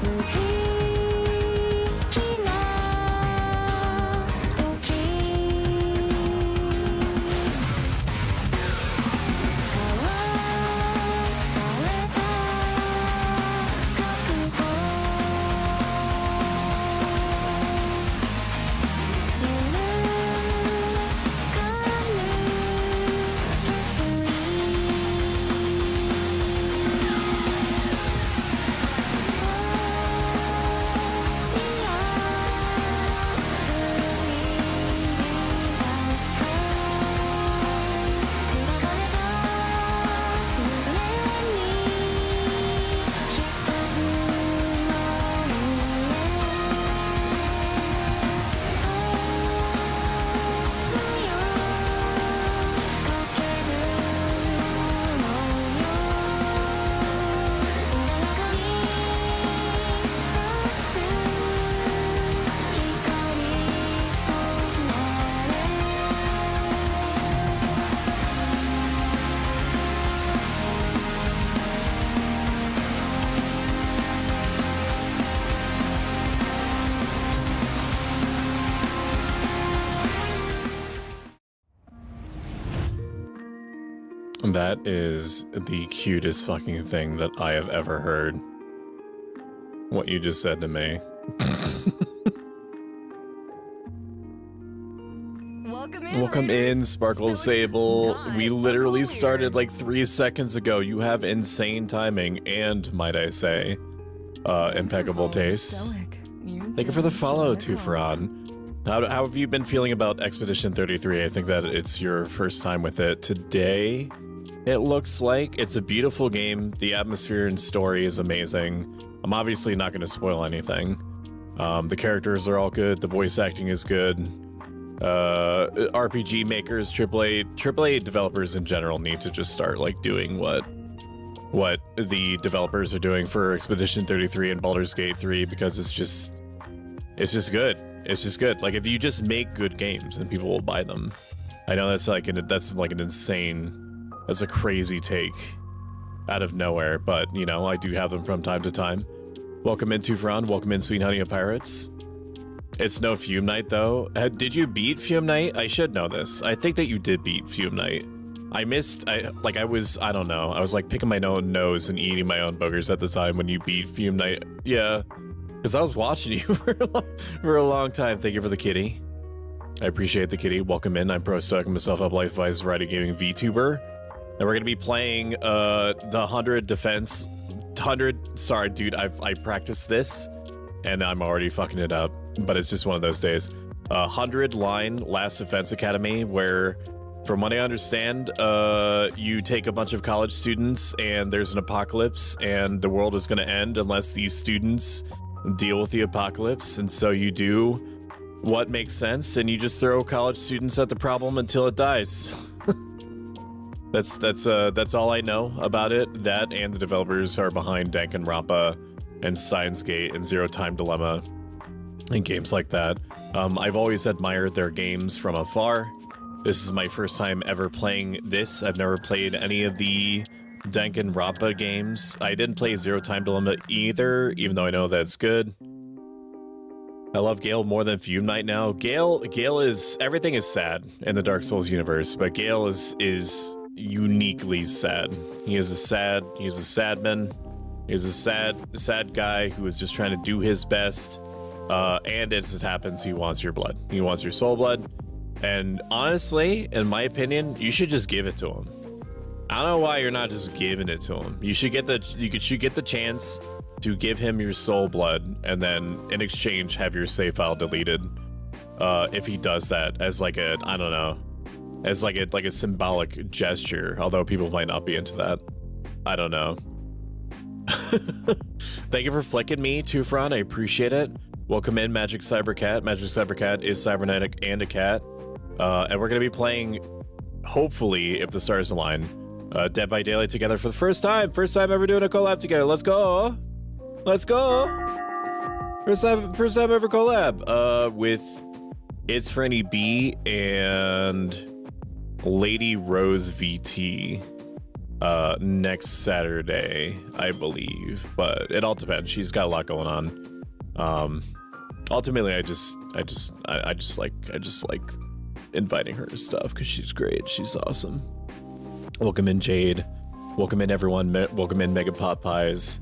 無事 That is the cutest fucking thing that I have ever heard. What you just said to me. Welcome in, Sparkle Sable. We literally started like 3 seconds ago. You have insane timing and, might I say, impeccable taste. Thank you for the follow, Tufron. How have you been feeling about Expedition 33? I think that it's your first time with it today. It looks like it's a beautiful game. The atmosphere and story is amazing. I'm obviously not going to spoil anything. The characters are all good. The voice acting is good. RPG makers, AAA developers in general need to just start like doing what the developers are doing for Expedition 33 and Baldur's Gate 3, because it's just good. It's just good. Like, if you just make good games, then people will buy them. I know that's like an insane, that's a crazy take out of nowhere, but you know, I do have them from time to time. Welcome in, Tufron. Welcome in, Sweet Honey of Pirates. It's no Fume Night though. Did you beat Fume Night? I should know this. I think that you did beat Fume Night. I don't know. I was like picking my own nose and eating my own boogers at the time when you beat Fume Night. Yeah. Because I was watching you for a long time. Thank you for the kitty. I appreciate the kitty. Welcome in. I'm Pro Stoic myself, up Life Vice Variety Gaming VTuber. And we're going to be playing the 100 defense. 100. Sorry, dude. I practiced this and I'm already fucking it up. But it's just one of those days. 100 line Last Defense Academy, where, from what I understand, you take a bunch of college students and there's an apocalypse and the world is going to end unless these students deal with the apocalypse, and so you do what makes sense and you just throw college students at the problem until it dies. That's all I know about it. That, and the developers are behind Danganronpa and Steins Gate and Zero Time Dilemma and games like that. I've always admired their games from afar. This is my first time ever playing this. I've never played any of the Danganronpa games. I didn't play Zero Time Dilemma either, even though I know that's good. I love Gale more than Fume Night now. Gale is, everything is sad in the Dark Souls universe, but Gale is uniquely sad. He is a sad man. He's a sad guy who is just trying to do his best. And as it happens, he wants your blood. He wants your soul blood. And honestly, in my opinion, you should just give it to him. I don't know why you're not just giving it to him. You should get the chance to give him your soul blood, and then in exchange have your save file deleted. If he does that as like a, I don't know, as like a symbolic gesture. Although people might not be into that. I don't know. Thank you for flicking me, Tufron. I appreciate it. Welcome in, Magic Cybercat. Magic Cybercat is cybernetic and a cat. And we're gonna be playing, hopefully, if the stars align, Dead by Daylight together for the first time. First time ever doing a collab together. Let's go. Let's go. First time ever collab. With It's Franny B and Lady Rose VT. Next Saturday, I believe. But it all depends. She's got a lot going on. Ultimately, I just like inviting her to stuff because she's great. She's awesome. Welcome in, Jade. Welcome in, everyone. Welcome in, Mega Pot Pies.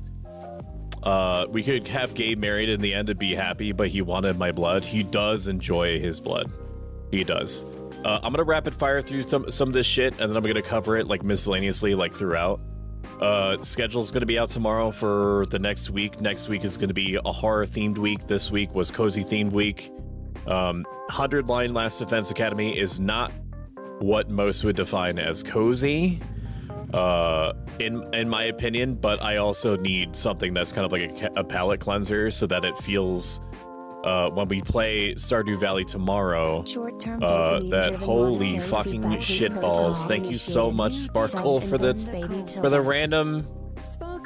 We could have Gabe married in the end and be happy, but he wanted my blood. He does enjoy his blood. He does. I'm gonna rapid fire through some of this shit, and then I'm gonna cover it like miscellaneously, like throughout. Schedule's gonna be out tomorrow for the next week. Next week is gonna be a horror themed week. This week was cozy themed week. 100 line Last Defense Academy is not what most would define as cozy, in my opinion, but I also need something that's kind of like a palate cleanser so that it feels, when we play Stardew Valley tomorrow, that holy fucking shitballs. Thank you so much, Sparkle, for the random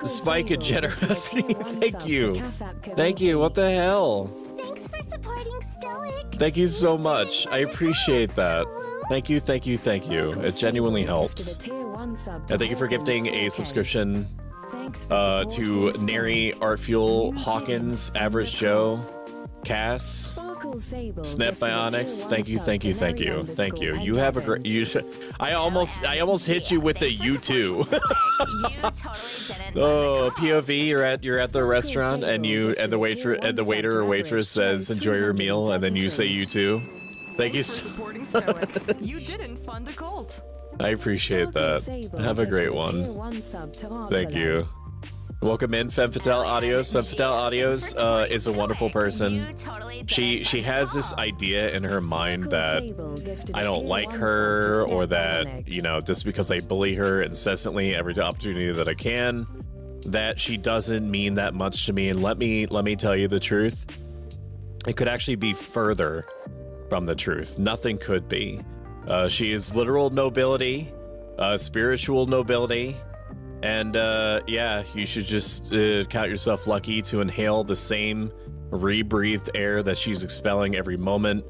spike of generosity. Thank you. Thank you. What the hell? Thanks for supporting Stoic. Thank you so much. I appreciate that. Thank you, thank you, thank you. It genuinely helps. And thank you for gifting a subscription to Neri, Art Fuel, Hawkins, Average Joe, Cass, Snap Bionics, thank you, thank you, thank you, thank you. You have a great. I almost hit you with the you too. Oh, POV, you're at the restaurant and the waiter or waitress says enjoy your meal and then you say you too. Thank you. You didn't fund a cult. I appreciate that. Have a great one. Thank you. Welcome in, Femme Fatale Audios. Femme Fatale Audios is a wonderful person. She has this idea in her mind that I don't like her, or that, you know, just because I bully her incessantly every opportunity that I can, that she doesn't mean that much to me. And let me tell you the truth. It could actually be further from the truth. Nothing could be. She is literal nobility, spiritual nobility. And yeah, you should just count yourself lucky to inhale the same rebreathed air that she's expelling every moment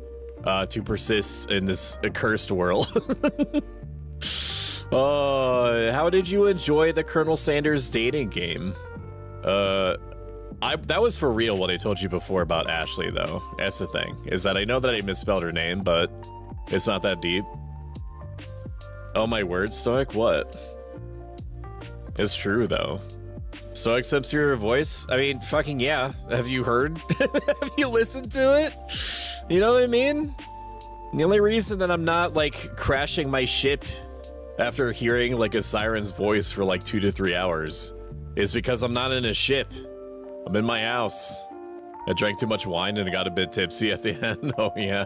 to persist in this accursed world. Oh, how did you enjoy the Colonel Sanders dating game? That was for real what I told you before about Ashley, though. That's the thing, is that I know that I misspelled her name, but it's not that deep. Oh my word, Stoic, what? It's true, though. Stoic Sims to your voice? I mean, fucking yeah. Have you heard? Have you listened to it? You know what I mean? The only reason that I'm not, like, crashing my ship after hearing, like, a siren's voice for, like, 2 to 3 hours is because I'm not in a ship. I'm in my house. I drank too much wine and I got a bit tipsy at the end. Oh, yeah.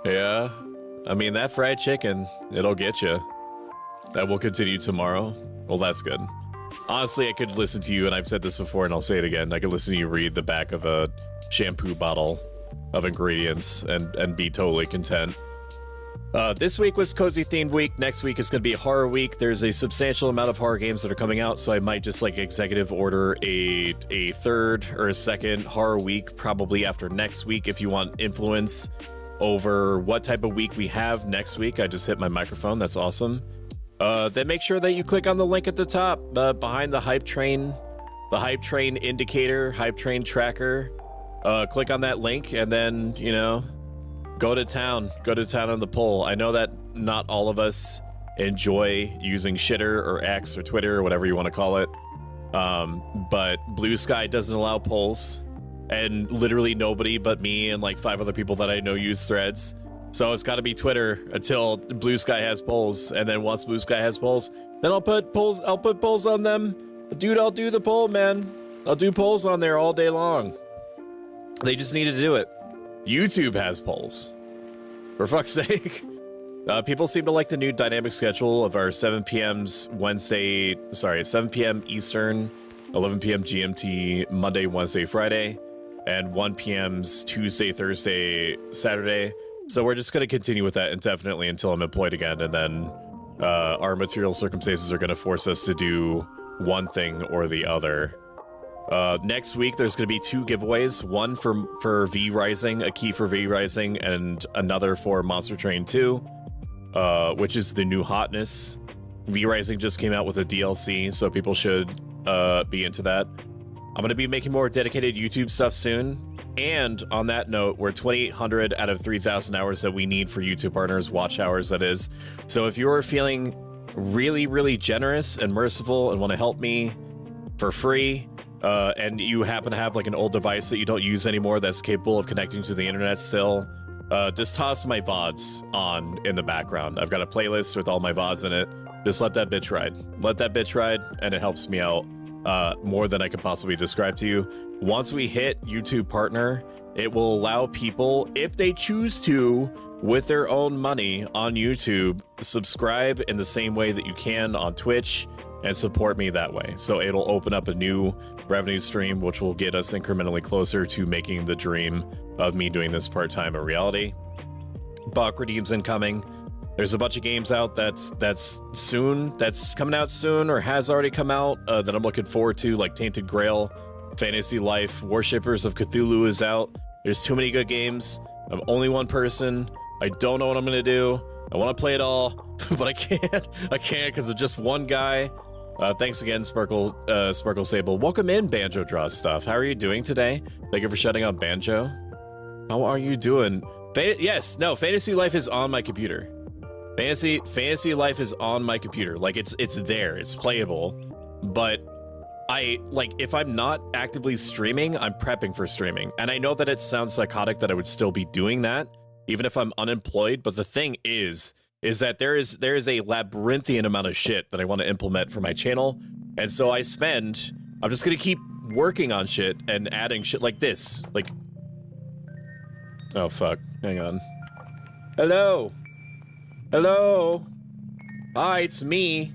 Yeah. I mean, that fried chicken, it'll get you. That will continue tomorrow. Well, that's good. Honestly, I could listen to you, and I've said this before, and I'll say it again. I could listen to you read the back of a shampoo bottle of ingredients and be totally content. This week was Cozy Themed Week. Next week is going to be Horror Week. There's a substantial amount of horror games that are coming out, so I might just, like, executive order a third or a second Horror Week, probably after next week, if you want influence over what type of week we have next week. I just hit my microphone. That's awesome. Then make sure that you click on the link at the top behind the hype train indicator, hype train tracker. Click on that link and then, you know, go to town on the poll. I know that not all of us enjoy using Shitter or X or Twitter or whatever you want to call it. But Blue Sky doesn't allow polls, and literally nobody but me and like 5 other people that I know use Threads. So it's got to be Twitter until Blue Sky has polls, and then once Blue Sky has polls, then I'll put polls on them. Dude, I'll do the poll, man. I'll do polls on there all day long. They just need to do it. YouTube has polls. For fuck's sake. People seem to like the new dynamic schedule of our 7 p.m. Eastern, 11 p.m. GMT, Monday, Wednesday, Friday, and 1 p.m. Tuesday, Thursday, Saturday. So we're just going to continue with that indefinitely until I'm employed again, and then our material circumstances are going to force us to do one thing or the other. Next week, there's going to be 2 giveaways, one for V Rising, a key for V Rising, and another for Monster Train 2, which is the new hotness. V Rising just came out with a DLC, so people should be into that. I'm going to be making more dedicated YouTube stuff soon. And on that note, we're 2,800 out of 3,000 hours that we need for YouTube partners, watch hours, that is. So if you're feeling really, really generous and merciful and want to help me for free, and you happen to have like an old device that you don't use anymore that's capable of connecting to the internet still, just toss my VODs on in the background. I've got a playlist with all my VODs in it. Just let that bitch ride. Let that bitch ride, and it helps me out more than I could possibly describe to you. Once we hit YouTube Partner, it will allow people, if they choose to, with their own money on YouTube, subscribe in the same way that you can on Twitch and support me that way. So it'll open up a new revenue stream, which will get us incrementally closer to making the dream of me doing this part-time a reality. Buck redeems incoming. There's a bunch of games out that's coming out soon or has already come out that I'm looking forward to, like Tainted Grail, Fantasy Life, Worshippers of Cthulhu is out. There's too many good games. I'm only one person. I don't know what I'm gonna do. I want to play it all, but I can't. I can't because of just one guy. Thanks again, Sparkle Sable. Welcome in, Banjo Draws Stuff. How are you doing today? Thank you for shutting on Banjo. How are you doing? Yes, no, Fantasy Life is on my computer. Fantasy Life is on my computer. Like, it's there, it's playable. But if I'm not actively streaming, I'm prepping for streaming. And I know that it sounds psychotic that I would still be doing that, even if I'm unemployed. But the thing is that there is a labyrinthian amount of shit that I want to implement for my channel. And so I'm just gonna keep working on shit and adding shit like this. Like, oh fuck, hang on. Hello. Hello. Hi, it's me.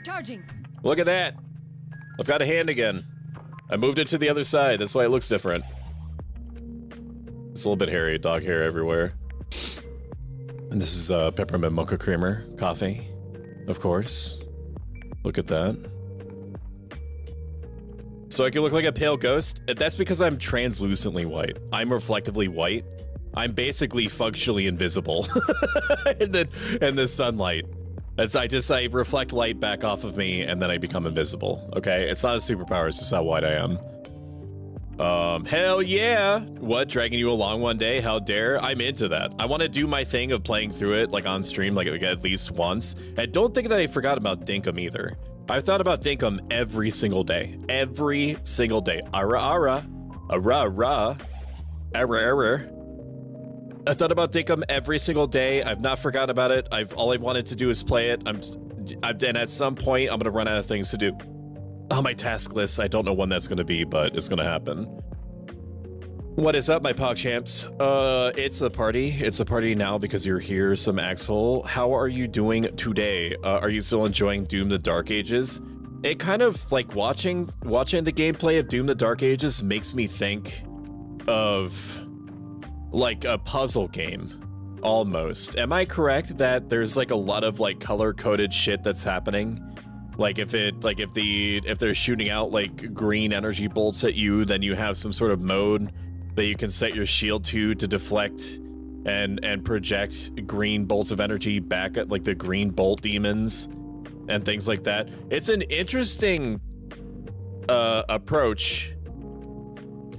Charging. Look at that. I've got a hand again. I moved it to the other side. That's why it looks different. It's a little bit hairy, dog hair everywhere. And this is peppermint mocha creamer coffee, of course. Look at that. So I can look like a pale ghost? That's because I'm translucently white. I'm reflectively white. I'm basically functionally invisible in the sunlight. I reflect light back off of me and then I become invisible. Okay, it's not a superpower, it's just how white I am. Hell yeah! What, dragging you along one day? How dare? I'm into that. I want to do my thing of playing through it, like on stream, like at least once. And don't think that I forgot about Dinkum either. I've thought about Dinkum every single day. Every single day. Ara ara. Ara ara. Ara ara. I thought about Dinkum every single day. I've not forgotten about it. All I've wanted to do is play it. And at some point, I'm gonna run out of things to do. On my task list, I don't know when that's gonna be, but it's gonna happen. What is up, my PogChamps? It's a party. It's a party now because you're here, some Axhole. How are you doing today? Are you still enjoying Doom the Dark Ages? It kind of, like, watching the gameplay of Doom the Dark Ages makes me think of, like, a puzzle game, almost. Am I correct that there's, like, a lot of, like, color-coded shit that's happening? Like, if they're shooting out, like, green energy bolts at you, then you have some sort of mode that you can set your shield to deflect and project green bolts of energy back at, like, the green bolt demons and things like that. It's an interesting approach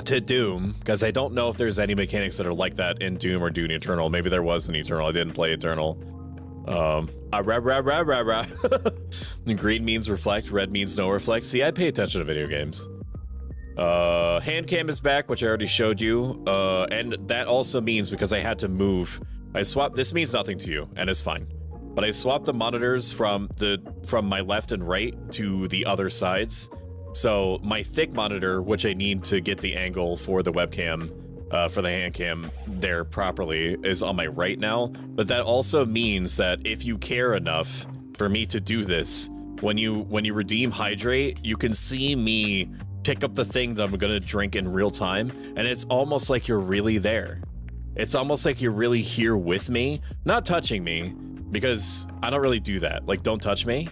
to Doom, because I don't know if there's any mechanics that are like that in Doom or Doom Eternal. Maybe there was in Eternal. I didn't play Eternal. Green means reflect, red means no reflect. See, I pay attention to video games. Hand cam is back, which I already showed you. And that also means, because I had to move, I swapped. This means nothing to you, and it's fine. But I swapped the monitors from my left and right to the other sides. So my thick monitor, which I need to get the angle for the webcam, for the hand cam there properly, is on my right now. But that also means that if you care enough for me to do this, when you redeem Hydrate, you can see me pick up the thing that I'm gonna drink in real time, and it's almost like you're really there. It's almost like you're really here with me, not touching me, because I don't really do that. Like, don't touch me.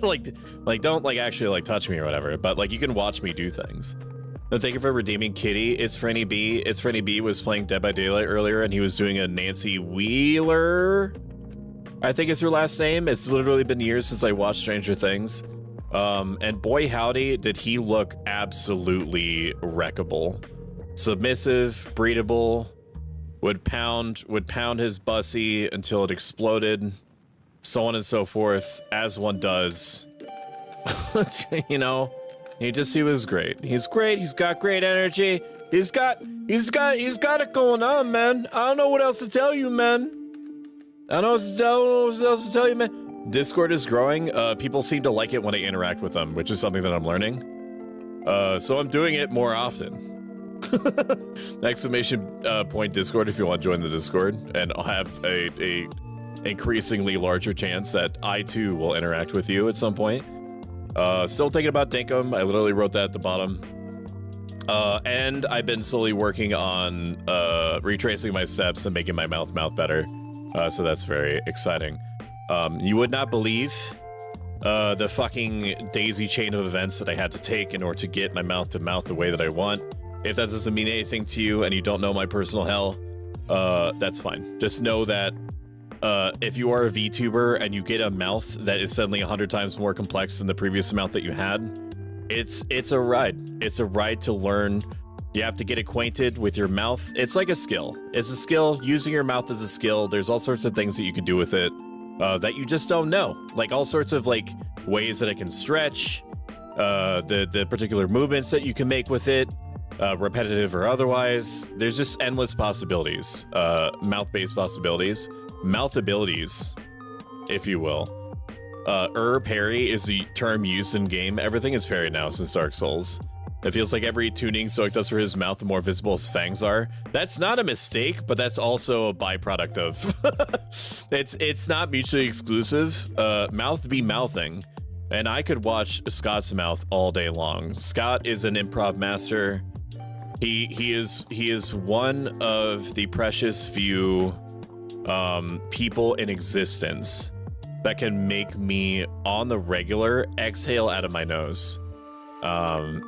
like don't like actually like touch me or whatever, but like you can watch me do things. And thank you for redeeming Kitty. It's Franny B. It's Franny B was playing Dead by Daylight earlier, and he was doing a Nancy Wheeler, I think is her last name. It's literally been years since I watched Stranger Things. And boy howdy, did he look absolutely wreckable. Submissive, breedable, would pound his bussy until it exploded, so on and so forth, as one does. You know, he was great. He's great. He's got great energy. He's got it going on, man. I don't know what else to tell you, man. I don't know what else to tell you, man. Discord is growing. People seem to like it when I interact with them, which is something that I'm learning. So I'm doing it more often. Exclamation point Discord if you want to join the Discord, and I'll have a increasingly larger chance that I too will interact with you at some point. Still thinking about Dinkum. I literally wrote that at the bottom. And I've been slowly working on retracing my steps and making my mouth better. So that's very exciting. You would not believe the fucking daisy chain of events that I had to take in order to get my mouth to mouth the way that I want. If that doesn't mean anything to you and you don't know my personal hell, that's fine. Just know that if you are a VTuber and you get a mouth that is suddenly 100 times more complex than the previous mouth that you had, it's a ride. It's a ride to learn. You have to get acquainted with your mouth. It's like a skill. It's a skill. Using your mouth is a skill. There's all sorts of things that you can do with it that you just don't know. Like all sorts of like ways that it can stretch, the particular movements that you can make with it, repetitive or otherwise. There's just endless possibilities, mouth-based possibilities, mouth abilities, if you will. Parry is the term used in game. Everything is parry now since Dark Souls. It feels like every tuning Stoic does for his mouth, the more visible his fangs are. That's not a mistake, but that's also a byproduct of. It's not mutually exclusive. Mouth be mouthing, and I could watch Scott's mouth all day long. Scott is an improv master. He is one of the precious few people in existence that can make me on the regular exhale out of my nose.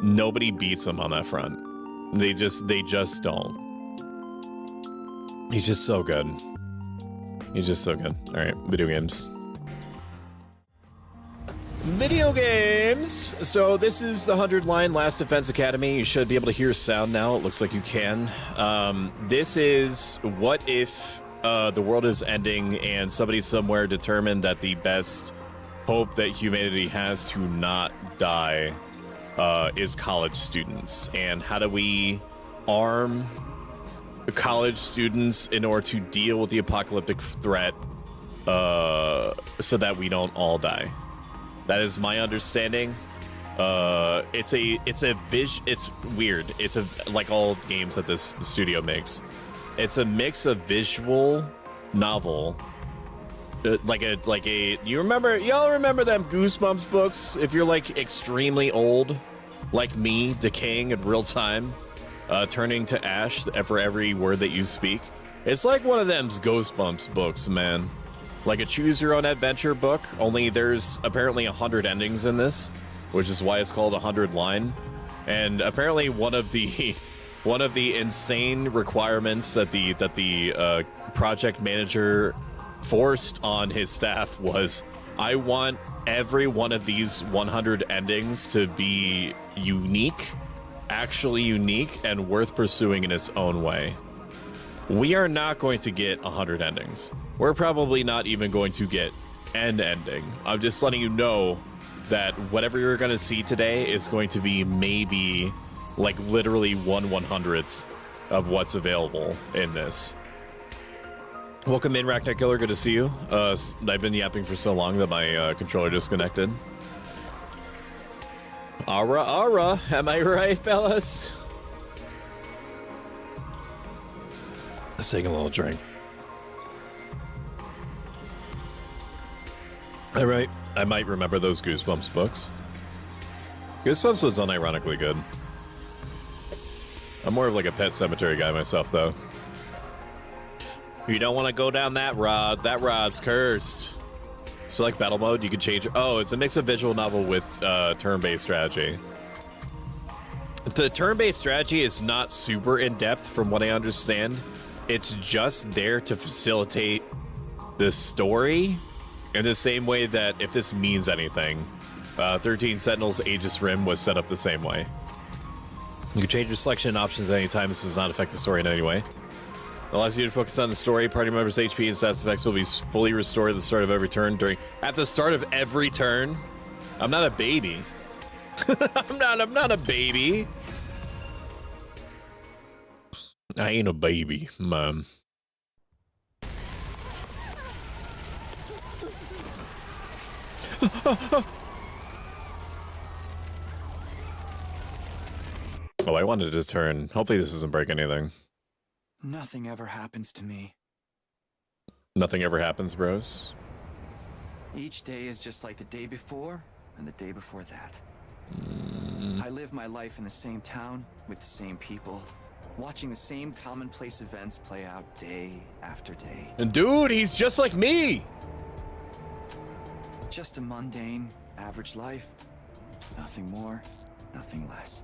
Nobody beats him on that front. They just don't. He's just so good. He's just so good. All right, video games. Video games! So this is the 100 line Last Defense Academy. You should be able to hear sound now. It looks like you can. This is what if the world is ending and somebody somewhere determined that the best hope that humanity has to not die is college students. And how do we arm college students in order to deal with the apocalyptic threat so that we don't all die? That is my understanding. It's weird. It's like all games that this studio makes. It's a mix of visual novel, y'all remember them Goosebumps books? If you're like extremely old, like me, decaying in real time, turning to ash for every word that you speak. It's like one of them's Goosebumps books, man. Like a choose your own adventure book, only there's apparently 100 endings in this, which is why it's called 100 line. And apparently one of the insane requirements that the project manager forced on his staff was, I want every one of these 100 endings to be unique, actually unique, and worth pursuing in its own way. We are not going to get 100 endings. We're probably not even going to get an ending. I'm just letting you know that whatever you're going to see today is going to be maybe like literally 1/100th of what's available in this. Welcome in, Rackneck Killer. Good to see you. I've been yapping for so long that my controller disconnected. Ara, am I right, fellas? Let's take a little drink. All right, I might remember those Goosebumps books. Goosebumps was unironically good. I'm more of like a Pet Cemetery guy myself, though. You don't want to go down that rod. That rod's cursed. Select battle mode. You can change. Oh, it's a mix of visual novel with turn-based strategy. The turn-based strategy is not super in-depth from what I understand. It's just there to facilitate the story in the same way that, if this means anything, 13 Sentinels Aegis Rim was set up the same way. You can change your selection options at any time. This does not affect the story in any way. It allows you to focus on the story. Party members' HP and stats effects will be fully restored at the start of every turn. At the start of every turn? I'm not a baby. I'm not a baby. I ain't a baby, Mom. Oh, I wanted to turn. Hopefully this doesn't break anything. Nothing ever happens to me. Nothing ever happens, bros. Each day is just like the day before and the day before that. I live my life in the same town with the same people, watching the same commonplace events play out day after day. And dude, he's just like me! Just a mundane, average life. Nothing more, nothing less.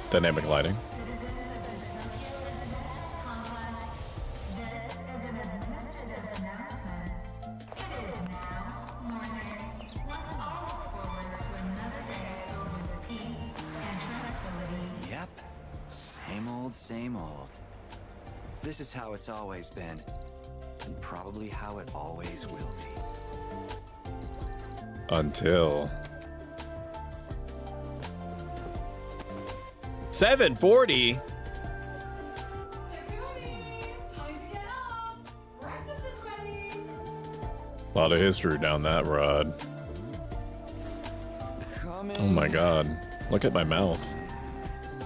Dynamic lighting. same old. This is how it's always been, and probably how it always will be. Until 7:40. Takumi, time to get up. Breakfast is ready. A lot of history down that road. Coming. Oh my god. Look at my mouth.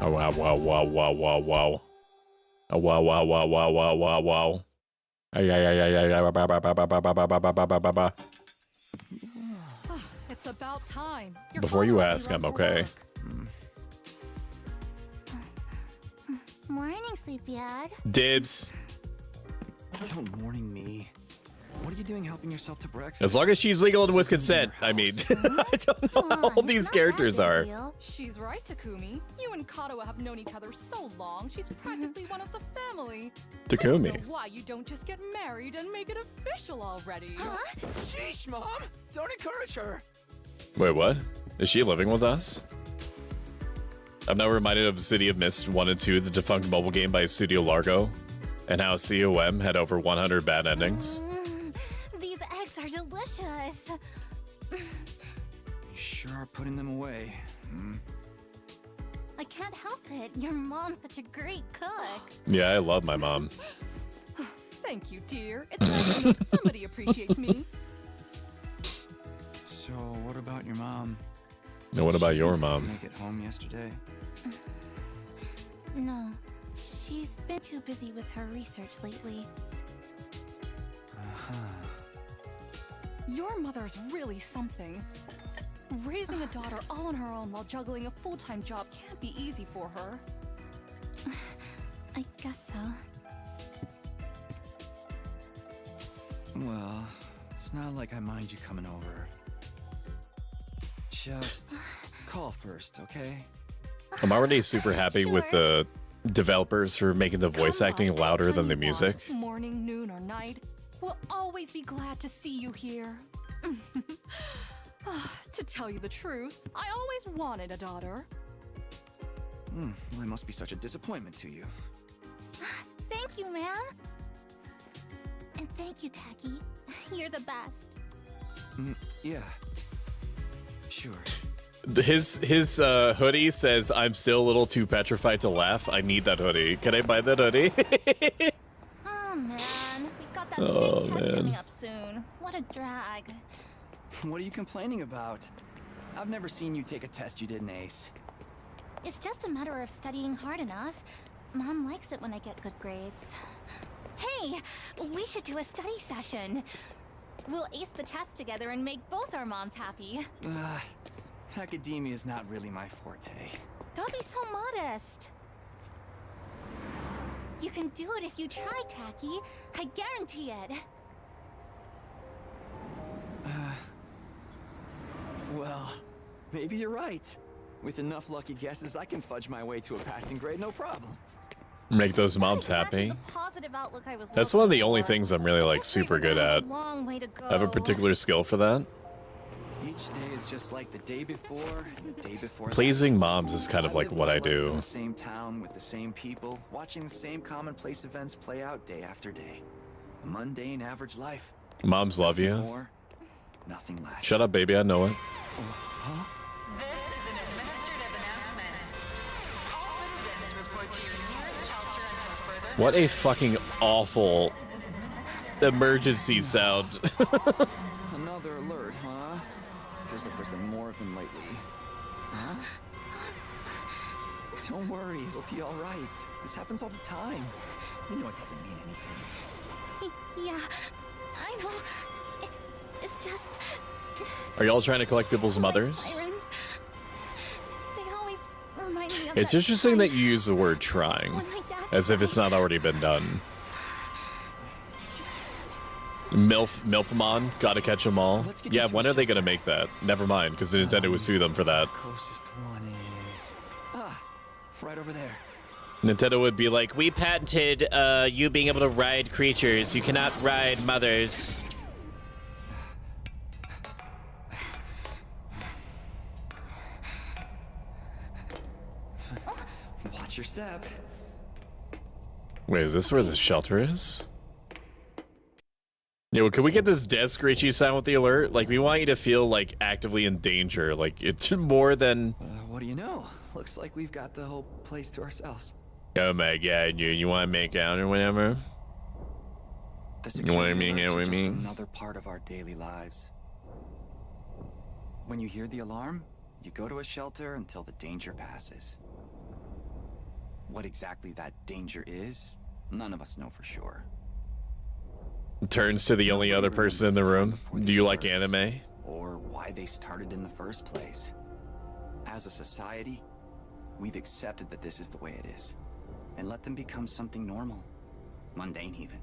Oh wow wow wow wow wow wow. Oh wow wow wow wow wow wow wow. Ay ay ay ay ay ba ba ba ba ba ba ba ba ba ba ba ba. It's about time. Your Before you father will be ask, late I'm for okay. work. Morning, sleepyhead. Dibs. Don't morning me. What are you doing helping yourself to breakfast? As long as she's legal and with This isn't consent. your I mean, house. I don't know Come how on, old it's these not characters that big a are. deal. She's right, Takumi. You and Kato have known each other so long, she's practically one of the family. I don't know Takumi. why you don't just get married and make it official already. Huh? Sheesh, Mom! Don't encourage her! Wait, what? Is she living with us? I'm now reminded of City of Mist 1 and 2, the defunct mobile game by Studio Largo, and how COM had over 100 bad endings. These eggs are delicious. You sure are putting them away. I can't help it. Your mom's such a great cook. Yeah, I love my mom. Thank you, dear. It's nice to know somebody appreciates me. So, what about your mom? And what about your mom? Make it home yesterday? No, she's been too busy with her research lately. Your mother's really something. Raising a daughter all on her own while juggling a full-time job can't be easy for her. I guess so. Well, it's not like I mind you coming over. Just call first, okay? I'm already super happy with the developers for making the voice Come acting by louder than the anytime you music. want, morning, noon, or night. We'll always be glad to see you here. To tell you the truth, I always wanted a daughter. Well, I must be such a disappointment to you. Thank you, ma'am. And thank you, Tacky. You're the best. Yeah. Sure. His hoodie says, "I'm still a little too petrified to laugh. I need that hoodie. Can I buy that hoodie?" Oh, man. We've got that Oh, big test man. coming up soon. What a drag. What are you complaining about? I've never seen you take a test you didn't ace. It's just a matter of studying hard enough. Mom likes it when I get good grades. Hey, we should do a study session. We'll ace the test together and make both our moms happy. Academia is not really my forte. Don't be so modest. You can do it if you try, Tacky. I guarantee it. Well, maybe you're right. With enough lucky guesses, I can fudge my way to a passing grade, no problem. Make those moms Exactly happy. the positive outlook I was That's one of the looking only for. things I'm really like Guess super we've good got a at. long way to go. I have a particular skill for that. Each day is just like the day before, and the day before that. Pleasing moms is kind of like live what my I life In do. the same town with the same people, watching the same commonplace events play out day after day. A mundane, average life. Moms love Nothing you. more, nothing less. Shut up, baby. I know it. Huh? This is an administrative announcement. All citizens report to your nearest shelter until further What a fucking awful emergency sound. Another alert, huh? Feels like there's been more of them lately. Huh? Don't worry, it'll be all right. This happens all the time. You know it doesn't mean anything. Yeah, I know. It's just... Are y'all trying to collect people's like mothers? Sirens. They always remind me of It's that interesting time that you use the word trying, when my dad as if it's died. not already been done. Milfmon, gotta catch 'em all. Let's get you Yeah, to when a are they gonna shelter. make that? Never mind, because Nintendo would sue them for that. Closest one is... right over there. Nintendo would be like, we patented you being able to ride creatures. You cannot ride mothers. Watch your step. Wait, is this where the shelter is? Yeah, well, can we get this death screechy sound with the alert? Like, we want you to feel, like, actively in danger. Like, it's more than... What do you know? Looks like we've got the whole place to ourselves. Oh my god, you want to make out or whatever? The You want to security make alerts out are with just me? another part of our daily lives. When you hear the alarm, you go to a shelter until the danger passes. What exactly that danger is, none of us know for sure. Turns to the only other person in the room. Do you like anime? Or why they started in the first place. As a society, we've accepted that this is the way it is, and let them become something normal, mundane even.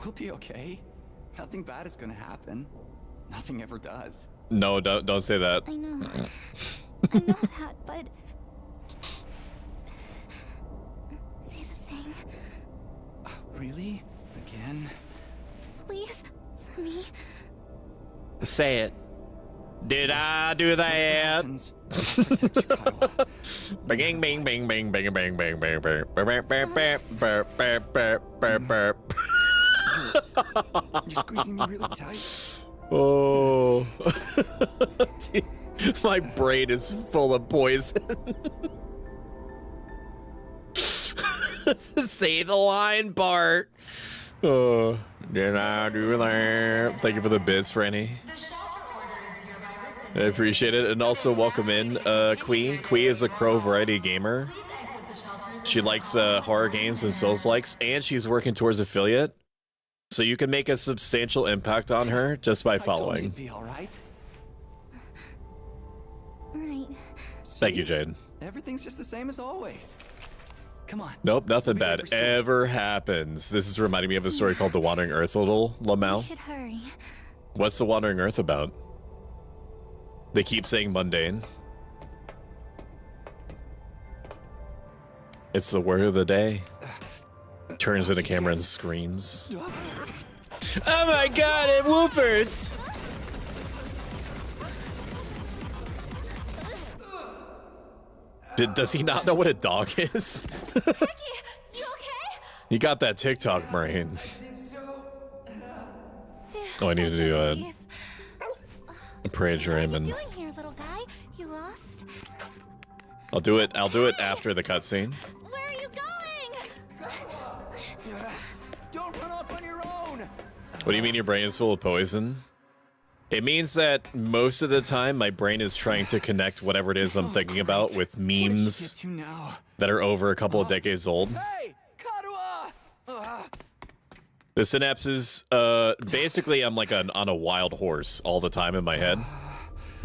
We'll be okay. Nothing bad is gonna happen. Nothing ever does. No, don't say that. I know. I know that, but... Say the thing. Really? Again? Please, for me. Say it. Did I do that? Happens, I'll protect you, Kyle. Bing, bing, bing, bing, bing, bing, bing, bing, bing, burp, burp, burp, burp, burp, burp, burp, burp. You're squeezing me really tight. Oh. Dude, my brain is full of poison. Say the line, Bart. Oh, did I do that? Thank you for the biz, Franny. The shelter order is hereby I rescinded. appreciate it. And also welcome in Quee. Quee is a Crow variety gamer. Please exit the shelter. She likes horror games and Souls-likes, and she's working towards affiliate. So you can make a substantial impact on her just by I told you following. it'd be all right. Right. Thank you, Jade. Everything's just the same as always. Come on. Nope, nothing We'll be bad over soon. ever happens. This is reminding me of a story called The Wandering Earth, little We Lamau. should hurry. What's The Wandering Earth about? They keep saying mundane. It's the word of the day. Turns into camera and screams. Oh my god, it woofers! Does he not know what a dog is? Becky, you okay? You got that TikTok brain. Oh, I need to do a Praise What are you Raymond. doing here, little guy? You lost? I'll do it after the cutscene. Where are you going? Don't run off on your own. What do you mean your brain is full of poison? It means that most of the time my brain is trying to connect whatever it is I'm thinking about with What did you get memes to now? that are over a couple of decades old. Hey, Kadua! The synapses, basically I'm like on a wild horse all the time in my head.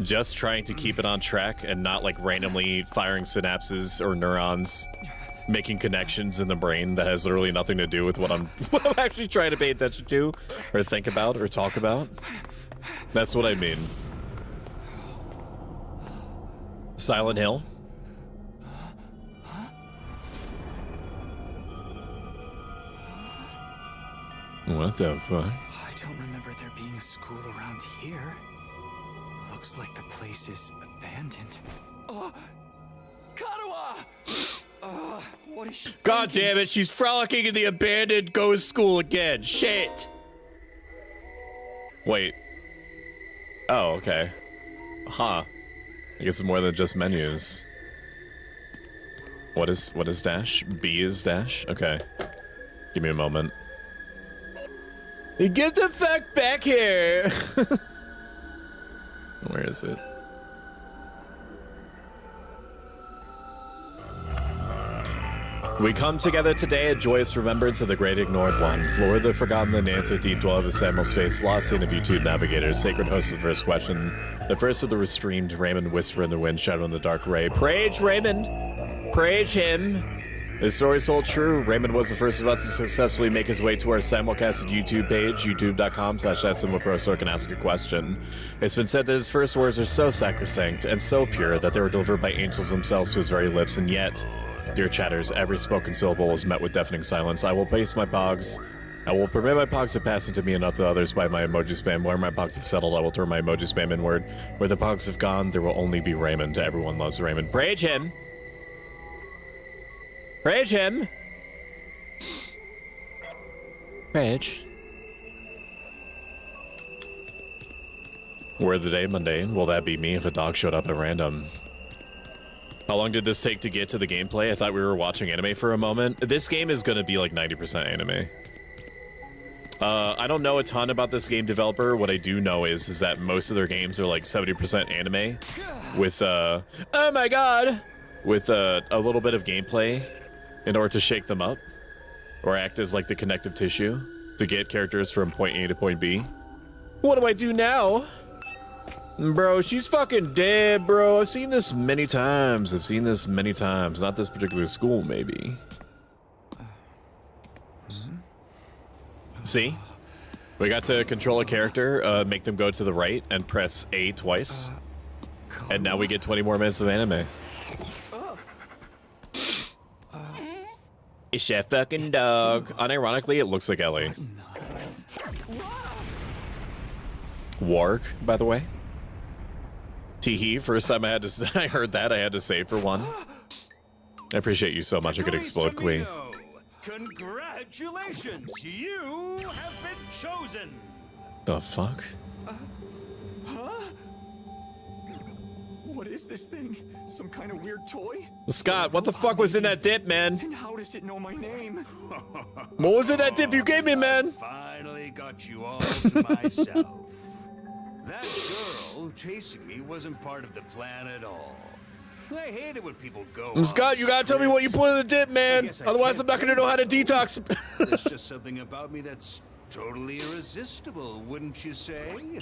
Just trying to keep it on track and not like randomly firing synapses or neurons, making connections in the brain that has literally nothing to do with what I'm actually trying to pay attention to or think about or talk about. That's what I mean. Silent Hill. What the fuck? I don't remember there being a school around here. Looks like the place is abandoned. Kadua! What is she God thinking? damn it, she's frolicking in the abandoned ghost school again. Shit. Wait. Oh, okay. Huh. I guess it's more than just menus. What is dash? B is dash? Okay. Give me a moment. Get the fuck back here! Where is it? We come together today, a joyous remembrance of the great ignored one, Lord the Forgotten, the Nancy Deep Dweller of the Samuel Space, Lost Scene of YouTube Navigators, Sacred Host of the First Question, the first of the Restreamed, Raymond Whisper in the Wind, Shadow in the Dark Ray. Praise Raymond! Praise him! The stories hold true. Raymond was the first of us to successfully make his way to our simulcasted YouTube page, youtube.com/thatsimulpro, so I can ask a question. It's been said that his first words are so sacrosanct and so pure that they were delivered by angels themselves to his very lips, and yet, dear chatters, every spoken syllable was met with deafening silence. I will place my pogs. I will permit my pogs to pass into me and not to others by my emoji spam. Where my pogs have settled, I will turn my emoji spam inward. Where the pogs have gone, there will only be Raymond. Everyone loves Raymond. Praise him! Rage him. Rage. Word of the day, mundane. Will that be me if a dog showed up at random? How long did this take to get to the gameplay? I thought we were watching anime for a moment. This game is gonna be like 90% anime. I don't know a ton about this game developer. What I do know is that most of their games are like 70% anime with, oh my god, with a little bit of gameplay in order to shake them up or act as like the connective tissue to get characters from point A to point B. What do I do now? Bro, she's fucking dead, bro. I've seen this many times. Not this particular school, maybe. See? We got to control a character, make them go to the right, and press A twice. And now we get 20 more minutes of anime. It's that fucking dog. Unironically, it looks like Ellie. Warg, by the way. Teehee, first time I heard that, I had to save for one. I appreciate you so much, I could explode Queen. Congratulations, you have been chosen. The fuck? What is this thing? Some kind of weird toy? Scott, what the fuck was in that dip, man? And how does it know my name? What was in that dip you gave me, man? Finally got you all to myself. That girl chasing me wasn't part of the plan at all. I hate it when people go. Scott, you gotta tell me what you put in the dip, man. Otherwise, I'm not gonna know how to detox. There's just something about me that's totally irresistible, wouldn't you say?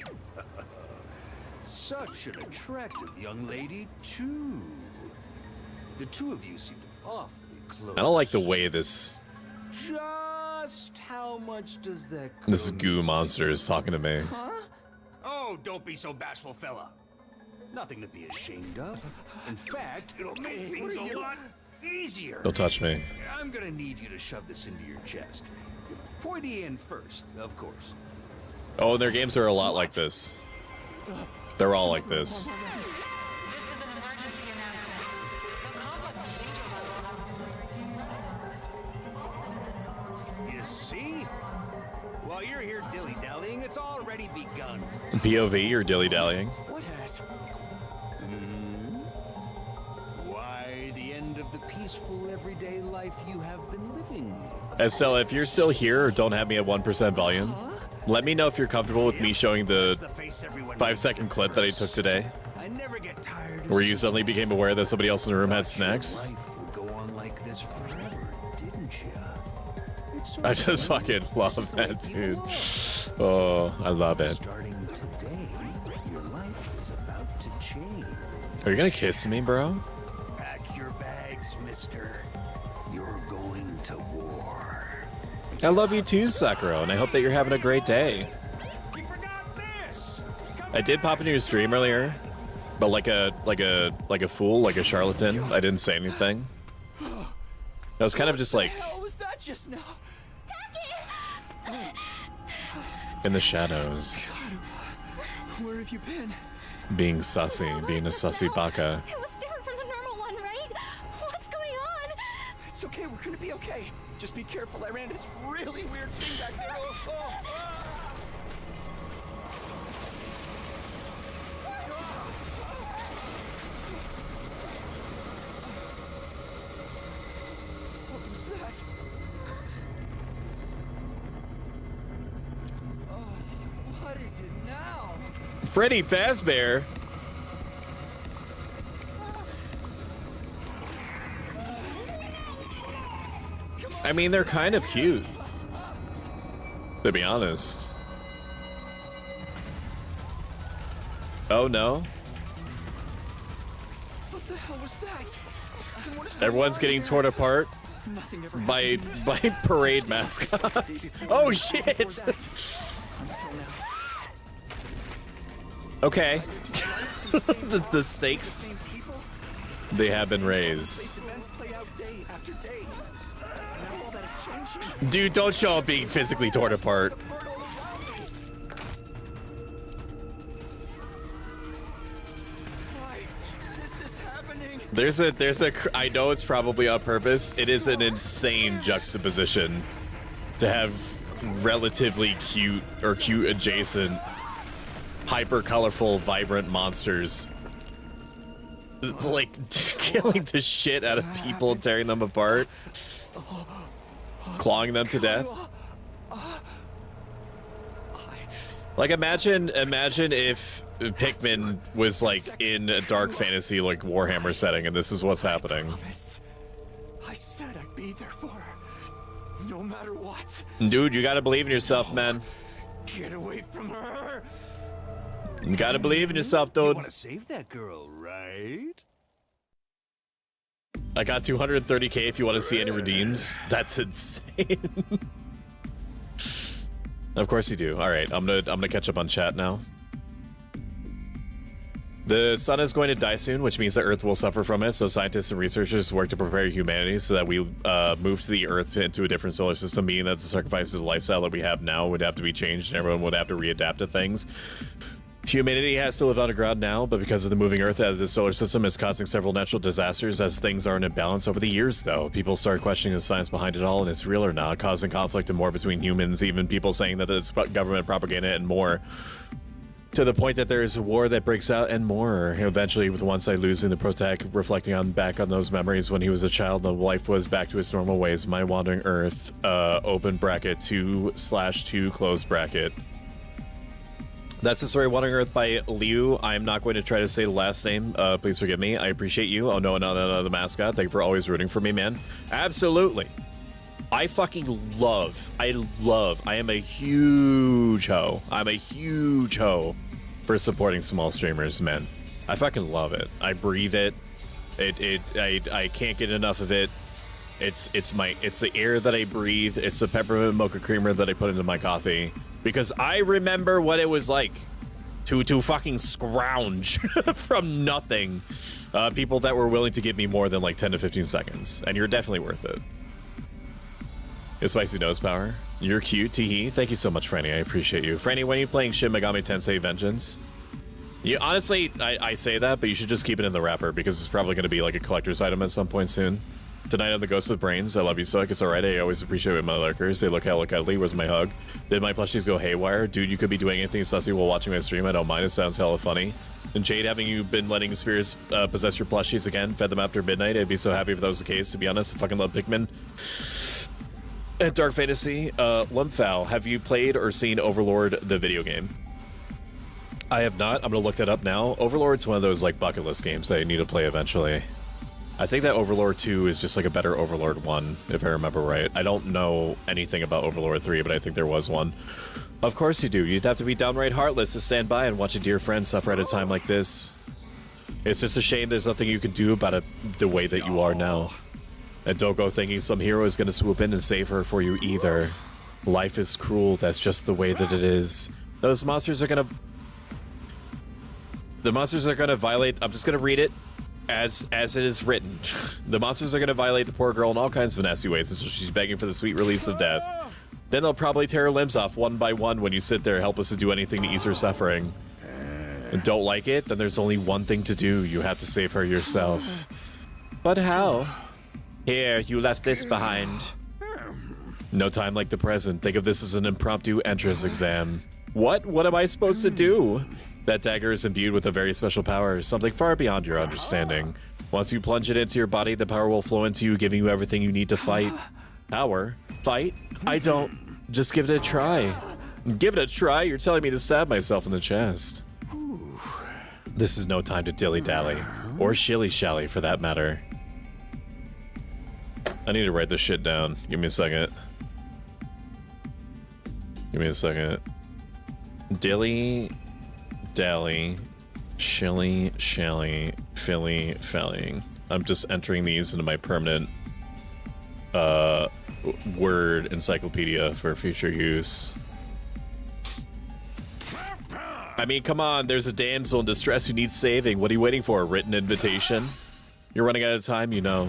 Such an attractive young lady, too. The two of you seem awfully close. I don't like the way this Just how much does that goo monster is talking to me. Oh, don't be so bashful, fella. Nothing to be ashamed of. In fact, it'll make things a lot easier. Don't touch me. I'm gonna need you to shove this into your chest. Pointy end first, of course. Oh, and their games are a lot like this. They're all like this. This is an emergency announcement. The complex's danger level. You see? While you're here dilly-dallying, it's already begun. POV, you're dilly-dallying. What has? Why, the end of the peaceful everyday life you have been living. Estella, if you're still here or don't have me at 1% volume, let me know if you're comfortable with me showing the 5-second clip that I took today, I never get tired of where you suddenly became aware that somebody else in the room had snacks. life would go on like this forever, didn't you? It's I just fucking love that, dude. Oh, I love it. starting today, your life is about to change. Are you gonna kiss me, bro? Pack your bags, mister. You're going to war. I love you too, Sakura, and I hope that you're having a great day. You forgot this! I did pop into your stream earlier, but like a fool, like a charlatan. I didn't say anything. I was kind of just like What was that just now? in the shadows, Where have you been? being sussy, being a sussy baka. It was different from the normal one, right? What's going on? It's okay, we're gonna be okay. Just be careful, I ran into this really weird thing back there. What was that? What is it now? Freddy Fazbear. I mean, they're kind of cute, to be honest. Oh no. What the hell was that? And what is going Everyone's on getting here? torn apart Nothing ever by happened. parade mascots. Oh shit. Until now. Okay. the stakes, Same people, they have been these raised. events play out day after day. Now all that is changing. Dude, don't show up being physically torn apart. Why is this happening? There's a, I know it's probably on purpose. It is an insane juxtaposition to have relatively cute or cute adjacent, hyper colorful, vibrant monsters. It's like killing the shit out of people, tearing them apart, clawing them to death. Like imagine if Pikmin was like in a dark fantasy like Warhammer setting and this is what's happening. I said I'd be there for her, no matter what. Dude, you gotta believe in yourself, man. Get away from her. You gotta believe in yourself, You dude. want to save that girl, right? I got 230k if you want to see any redeems. That's insane. Of course you do. All right, I'm gonna catch up on chat now. The sun is going to die soon, which means the Earth will suffer from it. So scientists and researchers work to prepare humanity so that we move to the Earth into a different solar system, meaning that the sacrifice of the lifestyle that we have now would have to be changed, and everyone would have to readapt to things. Humanity has to live underground now, but because of the moving Earth out of the solar system, it's causing several natural disasters as things are in imbalance over the years, though. People start questioning the science behind it all, and it's real or not, causing conflict and war between humans, even people saying that it's government propaganda and more. To the point that there is a war that breaks out and more. Eventually, with one side losing, the protag reflecting back on those memories when he was a child, the life was back to its normal ways. My wandering Earth, open bracket, 2/2, close bracket. That's the story of Wandering Earth by Liu. I'm not going to try to say the last name. Please forgive me. I appreciate you. Oh, no, the mascot. Thank you for always rooting for me, man. Absolutely. I fucking love, I am a huge hoe. I'm a huge hoe for supporting small streamers, man. I fucking love it. I breathe it. I can't get enough of it. It's the air that I breathe. It's the peppermint mocha creamer that I put into my coffee. Because I remember what it was like to fucking scrounge from nothing. People that were willing to give me more than like 10 to 15 seconds. And you're definitely worth it. It's Spicy Nose Power. You're cute, teehee. Thank you so much, Franny. I appreciate you. Franny, when are you playing Shin Megami Tensei Vengeance? You honestly, I say that, but you should just keep it in the wrapper because it's probably going to be like a collector's item at some point soon. Tonight on the Ghost with Brains. I love you, Stoic. It's alright. I always appreciate my lurkers. They look hella cuddly. Where's my hug? Did my plushies go haywire? Dude, you could be doing anything sussy while watching my stream. I don't mind. It sounds hella funny. And Jade, having you been letting spirits possess your plushies again, fed them after midnight, I'd be so happy if that was the case, to be honest. I fucking love Pikmin. And Dark Fantasy. Lumpfowl, have you played or seen Overlord, the video game? I have not. I'm gonna look that up now. Overlord's one of those like bucket list games that I need to play eventually. I think that Overlord 2 is just like a better Overlord 1, if I remember right. I don't know anything about Overlord 3, but I think there was one. Of course you do. You'd have to be downright heartless to stand by and watch a dear friend suffer at a time like this. It's just a shame there's nothing you can do about it the way that you are now. And don't go thinking some hero is going to swoop in and save her for you either. Life is cruel. That's just the way that it is. Those monsters are going to... The monsters are going to violate... I'm just going to read it. As it is written, the monsters are going to violate the poor girl in all kinds of nasty ways until she's begging for the sweet release of death. Then they'll probably tear her limbs off one by one when you sit there helpless to do anything to ease her suffering. And don't like it? Then there's only one thing to do. You have to save her yourself. But how? Here, you left this behind. No time like the present. Think of this as an impromptu entrance exam. What? What am I supposed to do? That dagger is imbued with a very special power, something far beyond your understanding. Once you plunge it into your body, the power will flow into you, giving you everything you need to fight. Power? Fight? I don't. Just give it a try. Give it a try? You're telling me to stab myself in the chest. This is no time to dilly-dally. Or shilly-shally, for that matter. I need to write this shit down. Give me a second. Give me a second. Dilly-dally, shilly-shally, filly-felling. I'm just entering these into my permanent word encyclopedia for future use. I mean, come on, there's a damsel in distress who needs saving. What are you waiting for? A written invitation? You're running out of time, you know.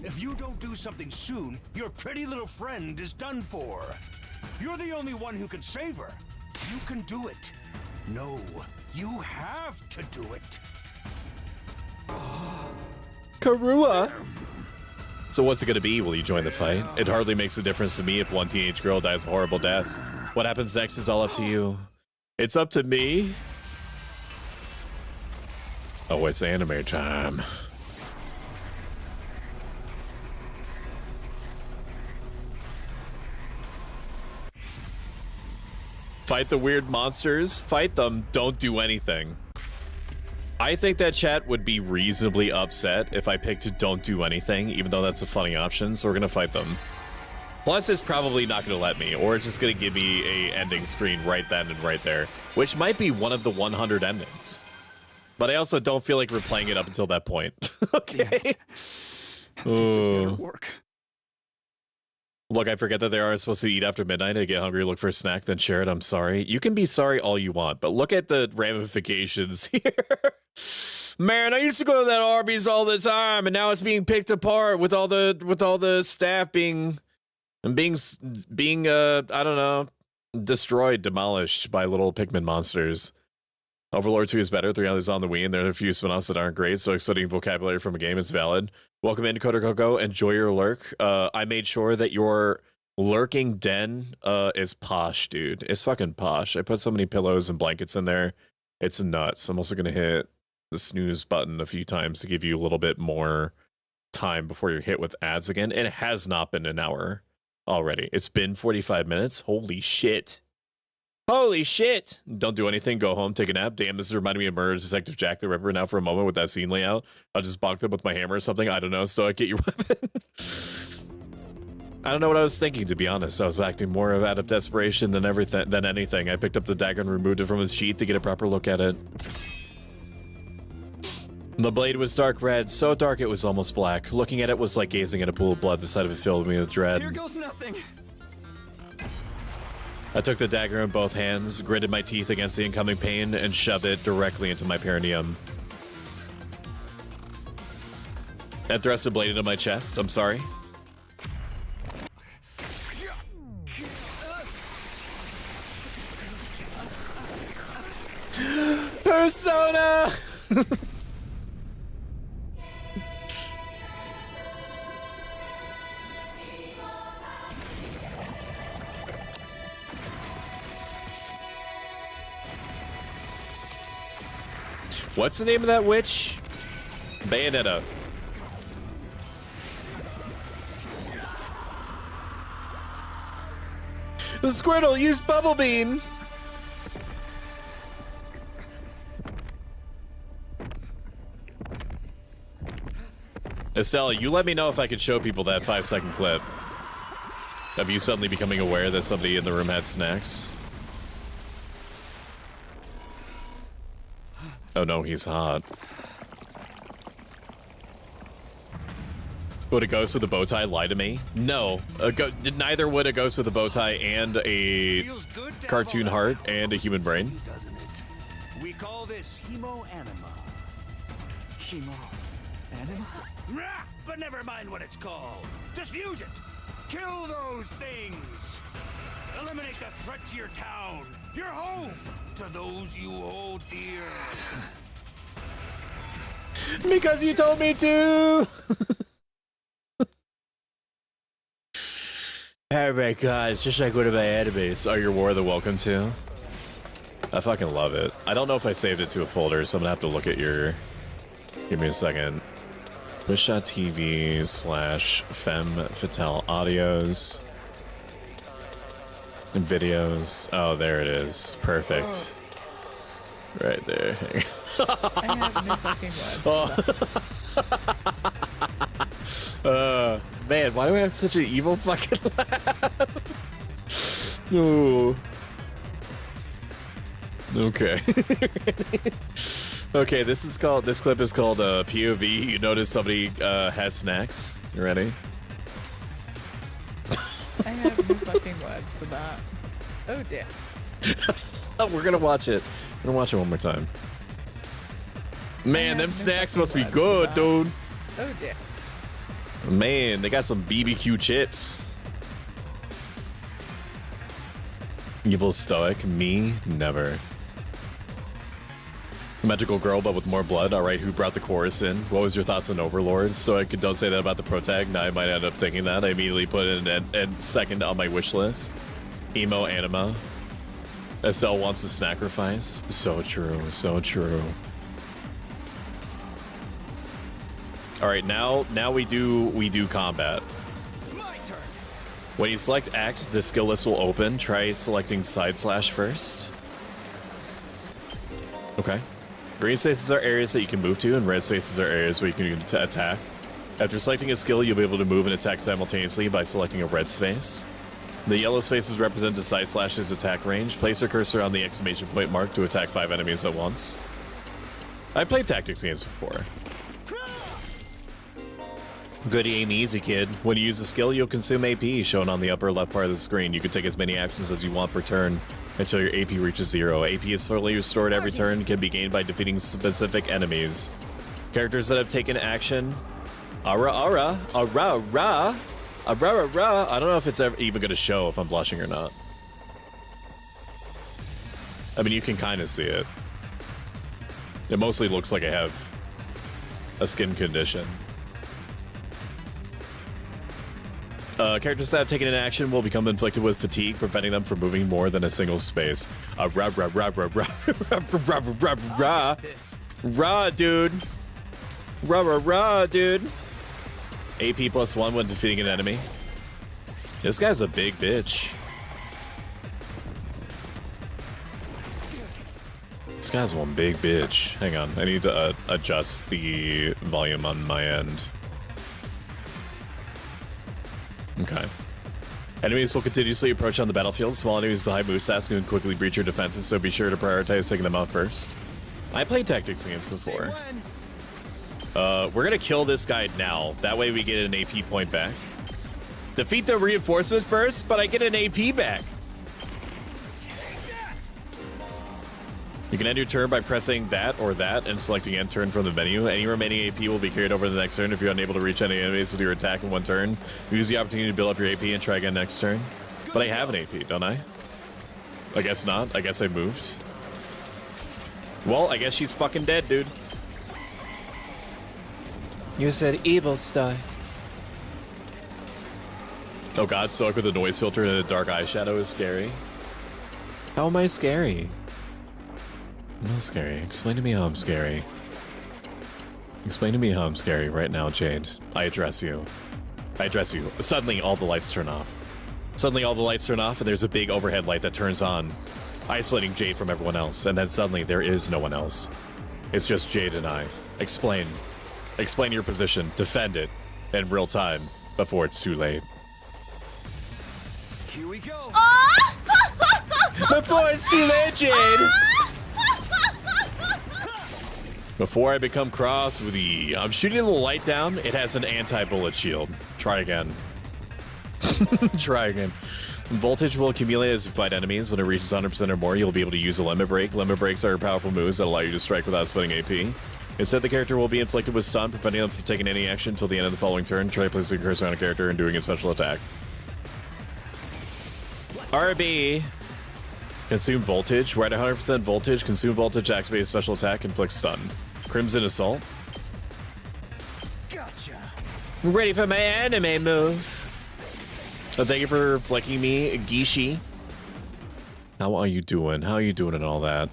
If you don't do something soon, your pretty little friend is done for. You're the only one who can save her. You can do it. No, you have to do it. Karua. So what's it gonna be? Will you join the fight? It hardly makes a difference to me if one teenage girl dies a horrible death. What happens next is all up to you. It's up to me? Oh, it's anime time. Fight the weird monsters. Fight them. Don't do anything. I think that chat would be reasonably upset if I picked don't do anything, even though that's a funny option, so we're gonna fight them. Plus, it's probably not gonna let me, or it's just gonna give me a ending screen right then and right there, which might be one of the 100 endings. But I also don't feel like replaying it up until that point. Okay. Work. Look, I forget that they are supposed to eat after midnight. I get hungry, look for a snack, then share it. I'm sorry. You can be sorry all you want, but look at the ramifications here. Man, I used to go to that Arby's all the time, and now it's being picked apart with all the staff being I don't know, destroyed, demolished by little Pikmin monsters. Overlord 2 is better. 3 others on the Wii, and there are a few spin-offs that aren't great, so studying vocabulary from a game is valid. Welcome into Coder Coco. Enjoy your lurk. I made sure that your lurking den is posh, dude. It's fucking posh. I put so many pillows and blankets in there. It's nuts. I'm also going to hit the snooze button a few times to give you a little bit more time before you're hit with ads again. And it has not been an hour already. It's been 45 minutes. Holy shit. Holy shit! Don't do anything, go home, take a nap. Damn, this is reminding me of Murder Detective Jack the Ripper now for a moment with that scene layout. I'll just bonk them with my hammer or something. I don't know, Stoic, get your weapon. I don't know what I was thinking, to be honest. I was acting more out of desperation than anything. I picked up the dagger and removed it from his sheath to get a proper look at it. The blade was dark red, so dark it was almost black. Looking at it was like gazing at a pool of blood. The sight of it filled me with dread. Here goes nothing. I took the dagger in both hands, gritted my teeth against the incoming pain, and shoved it directly into my perineum. I thrust a blade into my chest. I'm sorry. Persona! What's the name of that witch? Bayonetta. The Squirtle used Bubble Beam. Estella, you let me know if I could show people that 5-second clip of you suddenly becoming aware that somebody in the room had snacks. Oh no, he's hot. Would a ghost with a bow tie lie to me? No. Neither would a ghost with a bow tie and a cartoon heart and a human brain. Doesn't it? We call this hemo-anima. Hemo-anima? Rah, but never mind what it's called. Just use it. Kill those things. Eliminate the threat to your town, your home, to those you hold dear. Because you told me to! Oh my god, it's just like one of my enemies. Oh, your war the welcome to? I fucking love it. I don't know if I saved it to a folder, so I'm gonna have to look at your... Give me a second. Twitch.tv/Femme Fatale Audios. And videos. Oh, there it is. Perfect. Oh. Right there. I have no fucking words. Man, why do I have such an evil fucking laugh? Ooh. Okay. Okay, this clip is called POV. You notice somebody has snacks. You ready? I have no fucking words for that. Oh dear. Oh, we're gonna watch it. We're gonna watch it one more time. Man, them snacks must be good, dude. Oh dear. Man, they got some BBQ chips. Evil Stoic, me, never. Magical girl, but with more blood. All right, who brought the chorus in? What was your thoughts on Overlord? Stoic, don't say that about the protag. Now I might end up thinking that. I immediately put it in second on my wish list. Emo anima. Estelle wants to sacrifice. So true, so true. All right, now we do combat. My turn. When you select act, the skill list will open. Try selecting side slash first. Okay. Green spaces are areas that you can move to, and red spaces are areas where you can attack. After selecting a skill, you'll be able to move and attack simultaneously by selecting a red space. The yellow spaces represent the side slash's attack range. Place your cursor on the exclamation point mark to attack 5 enemies at once. I played tactics games before. Good aim easy, kid. When you use a skill, you'll consume AP, shown on the upper left part of the screen. You can take as many actions as you want per turn until your AP reaches 0. AP is fully restored every turn and can be gained by defeating specific enemies. Characters that have taken action... Ara. I don't know if it's ever even going to show if I'm blushing or not. I mean, you can kind of see it. It mostly looks like I have a skin condition. Characters that have taken an action will become inflicted with fatigue, preventing them from moving more than a single space. Rah, dude. Rah, dude. AP +1 when defeating an enemy. This guy's a big bitch. This guy's one big bitch. Hang on, I need to adjust the volume on my end. Okay. Enemies will continuously approach on the battlefield. Small enemies with high move stats can quickly breach your defenses, so be sure to prioritize taking them out first. I played tactics games before. We're gonna kill this guy now. That way we get an AP point back. Defeat the reinforcement first, but I get an AP back. You can end your turn by pressing that or that and selecting end turn from the menu. Any remaining AP will be carried over to the next turn. If you're unable to reach any enemies with your attack in one turn, use the opportunity to build up your AP and try again next turn. But I have an AP, don't I? I guess not. I guess I moved. Well, I guess she's fucking dead, dude. You said evil stuff. Oh god, Stoic with a noise filter and a dark eyeshadow is scary. How am I scary? I'm not scary. Explain to me how I'm scary. Explain to me how I'm scary right now, Jade. I address you. I address you. Suddenly, all the lights turn off. Suddenly, all the lights turn off, and there's a big overhead light that turns on, isolating Jade from everyone else. And then suddenly, there is no one else. It's just Jade and I. Explain. Explain your position. Defend it in real time before it's too late. Here we go. Before it's too late, Jade! Before I become cross with E. I'm shooting the light down. It has an anti-bullet shield. Try again. Try again. Voltage will accumulate as you fight enemies. When it reaches 100% or more, you'll be able to use a limit break. Limit breaks are powerful moves that allow you to strike without spending AP. Instead, the character will be inflicted with stun, preventing them from taking any action until the end of the following turn. Try placing a cursor on a character and doing a special attack. RB. Consume voltage. We're at 100% voltage. Consume voltage, activate a special attack, inflict stun. Crimson Assault. Gotcha. Ready for my anime move. Oh, thank you for flicking me, Gishi. How are you doing? How are you doing and all that?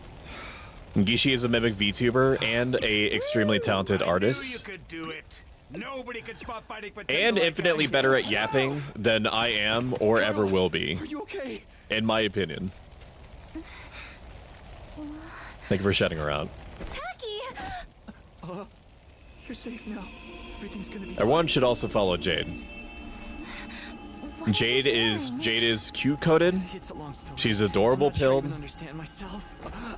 Gishi is a mimic VTuber and a extremely talented artist. You could do it. Nobody can spot fighting And infinitely better at yapping than I am or ever will be. Are you okay? In my opinion. Thank you for shutting her out. You're safe now. Everything's gonna be. Everyone should also follow Jade. Jade is cute coded. It's a long story. She's adorable I'm not sure I pilled. even understand myself.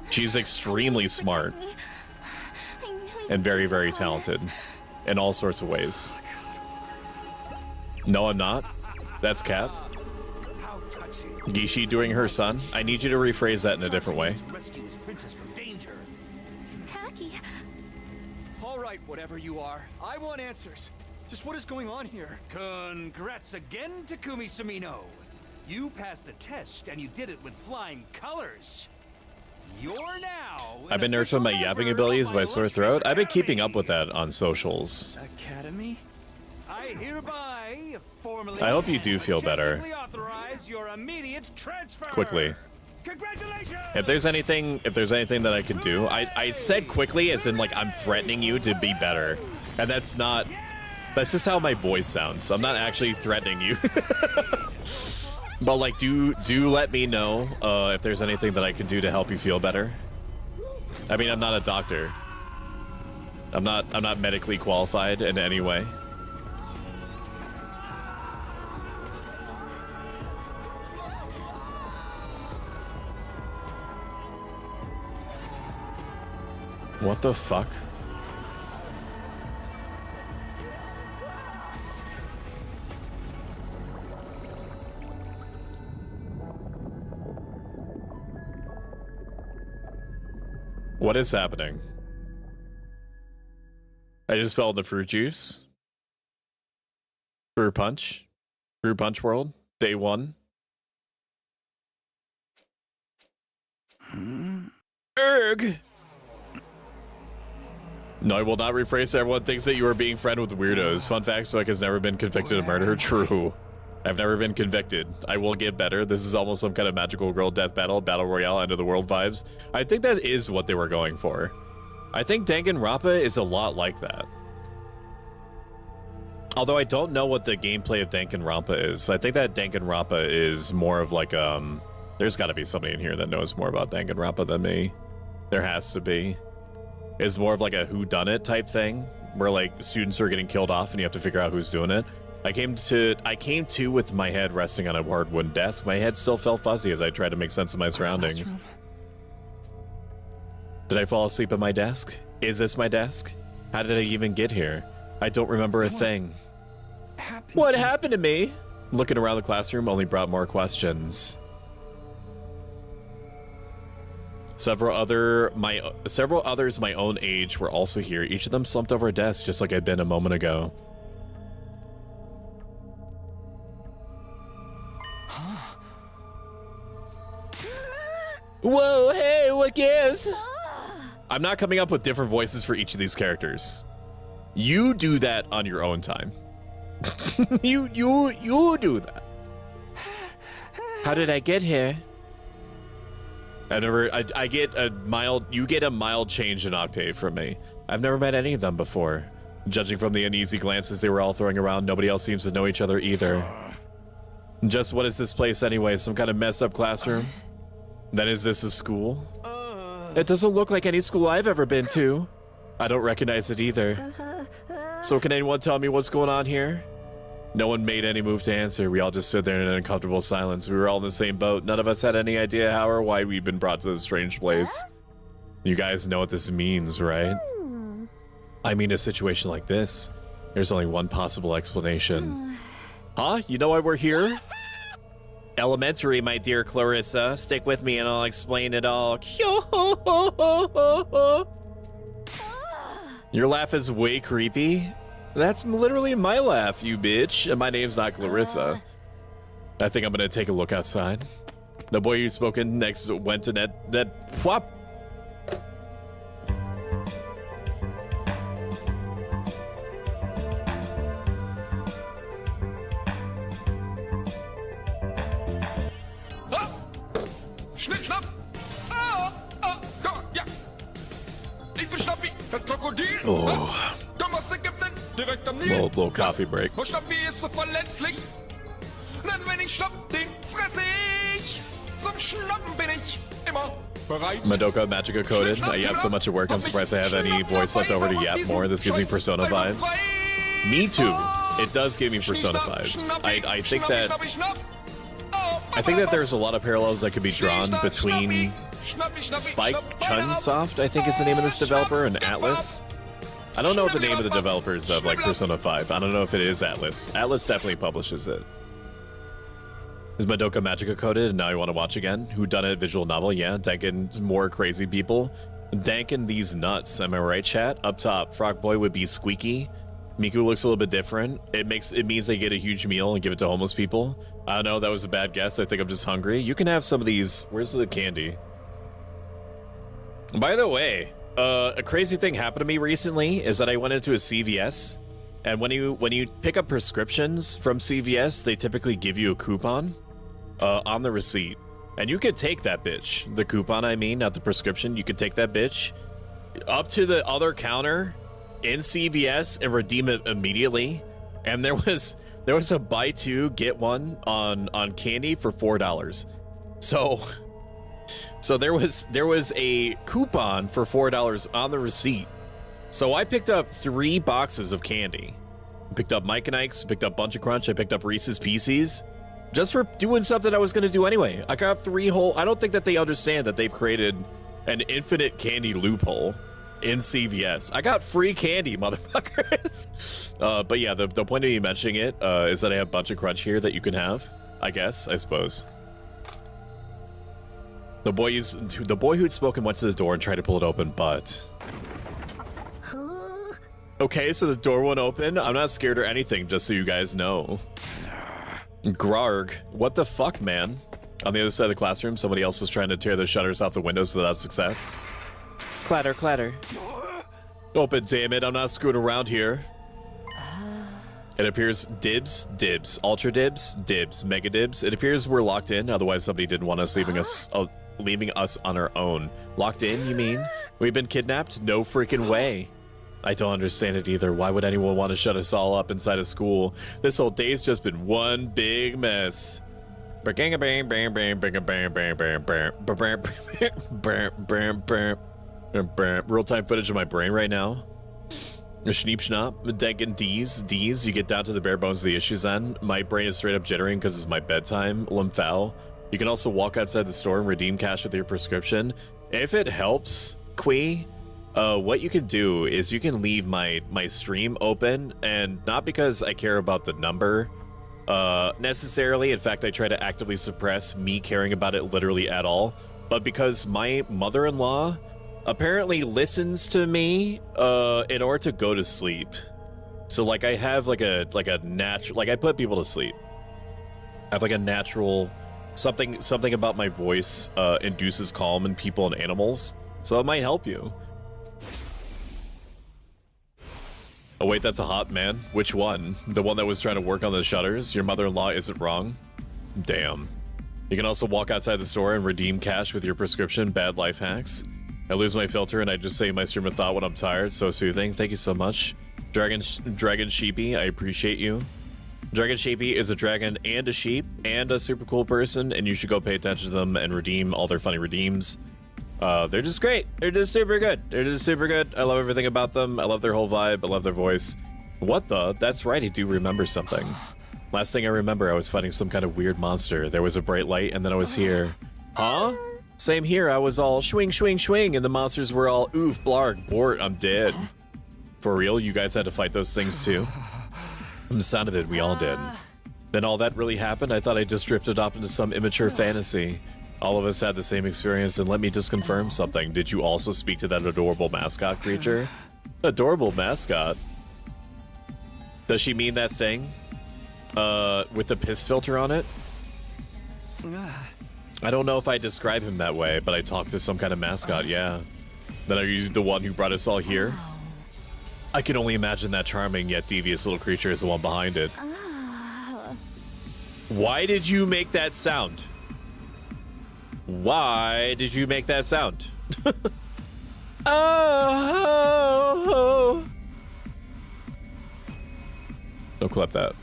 She's extremely smart and very, very talented in all sorts of ways. No, I'm not. That's Kat. How touching. Gishi doing her son. I need you to rephrase that in a different way. Rescue his princess from danger. Tacky. All right, whatever you are. I want answers. Just what is going on here? Congrats again, Takumi Sumino. You passed the test, and you did it with flying colors. You're now I've been nurturing my yapping abilities by sore throat. I've been keeping up with that on socials. Academy? I hereby formally I hope you do feel better. majestically authorize your immediate transfer. Quickly. Congratulations! If there's anything that I can do, I said quickly as in like I'm threatening you to be better. And that's just how my voice sounds. I'm not actually threatening you. But like do let me know if there's anything that I can do to help you feel better. I mean, I'm not a doctor. I'm not medically qualified in any way. What the fuck? What is happening? I just fell in the fruit juice. Fruit punch. Fruit punch world. Day 1. Erg! No, I will not rephrase so everyone thinks that you are being friend with weirdos. Fun fact, Stoic has never been convicted of murder. True. I've never been convicted. I will get better. This is almost some kind of magical girl death battle royale, end of the world vibes. I think that is what they were going for. I think Danganronpa is a lot like that. Although I don't know what the gameplay of Danganronpa is. I think that Danganronpa is more of like, there's gotta be somebody in here that knows more about Danganronpa than me. There has to be. It's more of like a whodunit type thing, where like students are getting killed off and you have to figure out who's doing it. I came to with my head resting on a hard wooden desk. My head still felt fuzzy as I tried to make sense of my surroundings. Did I fall asleep at my desk? Is this my desk? How did I even get here? I don't remember a thing. What happened to me? Looking around the classroom only brought more questions. Several others my own age were also here. Each of them slumped over a desk just like I'd been a moment ago. Whoa, hey, what gives? I'm not coming up with different voices for each of these characters. You do that on your own time. you do that. How did I get here? I get a mild, you get a mild change in octave from me. I've never met any of them before. Judging from the uneasy glances they were all throwing around, nobody else seems to know each other either. Just what is this place anyway? Some kind of messed up classroom? Then is this a school? It doesn't look like any school I've ever been to. I don't recognize it either. So can anyone tell me what's going on here? No one made any move to answer. We all just stood there in an uncomfortable silence. We were all in the same boat. None of us had any idea how or why we'd been brought to this strange place. You guys know what this means, right? I mean, a situation like this, there's only one possible explanation. Huh? You know why we're here? Elementary, my dear Clarissa. Stick with me and I'll explain it all. Your laugh is way creepy. That's literally my laugh, you bitch. And my name's not Clarissa. I think I'm gonna take a look outside. The boy who's spoken next went to that flop. Schnipp, schnapp! Da, ja! Ich bin Schnappi, das Krokodil! Oh. Du musst Ägypten, direkt am Nil! Little coffee break. Und Schnappi ist so verletzlich! Denn wenn ich schnapp, den fresse ich! Zum Schnappen bin ich immer bereit! Madoka Magica coded. I yap so much at work, I'm surprised I have any voice left over to yap more. This gives me Persona vibes. Me too. It does give me Persona vibes. I think that there's a lot of parallels that could be drawn between Spike Chunsoft, I think is the name of this developer, and Atlas. I don't know what the name of the developers of like Persona 5. I don't know if it is Atlas. Atlas definitely publishes it. Is Madoka Magica coded and now you want to watch again? Whodunit visual novel? Yeah, Dankin more crazy people. Dankin these nuts, am I right, chat? Up top, Frog Boy would be Squeaky. Miku looks a little bit different. It means they get a huge meal and give it to homeless people. I don't know, that was a bad guess. I think I'm just hungry. You can have some of these. Where's the candy? By the way, a crazy thing happened to me recently is that I went into a CVS, and when you pick up prescriptions from CVS, they typically give you a coupon on the receipt, and you could take that bitch. The coupon, I mean, not the prescription. You could take that bitch up to the other counter in CVS and redeem it immediately. And there was a buy two get one on candy for $4. So there was a coupon for $4 on the receipt. So I picked up 3 boxes of candy. I picked up Mike and Ike's, picked up Bunch of Crunch, I picked up Reese's Pieces, just for doing something I was going to do anyway. I got 3 whole. I don't think that they understand that they've created an infinite candy loophole in CVS. I got free candy, motherfuckers. But yeah, the point of me mentioning it is that I have a Bunch of Crunch here that you can have. I suppose. The boy who'd spoken went to the door and tried to pull it open, but... Okay, so the door won't open. I'm not scared or anything, just so you guys know. Grarg. What the fuck, man? On the other side of the classroom, somebody else was trying to tear the shutters off the windows without success. Clatter, clatter. Open, damn it. I'm not screwing around here. It appears dibs, ultra dibs, mega dibs. It appears we're locked in, otherwise somebody didn't want us leaving us on our own. Locked in, you mean? We've been kidnapped? No freaking way. I don't understand it either. Why would anyone want to shut us all up inside of school? This whole day's just been one big mess. Real-time footage of my brain right now. Schneep schnop, Denkin D's. You get down to the bare bones of the issues then. My brain is straight up jittering because it's my bedtime. Limphal. You can also walk outside the store and redeem cash with your prescription. If it helps, Quee, what you can do is you can leave my stream open, and not because I care about the number necessarily. In fact, I try to actively suppress me caring about it literally at all, but because my mother-in-law apparently listens to me in order to go to sleep. So like I have like a natural, like I put people to sleep. I have like a natural something about my voice induces calm in people and animals, so it might help you. Oh wait, that's a hot man. Which one? The one that was trying to work on the shutters? Your mother-in-law isn't wrong? Damn. You can also walk outside the store and redeem cash with your prescription. Bad life hacks. I lose my filter and I just say my stream of thought when I'm tired. So soothing. Thank you so much. Dragon Sheepy, I appreciate you. Dragon Sheepy is a dragon and a sheep and a super cool person, and you should go pay attention to them and redeem all their funny redeems. They're just great. They're just super good. I love everything about them. I love their whole vibe. I love their voice. What the? That's right, I do remember something. Last thing I remember, I was fighting some kind of weird monster. There was a bright light, and then I was here. Huh? Same here. I was all swing, and the monsters were all oof, blarg, bort, I'm dead. For real? You guys had to fight those things too? From the sound of it, we all did. Then all that really happened? I thought I just drifted off into some immature fantasy. All of us had the same experience, and let me just confirm something. Did you also speak to that adorable mascot creature? Adorable mascot? Does she mean that thing? With the piss filter on it? I don't know if I describe him that way, but I talked to some kind of mascot, yeah. Then are you the one who brought us all here? I can only imagine that charming yet devious little creature is the one behind it. Why did you make that sound? Why did you make that sound? Oh! Don't clip that.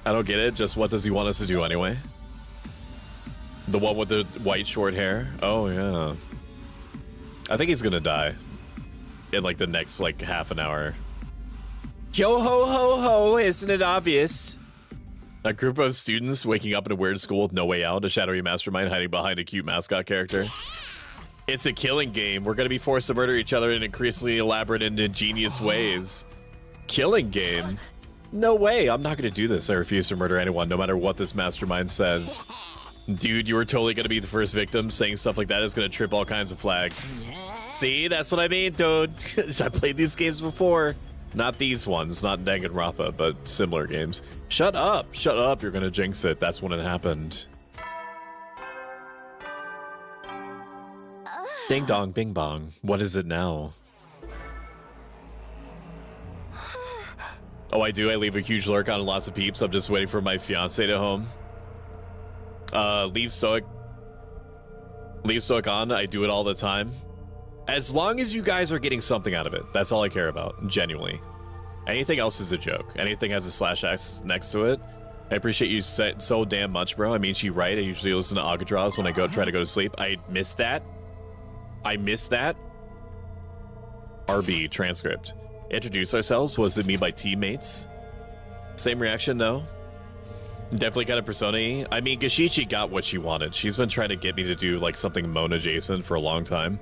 I don't get it. Just what does he want us to do anyway? The one with the white short hair? Oh, yeah. I think he's gonna die in like the next like half an hour. Yo ho ho ho, isn't it obvious? A group of students waking up in a weird school with no way out, a shadowy mastermind hiding behind a cute mascot character. It's a killing game. We're gonna be forced to murder each other in increasingly elaborate and ingenious ways. Killing game? No way, I'm not gonna do this. I refuse to murder anyone, no matter what this mastermind says. Dude, you were totally gonna be the first victim. Saying stuff like that is gonna trip all kinds of flags. See, that's what I mean, dude. I played these games before. Not these ones, not Danganronpa, but similar games. Shut up, you're gonna jinx it. That's when it happened. Ding dong, bing bong. What is it now? Oh, I do. I leave a huge lurk on lots of peeps. I'm just waiting for my fiance to home. Leave Stoic. Leave Stoic on. I do it all the time. As long as you guys are getting something out of it. That's all I care about. Genuinely. Anything else is a joke. Anything has a /x next to it. I appreciate you so damn much, bro. I mean, she right. I usually listen to Agadras when I try to go to sleep. I missed that. RB transcript. Introduce ourselves. Was it me by teammates? Same reaction though. Definitely kind of persona-y. I mean, Gashichi got what she wanted. She's been trying to get me to do like something Mona adjacent for a long time.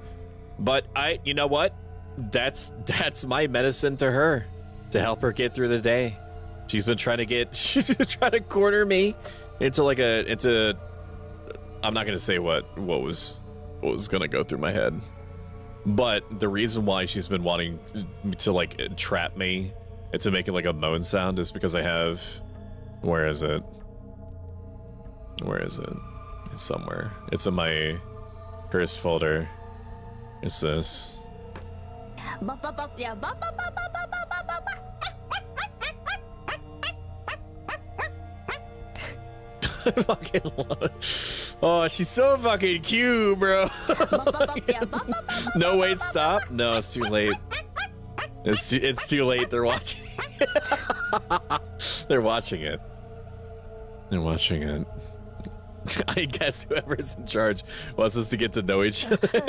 But you know what? That's my medicine to her, to help her get through the day. She's been trying to corner me into I'm not gonna say what was gonna go through my head. But the reason why she's been wanting to like trap me into making like a moan sound is because I have, where is it? It's somewhere. It's in my cursed folder. It's this. Fucking love it. Oh, she's so fucking cute, bro. No, wait, stop. No, it's too late. It's too late. They're watching. They're watching it. They're watching it. I guess whoever's in charge wants us to get to know each other.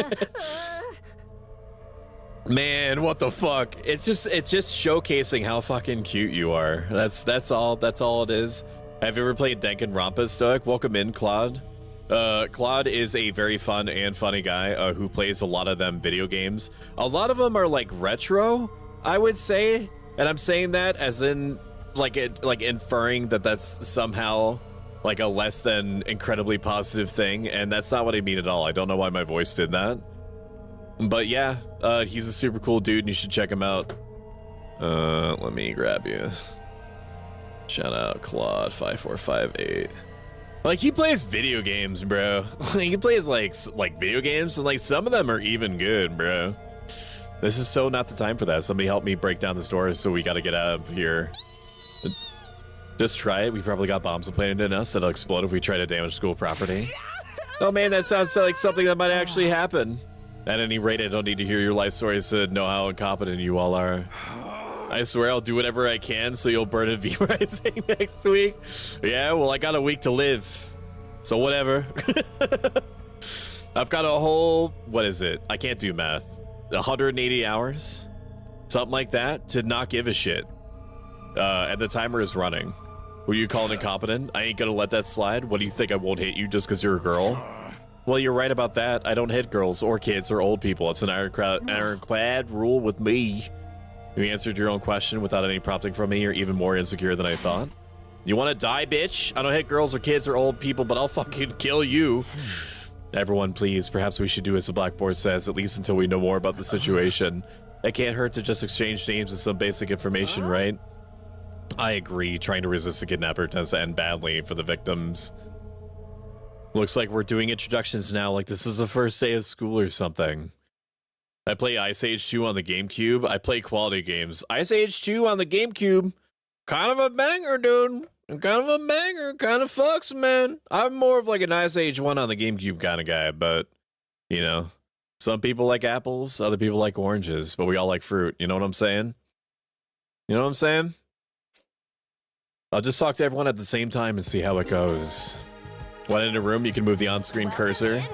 Man, what the fuck? It's just showcasing how fucking cute you are. That's all it is. Have you ever played Danganronpa, Stoic? Welcome in, Claude. Claude is a very fun and funny guy who plays a lot of them video games. A lot of them are like retro, I would say, and I'm saying that as in like inferring that that's somehow like a less than incredibly positive thing, and that's not what I mean at all. I don't know why my voice did that, but yeah, he's a super cool dude, and you should check him out. Let me grab you. Shout out Claude 5458. Like, he plays video games, bro. He plays like video games, and like some of them are even good, bro. This is so not the time for that. Somebody help me break down this door, so we got to get out of here. Just try it. We probably got bombs planted in us that'll explode if we try to damage school property. Oh man, that sounds like something that might actually happen. At any rate, I don't need to hear your life stories to know how incompetent you all are. I swear I'll do whatever I can so you'll burn a V-Rising next week. Yeah, well, I got a week to live. So whatever. I've got a whole, what is it? I can't do math. 180 hours? Something like that to not give a shit. And the timer is running. Will you call it incompetent? I ain't gonna let that slide. What do you think, I won't hit you just because you're a girl? Well, you're right about that. I don't hit girls or kids or old people. It's an ironclad rule with me. You answered your own question without any prompting from me. You're even more insecure than I thought. You want to die, bitch? I don't hit girls or kids or old people, but I'll fucking kill you. Everyone, please. Perhaps we should do as the Blackboard says, at least until we know more about the situation. It can't hurt to just exchange names and some basic information, right? I agree. Trying to resist the kidnapper tends to end badly for the victims. Looks like we're doing introductions now, like this is the first day of school or something. I play Ice Age 2 on the GameCube. I play quality games. Ice Age 2 on the GameCube. Kind of a banger, dude. Kind of a banger. Kind of fucks, man. I'm more of like an Ice Age 1 on the GameCube kind of guy, but, you know, some people like apples, other people like oranges, but we all like fruit. You know what I'm saying? You know what I'm saying? I'll just talk to everyone at the same time and see how it goes. When in a room, you can move the on-screen cursor.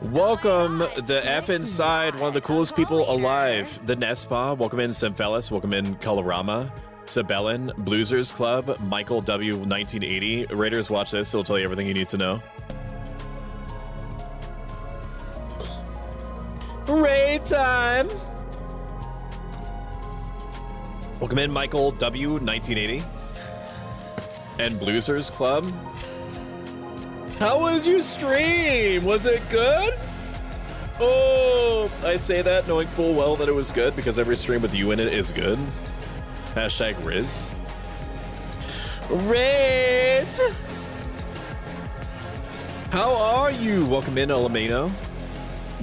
Welcome, the F inside, one of the coolest people alive. The Nespa, welcome in Semfelis, welcome in Colorama, Sabellin, Bloozers Club, Michael W 1980. Raiders, watch this, it'll tell you everything you need to know. Raid time! Welcome in Michael W 1980. And Bloozers Club. How was your stream? Was it good? Oh, I say that knowing full well that it was good because every stream with you in it is good. Hashtag Riz. Riz! How are you? Welcome in, Alamino.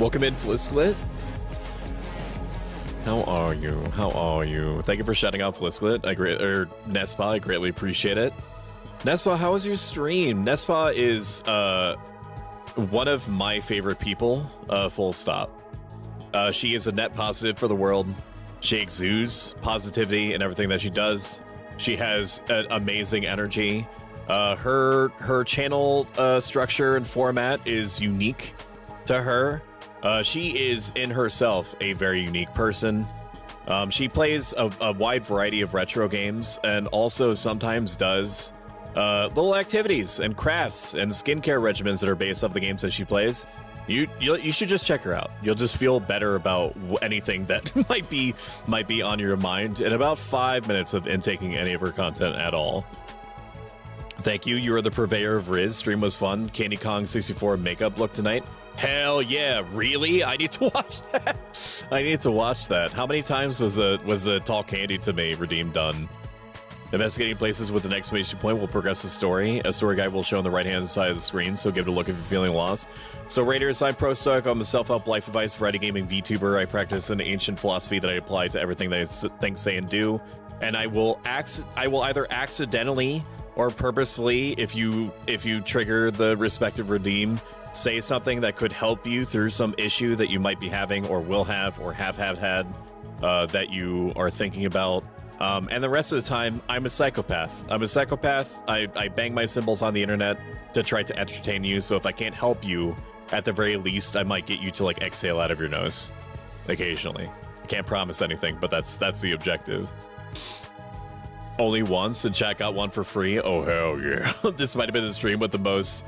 Welcome in, Flisklet. How are you? How are you? Thank you for shouting out Flisklet. Nespa, I greatly appreciate it. Nespa, how was your stream? Nespa is one of my favorite people, full stop. She is a net positive for the world. She exudes positivity in everything that she does. She has an amazing energy. Her channel structure and format is unique to her. She is in herself a very unique person. She plays a wide variety of retro games and also sometimes does little activities and crafts and skincare regimens that are based off the games that she plays. You should just check her out. You'll just feel better about anything that might be on your mind in about 5 minutes of intaking any of her content at all. Thank you. You are the purveyor of Riz. Stream was fun. Candy Kong 64 makeup look tonight. Hell yeah! Really? I need to watch that. I need to watch that. How many times was a tall candy to me redeemed done? Investigating places with an exclamation point will progress the story. A story guide will show on the right-hand side of the screen, so give it a look if you're feeling lost. So, Raiders, I'm Pro Stoic. I'm a self-help life advice variety gaming VTuber. I practice an ancient philosophy that I apply to everything that I think, say, and do. And I will either accidentally or purposefully, if you trigger the respective redeem, say something that could help you through some issue that you might be having or will have or have had that you are thinking about. And the rest of the time, I'm a psychopath. I bang my symbols on the internet to try to entertain you. So if I can't help you, at the very least, I might get you to like exhale out of your nose occasionally. I can't promise anything, but that's the objective. Only once, and chat got one for free. Oh, hell yeah. This might have been the stream with the most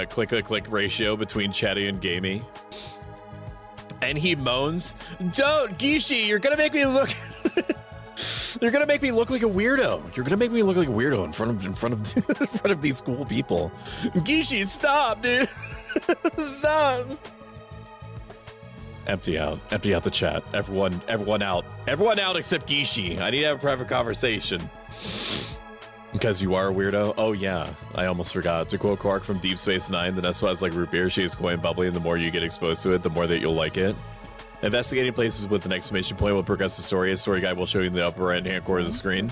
click ratio between chatty and gamey. And he moans, "Don't, Gishi, you're gonna make me look you're gonna make me look like a weirdo. You're gonna make me look like a weirdo in front of these cool people. Gishi, stop, dude. Stop." Empty out the chat. Everyone out except Gishi. I need to have a private conversation. Because you are a weirdo? Oh yeah, I almost forgot. To quote Quark from Deep Space Nine, the Nespa is like root beer. She is quite bubbly, and the more you get exposed to it, the more that you'll like it. Investigating places with an exclamation point will progress the story. A story guide will show you in the upper right-hand corner of the screen.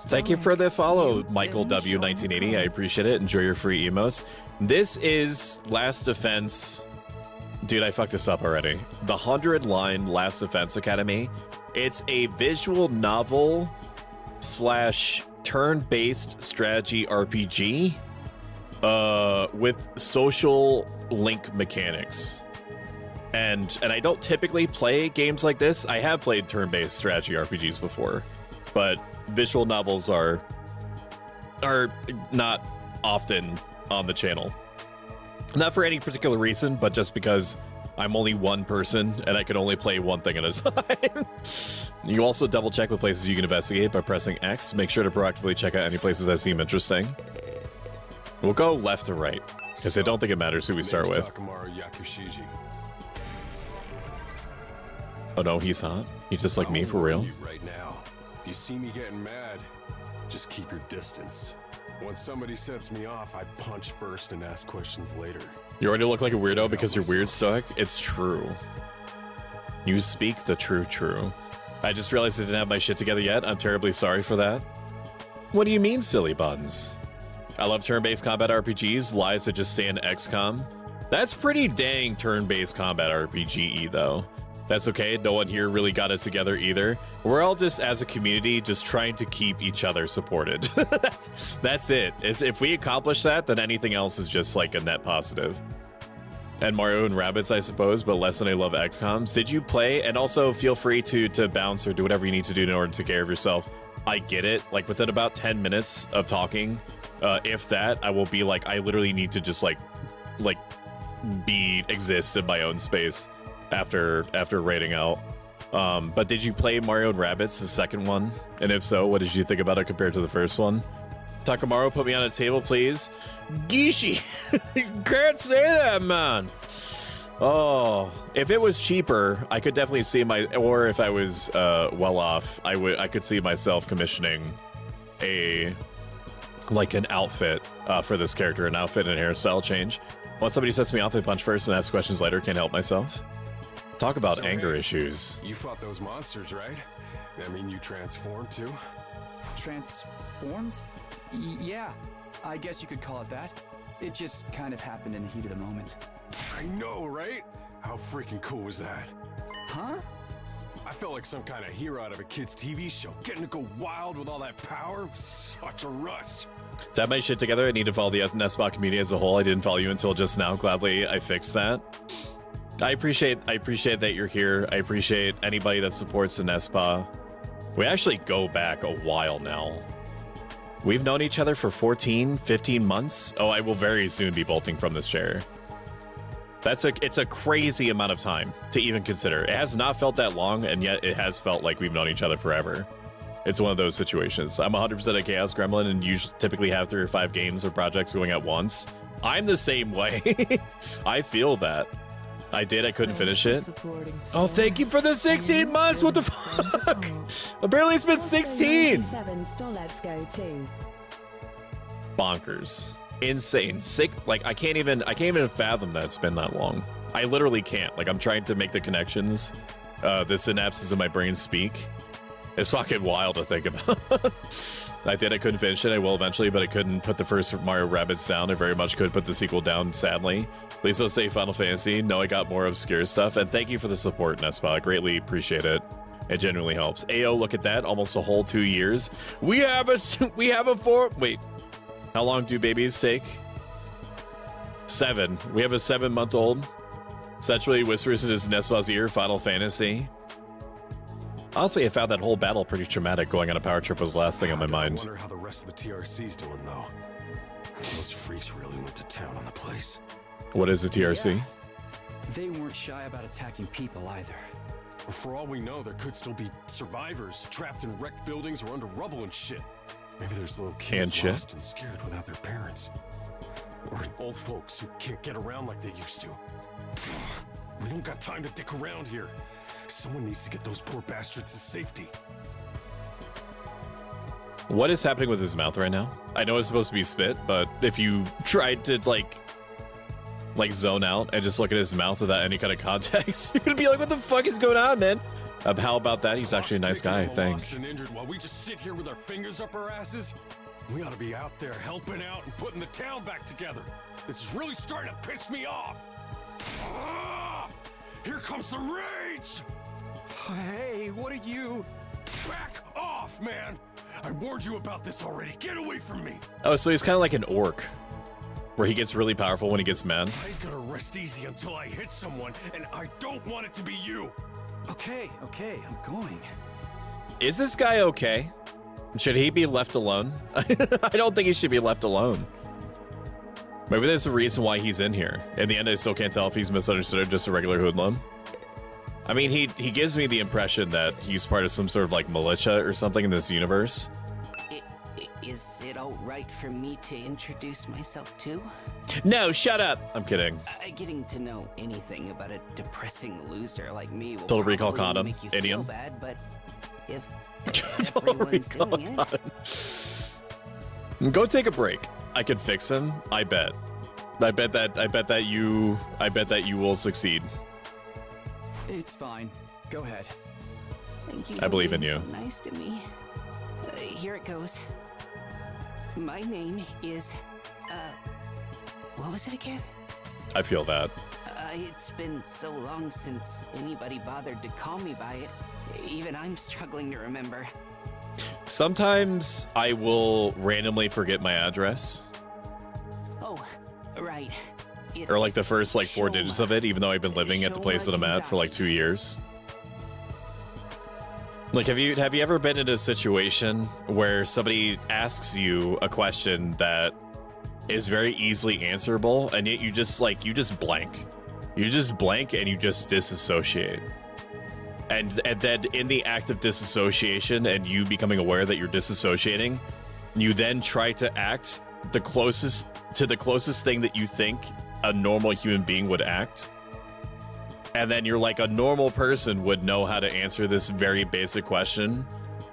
Thank you for the follow, Michael W1980. I appreciate it. Enjoy your free emos. This is Last Defense. Dude, I fucked this up already. The 100-line Last Defense Academy. It's a visual novel / turn-based strategy RPG with social link mechanics. And I don't typically play games like this. I have played turn-based strategy RPGs before, but visual novels are not often on the channel. Not for any particular reason, but just because I'm only one person and I can only play one thing at a time. You also double check what places you can investigate by pressing X. Make sure to proactively check out any places that seem interesting. We'll go left to right, because I don't think it matters who we start with. Oh no, he's hot? He's just like me, for real? Right now. If you see me getting mad, just keep your distance. When somebody sets me off, I punch first and ask questions later. You already look like a weirdo because you're weird, Stoic? It's true. You speak the true. I just realized I didn't have my shit together yet. I'm terribly sorry for that. What do you mean, silly buns? I love turn-based combat RPGs, lies that just stay in XCOM. That's pretty dang turn-based combat RPG-y, though. That's okay, no one here really got it together either. We're all just, as a community, just trying to keep each other supported. That's it. If we accomplish that, then anything else is just like a net positive. And Mario and Rabbids, I suppose, but less than I love XCOMs. Did you play? And also feel free to bounce or do whatever you need to do in order to take care of yourself. I get it. Like within about 10 minutes of talking, if that, I will be like, I literally need to just exist in my own space after raiding out. But did you play Mario and Rabbids, the second one? And if so, what did you think about it compared to the first one? Takamaru, put me on a table, please. Gishi! Can't say that, man! Oh, if it was cheaper, I could definitely see or if I was well off, I could see myself commissioning an outfit for this character, an outfit and hairstyle change. Once somebody sets me off, I punch first and ask questions later. Can't help myself. Talk about anger issues. You fought those monsters, right? I mean, you transformed too? Transformed? Yeah, I guess you could call it that. It just kind of happened in the heat of the moment. I know, right? How freaking cool was that? Huh? I felt like some kind of hero out of a kid's TV show. Getting to go wild with all that power was such a rush. To have my shit together, I need to follow the Nespot community as a whole. I didn't follow you until just now. Gladly, I fixed that. I appreciate that you're here. I appreciate anybody that supports the Nespot. We actually go back a while now. We've known each other for 14, 15 months. Oh, I will very soon be bolting from this chair. It's a crazy amount of time to even consider. It has not felt that long, and yet it has felt like we've known each other forever. It's one of those situations. I'm 100% a Chaos Gremlin and usually typically have 3 or 5 games or projects going at once. I'm the same way. I feel that. I couldn't finish it. Oh, thank you for the 16 months. What the fuck? Apparently it's been 16. Bonkers. Insane. Sick. Like I can't even fathom that it's been that long. I literally can't. Like I'm trying to make the connections. The synapses in my brain speak. It's fucking wild to think about. I couldn't finish it. I will eventually, but I couldn't put the first Mario Rabbids down. I very much could put the sequel down, sadly. Please don't say Final Fantasy. No, I got more obscure stuff. And thank you for the support, Nespa. I greatly appreciate it. It genuinely helps. Ayo, look at that. Almost a whole 2 years. We have a 4. Wait. How long do babies take? 7. We have a 7-month-old. Essentially whispers in his Nespa's ear, Final Fantasy. Honestly, I found that whole battle pretty traumatic. Going on a power trip was the last thing on my mind. I wonder how the rest of the TRC's doing, though. Those freaks really went to town on the place. What is a TRC? Yeah. They weren't shy about attacking people either. For all we know, there could still be survivors trapped in wrecked buildings or under rubble and shit. Maybe there's little kids lost and scared without their parents. Or old folks who can't get around like they used to. We don't got time to dick around here. Someone needs to get those poor bastards to safety. What is happening with his mouth right now? I know it's supposed to be spit, but if you tried to like zone out and just look at his mouth without any kind of context, you're gonna be like, what the fuck is going on, man? How about that? He's actually a nice guy, I think. Lost and injured while we just sit here with our fingers up our asses? We ought to be out there helping out and putting the town back together. This is really starting to piss me off. Here comes the rage! Hey, what are you? Back off, man! I warned you about this already. Get away from me! Oh, so he's kind of like an orc, where he gets really powerful when he gets mad. I ain't gonna rest easy until I hit someone, and I don't want it to be you. Okay, I'm going. Is this guy okay? Should he be left alone? I don't think he should be left alone. Maybe there's a reason why he's in here. In the end, I still can't tell if he's misunderstood or just a regular hoodlum. I mean, he gives me the impression that he's part of some sort of like militia or something in this universe. Is it all right for me to introduce myself too? No, shut up. I'm kidding. Getting to know anything about a depressing loser like me will Total Recall probably condom, make you idiom. feel bad, but if Total everyone's Recall doing it, condom. Go take a break. I could fix him. I bet. I bet that you will succeed. It's fine. Go ahead. Thank you. I believe in being you. So nice to me. Here it goes. My name is, what was it again? I feel that. It's been so long since anybody bothered to call me by it. Even I'm struggling to remember. Sometimes I will randomly forget my address. Oh, right. It's Or like the first like 4 Shoma. digits of it, even though I've been living at the place that I'm at for like 2 years. Like, have you ever been in a situation where somebody asks you a question that is very easily answerable, and yet you just blank. You just blank and you just disassociate. And then in the act of disassociation and you becoming aware that you're disassociating, you then try to act the closest thing that you think a normal human being would act. And then you're like, a normal person would know how to answer this very basic question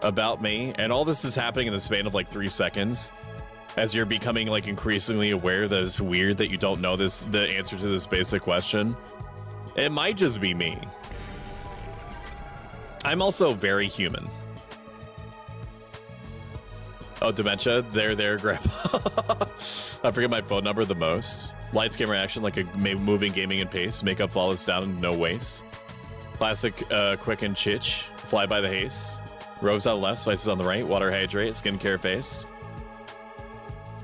about me. And all this is happening in the span of like 3 seconds. as you're becoming like increasingly aware that it's weird that you don't know the answer to this basic question. It might just be me. I'm also very human. Oh, dementia. There, Grandpa. I forget my phone number the most. Lights, camera, action, like a moving, gaming, and pace. Makeup flawless down and no waste. Classic, quick and chitch. Fly by the haste. Robes on the left, spices on the right. Water hydrate, skincare faced.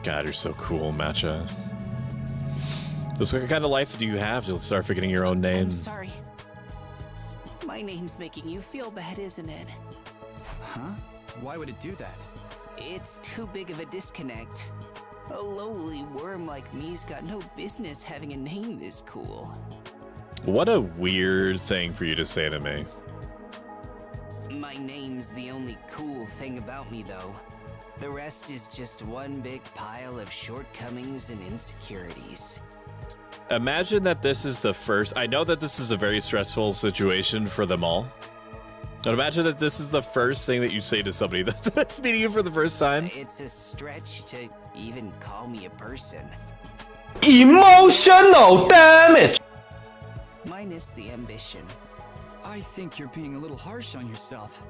God, you're so cool, Matcha. This what kind of life do you have to start forgetting your own name? I'm sorry. My name's making you feel bad, isn't it? Huh? Why would it do that? It's too big of a disconnect. A lowly worm like me's got no business having a name this cool. What a weird thing for you to say to me. My name's the only cool thing about me, though. The rest is just one big pile of shortcomings and insecurities. Imagine that this is the first... I know that this is a very stressful situation for them all. But imagine that this is the first thing that you say to somebody that's meeting you for the first time. It's a stretch to even call me a person. Emotional damage! Minus the ambition. I think you're being a little harsh on yourself.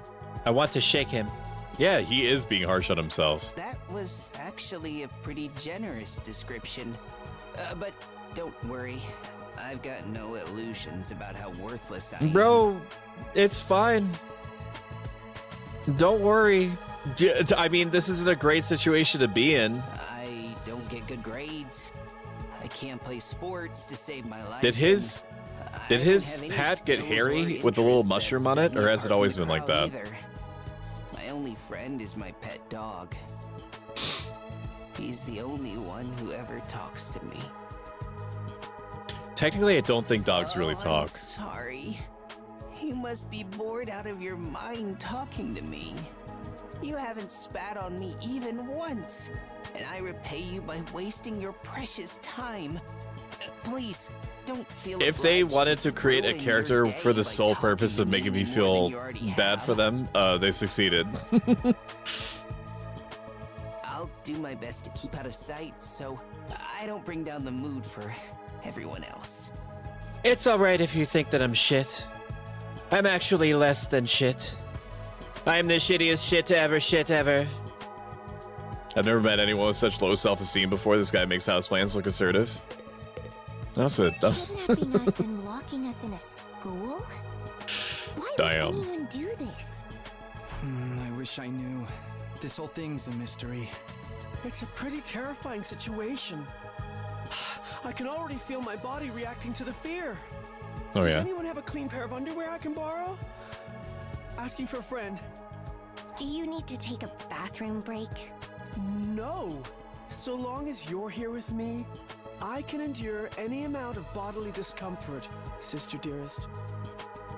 I want to shake him. Yeah, he is being harsh on himself. That was actually a pretty generous description. But don't worry. I've got no illusions about how worthless I am. Bro, it's fine. Don't worry. I mean, this isn't a great situation to be in. I don't get good grades. I can't play sports to save my life. Did his hat get hairy with the little mushroom on it, or has it always been like that? Either. My only friend is my pet dog. He's the only one who ever talks to me. Technically, I don't think dogs really talk. I'm sorry. You must be bored out of your mind talking to me. You haven't spat on me even once, and I repay you by wasting your precious time. Please, don't feel If they obliged wanted to create a ruin character your day for the by sole talking purpose to of making me more feel than you already bad have. for them, they succeeded. I'll do my best to keep out of sight, so I don't bring down the mood for everyone else. It's alright if you think that I'm shit. I'm actually less than shit. I'm the shittiest shit ever. I've never met anyone with such low self-esteem before. This guy makes houseplants look assertive. That's it. Kidnapping us and locking us in a school? Why Damn. would anyone do this? I wish I knew. This whole thing's a mystery. It's a pretty terrifying situation. I can already feel my body reacting to the fear. Oh, Does yeah. anyone have a clean pair of underwear I can borrow? Asking for a friend. Do you need to take a bathroom break? No. So long as you're here with me, I can endure any amount of bodily discomfort, sister dearest.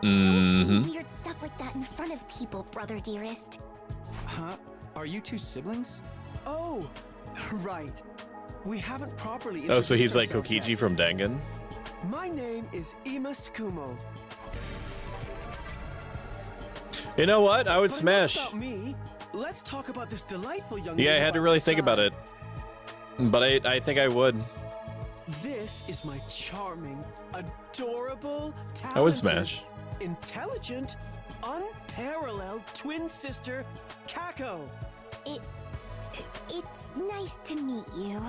Don't say weird stuff like that in front of people, brother dearest. Huh? Are you two siblings? Oh, right. We haven't properly Oh, so he's like introduced ourselves Kokiji yet. from Dangan? My name is Ima Skumo. You know what? I would But smash. enough about me. Let's talk about this delightful young Yeah, I lady had to by really my think about side. it. But I think I would. This is my charming, adorable, talented, I would smash. intelligent, unparalleled twin sister, Kako. It's nice to meet you.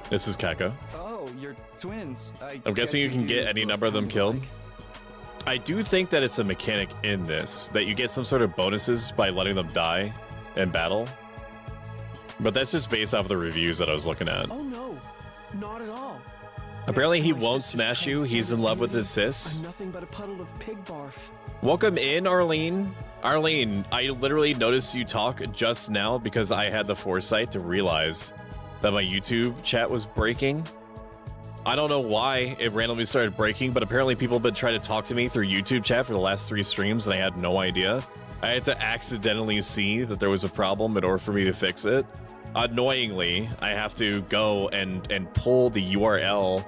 This is Kako. Oh, you're twins. I'm guessing you can get any number of them killed. I do think that it's a mechanic in this, that you get some sort of bonuses by letting them die in battle. But that's just based off of the reviews that I was looking at. Oh no, not at all. Apparently Next he to my won't sister's smash you, he's in transcendent love with beauty, his sis. I'm nothing but a puddle of pig barf. Welcome in, Arlene. Arlene, I literally noticed you talk just now because I had the foresight to realize that my YouTube chat was breaking. I don't know why it randomly started breaking, but apparently people have been trying to talk to me through YouTube chat for the last 3 streams, and I had no idea. I had to accidentally see that there was a problem in order for me to fix it. Annoyingly, I have to go and pull the URL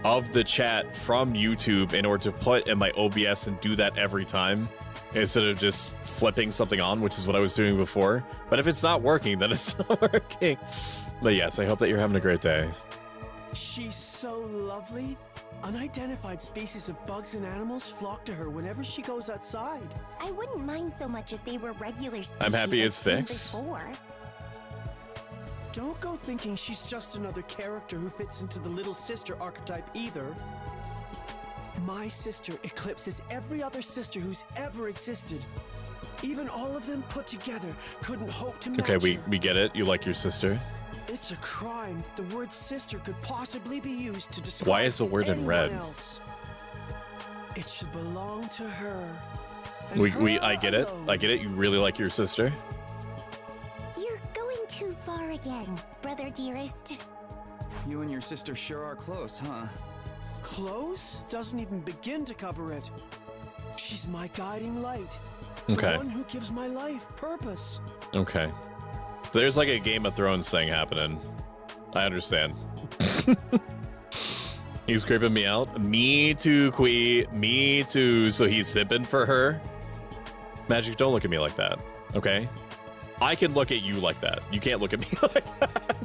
of the chat from YouTube in order to put in my OBS and do that every time instead of just flipping something on, which is what I was doing before. But if it's not working, then it's not working. But yes, I hope that you're having a great day. She's so lovely. Unidentified species of bugs and animals flock to her whenever she goes outside. I wouldn't mind so much if they were regular species. I'm happy I've it's seen fixed. before. Don't go thinking she's just another character who fits into the little sister archetype either. My sister eclipses every other sister who's ever existed. Even all of them put together couldn't hope to match Okay, her. we get it. You like your sister. It's a crime that the word sister could possibly be used to describe Why is the word in anyone red? else. It should belong to her. I get it. I get it. You really like your sister. You're going too far again, brother dearest. You and your sister sure are close, huh? Close doesn't even begin to cover it. She's my guiding light. Okay. The one who gives my life purpose. Okay. So there's like a Game of Thrones thing happening. I understand. He's creeping me out. Me too, Quee. Me too. So he's sipping for her. Magic, don't look at me like that. Okay? I can look at you like that. You can't look at me like that.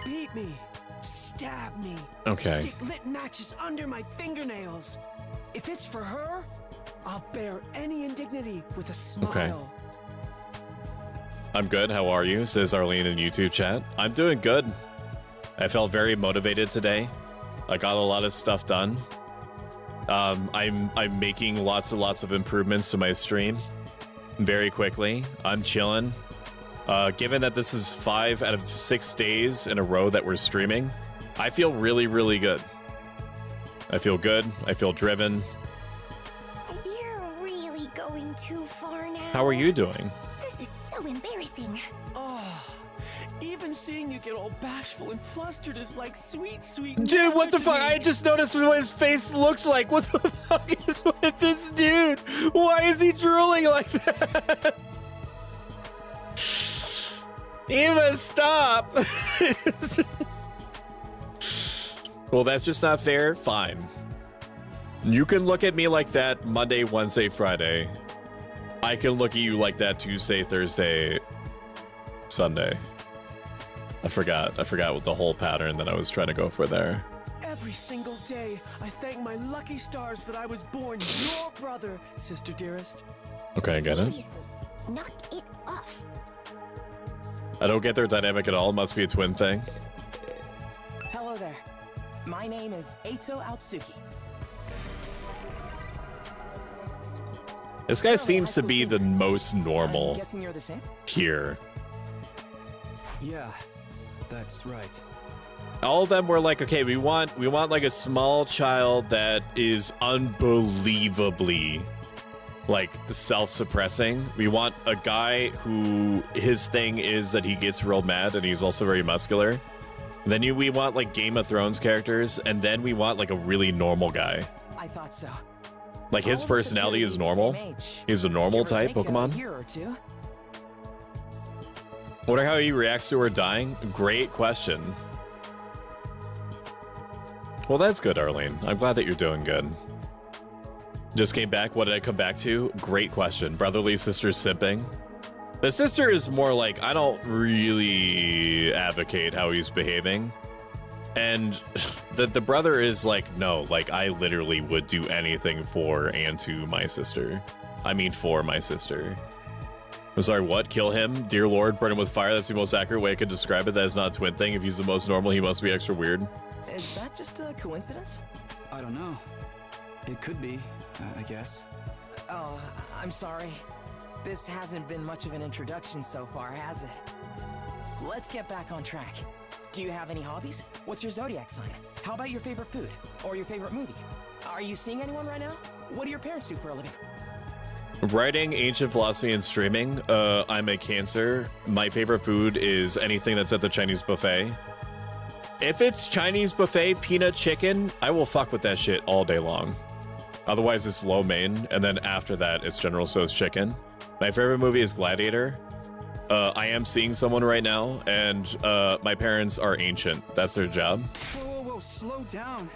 Beat me. Stab me. Okay. Stick lit matches under my fingernails. If it's for her, I'll bear any indignity with a smile. Okay. I'm good. How are you? Says Arlene in YouTube chat. I'm doing good. I felt very motivated today. I got a lot of stuff done. I'm making lots of improvements to my stream very quickly. I'm chilling. Given that this is 5 out of 6 days in a row that we're streaming, I feel really good. I feel good. I feel driven. You're really going too far now. How are you doing? This is so embarrassing. Oh, even seeing you get all bashful and flustered is like sweet. Dude, what the to fuck? me. I just noticed what his face looks like. What the fuck is with this dude? Why is he drooling like that? Eva, stop! Well, that's just not fair. Fine. You can look at me like that Monday, Wednesday, Friday. I can look at you like that Tuesday, Thursday, Sunday. I forgot what the whole pattern that I was trying to go for there. Every single day, I thank my lucky stars that I was born your brother, sister dearest. Okay, I get it. Seriously, knock it off. I don't get their dynamic at all. It must be a twin thing. Hello there. My name is Eito Aotsuki. This guy seems to be the most I'm normal guessing you're the same? here. Yeah, that's right. All of them were like, okay, we want like a small child that is unbelievably like self-suppressing. We want a guy who his thing is that he gets real mad and he's also very muscular. Then we want like Game of Thrones characters, and then we want like a really normal guy. I thought so. Like his All of us personality appear to is be the normal. same age. He's a normal Give or type take a Pokemon. year or two. Wonder how he reacts to her dying? Great question. Well, that's good, Arlene. I'm glad that you're doing good. Just came back. What did I come back to? Great question. Brotherly sister simping. The sister is more like, I don't really advocate how he's behaving. And the brother is like, no, like I literally would do anything for and to my sister. I mean, for my sister. I'm sorry, what? Kill him? Dear Lord, burn him with fire. That's the most accurate way I could describe it. That is not a twin thing. If he's the most normal, he must be extra weird. Is that just a coincidence? I don't know. It could be, I guess. Oh, I'm sorry. This hasn't been much of an introduction so far, has it? Let's get back on track. Do you have any hobbies? What's your zodiac sign? How about your favorite food? Or your favorite movie? Are you seeing anyone right now? What do your parents do for a living? Writing, ancient philosophy, and streaming. I'm a Cancer. My favorite food is anything that's at the Chinese buffet. If it's Chinese buffet peanut chicken, I will fuck with that shit all day long. Otherwise, it's lo mein, and then after that, it's General Tso's chicken. My favorite movie is Gladiator. I am seeing someone right now, and my parents are ancient. That's their job. Whoa, Whoa, slow down.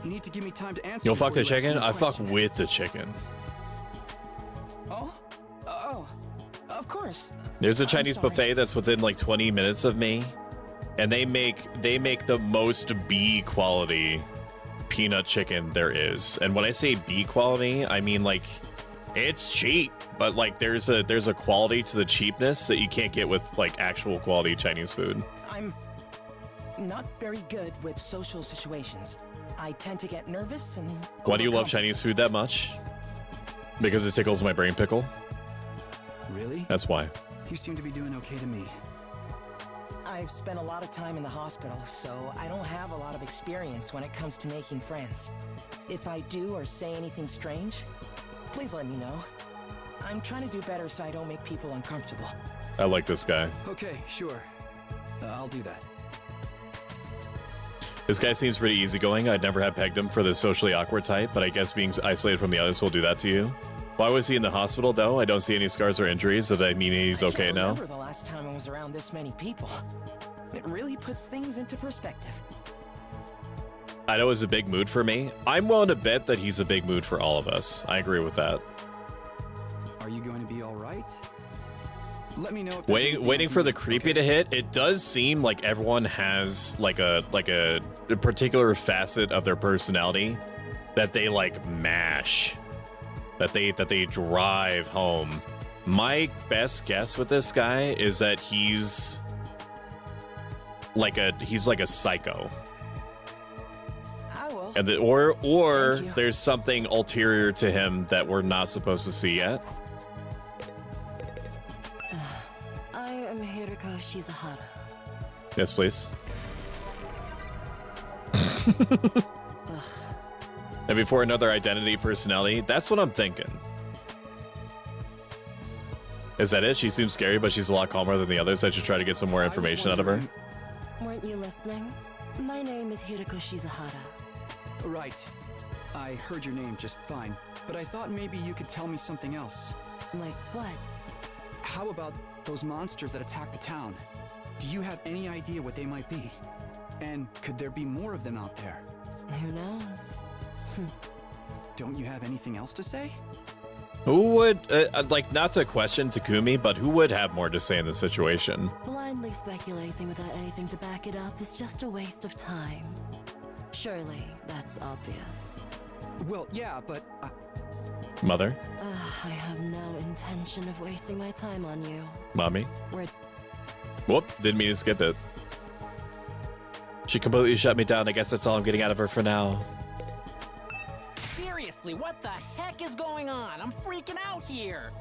You need to give me time to answer. You'll fuck the before you ask chicken? me a I fuck question. with the chicken. Oh? Oh. Of course. There's a I'm Chinese sorry. buffet that's within like 20 minutes of me, and they make the most B quality peanut chicken there is. And when I say B quality, I mean like it's cheap, but like there's a quality to the cheapness that you can't get with like actual quality Chinese food. I'm not very good with social situations. I tend to get nervous and Why do you love overcompensate. Chinese food that much? Because it tickles my brain pickle. Really? That's why. You seem to be doing okay to me. I've spent a lot of time in the hospital, so I don't have a lot of experience when it comes to making friends. If I do or say anything strange, please let me know. I'm trying to do better so I don't make people uncomfortable. I like this guy. Okay, sure. I'll do that. This guy seems pretty easygoing. I'd never have pegged him for the socially awkward type, but I guess being isolated from the others will do that to you. Why was he in the hospital, though? I don't see any scars or injuries. Does that mean he's okay I now? can't remember the last time I was around this many people. It really puts things into perspective. I know it's a big mood for me. I'm willing to bet that he's a big mood for all of us. I agree with that. Are you going to be all right? Let me know if there's anything I Waiting can for do. the creepy to hit. It does seem like everyone has like a particular facet of their personality that they like mash, that they drive home. My best guess with this guy is that he's like a psycho. And or there's something ulterior to him that we're not supposed to see yet. I am Hiriko Shizahara. Yes, please. And before another identity personality, that's what I'm thinking. Is that it? She seems scary, but she's a lot calmer than the others. I should try to get some more information out of her. Weren't you listening? My name is Hiriko Shizahara. Right. I heard your name just fine, but I thought maybe you could tell me something else. Like what? How about those monsters that attacked the town? Do you have any idea what they might be? And could there be more of them out there? Who knows? Don't you have anything else to say? Who would, like, not to question Takumi, but who would have more to say in this situation? Blindly speculating without anything to back it up is just a waste of time. Surely, that's obvious. Well, yeah, but... Mother? I have no intention of wasting my time on you. Mommy? We're... Whoop, didn't mean to skip it. She completely shut me down. I guess that's all I'm getting out of her for now. Seriously, what the heck is going on? I'm freaking out here.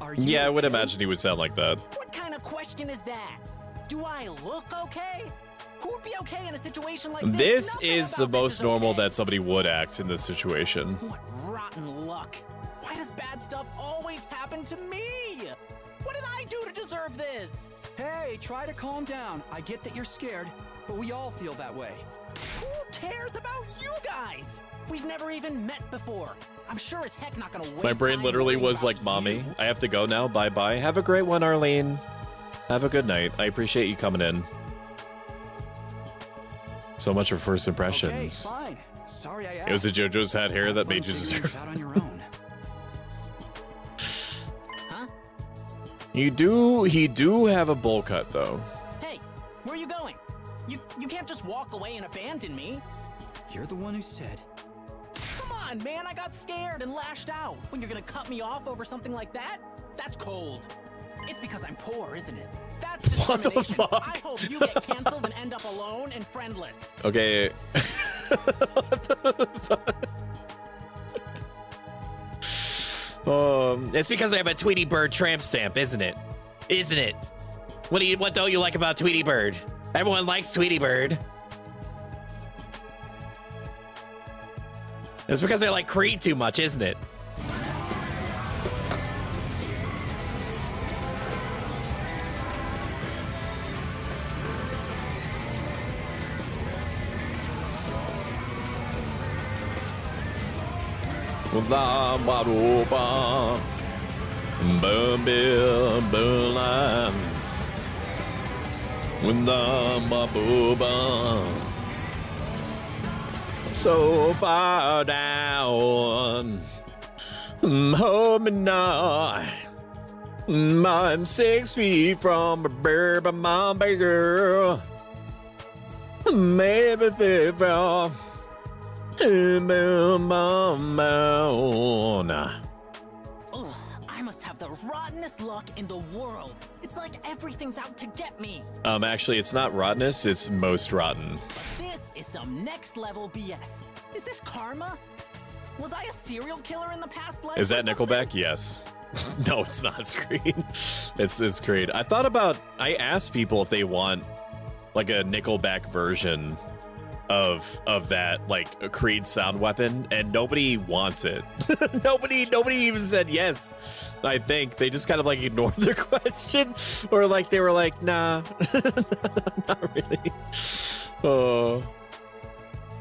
Are you Yeah, I would okay? imagine he would sound like that. What kind of question is that? Do I look okay? Who would be okay in a situation like this? This Nothing is the about this most is normal okay. that somebody would act in this situation. What rotten luck. Why does bad stuff always happen to me? What did I do to deserve this? Hey, try to calm down. I get that you're scared, but we all feel that way. Who cares about you guys? We've never even met before. I'm sure as heck not gonna waste My brain time literally worrying was about like, Mommy, you. I have to go now. Bye-bye. Have a great one, Arlene. Have a good night. I appreciate you coming in. So much for first Okay, impressions. fine. Sorry I asked. It was the JoJo's hat hair Have that fun made you figuring deserve. this out on your own. Huh? He do have a bowl cut though. Hey, where are you going? You can't just walk away and abandon me. You're the one who said. Come on, man, I got scared and lashed out. When you're gonna cut me off over something like that? That's cold. It's because I'm poor, isn't it? That's What the discrimination. fuck? I hope you get canceled and end up alone and friendless. Okay. It's because I have a Tweety Bird tramp stamp, isn't it? Isn't it? What don't you like about Tweety Bird? Everyone likes Tweety Bird. It's because I like Creed too much, isn't it? so far down. Hold me now. I'm 6 feet from a baby, my baby girl. Maybe baby. Ugh, I must have the rottenest luck in the world. It's like everything's out to get me. Actually, it's not rottenness, it's most rotten. This is some next level BS. Is this karma? Was I a serial killer in the past life? Is that Nickelback? Yes. No, it's not Screed. It's Creed. I asked people if they want like a Nickelback version of that, like a Creed sound weapon, and nobody wants it. nobody even said yes. I think they just kind of like ignored the question, or like they were like, nah, not really. Oh.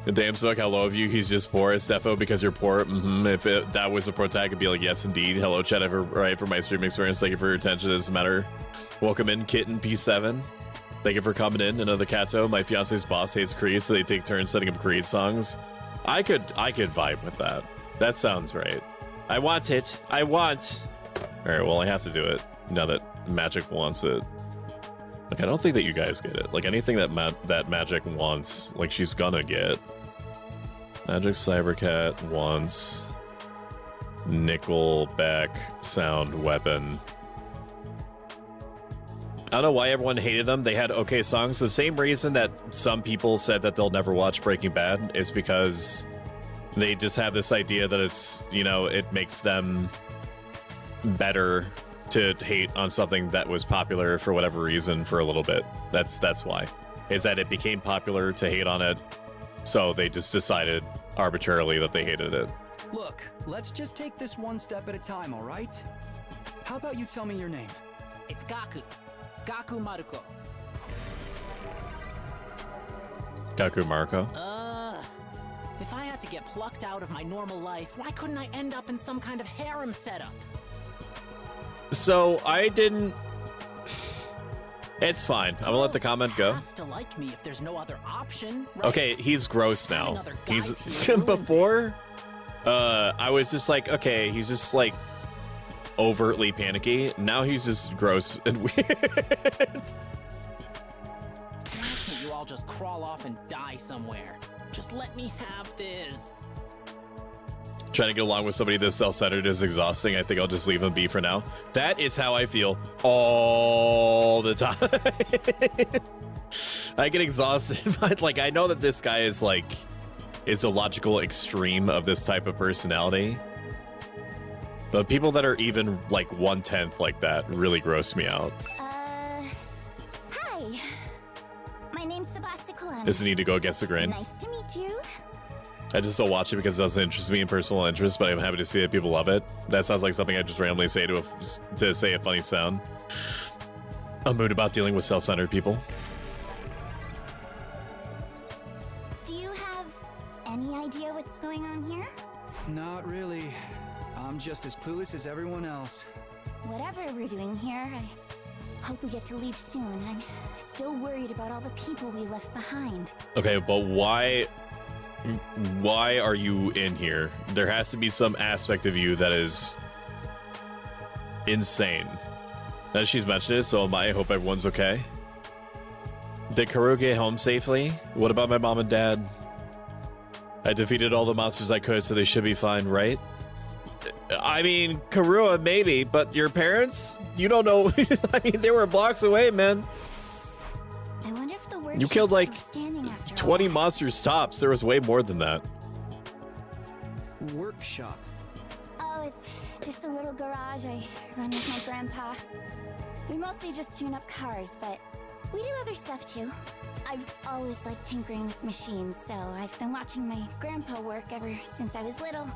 Damn, Stoic, how low of you? He's just poor. It's defo because you're poor. If that was a pro tag, it'd be like, yes, indeed. Hello, chat. Ever right for my streaming experience. Thank you for your attention. It doesn't matter. Welcome in, Kitten P7. Thank you for coming in. Another Kato. My fiance's boss hates Creed, so they take turns setting up Creed songs. I could vibe with that. That sounds right. I want it. I want. All right, well, I have to do it now that Magic wants it. Like, I don't think that you guys get it. Like, anything that Magic wants, like, she's gonna get. Magic Cybercat wants Nickelback sound weapon. I don't know why everyone hated them. They had okay songs. The same reason that some people said that they'll never watch Breaking Bad is because they just have this idea that it's, you know, it makes them better to hate on something that was popular for whatever reason for a little bit. That's why. Is that it became popular to hate on it, so they just decided arbitrarily that they hated it. Look, let's just take this one step at a time, all right? How about you tell me your name? It's Gaku. Gaku Maruko. Gaku Marco? If I had to get plucked out of my normal life, why couldn't I end up in some kind of harem setup? So I didn't. It's fine. I'm gonna let the comment go. Have to like me if there's no other option, right? Okay, he's gross now. He's before. I was just like, okay, he's just like overtly panicky. Now he's just gross and weird. Why can't you all just crawl off and die somewhere? Just let me have this. Trying to get along with somebody this self-centered is exhausting. I think I'll just leave him be for now. That is how I feel all the time. I get exhausted, but like I know that this guy is a logical extreme of this type of personality. But people that are even like 1/10 like that really gross me out. Hi. My name's Sebastian. Doesn't need to go against the grain. Nice to meet you. I just don't watch it because it doesn't interest me in personal interest, but I'm happy to see that people love it. That sounds like something I just randomly say to say a funny sound. A mood about dealing with self-centered people. Do you have any idea what's going on here? Not really. I'm just as clueless as everyone else. Whatever we're doing here, I hope we get to leave soon. I'm still worried about all the people we left behind. Okay, but why are you in here? There has to be some aspect of you that is insane. As she's mentioned it, so am I. I hope everyone's okay. Did Karu get home safely? What about my mom and dad? I defeated all the monsters I could, so they should be fine, right? I mean, Karua, maybe, but your parents? You don't know. I mean, they were blocks away, man. I wonder if the workshop's You killed like still standing after 20 all. monsters tops. There was way more than that. Workshop. Oh, it's just a little garage I run with my grandpa. We mostly just tune up cars, but we do other stuff too. I've always liked tinkering with machines, so I've been watching my grandpa work ever since I was little.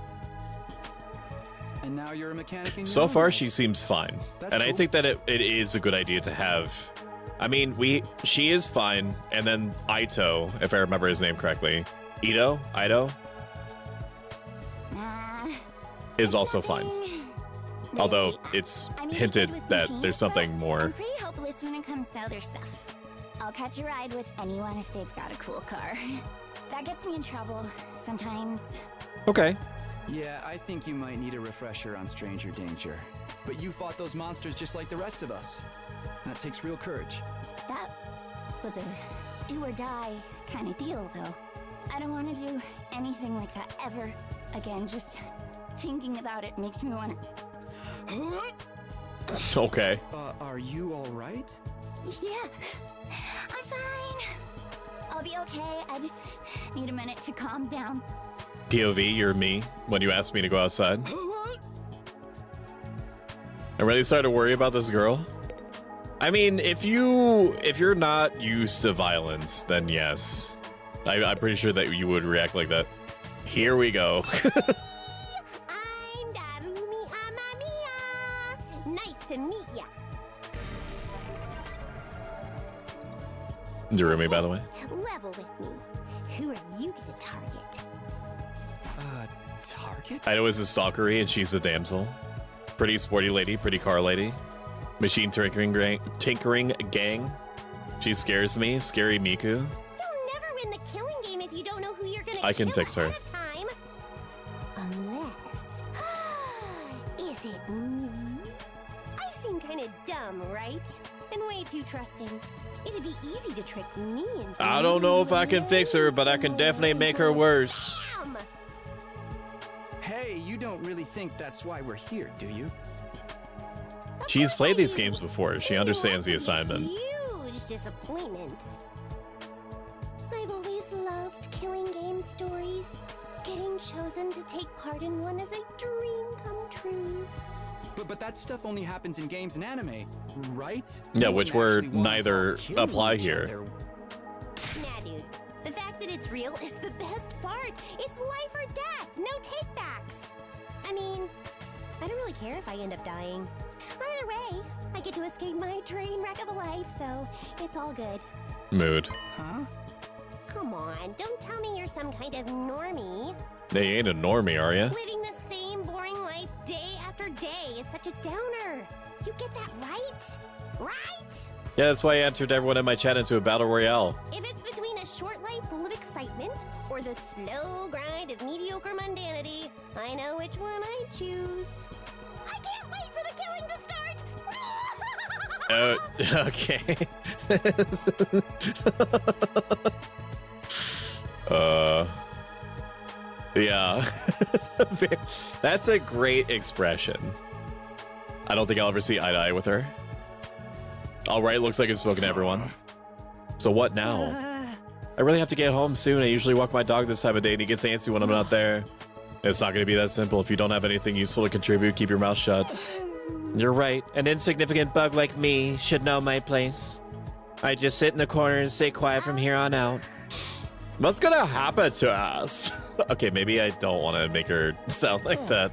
And now you're a mechanic in your So own far, right. she seems fine. That's And I cool. think that it is a good idea to have. I mean, she is fine. And then Ito, if I remember his name correctly, Ido, is also fine. Although it's I'm even hinted good with that machines, there's something but more. I'm pretty hopeless when it comes to other stuff. I'll catch a ride with anyone if they've got a cool car. That gets me in trouble sometimes. Okay. Yeah, I think you might need a refresher on stranger danger. But you fought those monsters just like the rest of us. That takes real courage. That was a do or die kind of deal, though. I don't want to do anything like that ever again. Just thinking about it makes me want to... Okay. Are you all right? Yeah, I'm fine. I'll be okay. I just need a minute to calm down. POV, you're me when you asked me to go outside. I'm really starting to worry about this girl. I mean, if you're not used to violence, then yes. I'm pretty sure that you would react like that. Here we go. I'm Darumi Amamiya. Nice to meet ya. Darumi, by the way. Level with me. Who are you gonna target? Target? I know it's a stalkery and she's a damsel. Pretty sporty lady, pretty car lady. Machine tinkering gang. She scares me. Scary Miku. You'll never win the killing game if you don't know who you're gonna I can kill fix her. ahead of time. Unless... Is it me? I seem kind of dumb, right? And way too trusting. It'd be easy to trick me into... I don't know if I can fix her, but I can definitely make her worse. Hey, you don't really think that's why we're here, do you? She's played these games before. She understands the assignment. Huge disappointment. I've always loved killing game stories. Getting chosen to take part in one is a dream come true. But that stuff only happens in games and anime, right? Yeah, No which one were actually wants us all neither killing apply each here. other. Nah, dude. The fact that it's real is the best part. It's life or death. No takebacks. I mean, I don't really care if I end up dying. Either way, I get to escape my train wreck of a life, so it's all good. Mood. Huh? Come on, don't tell me you're some kind of normie. They ain't a normie, are ya? Living the same boring life day after day is such a downer. You get that right? Right? Yeah, that's why I entered everyone in my chat into a battle royale. If it's between a short life full of excitement or the slow grind of mediocre mundanity, I know which one I choose. I can't wait for the killing to start! Okay. Yeah. That's a great expression. I don't think I'll ever see eye to eye with her. All right, looks like it's spoken to everyone. So what now? I really have to get home soon. I usually walk my dog this time of day and he gets antsy when I'm not there. It's not going to be that simple. If you don't have anything useful to contribute, keep your mouth shut. You're right. An insignificant bug like me should know my place. I just sit in the corner and stay quiet from here on out. What's gonna happen to us? Okay, maybe I don't want to make her sound like that.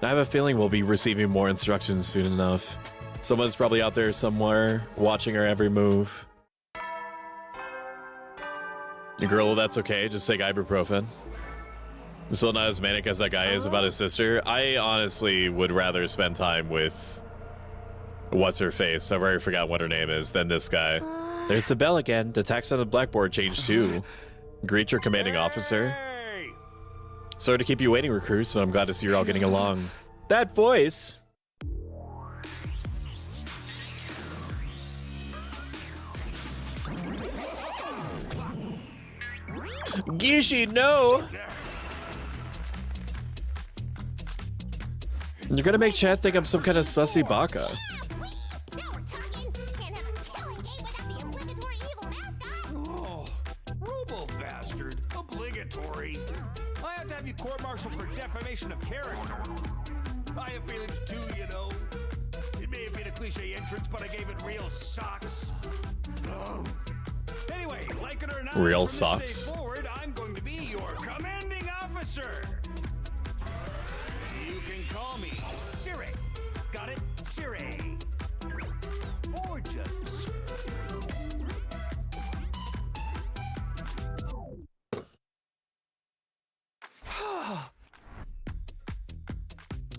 I have a feeling we'll be receiving more instructions soon enough. Someone's probably out there somewhere watching our every move. Girl, that's okay. Just take ibuprofen. I'm still not as manic as that guy is about his sister. I honestly would rather spend time with what's her face. I've already forgotten what her name is than this guy. There's the bell again. The text on the blackboard changed too. Greet your commanding officer. Sorry to keep you waiting, recruits, but I'm glad to see you're all getting along. That voice. Gishi, no! You're gonna make Chad think I'm some kind of sussy baka. Oh, Robo bastard. Obligatory. I have to have you court-martialed for defamation of character. I have feelings too, you know. It may have been a cliche entrance, but I gave it real socks. Anyway, like it or not, Real from socks? this day forward, I'm going to be your commanding officer. You can call me Siri. Got it? Siri. Or just Siri.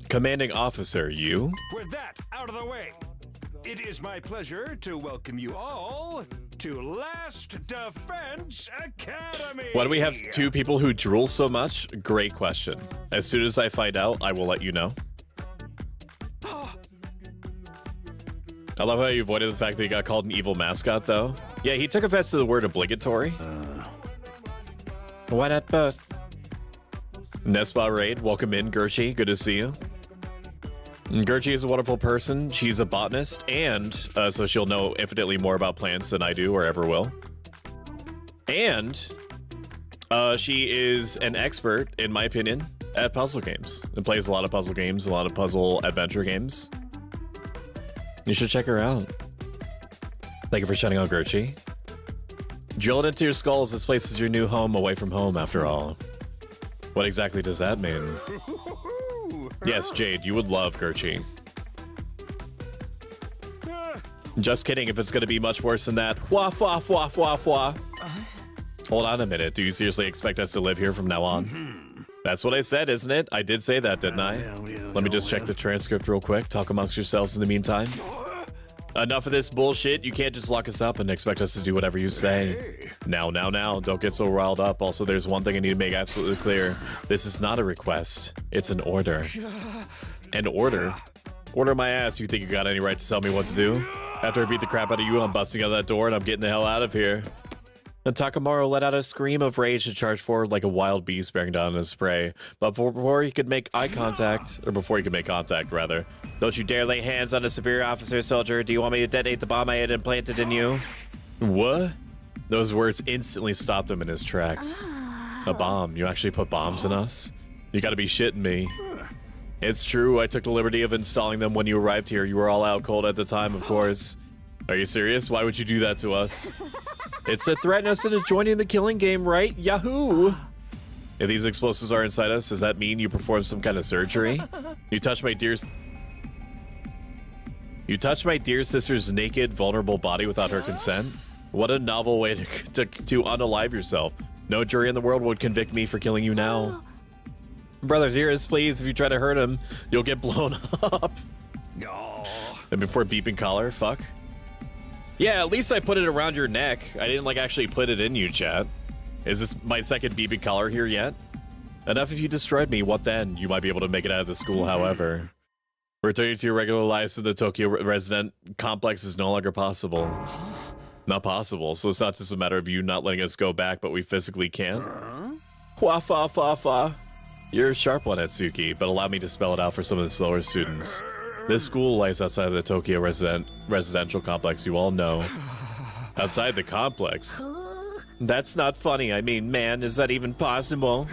Commanding officer, you? With that out of the way, it is my pleasure to welcome you all to Last Defense Academy. Why do we have two people who drool so much? Great question. As soon as I find out, I will let you know. I love how you avoided the fact that he got called an evil mascot, though. Yeah, he took offense to the word obligatory. Why not both? Nespa Raid, welcome in, Gershi. Good to see you. Gershi is a wonderful person. She's a botanist, and so she'll know infinitely more about plants than I do or ever will. And she is an expert, in my opinion, at puzzle games. And plays a lot of puzzle games, a lot of puzzle adventure games. You should check her out. Thank you for shouting out, Gershi. Drill it into your skulls. This place is your new home away from home, after all. What exactly does that mean? Yes, Jade, you would love Gershi. Just kidding, if it's going to be much worse than that. Wah, wah, wah, wah, wah. Hold on a minute. Do you seriously expect us to live here from now on? That's what I said, isn't it? I did say that, didn't I? Let me just check the transcript real quick. Talk amongst yourselves in the meantime. Enough of this bullshit. You can't just lock us up and expect us to do whatever you say. Now. Don't get so riled up. Also, there's one thing I need to make absolutely clear. This is not a request. It's an order. An order? Order my ass. You think you got any right to tell me what to do? After I beat the crap out of you, I'm busting out that door and I'm getting the hell out of here. And Takamaru let out a scream of rage to charge forward like a wild beast bearing down on his prey. But before he could make contact, rather. Don't you dare lay hands on a superior officer, soldier. Do you want me to detonate the bomb I had implanted in you? What? Those words instantly stopped him in his tracks. A bomb? You actually put bombs in us? You gotta be shitting me. It's true, I took the liberty of installing them when you arrived here. You were all out cold at the time, of course. Are you serious? Why would you do that to us? It's to threaten us into joining the killing game, right? Yahoo! If these explosives are inside us, does that mean you performed some kind of surgery? You touched my dear sister's naked, vulnerable body without her consent? What a novel way to unalive yourself. No jury in the world would convict me for killing you now. Brother dearest, please, if you try to hurt him, you'll get blown up. No. And before beeping collar, fuck. Yeah, at least I put it around your neck. I didn't, actually put it in you, chat. Is this my second beeping collar here yet? Enough if you destroyed me, what then? You might be able to make it out of the school, however. Returning to your regular lives to the Tokyo resident complex is no longer possible. Not possible, so it's not just a matter of you not letting us go back, but we physically can't? Hua fa fa fa. You're a sharp one, Atsuki, but allow me to spell it out for some of the slower students. This school lies outside of the Tokyo residential complex you all know. Outside the complex? That's not funny. I mean, man, is that even possible?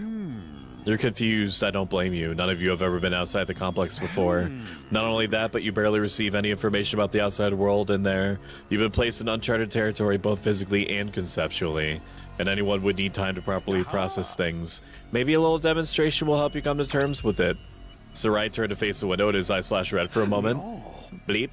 You're confused. I don't blame you. None of you have ever been outside the complex before. Not only that, but you barely receive any information about the outside world in there. You've been placed in uncharted territory, both physically and conceptually. And anyone would need time to properly process things. Maybe a little demonstration will help you come to terms with it. Sarai turned to face the window and his eyes flashed red for a moment. Bleep.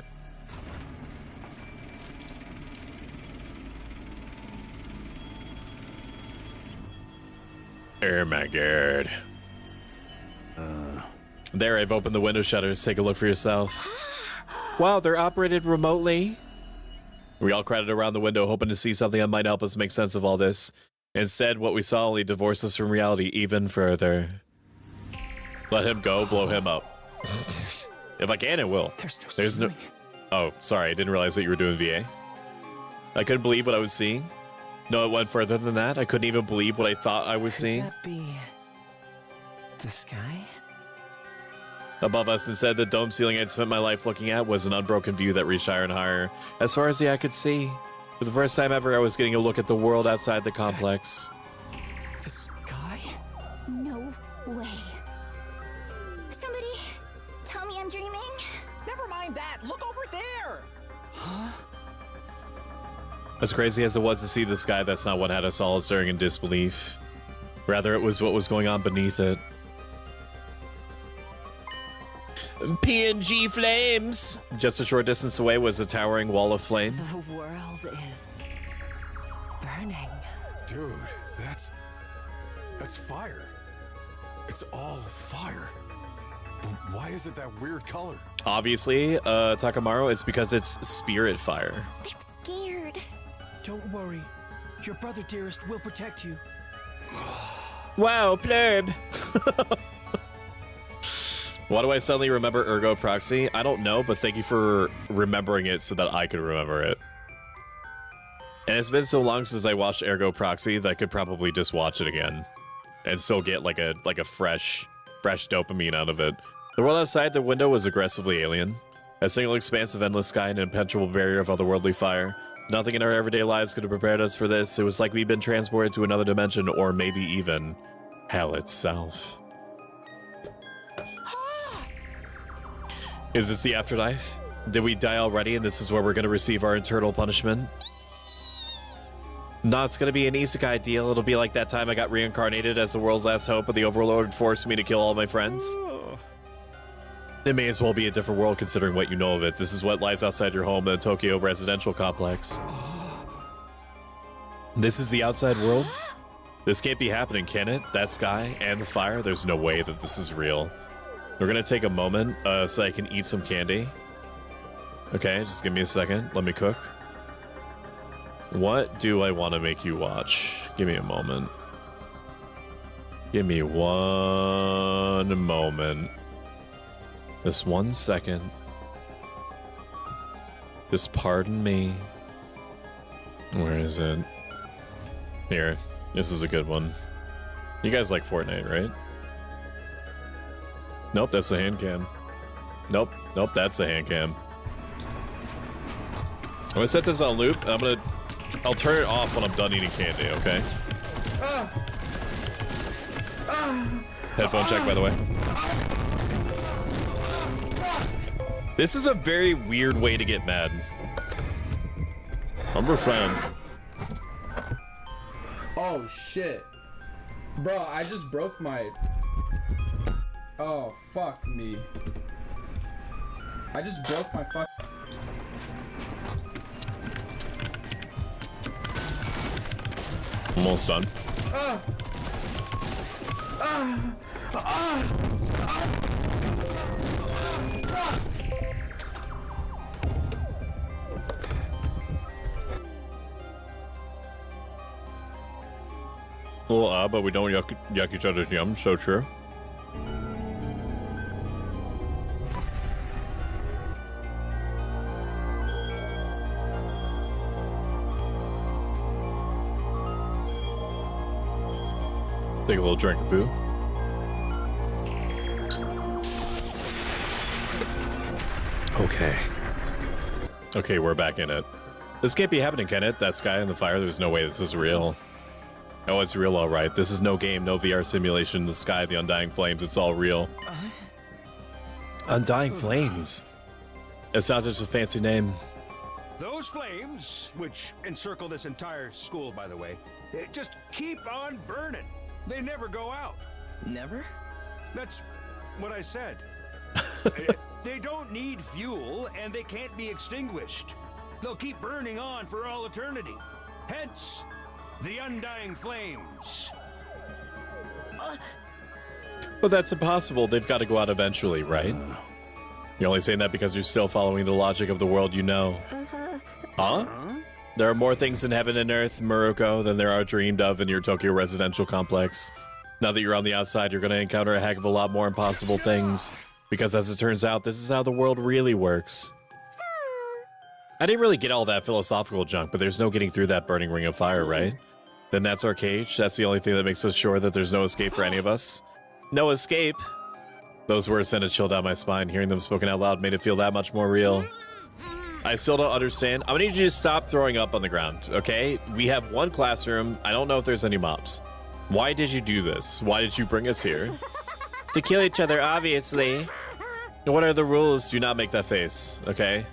Oh my god. There, I've opened the window shutters. Take a look for yourself. Wow, they're operated remotely. We all crowded around the window, hoping to see something that might help us make sense of all this. Instead, what we saw only divorced us from reality even further. Let him go, blow him up. If I can, it will. There's no... Oh, sorry, I didn't realize that you were doing VA. I couldn't believe what I was seeing. No, it went further than that. I couldn't even believe what I thought I was seeing. Could that be... the sky? Above us, instead, the dome ceiling I'd spent my life looking at was an unbroken view that reached higher and higher, as far as the eye could see. For the first time ever, I was getting a look at the world outside the complex. The sky? No way. Somebody tell me I'm dreaming? Never mind that. Look over there. Huh? As crazy as it was to see the sky, that's not what had us all staring in disbelief. Rather, it was what was going on beneath it. PNG flames! Just a short distance away was a towering wall of flame. The world is... burning. Dude, that's fire. It's all fire. But why is it that weird color? Obviously, Takamaru, it's because it's spirit fire. I'm scared. Don't worry. Your brother, dearest, will protect you. Wow, plurb. Why do I suddenly remember Ergo Proxy? I don't know, but thank you for remembering it so that I could remember it. And it's been so long since I watched Ergo Proxy that I could probably just watch it again and still get like a fresh dopamine out of it. The world outside the window was aggressively alien. A single expanse of endless sky and an impenetrable barrier of otherworldly fire. Nothing in our everyday lives could have prepared us for this. It was like we'd been transported to another dimension, or maybe even hell itself. Is this the afterlife? Did we die already and this is where we're going to receive our eternal punishment? No, it's going to be an isekai deal. It'll be like that time I got reincarnated as the world's last hope, but the Overlord forced me to kill all my friends. It may as well be a different world considering what you know of it. This is what lies outside your home in the Tokyo residential complex. This is the outside world? This can't be happening, can it? That sky and the fire? There's no way that this is real. We're gonna take a moment so I can eat some candy. Okay, just give me a second. Let me cook. What do I want to make you watch? Give me a moment. Give me one moment. Just 1 second. Just pardon me. Where is it? Here. This is a good one. You guys like Fortnite, right? Nope, that's the hand cam. Nope, that's the hand cam. I'm gonna set this on loop, and I'll turn it off when I'm done eating candy, okay? Headphone check, by the way. This is a very weird way to get mad. I'm a fan. Oh shit. Bro, I just broke my... Oh, fuck me. I just broke my fuck... Almost done. Well, but we don't yuck each other's yum, so true. Take a little drink of boo. Okay, we're back in it. This can't be happening, can it? That sky and the fire, there's no way this is real. Oh, it's real, all right. This is no game, no VR simulation. The sky, the undying flames, it's all real. Undying flames? It sounds just a fancy name. Those flames, which encircle this entire school, by the way, just keep on burning. They never go out. Never? That's what I said. They don't need fuel, and they can't be extinguished. They'll keep burning on for all eternity. Hence, the undying flames. But that's impossible. They've got to go out eventually, right? You're only saying that because you're still following the logic of the world you know. Huh? There are more things in heaven and earth, Muroko, than there are dreamed of in your Tokyo residential complex. Now that you're on the outside, you're going to encounter a heck of a lot more impossible things. Because as it turns out, this is how the world really works. I didn't really get all that philosophical junk, but there's no getting through that burning ring of fire, right? Then that's our cage. That's the only thing that makes us sure that there's no escape for any of us. No escape. Those words sent a chill down my spine. Hearing them spoken out loud made it feel that much more real. I still don't understand. I'm gonna need you to stop throwing up on the ground, okay? We have one classroom. I don't know if there's any mobs. Why did you do this? Why did you bring us here? To kill each other, obviously. What are the rules? Do not make that face, okay?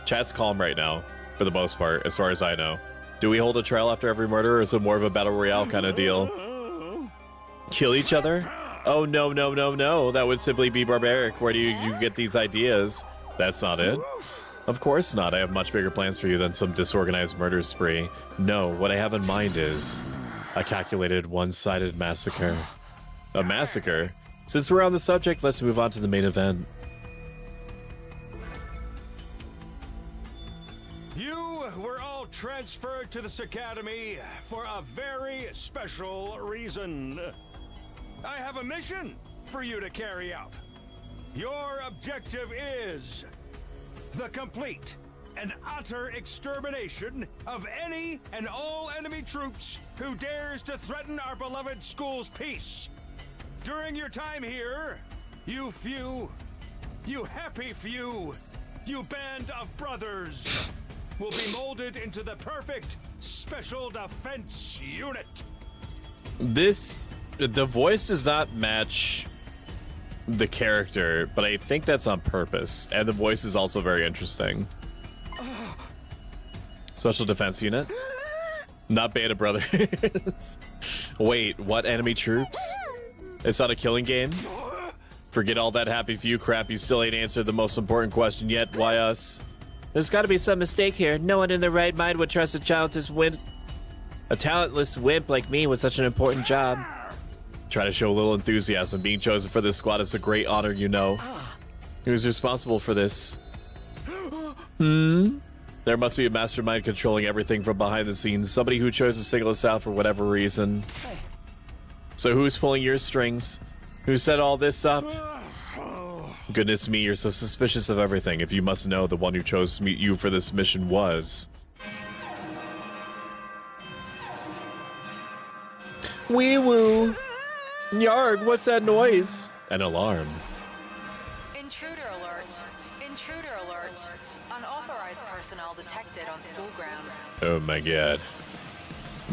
Chat's calm right now, for the most part, as far as I know. Do we hold a trial after every murder, or is it more of a battle royale kind of deal? Kill each other? Oh, no, no, no, no. That would simply be barbaric. Where do you get these ideas? That's not it. Of course not. I have much bigger plans for you than some disorganized murder spree. No, what I have in mind is a calculated, one-sided massacre. A massacre? Since we're on the subject, let's move on to the main event. You were all transferred to this academy for a very special reason. I have a mission for you to carry out. Your objective is the complete and utter extermination of any and all enemy troops who dares to threaten our beloved school's peace. During your time here, you happy few, you band of brothers will be molded into the perfect special defense unit. The voice does not match the character, but I think that's on purpose. And the voice is also very interesting. Special defense unit? Not band of brothers. Wait, what enemy troops? It's not a killing game? Forget all that happy few crap, you still ain't answered the most important question yet. Why us? There's gotta be some mistake here. No one in their right mind would trust a talentless wimp like me with such an important job. Try to show a little enthusiasm. Being chosen for this squad is a great honor, you know. Who's responsible for this? There must be a mastermind controlling everything from behind the scenes. Somebody who chose to single us out for whatever reason. So who's pulling your strings? Who set all this up? Goodness me, you're so suspicious of everything. If you must know, the one who chose to meet you for this mission was... Wee woo! Yarg, what's that noise? An alarm. Intruder alert. Intruder alert. Unauthorized personnel detected on school grounds. Oh my god.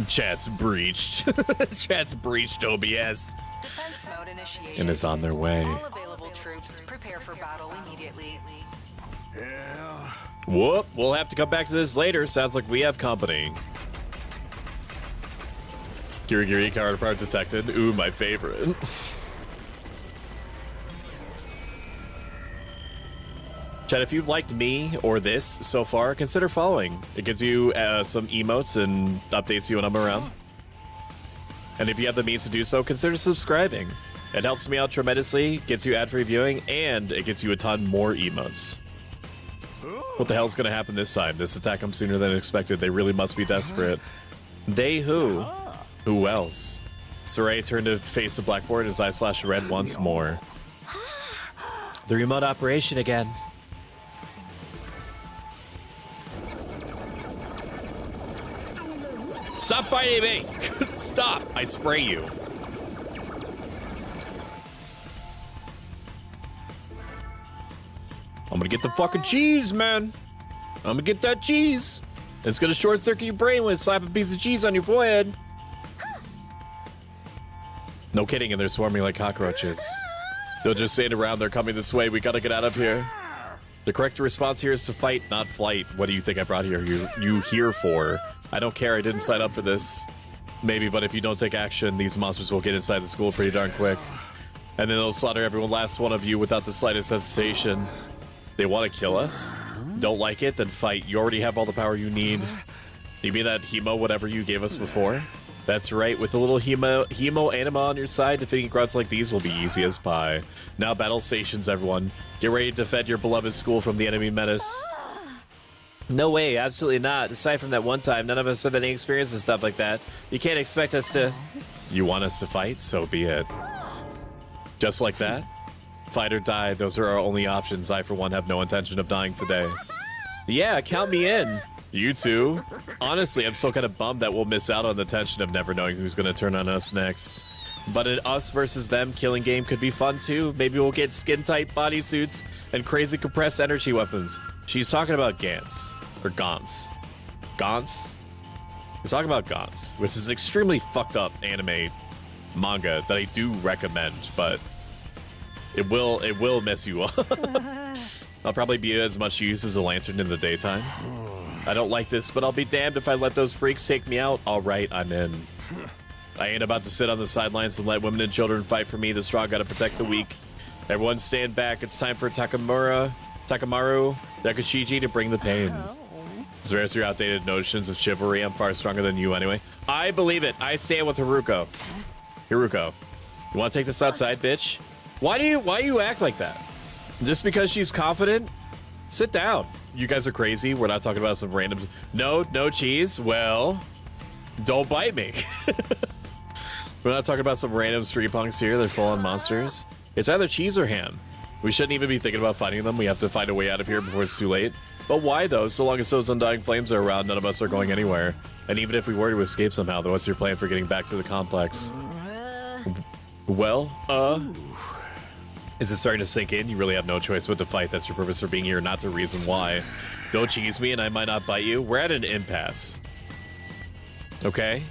Chat's breached. Chat's breached OBS. Defense mode initiated. And is on their way. All available troops prepare for battle immediately. Yeah. Whoop, we'll have to come back to this later. Sounds like we have company. Giri counterpart detected. Ooh, my favorite. Chat, if you've liked me or this so far, consider following. It gives you some emotes and updates you when I'm around. And if you have the means to do so, consider subscribing. It helps me out tremendously, gets you ad-free viewing, and it gets you a ton more emotes. What the hell's gonna happen this time? This attack comes sooner than expected. They really must be desperate. They who? Who else? Saray turned to face the blackboard, his eyes flashed red once more. The remote operation again. Stop biting me! Stop! I spray you. I'm gonna get the fucking cheese, man. I'm gonna get that cheese. It's gonna short circuit your brain when it slap a piece of cheese on your forehead. No kidding, and they're swarming like cockroaches. They'll just stand around, they're coming this way, we gotta get out of here. The correct response here is to fight, not flight. What do you think I brought you here for? I don't care, I didn't sign up for this. Maybe, but if you don't take action, these monsters will get inside the school pretty darn quick. And then they'll slaughter every last one of you without the slightest hesitation. They want to kill us? Don't like it? Then fight. You already have all the power you need. You mean that hemo whatever you gave us before? That's right, with a little hemo anima on your side, defeating grunts like these will be easy as pie. Now battle stations, everyone. Get ready to defend your beloved school from the enemy menace. No way, absolutely not. Aside from that one time, none of us have any experience and stuff like that. You can't expect us to... You want us to fight? So be it. Just like that? Fight or die, those are our only options. I, for one, have no intention of dying today. Yeah, count me in. You too. Honestly, I'm still kind of bummed that we'll miss out on the tension of never knowing who's going to turn on us next. But an us versus them killing game could be fun too. Maybe we'll get skin-tight bodysuits and crazy compressed energy weapons. She's talking about Gantz. Or Gauntz. Gauntz? He's talking about Gauntz, which is an extremely fucked up anime manga that I do recommend, but it will mess you up. I'll probably be as much use as a lantern in the daytime. I don't like this, but I'll be damned if I let those freaks take me out. All right, I'm in. I ain't about to sit on the sidelines and let women and children fight for me. The strong gotta protect the weak. Everyone stand back. It's time for Takamaru, Yakushiji to bring the pain. Zera's your outdated notions of chivalry. I'm far stronger than you anyway. I believe it. I stand with Haruko. Haruko, you want to take this outside, bitch? Why do you act like that? Just because she's confident? Sit down. you guys are crazy. We're not talking about some random. No cheese. Well, don't bite me. We're not talking about some random street punks here. They're full on monsters. It's either cheese or ham. We shouldn't even be thinking about fighting them. We have to find a way out of here before it's too late. But why though? So long as those undying flames are around, none of us are going anywhere. And even if we were to escape somehow, then what's your plan for getting back to the complex? Well, is it starting to sink in? You really have no choice but to fight. That's your purpose for being here, not the reason why. Don't cheese me and I might not bite you. We're at an impasse. Okay?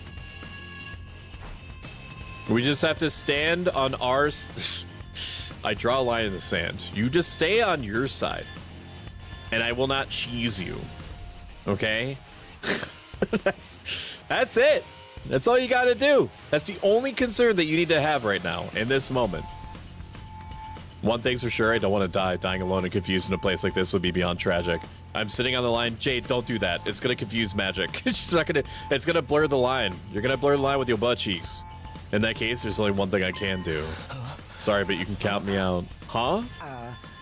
We just have to stand on our... I draw a line in the sand. You just stay on your side. And I will not cheese you. Okay? That's it. That's all you gotta do. That's the only concern that you need to have right now, in this moment. One thing's for sure, I don't want to die. Dying alone and confused in a place like this would be beyond tragic. I'm sitting on the line. Jade, don't do that. It's gonna confuse magic. It's gonna blur the line. You're gonna blur the line with your butt cheeks. In that case, there's only one thing I can do. Sorry, but you can count me out. Huh?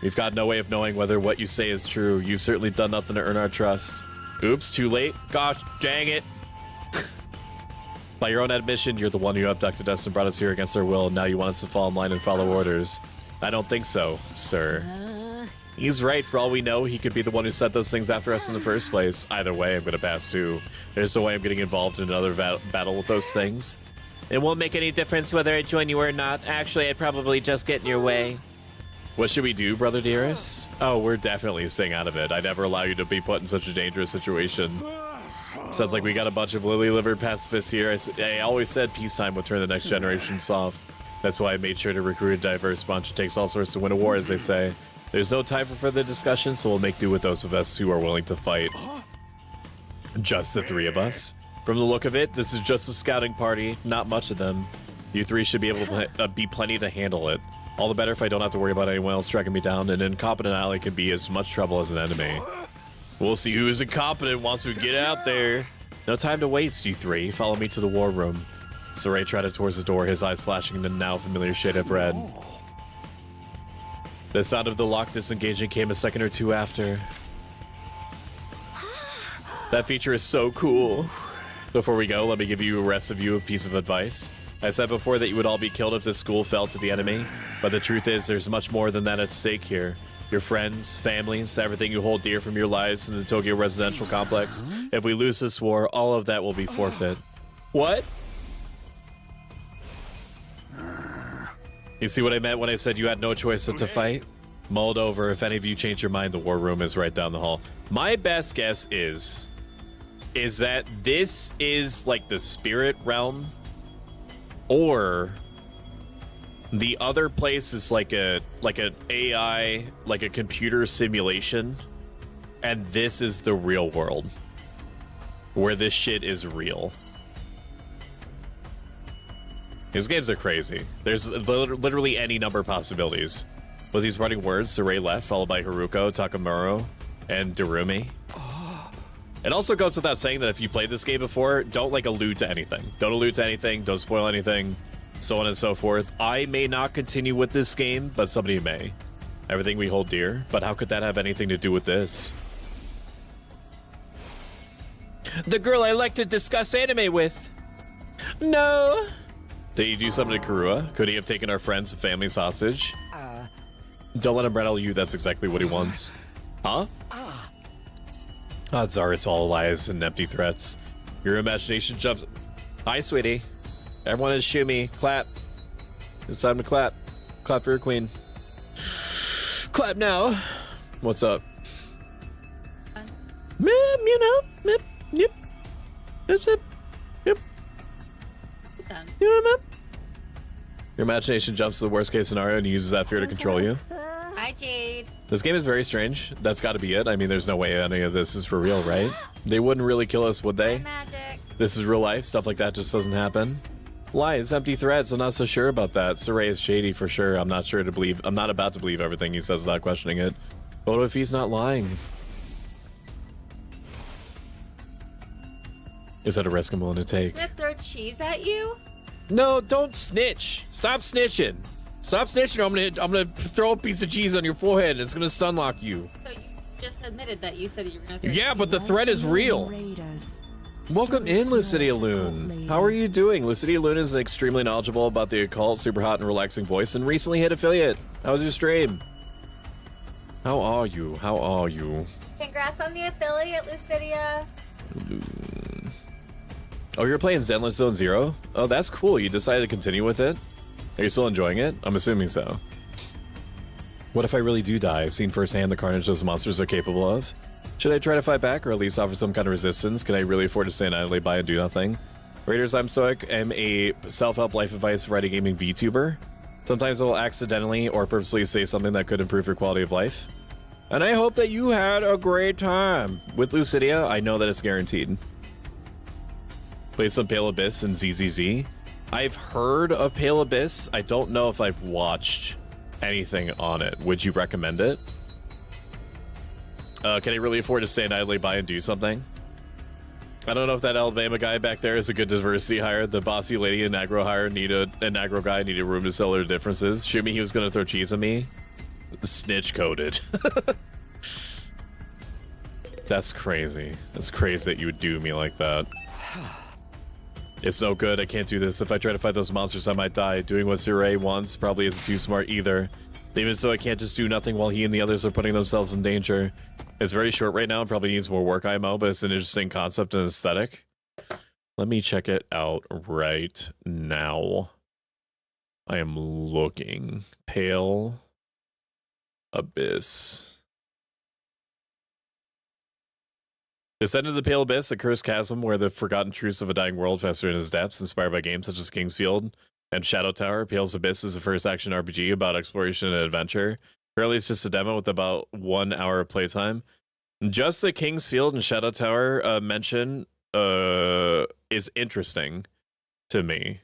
We've got no way of knowing whether what you say is true. You've certainly done nothing to earn our trust. Oops, too late. Gosh, dang it. By your own admission, you're the one who abducted us and brought us here against our will, and now you want us to fall in line and follow orders. I don't think so, sir. He's right. For all we know, he could be the one who set those things after us in the first place. Either way, I'm going to pass too. There's no way I'm getting involved in another battle with those things. It won't make any difference whether I join you or not. Actually, I'd probably just get in your way. What should we do, brother dearest? Oh, we're definitely staying out of it. I'd never allow you to be put in such a dangerous situation. Sounds like we got a bunch of lily-livered pacifists here. I always said peacetime would turn the next generation soft. That's why I made sure to recruit a diverse bunch. It takes all sorts to win a war, as they say. There's no time for further discussion, so we'll make do with those of us who are willing to fight. Just the three of us. From the look of it, this is just a scouting party. Not much of them. You three should be able to be plenty to handle it. All the better if I don't have to worry about anyone else tracking me down. An incompetent ally can be as much trouble as an enemy. We'll see who's incompetent once we get out there. No time to waste, you three. Follow me to the war room. Saray trotted towards the door, his eyes flashing in the now familiar shade of red. The sound of the lock disengaging came a second or two after. That feature is so cool. Before we go, let me give you the rest of you a piece of advice. I said before that you would all be killed if this school fell to the enemy, but the truth is there's much more than that at stake here. Your friends, families, everything you hold dear from your lives in the Tokyo residential complex. If we lose this war, all of that will be forfeit. What? You see what I meant when I said you had no choice but to fight? Mull it over. If any of you change your mind, the war room is right down the hall. My best guess is that this is like the spirit realm, or the other place is like an AI, like a computer simulation, and this is the real world where this shit is real. These games are crazy. There's literally any number of possibilities. With these running words, Saray left, followed by Haruko, Takamuro, and Darumi. It also goes without saying that if you played this game before, don't allude to anything. Don't allude to anything, don't spoil anything, so on and so forth. I may not continue with this game, but somebody may. Everything we hold dear, but how could that have anything to do with this? The girl I like to discuss anime with. No. Did he do something to Karua? Could he have taken our friends and families hostage? Don't let him rattle you, that's exactly what he wants. Huh? Odds are it's all lies and empty threats. Your imagination jumps... Hi, sweetie. Everyone is shimmy. Clap. It's time to clap. Clap for your queen. Clap now. What's up? You know. Yep. Yep. You know. Your imagination jumps to the worst case scenario and uses that fear to control you. Hi, Jade. This game is very strange. That's got to be it. I mean, there's no way any of this is for real, right? They wouldn't really kill us, would they? Magic. This is real life. Stuff like that just doesn't happen. Lies, empty threats. I'm not so sure about that. Saray is shady for sure. I'm not about to believe everything he says without questioning it. But what if he's not lying? Is that a risk I'm willing to take? Gonna throw cheese at you? No, don't snitch. Stop snitching. Stop snitching, or I'm gonna throw a piece of cheese on your forehead and it's gonna stun lock you. So just admitted that you said you were gonna. Yeah, but the threat is real. Welcome in, Lucidia Loon. How are you doing? Lucidia Loon is extremely knowledgeable about the occult, super hot and relaxing voice, and recently hit affiliate. How was your stream? How are you? How are you? Congrats on the affiliate, Lucidia. Oh, you're playing Zenless Zone Zero? Oh, that's cool. You decided to continue with it? Are you still enjoying it? I'm assuming so. What if I really do die? I've seen firsthand the carnage those monsters are capable of. Should I try to fight back or at least offer some kind of resistance? Can I really afford to stand idly by and do nothing? Raiders, I'm Stoic. I'm a self-help life advice writing gaming VTuber. Sometimes I will accidentally or purposely say something that could improve your quality of life. And I hope that you had a great time. With Lucidia, I know that it's guaranteed. Play some Pale Abyss and ZZZ. I've heard of Pale Abyss. I don't know if I've watched anything on it. Would you recommend it? Can I really afford to stand idly by and do something? I don't know if that Alabama guy back there is a good diversity hire. The bossy lady and aggro hire an aggro guy needed room to sell their differences. Shoot me, he was going to throw cheese at me. Snitch coded. That's crazy. That's crazy that you would do me like that. It's no good. I can't do this. If I try to fight those monsters, I might die. Doing what Suray wants probably isn't too smart either. Even so, I can't just do nothing while he and the others are putting themselves in danger. It's very short right now and probably needs more work IMO, but it's an interesting concept and aesthetic. Let me check it out right now. I am looking. Pale Abyss. Descend into the Pale Abyss, a cursed chasm where the forgotten truths of a dying world fester in its depths, inspired by games such as Kingsfield and Shadow Tower. Pale's Abyss is the first action RPG about exploration and adventure. Currently, it's just a demo with about 1 hour of playtime. Just the Kingsfield and Shadow Tower mention is interesting to me.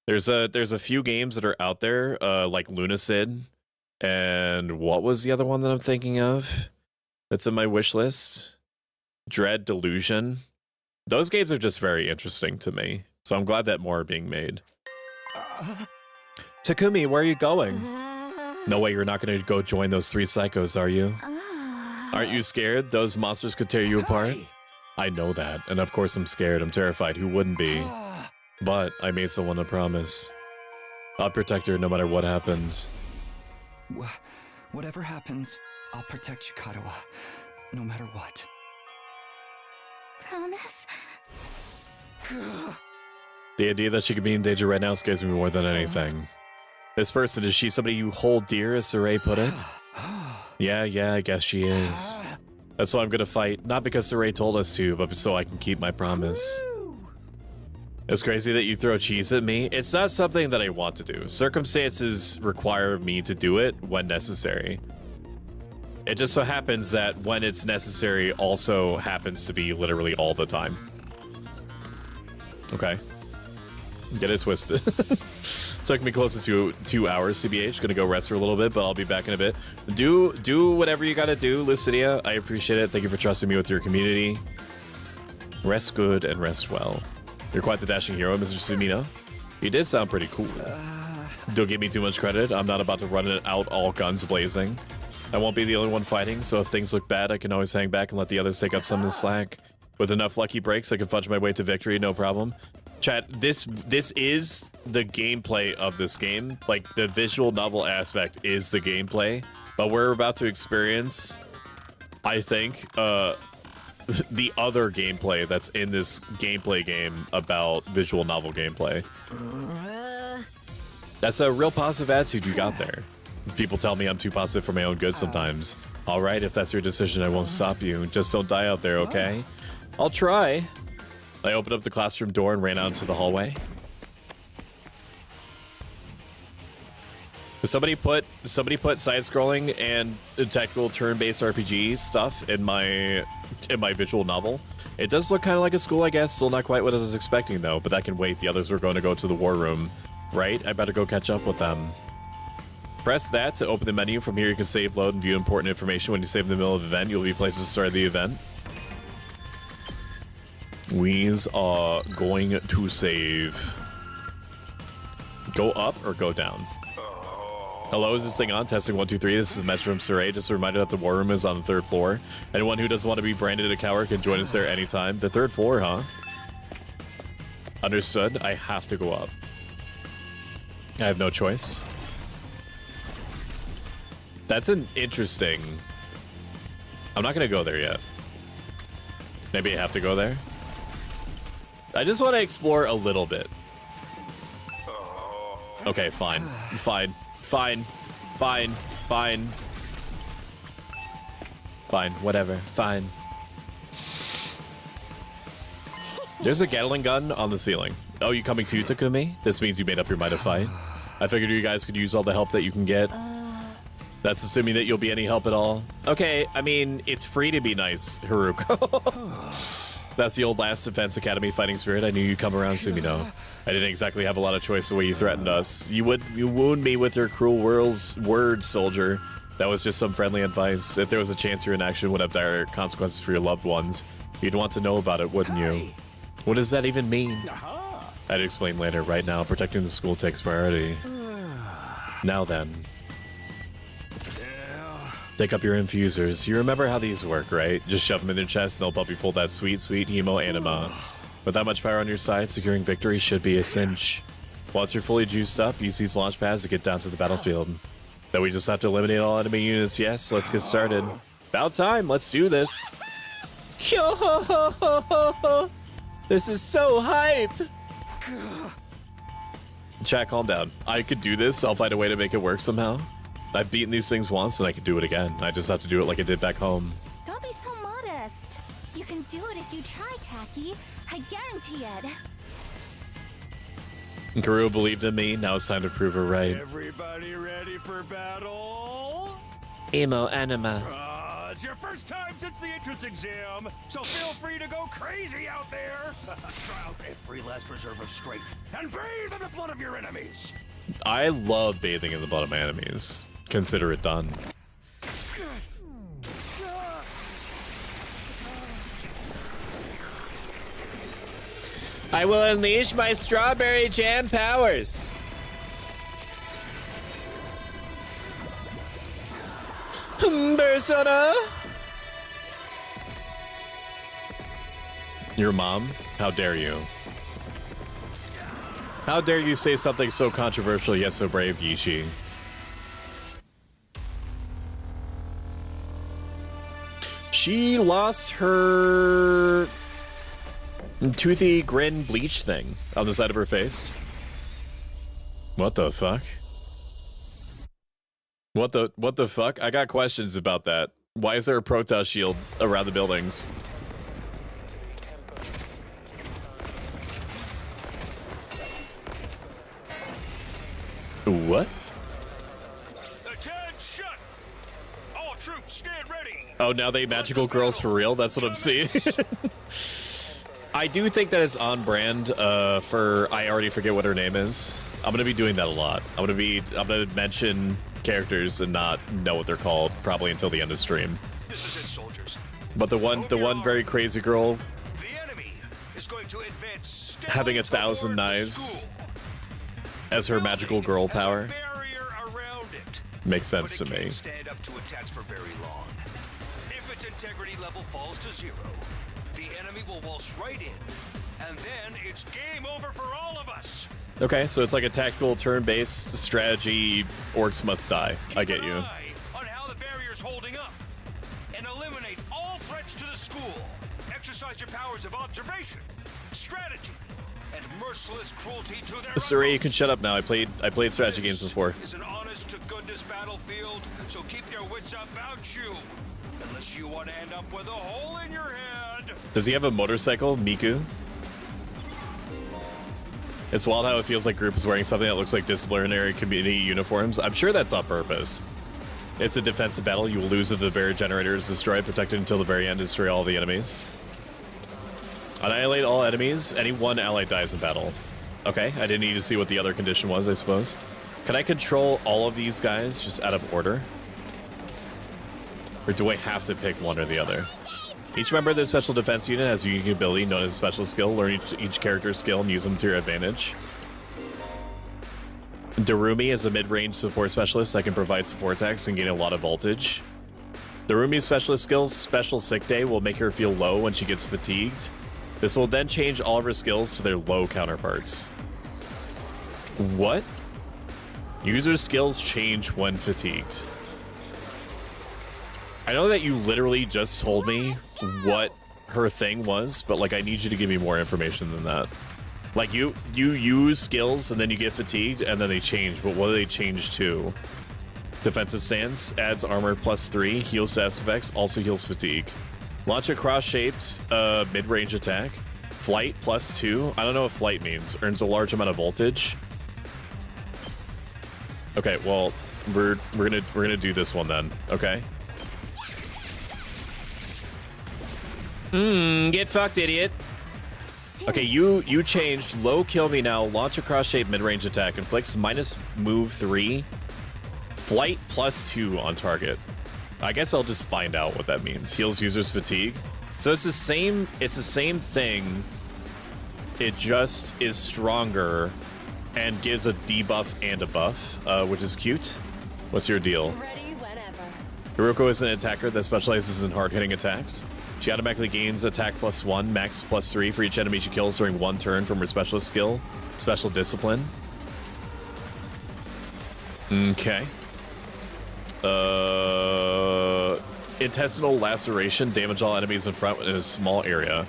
There's a few games that are out there, like Lunacid, and what was the other one that I'm thinking of that's in my wish list? Dread Delusion. Those games are just very interesting to me, so I'm glad that more are being made. Takumi, where are you going? No way you're not going to go join those three psychos, are you? Aren't you scared? Those monsters could tear you apart? I know that, and of course I'm scared. I'm terrified. Who wouldn't be? But I made someone a promise. I'll protect her no matter what happens. Whatever happens, I'll protect you, Katawa, no matter what. Promise? The idea that she could be in danger right now scares me more than anything. This person, is she somebody you hold dear, as Saray put it? Yeah, I guess she is. That's why I'm gonna fight, not because Saray told us to, but so I can keep my promise. It's crazy that you throw cheese at me. It's not something that I want to do. Circumstances require me to do it when necessary. It just so happens that when it's necessary also happens to be literally all the time. Okay. Get it twisted. Took me close to 2 hours, CBH. Gonna go rest for a little bit, but I'll be back in a bit. Do whatever you gotta do, Lucidia. I appreciate it. Thank you for trusting me with your community. Rest good and rest well. You're quite the dashing hero, Mr. Sumino. You did sound pretty cool. Don't give me too much credit. I'm not about to run it out all guns blazing. I won't be the only one fighting, so if things look bad, I can always hang back and let the others take up some of the slack. With enough lucky breaks, I can fudge my way to victory, no problem. Chat, this is the gameplay of this game. Like, the visual novel aspect is the gameplay, but we're about to experience, I think, the other gameplay that's in this gameplay game about visual novel gameplay. That's a real positive attitude you got there. People tell me I'm too positive for my own good sometimes. All right, if that's your decision, I won't stop you. Just don't die out there, okay? I'll try. I opened up the classroom door and ran out into the hallway. Somebody put side-scrolling and tactical turn-based RPG stuff in my visual novel. It does look kind of like a school, I guess. Still not quite what I was expecting, though. But that can wait. The others were going to go to the war room, right? I better go catch up with them. Press that to open the menu. From here, you can save, load, and view important information. When you save in the middle of the event, you'll be placed at the start of the event. We's are going to save. Go up or go down? Hello, is this thing on? Testing 1, 2, 3. This is a message from Saray. Just a reminder that the war room is on the 3rd floor. Anyone who doesn't want to be branded a coward can join us there anytime. The 3rd floor, huh? Understood. I have to go up. I have no choice. That's an interesting... I'm not going to go there yet. Maybe I have to go there. I just want to explore a little bit. Okay, fine. Fine. Fine. Fine. Fine. Fine. Whatever. Fine. There's a Gatling gun on the ceiling. Oh, you coming too, Takumi? This means you made up your mind to fight. I figured you guys could use all the help that you can get. That's assuming that you'll be any help at all. Okay, I mean, it's free to be nice, Haruko. That's the old Last Defense Academy fighting spirit. I knew you'd come around soon, you know. I didn't exactly have a lot of choice the way you threatened us. You wound me with your cruel words, soldier. That was just some friendly advice. If there was a chance your inaction would have dire consequences for your loved ones, you'd want to know about it, wouldn't you? What does that even mean? I'd explain later. Right now, protecting the school takes priority. Now then. Take up your infusers. You remember how these work, right? Just shove them in their chest and they'll pump you full of that sweet, sweet hemo anima. With that much power on your side, securing victory should be a cinch. Once you're fully juiced up, use these launch pads to get down to the battlefield. Then we just have to eliminate all enemy units. Yes, let's get started. About time, let's do this. This is so hype! Chat, calm down. I could do this. I'll find a way to make it work somehow. I've beaten these things once and I can do it again. I just have to do it like I did back home. Don't be so modest. You can do it if you try, Taki. I guarantee it. Karu believed in me. Now it's time to prove her right. Everybody ready for battle? Emo anima. It's your first time since the entrance exam, so feel free to go crazy out there. Try out every last reserve of strength and bathe in the blood of your enemies. I love bathing in the blood of my enemies. Consider it done. I will unleash my strawberry jam powers. Persona. Your mom? How dare you? How dare you say something so controversial yet so brave, Yishi? She lost her toothy grin bleach thing on the side of her face. What the fuck? What the fuck? I got questions about that. Why is there a protest shield around the buildings? What? Attention! All troops stand ready. Oh, now they magical girls for real? That's what I'm seeing. I do think that it's on brand for I already forget what her name is. I'm gonna be doing that a lot. I'm gonna mention characters and not know what they're called probably until the end of stream. This is it, soldiers. But the one very crazy girl The enemy is going to advance having 1,000 knives as her magical girl power makes sense to me. Stand up to attacks for very long. If its integrity level falls to 0, the enemy will waltz right in, and then it's game over for all of us. Okay, so it's like a tactical turn-based strategy. Orcs must die. I get you. On how the barrier's holding up, and eliminate all threats to the school. Exercise your powers of observation, strategy, and merciless cruelty to their Saray, you can shut up now. I played strategy games before. It's an honest to goodness battlefield, so keep your wits about you. Unless you want to end up with a hole in your head. Does he have a motorcycle, Miku? It's wild how it feels like Group is wearing something that looks like disciplinary community uniforms. I'm sure that's on purpose. It's a defensive battle. You will lose if the barrier generator is destroyed. Protected until the very end. Destroy all the enemies. Annihilate all enemies. Any one ally dies in battle. Okay, I didn't need to see what the other condition was, I suppose. Can I control all of these guys just out of order? Or do I have to pick one or the other? Each member of the special defense unit has a unique ability known as special skill. Learn each character's skill and use them to your advantage. Darumi is a mid-range support specialist that can provide support attacks and gain a lot of voltage. Darumi's specialist skills, Special Sick Day, will make her feel low when she gets fatigued. This will then change all of her skills to their low counterparts. What? User skills change when fatigued. I know that you literally just told me what her thing was, but like I need you to give me more information than that. Like you use skills and then you get fatigued and then they change, but what do they change to? Defensive stance, adds armor +3, heals status effects, also heals fatigue. Launch a cross-shaped mid-range attack. Flight +2. I don't know what flight means. Earns a large amount of voltage. Okay, well, we're gonna do this one then. Okay. Get fucked, idiot. Okay, you changed. Low kill me now. Launch a cross-shaped mid-range attack. Inflicts -move 3. Flight +2 on target. I guess I'll just find out what that means. Heals users fatigue. So it's the same thing. It just is stronger and gives a debuff and a buff, which is cute. What's your deal? Hiroko is an attacker that specializes in hard-hitting attacks. She automatically gains attack +1, max +3 for each enemy she kills during one turn from her specialist skill, Special Discipline. Okay. Intestinal Laceration, damage all enemies in front in a small area.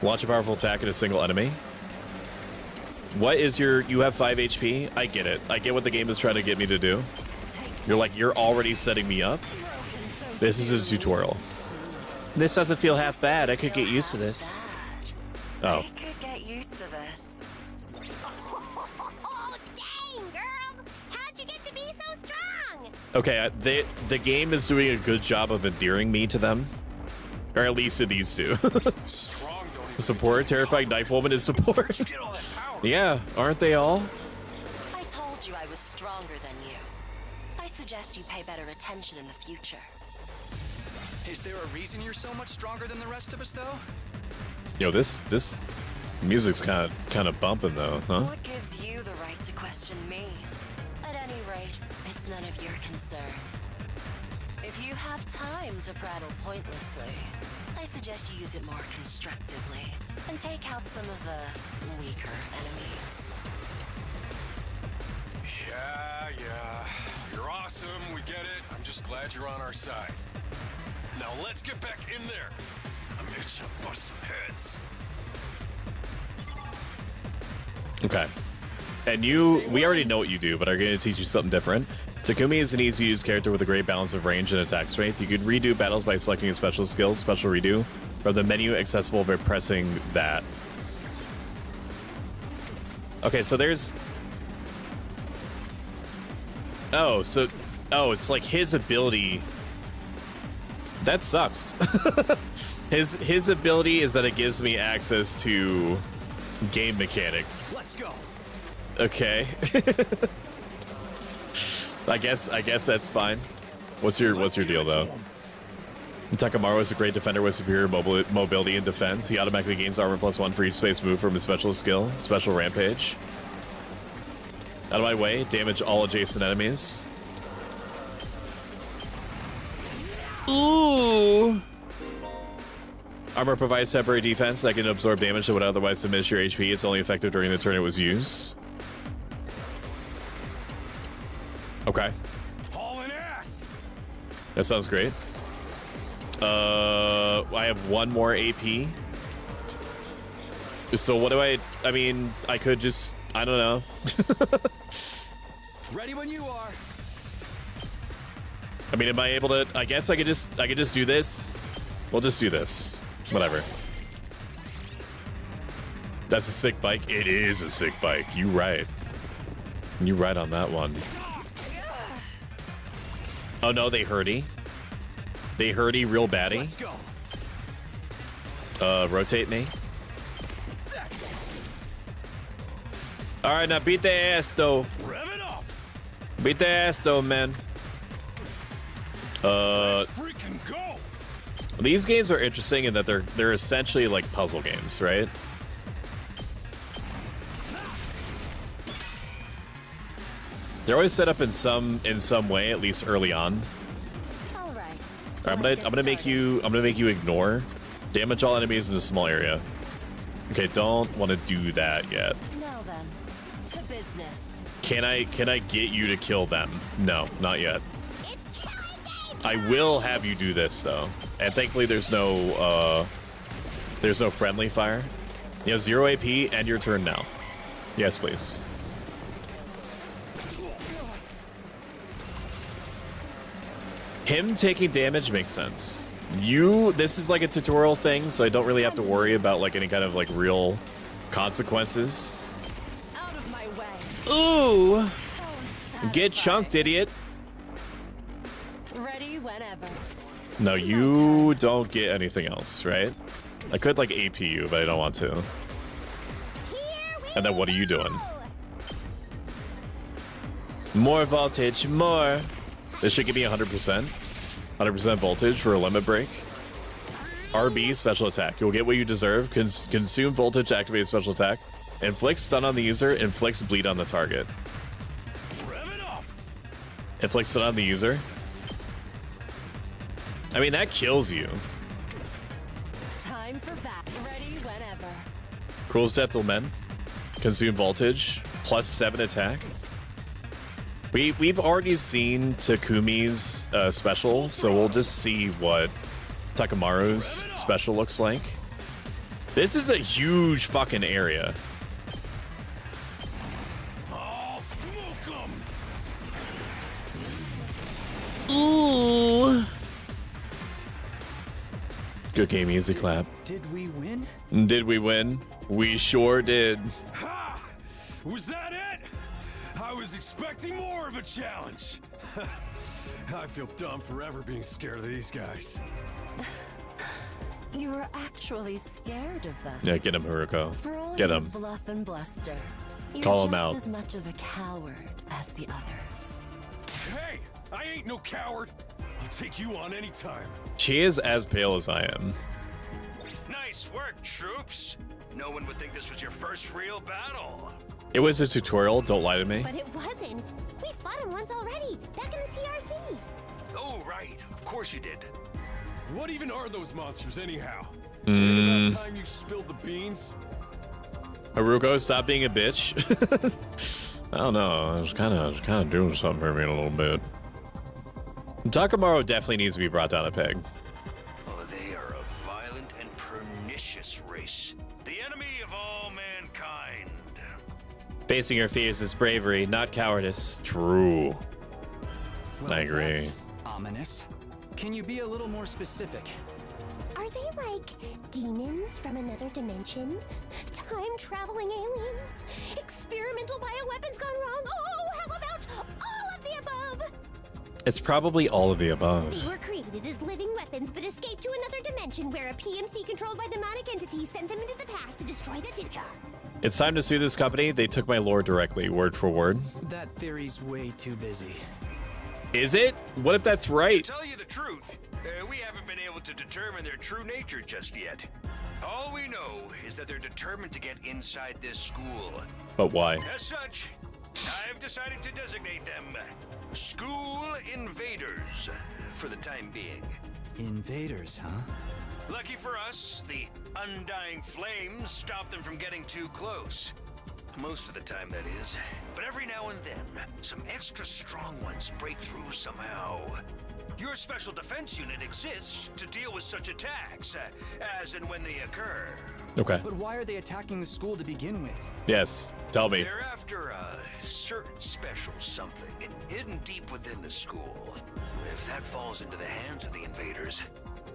Launch a powerful attack at a single enemy. What is you have 5 HP? I get it. I get what the game is trying to get me to do. You're already setting me up. This is a tutorial. This doesn't feel half bad. I could get used to this. Oh. I could get used to this. Oh, dang, girl! How'd you get to be so strong? Okay, the game is doing a good job of endearing me to them. Or at least to these two. Support, Terrifying Knife Woman is support. Yeah, aren't they all? I told you I was stronger than you. I suggest you pay better attention in the future. Is there a reason you're so much stronger than the rest of us, though? Yo, this music's kind of bumping though, huh? What gives you the right to question me? At any rate, it's none of your concern. If you have time to prattle pointlessly, I suggest you use it more constructively and take out some of the weaker enemies. Yeah. You're awesome, we get it. I'm just glad you're on our side. Now let's get back in there. I'm itching to bust some heads. Okay. And we already know what you do, but I'm going to teach you something different. Takumi is an easy-to-use character with a great balance of range and attack strength. You can redo battles by selecting a special skill, Special Redo, from the menu accessible by pressing that. Okay, so there's... Oh, it's like his ability... That sucks. His ability is that it gives me access to game mechanics. Let's go. Okay. I guess that's fine. What's your deal though? Takamaru is a great defender with superior mobility and defense. He automatically gains armor +1 for each space move from his special skill, Special Rampage. Out of my way, damage all adjacent enemies. Ooh. Armor provides temporary defense that can absorb damage that would otherwise diminish your HP. It's only effective during the turn it was used. Okay. That sounds great. I have one more AP. So what do I mean, I could just, I don't know. Ready when you are. I mean, am I able to, I guess I could just do this. We'll just do this. Whatever. That's a sick bike. It is a sick bike. You right. You right on that one. Oh no, they hurty. They hurty real baddie. Let's go. Rotate me. All right, now beat their ass though. Rev it up. Beat their ass though, man. Let's freaking go. These games are interesting in that they're essentially like puzzle games, right? They're always set up in some way, at least early on. All right. All right, I'm gonna make you ignore. Damage all enemies in a small area. Okay, don't want to do that yet. Now then, to business. Can I get you to kill them? No, not yet. I will have you do this though, and thankfully there's no friendly fire. You have 0 AP and your turn now. Yes, please. Him taking damage makes sense. This is like a tutorial thing, so I don't really have to worry about like any kind of like real consequences. Out of my way. Ooh! Get chunked, idiot. Ready whenever. No, you don't get anything else, right? I could like AP you, but I don't want to. And then what are you doing? More voltage, more. This should give me 100%. 100% voltage for a limit break. RB, special attack. You'll get what you deserve. Consume voltage, activate special attack. Inflicts stun on the user, inflicts bleed on the target. Inflicts stun on the user. I mean, that kills you. Time for that. Ready whenever. Cruel's Death will mend. Consume voltage. +7 attack. We've already seen Takumi's special, so we'll just see what Takamaru's special looks like. This is a huge fucking area. Ooh. Good game, easy clap. Did we win? Did we win? We sure did. Ha! Was that it? I was expecting more of a challenge. I feel dumb forever being scared of these guys. You were actually scared of them. Yeah, get him, Haruko. For all Get your him. bluff and bluster. You're Call him just out. as much of a coward as the others. Hey, I ain't no coward. I'll take you on anytime. She is as pale as I am. Nice work, troops. No one would think this was your first real battle. It was a tutorial, don't lie to me. But it wasn't. We fought him once already, back in the TRC. Oh, right. Of course you did. What even are those monsters anyhow? Mm. About time you spilled the beans. Haruko, stop being a bitch. I don't know. I was kind of doing something for me in a little bit. Takamaru definitely needs to be brought down a peg. Oh, they are a violent and pernicious race. The enemy of all mankind. Facing your fears is bravery, not cowardice. True. Well, I agree. that's ominous. Can you be a little more specific? Are they like demons from another dimension? Time-traveling aliens? Experimental bioweapons gone wrong? Oh, how about all of the above? It's probably all of the above. They were created as living weapons, but escaped to another dimension where a PMC controlled by demonic entities sent them into the past to destroy the future. It's time to sue this company. They took my lore directly, word for word. That theory's way too busy. Is it? What if that's right? To tell you the truth, we haven't been able to determine their true nature just yet. All we know is that they're determined to get inside this school. But why? As such, I've decided to designate them school invaders for the time being. Invaders, huh? Lucky for us, the undying flames stop them from getting too close. Most of the time, that is. But every now and then, some extra strong ones break through somehow. Your special defense unit exists to deal with such attacks, as and when they occur. Okay. But why are they attacking the school to begin with? Yes. Tell me. They're after a certain special something hidden deep within the school. If that falls into the hands of the invaders,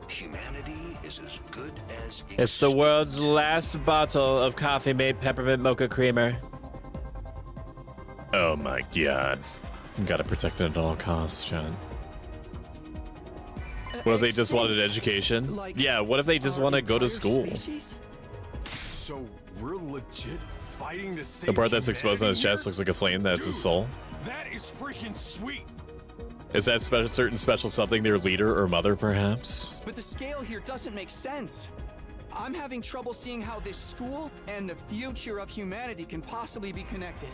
humanity is as good as It's the world's last bottle of coffee-made peppermint mocha creamer. Oh my god. Gotta protect it at all costs, John. What if they just wanted education? Yeah, what if they just want to go to school? So we're legit fighting to save The part that's exposed on his humanity chest looks like a flame. That's his soul. here? That is freaking sweet. Is that certain special something their leader or mother, perhaps? But the scale here doesn't make sense. I'm having trouble seeing how this school and the future of humanity can possibly be connected.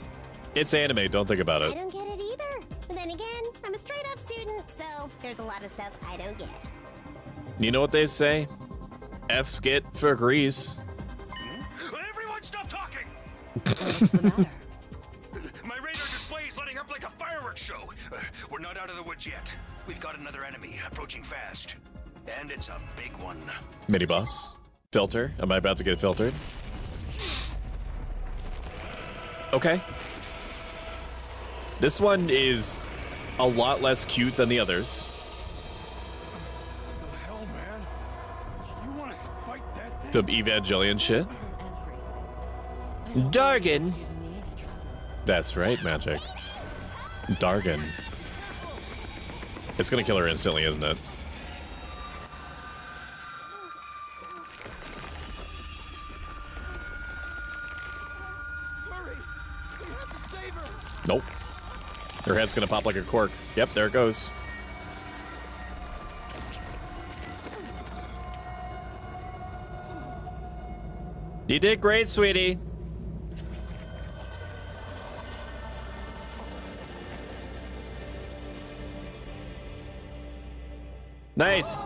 It's anime. Don't think about I it. don't get it Then again, I'm a straight up student, so there's a lot of stuff I don't get. You know what they say? F's get for grease. Everyone stop talking! What's the matter? My radar display is lighting up like a fireworks show. We're not out of the woods yet. We've got another enemy approaching fast. And it's a big one. Mini boss. Filter. Am I about to get filtered? Okay. This one is a lot less cute than the others. What the hell, man? You want us to fight that thing? The Evangelion shit. Dargan. That's right, Magic. Dargan. It's gonna kill her instantly, isn't it? Hurry! We have to save her! Nope. Her head's gonna pop like a cork. Yep, there it goes. You did great, sweetie. Nice.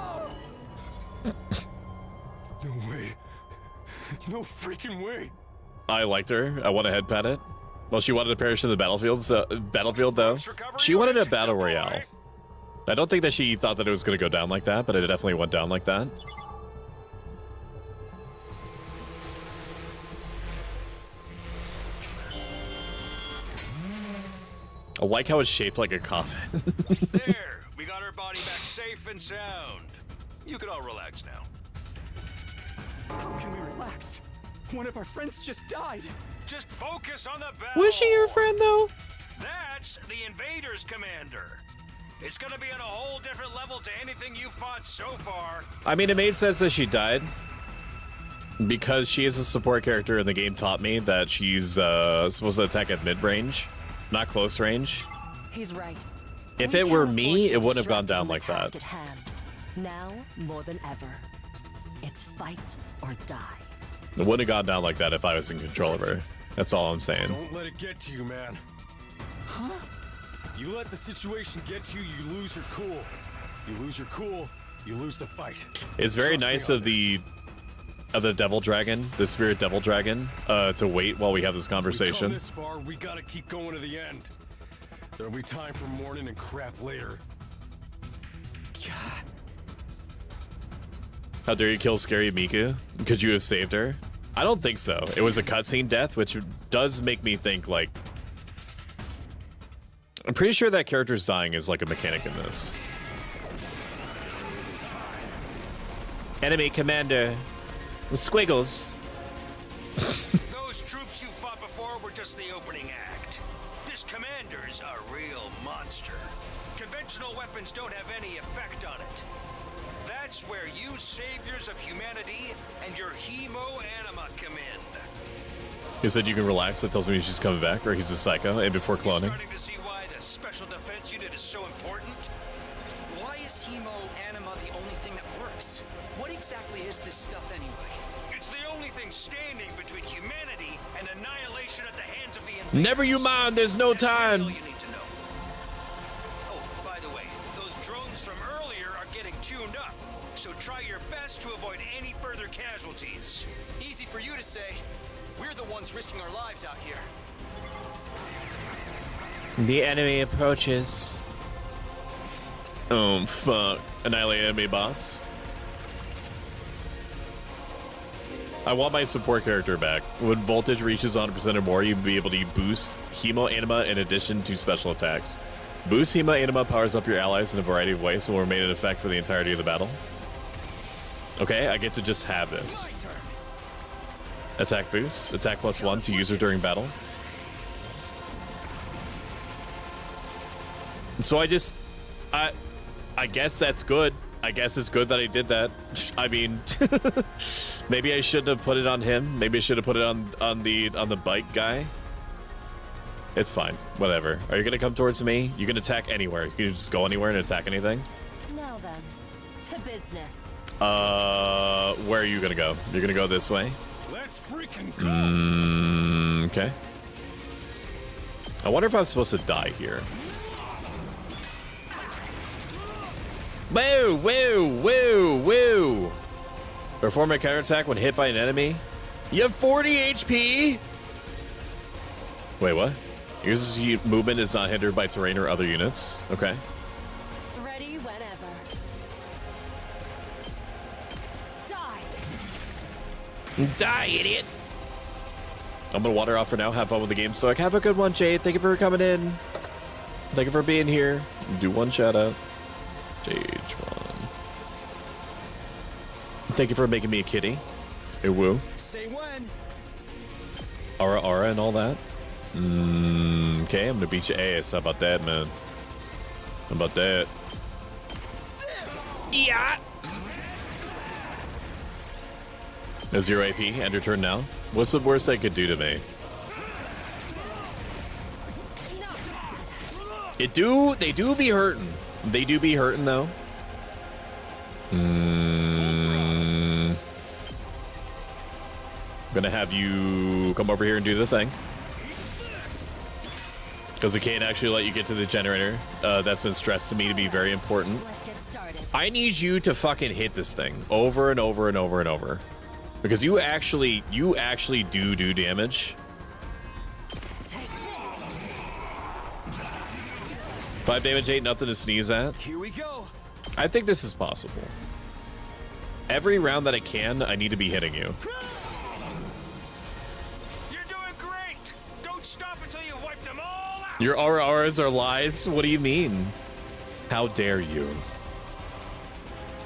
No way. No freaking way. I liked her. I want to head pat it. Well, she wanted to perish in the battlefield, though. She wanted a battle royale. I don't think that she thought that it was going to go down like that, but it definitely went down like that. I like how it's shaped like a coffin. There! We got our body back safe and sound. You can all relax now. How can we relax? One of our friends just died. Just focus on the battle. Was she your friend, though? That's the Invaders Commander. It's gonna be on a whole different level to anything you fought so far. I mean, it made sense that she died. Because she is a support character and the game taught me that she's supposed to attack at mid-range, not close range. He's right. If We it were can't me, afford to it get wouldn't have gone distracted down from the like task that. at hand. Now, more than ever, it's fight or die. It wouldn't have gone down like that if I was in control of her. That's all I'm saying. Don't let it get to you, man. Huh? You let the situation get to you, you lose your cool. You lose your cool, you lose the fight. It's very Trust me nice on of the devil dragon, the spirit devil dragon, to wait while we have this We've come conversation. this far, we gotta keep going to the end. There'll be time for mourning and crap later. How dare you kill Scary Miku? Could you have saved her? I don't think so. It was a cutscene death, which does make me think, like... I'm pretty sure that character's dying is like a mechanic in this. Enemy commander. The Squiggles. Those troops you fought before were just the opening act. This commander's a real monster. Conventional weapons don't have any effect on it. That's where you saviors of humanity and your hemo-anima come in. He said you can relax. That tells me she's coming back, or he's a psycho, and before cloning. Starting to see why the Special Defense Unit is so important? Why is hemo-anima the only thing that works? What exactly is this stuff anyway? It's the only thing standing between humanity and annihilation at the hands of the invaders. Never you mind, there's no time. All you need to know. Oh, by the way, those drones from earlier are getting tuned up, so try your best to avoid any further casualties. Easy for you to say. We're the ones risking our lives out here. The enemy approaches. Oh, fuck. Annihilate enemy boss. I want my support character back. When voltage reaches 100% or more, you'll be able to boost Hemo Anima in addition to special attacks. Boost Hemo Anima powers up your allies in a variety of ways and will remain in effect for the entirety of the battle. Okay, I get to just have this. Attack boost. Attack +1 to user during battle. So I guess that's good. I guess it's good that I did that. I mean, maybe I shouldn't have put it on him. Maybe I should have put it on the bike guy. It's fine. Whatever. Are you gonna come towards me? You can attack anywhere. You can just go anywhere and attack anything. Now then, to business. Where are you gonna go? You're gonna go this way? Let's freaking go. Okay. I wonder if I'm supposed to die here. Woo, woo, woo, woo. Perform a counterattack when hit by an enemy. You have 40 HP? Wait, what? Your movement is not hindered by terrain or other units. Okay. Ready whenever. Die, idiot. I'm gonna water off for now. Have fun with the game, Stoic. Have a good one, Jade. Thank you for coming in. Thank you for being here. Do one shout out. JH1. Thank you for making me a kitty. Hey, woo. Say when. Aura and all that. Okay, I'm gonna beat your ass. How about that, man? How about that? Yeah. A 0 AP. End your turn now. What's the worst they could do to me? They do be hurting. They do be hurting though. Gonna have you come over here and do the thing. Because we can't actually let you get to the generator. That's been stressed to me to be very important. I need you to fucking hit this thing over and over and over and over. Because you actually do damage. 5 damage ain't nothing to sneeze at. Here we go. I think this is possible. Every round that I can, I need to be hitting you. You're doing great. Don't stop until you've wiped them all out. Your RRs are lies? What do you mean? How dare you?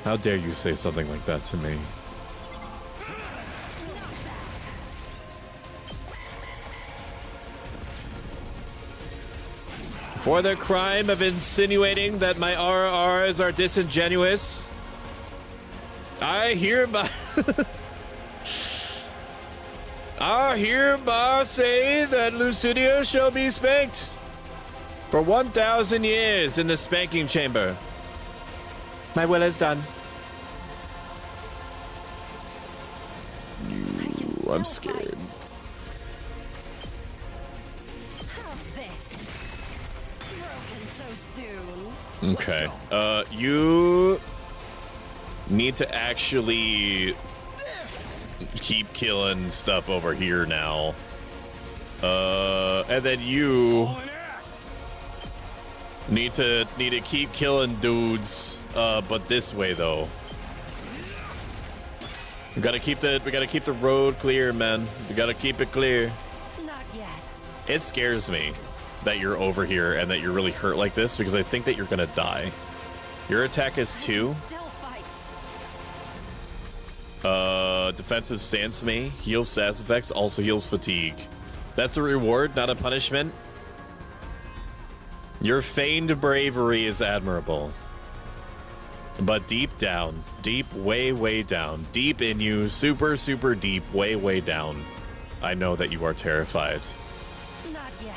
How dare you say something like that to me? For the crime of insinuating that my RRs are disingenuous, I hereby say that Lucidia shall be spanked for 1,000 years in the spanking chamber. My will is done. I'm scared. Okay. You need to actually keep killing stuff over here now. And then you need to keep killing dudes. But this way though. We gotta keep the road clear, man. We gotta keep it clear. Not yet. It scares me that you're over here and that you're really hurt like this because I think that you're gonna die. Your attack is 2. Defensive stance me, heals status effects, also heals fatigue. That's a reward, not a punishment. Your feigned bravery is admirable. But deep down, deep, way, way down, deep in you, super, super deep, way, way down, I know that you are terrified. Not yet.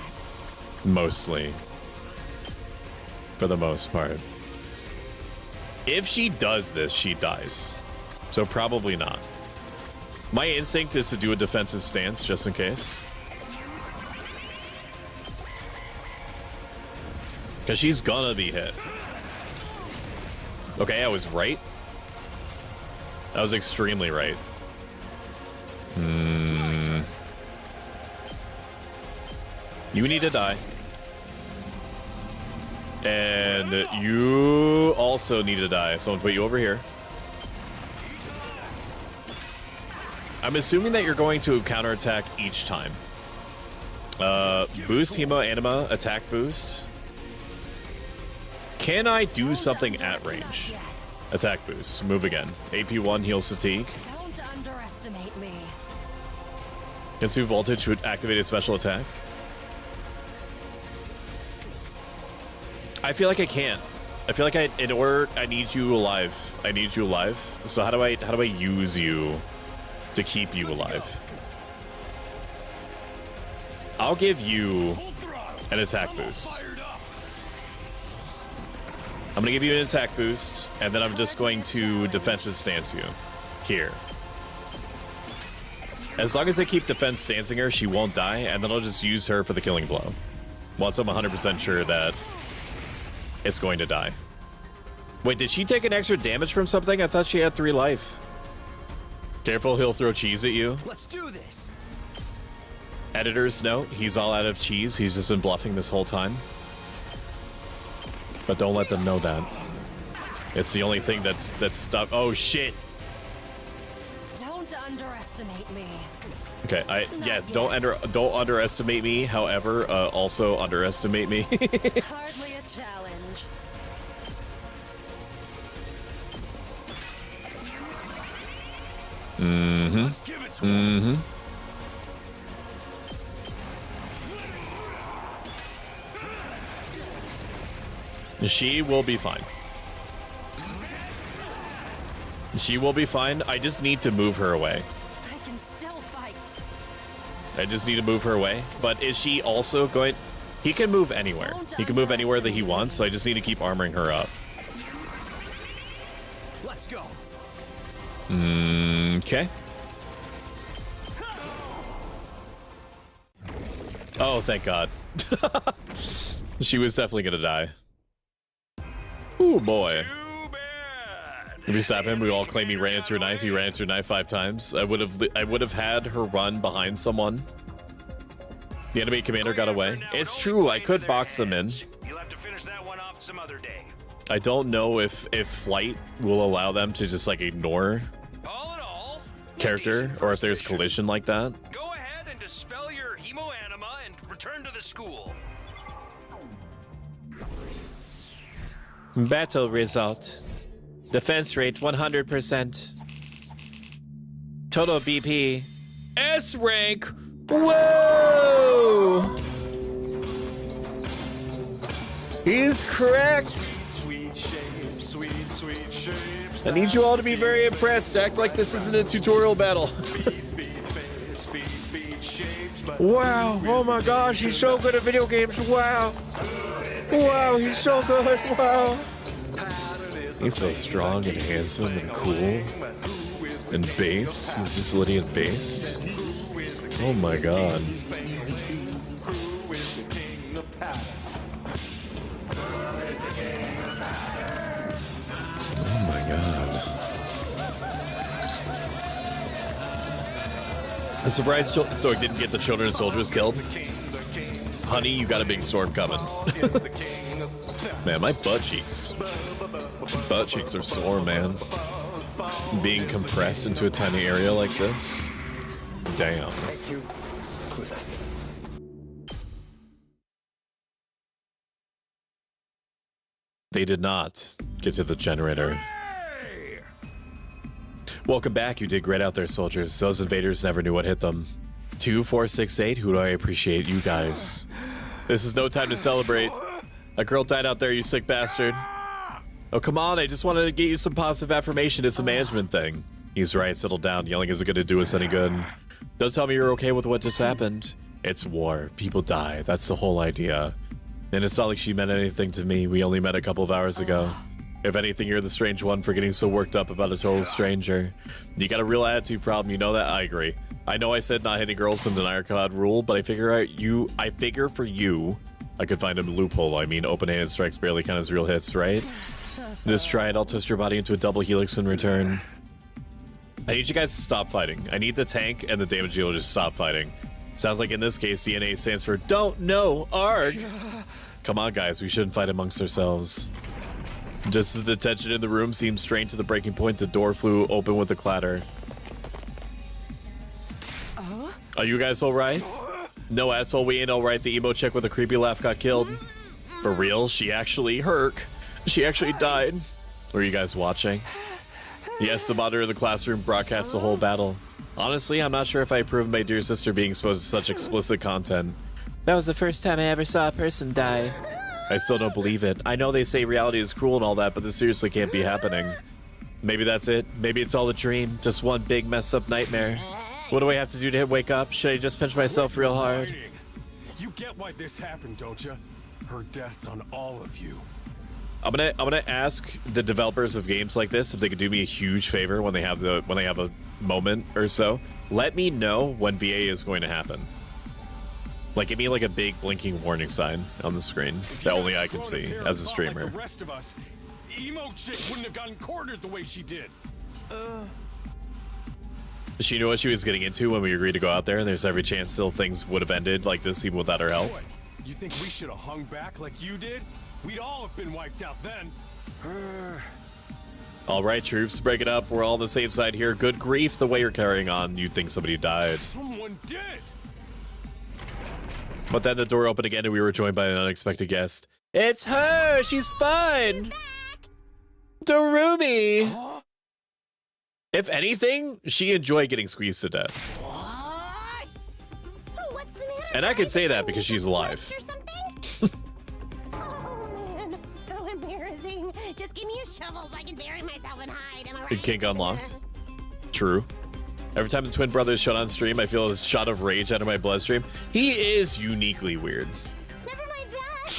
Mostly. For the most part. If she does this, she dies. So probably not. My instinct is to do a defensive stance just in case. Because she's gonna be hit. Okay, I was right. I was extremely right. You need to die. And you also need to die. So I'm gonna put you over here. I'm assuming that you're going to counterattack each time. Boost Hemo Anima, attack boost. Can I do something at range? Attack boost, move again. AP1 heals fatigue. Don't underestimate me. Consume voltage would activate a special attack. I feel like I can't. I feel like I need you alive. I need you alive. So how do I use you to keep you alive? I'll give you an attack boost. I'm gonna give you an attack boost, and then I'm just going to defensive stance you. Here. As long as I keep defense stancing her, she won't die, and then I'll just use her for the killing blow. Once I'm 100% sure that it's going to die. Wait, did she take an extra damage from something? I thought she had 3 life. Careful, he'll throw cheese at you. Let's do this. Editor's note, he's all out of cheese. He's just been bluffing this whole time. But don't let them know that. It's the only thing that's stuck. Oh shit. Don't underestimate me. Okay, don't underestimate me. However, also underestimate me. Hardly a challenge. Mm-hmm. Mm-hmm. She will be fine. She will be fine. I just need to move her away. I can still fight. I just need to move her away. But is she also going... He can move anywhere. He can move anywhere that he wants, so I just need to keep armoring her up. Let's go. Okay. Oh, thank God. She was definitely gonna die. Ooh, boy. If you stop him, we all claim he ran into her knife. He ran into her knife 5 times. I would have had her run behind someone. The enemy commander got away. It's true, I could box them in. You'll have to finish that one off some other day. I don't know if flight will allow them to just like ignore character, or if there's collision like that. Go ahead and dispel your hemoanima and return to the school. Battle result. Defense rate 100%. Total BP. S rank. Whoa! He's correct. I need you all to be very impressed. Act like this isn't a tutorial battle. Wow. Oh my gosh, he's so good at video games. Wow. Wow, he's so good. Wow. He's so strong and handsome and cool and based. He's just Lydian based. Oh my God. Oh my God. I'm surprised Stoic didn't get the children and soldiers killed. Honey, you got a big storm coming. Man, my butt cheeks are sore, man. Being compressed into a tiny area like this. Damn. They did not get to the generator. Welcome back. You did great out there, soldiers. Those invaders never knew what hit them. 2468, who do I appreciate? You guys. This is no time to celebrate. A girl died out there, you sick bastard. Oh, come on. I just wanted to get you some positive affirmation. It's a management thing. He's right. Settle down. Yelling isn't going to do us any good. Don't tell me you're okay with what just happened. It's war. People die. That's the whole idea. And it's not like she meant anything to me. We only met a couple of hours ago. If anything, you're the strange one for getting so worked up about a total stranger. You got a real attitude problem. You know that? I agree. I know I said not hitting girls in the Denier rule, but I figure for you, I could find a loophole. I mean, open-handed strikes barely count as real hits, right? Just try it. I'll twist your body into a double helix in return. I need you guys to stop fighting. I need the tank and the damage dealer to stop fighting. Sounds like in this case, DNA stands for don't know arg. Come on, guys. We shouldn't fight amongst ourselves. Just as the tension in the room seemed strained to the breaking point, the door flew open with a clatter. Are you guys alright? No, asshole, we ain't alright. The emo chick with a creepy laugh got killed. For real? She actually died. Were you guys watching? Yes, the monitor in the classroom broadcast the whole battle. Honestly, I'm not sure if I approve of my dear sister being exposed to such explicit content. That was the first time I ever saw a person die. I still don't believe it. I know they say reality is cruel and all that, but this seriously can't be happening. Maybe that's it. Maybe it's all a dream. Just one big messed up nightmare. What do I have to do to wake up? Should I just pinch myself real hard? You get why this happened, don't you? Her death's on all of you. I'm gonna ask the developers of games like this if they could do me a huge favor when they have a moment or so. Let me know when VA is going to happen. Like, give me like a big blinking warning sign on the screen that only I can see as a streamer. Like the rest of us, emo chick wouldn't have gotten cornered the way she did. She knew what she was getting into when we agreed to go out there, and there's every chance still things would have ended like this even without her help. Boy, you think we should have hung back like you did? We'd all have been wiped out then. All right, troops, break it up. We're all on the same side here. Good grief, the way you're carrying on, you'd think somebody died. Someone did. But then the door opened again, and we were joined by an unexpected guest. It's her! She's fine! Darumi! Huh? If anything, she enjoyed getting squeezed to death. What? Oh, what's the matter? And I can say that because she's alive. Or something? Oh man, how embarrassing! Just give me a shovel so I can bury myself and hide. Am I right? Kink unlocked. True. Every time the twin brothers shut on stream, I feel a shot of rage out of my bloodstream. He is uniquely weird. Never mind that.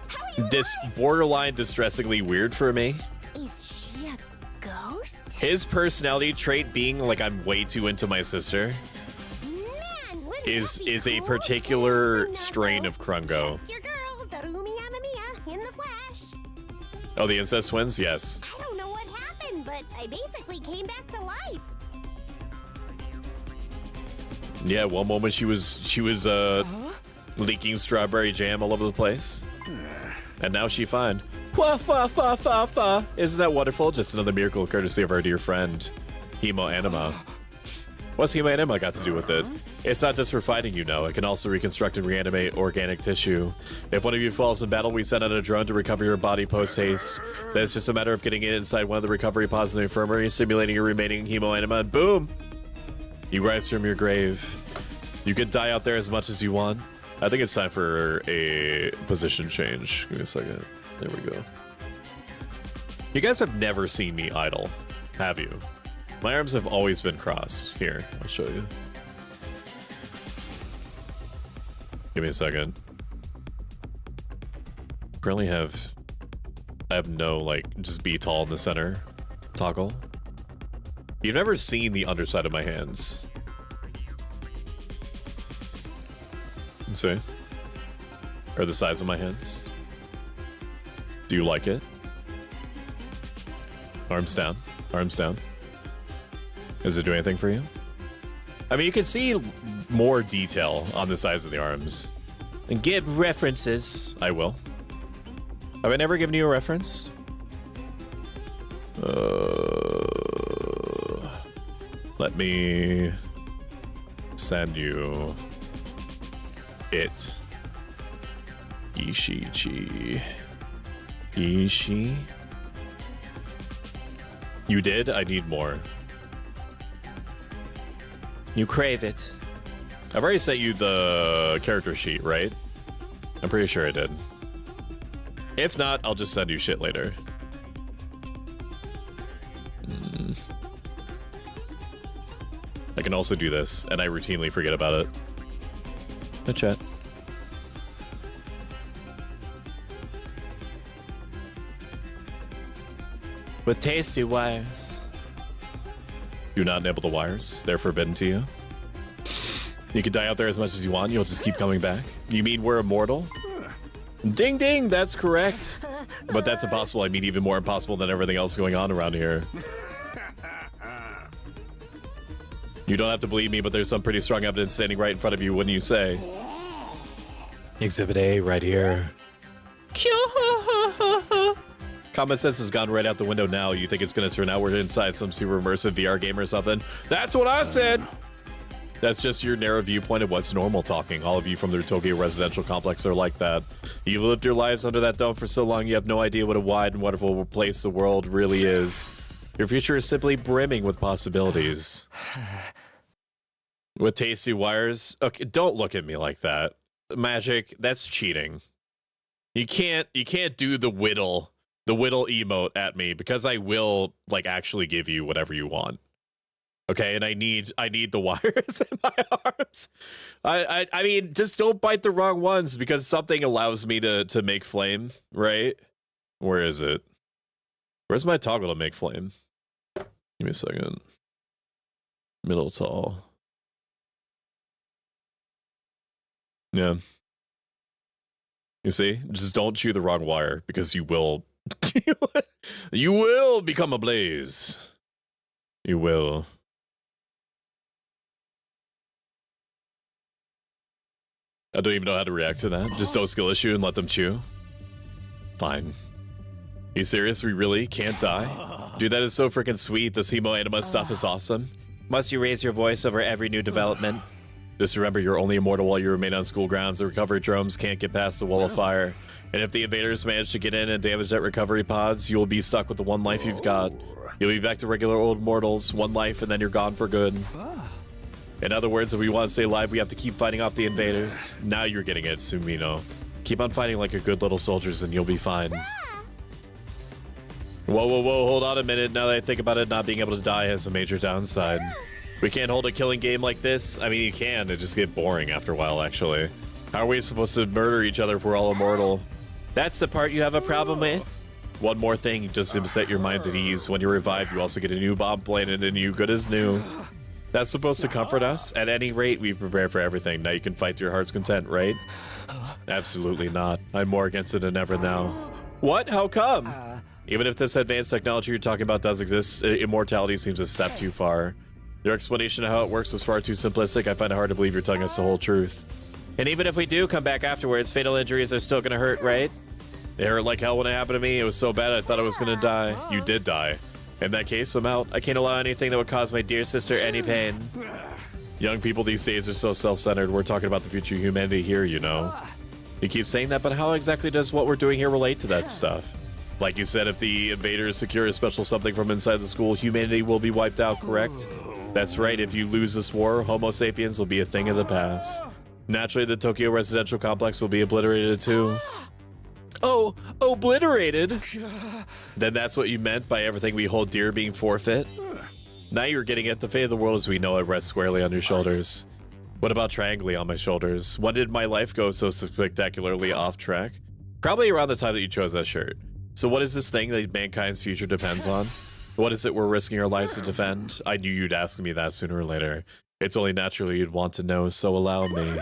How are you This alive? borderline distressingly weird for me. Is she a ghost? His personality trait being like I'm way too into my sister Man, wouldn't is that be a cool? particular No, strain of Krungo. Just your girl, Darumi Amamiya, in the flesh. Oh, the incest twins? Yes. I don't know what happened, but I basically came back to life. Yeah, one moment she was leaking strawberry jam all over the place. And now she fine. Fa fa fa fa fa. Isn't that wonderful? Just another miracle courtesy of our dear friend, Hemo Anima. What's Hemo Anima got to do with it? It's not just for fighting, you know. It can also reconstruct and reanimate organic tissue. If one of you falls in battle, we send out a drone to recover your body post-haste. Then it's just a matter of getting it inside one of the recovery pods in the infirmary, stimulating your remaining Hemo Anima, and boom! You rise from your grave. You can die out there as much as you want. I think it's time for a position change. Give me a second. There we go. You guys have never seen me idle, have you? My arms have always been crossed. Here, I'll show you. Give me a second. Currently I have no, like, just be tall in the center toggle. You've never seen the underside of my hands. Let's see. Or the size of my hands. Do you like it? Arms down. Arms down. Does it do anything for you? I mean, you can see more detail on the size of the arms. And give references. I will. Have I never given you a reference? Let me send you it. Ishichi. Ishi. You did? I need more. You crave it. I've already sent you the character sheet, right? I'm pretty sure I did. If not, I'll just send you shit later. I can also do this, and I routinely forget about it. No chat. With tasty wires. Do not nibble the wires. They're forbidden to you. You can die out there as much as you want. You'll just keep coming back. You mean we're immortal? Ding ding, that's correct. But that's impossible. I mean even more impossible than everything else going on around here. You don't have to believe me, but there's some pretty strong evidence standing right in front of you, wouldn't you say? Exhibit A right here. Common sense has gone right out the window now. You think it's going to turn out we're inside some super immersive VR game or something? That's what I said! That's just your narrow viewpoint of what's normal talking. All of you from the Tokyo residential complex are like that. You've lived your lives under that dome for so long, you have no idea what a wide and wonderful place the world really is. Your future is simply brimming with possibilities. With tasty wires? Okay, don't look at me like that. Magic, that's cheating. You can't do the whittle emote at me, because I will, like, actually give you whatever you want. Okay, and I need the wires in my arms. I mean, just don't bite the wrong ones, because something allows me to make flame, right? Where is it? Where's my toggle to make flame? Give me a second. Middle tall. Yeah. You see? Just don't chew the wrong wire, because you will You will become a blaze. You will. I don't even know how to react to that. Just don't skill issue and let them chew. Fine. You serious? We really can't die? Dude, that is so freaking sweet. This Hemo Anima stuff is awesome. Must you raise your voice over every new development? Just remember, you're only immortal while you remain on school grounds. The recovery drones can't get past the wall of fire. And if the invaders manage to get in and damage that recovery pods, you will be stuck with the one life you've got. You'll be back to regular old mortals, one life, and then you're gone for good. In other words, if we want to stay alive, we have to keep fighting off the invaders. Now you're getting it, Sumino. Keep on fighting like a good little soldiers and you'll be fine. Whoa, whoa, whoa, hold on a minute. Now that I think about it, not being able to die has a major downside. We can't hold a killing game like this. I mean, you can. It just get boring after a while, actually. How are we supposed to murder each other if we're all immortal? That's the part you have a problem with? One more thing, just to set your mind at ease. When you're revived, you also get a new bomb planet and you good as new. That's supposed to comfort us? At any rate, we prepare for everything. Now you can fight to your heart's content, right? Absolutely not. I'm more against it than ever now. What? How come? Even if this advanced technology you're talking about does exist, immortality seems a step too far. Your explanation of how it works was far too simplistic. I find it hard to believe you're telling us the whole truth. And even if we do come back afterwards, fatal injuries are still gonna hurt, right? It hurt like hell when it happened to me. It was so bad I thought I was gonna die. You did die. In that case, I'm out. I can't allow anything that would cause my dear sister any pain. Young people these days are so self-centered. We're talking about the future of humanity here, you know. You keep saying that, but how exactly does what we're doing here relate to that stuff? Like you said, if the invaders secure a special something from inside the school, humanity will be wiped out, correct? That's right, if you lose this war, Homo sapiens will be a thing of the past. Naturally, the Tokyo residential complex will be obliterated too. Oh, obliterated? Then that's what you meant by everything we hold dear being forfeit? Now you're getting it. The fate of the world as we know it rests squarely on your shoulders. What about triangly on my shoulders? When did my life go so spectacularly off track? Probably around the time that you chose that shirt. So what is this thing that mankind's future depends on? What is it we're risking our lives to defend? I knew you'd ask me that sooner or later. It's only naturally you'd want to know, so allow me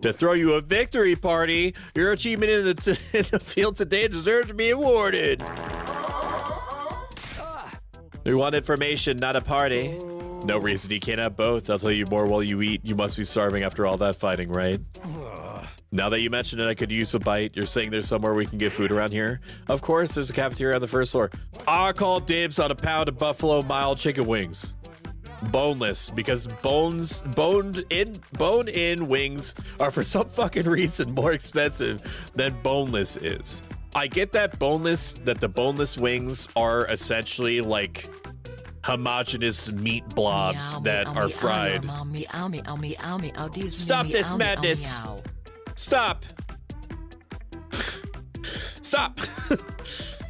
to throw you a victory party. Your achievement in the field today deserves to be awarded. We want information, not a party. No reason you can't have both. I'll tell you more while you eat. You must be starving after all that fighting, right? Now that you mention it, I could use a bite. You're saying there's somewhere we can get food around here? Of course, there's a cafeteria on the first floor. I call dibs on a pound of Buffalo mild chicken wings. Boneless, because bone-in wings are for some fucking reason more expensive than boneless is. I get that the boneless wings are essentially like homogeneous meat blobs that are fried. Stop this madness! Stop! Stop!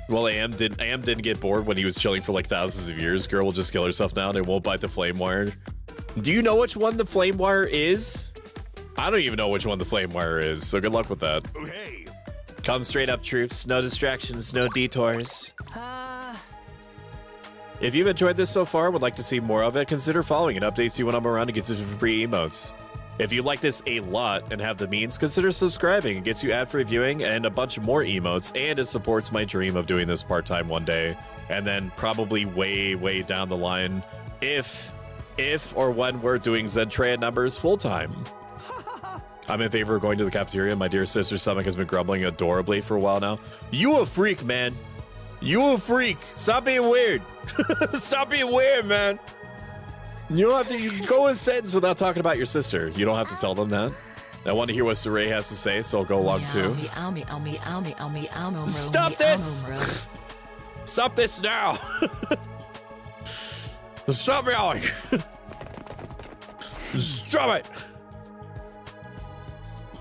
Well, Am didn't get bored when he was chilling for like thousands of years. Girl will just kill herself now and it won't bite the flame wire. Do you know which one the flame wire is? I don't even know which one the flame wire is, so good luck with that. Okay. Come straight up, troops. No distractions, no detours. If you've enjoyed this so far and would like to see more of it, consider following. It updates you when I'm around and gets you free emotes. If you like this a lot and have the means, consider subscribing. It gets you ad-free viewing and a bunch more emotes, and it supports my dream of doing this part-time one day. And then probably way, way down the line, if or when we're doing Zentrea numbers full-time. I'm in favor of going to the cafeteria. My dear sister's stomach has been grumbling adorably for a while now. You a freak, man. You a freak. Stop being weird. Stop being weird, man. You don't have to. You can go in a sentence without talking about your sister. You don't have to tell them that. I want to hear what Saray has to say, so I'll go along too. Stop this! Stop this now! Stop meowing! Stop it!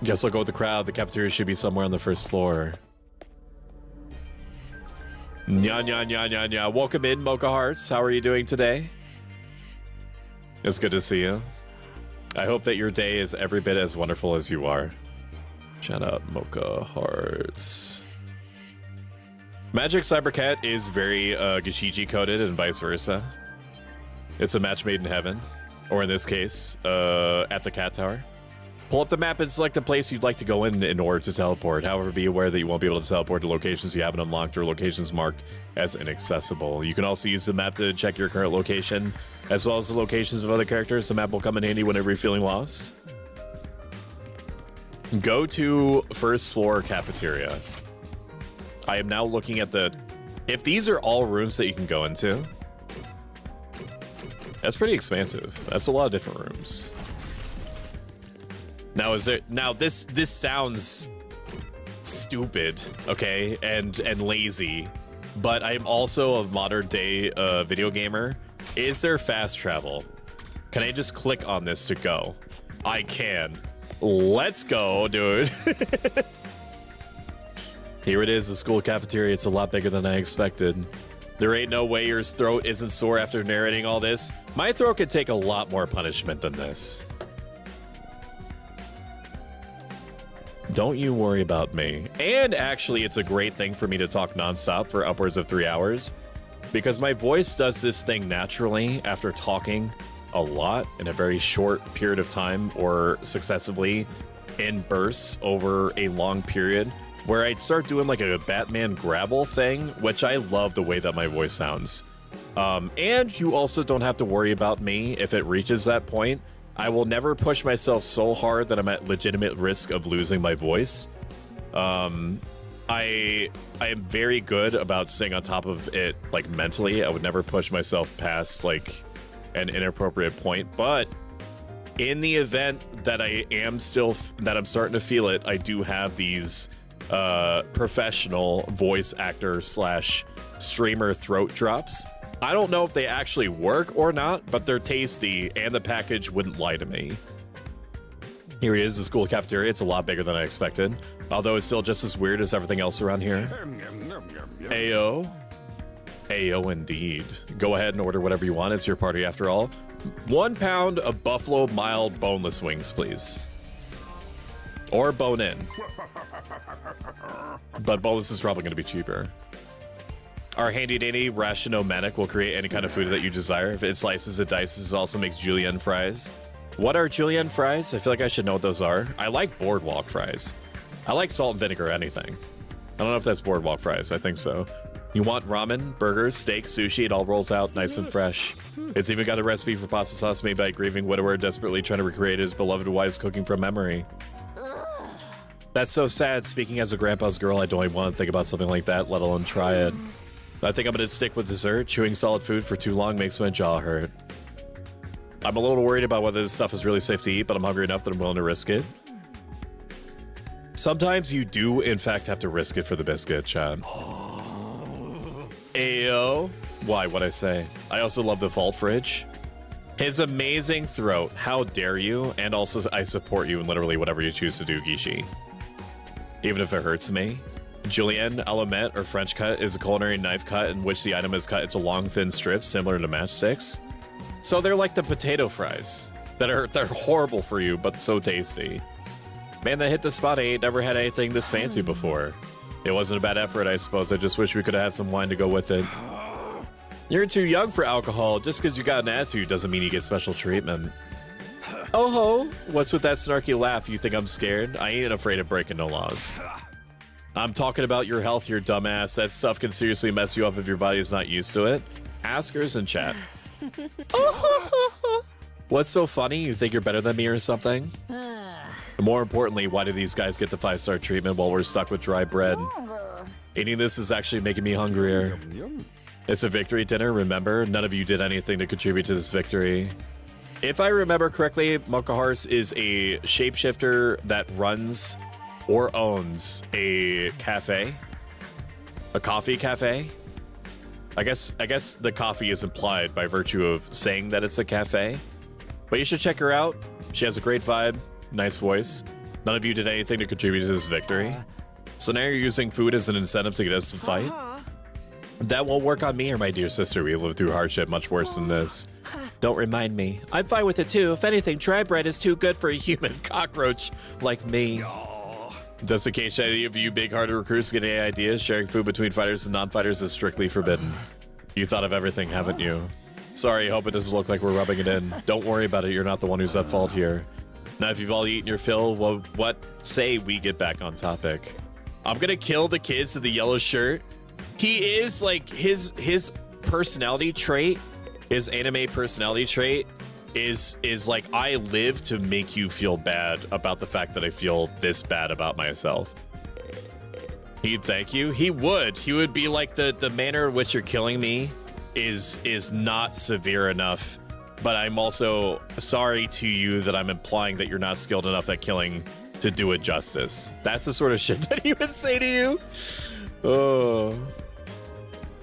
Guess I'll go with the crowd. The cafeteria should be somewhere on the first floor. Nya nya nya nya nya. Welcome in, Mocha Hearts. How are you doing today? It's good to see you. I hope that your day is every bit as wonderful as you are. Shout out Mocha Hearts. Magic Cybercat is very Gashiji coded and vice versa. It's a match made in heaven. Or in this case, at the Cat Tower. Pull up the map and select a place you'd like to go in order to teleport. However, be aware that you won't be able to teleport to locations you haven't unlocked or locations marked as inaccessible. You can also use the map to check your current location, as well as the locations of other characters. The map will come in handy whenever you're feeling lost. Go to first floor cafeteria. I am now looking at the... If these are all rooms that you can go into, that's pretty expansive. That's a lot of different rooms. Now, this sounds stupid, okay, and lazy, but I'm also a modern day video gamer. Is there fast travel? Can I just click on this to go? I can. Let's go, dude. Here it is, the school cafeteria. It's a lot bigger than I expected. There ain't no way your throat isn't sore after narrating all this. My throat could take a lot more punishment than this. Don't you worry about me. And actually, it's a great thing for me to talk nonstop for upwards of 3 hours, because my voice does this thing naturally after talking a lot in a very short period of time or successively in bursts over a long period, where I'd start doing like a Batman gravel thing, which I love the way that my voice sounds. And you also don't have to worry about me if it reaches that point. I will never push myself so hard that I'm at legitimate risk of losing my voice. I am very good about staying on top of it, like, mentally. I would never push myself past like an inappropriate point, but in the event that I'm starting to feel it, I do have these professional voice actor / streamer throat drops. I don't know if they actually work or not, but they're tasty, and the package wouldn't lie to me. Here it is, the school cafeteria. It's a lot bigger than I expected, although it's still just as weird as everything else around here. Ayo. Ayo, indeed. Go ahead and order whatever you want. It's your party after all. 1 pound of buffalo mild boneless wings, please. Or bone in. But boneless is probably going to be cheaper. Our handy dandy ration-o-manic will create any kind of food that you desire. If it slices, it dices, it also makes julienne fries. What are julienne fries? I feel like I should know what those are. I like boardwalk fries. I like salt and vinegar anything. I don't know if that's boardwalk fries. I think so. You want ramen, burgers, steak, sushi, it all rolls out nice and fresh. It's even got a recipe for pasta sauce made by a grieving widower desperately trying to recreate his beloved wife's cooking from memory. That's so sad. Speaking as a grandpa's girl, I don't even want to think about something like that, let alone try it. I think I'm going to stick with dessert. Chewing solid food for too long makes my jaw hurt. I'm a little worried about whether this stuff is really safe to eat, but I'm hungry enough that I'm willing to risk it. Sometimes you do, in fact, have to risk it for the biscuit, Chad. Ayo. Why, what'd I say? I also love the Vault Fridge. His amazing throat. How dare you? And also, I support you in literally whatever you choose to do, Gishi. Even if it hurts me. Julienne, Alamet, or French cut is a culinary knife cut in which the item is cut into long, thin strips similar to matchsticks. So they're like the potato fries. They're horrible for you, but so tasty. Man, that hit the spot. I ain't never had anything this fancy before. It wasn't a bad effort, I suppose. I just wish we could have had some wine to go with it. You're too young for alcohol. Just because you got an attitude doesn't mean you get special treatment. Oh ho! What's with that snarky laugh? You think I'm scared? I ain't afraid of breaking no laws. I'm talking about your health, you dumbass. That stuff can seriously mess you up if your body is not used to it. Askers in chat. What's so funny? You think you're better than me or something? More importantly, why do these guys get the 5-star treatment while we're stuck with dry bread? Eating this is actually making me hungrier. It's a victory dinner, remember? None of you did anything to contribute to this victory. If I remember correctly, Mokahars is a shapeshifter that runs or owns a cafe. A coffee cafe? I guess the coffee is implied by virtue of saying that it's a cafe. But you should check her out. She has a great vibe, nice voice. None of you did anything to contribute to this victory. So now you're using food as an incentive to get us to fight? That won't work on me or my dear sister. We lived through hardship much worse than this. Don't remind me. I'm fine with it too. If anything, dry bread is too good for a human cockroach like me. Just in case any of you big-hearted recruits get any ideas, sharing food between fighters and non-fighters is strictly forbidden. You thought of everything, haven't you? Sorry, hope it doesn't look like we're rubbing it in. Don't worry about it, you're not the one who's at fault here. Now, if you've all eaten your fill, well, what say we get back on topic? I'm gonna kill the kids in the yellow shirt. He is like his personality trait, his anime personality trait is like, I live to make you feel bad about the fact that I feel this bad about myself. He'd thank you. He would. He would be like, the manner in which you're killing me is not severe enough, but I'm also sorry to you that I'm implying that you're not skilled enough at killing to do it justice. That's the sort of shit that he would say to you. Oh,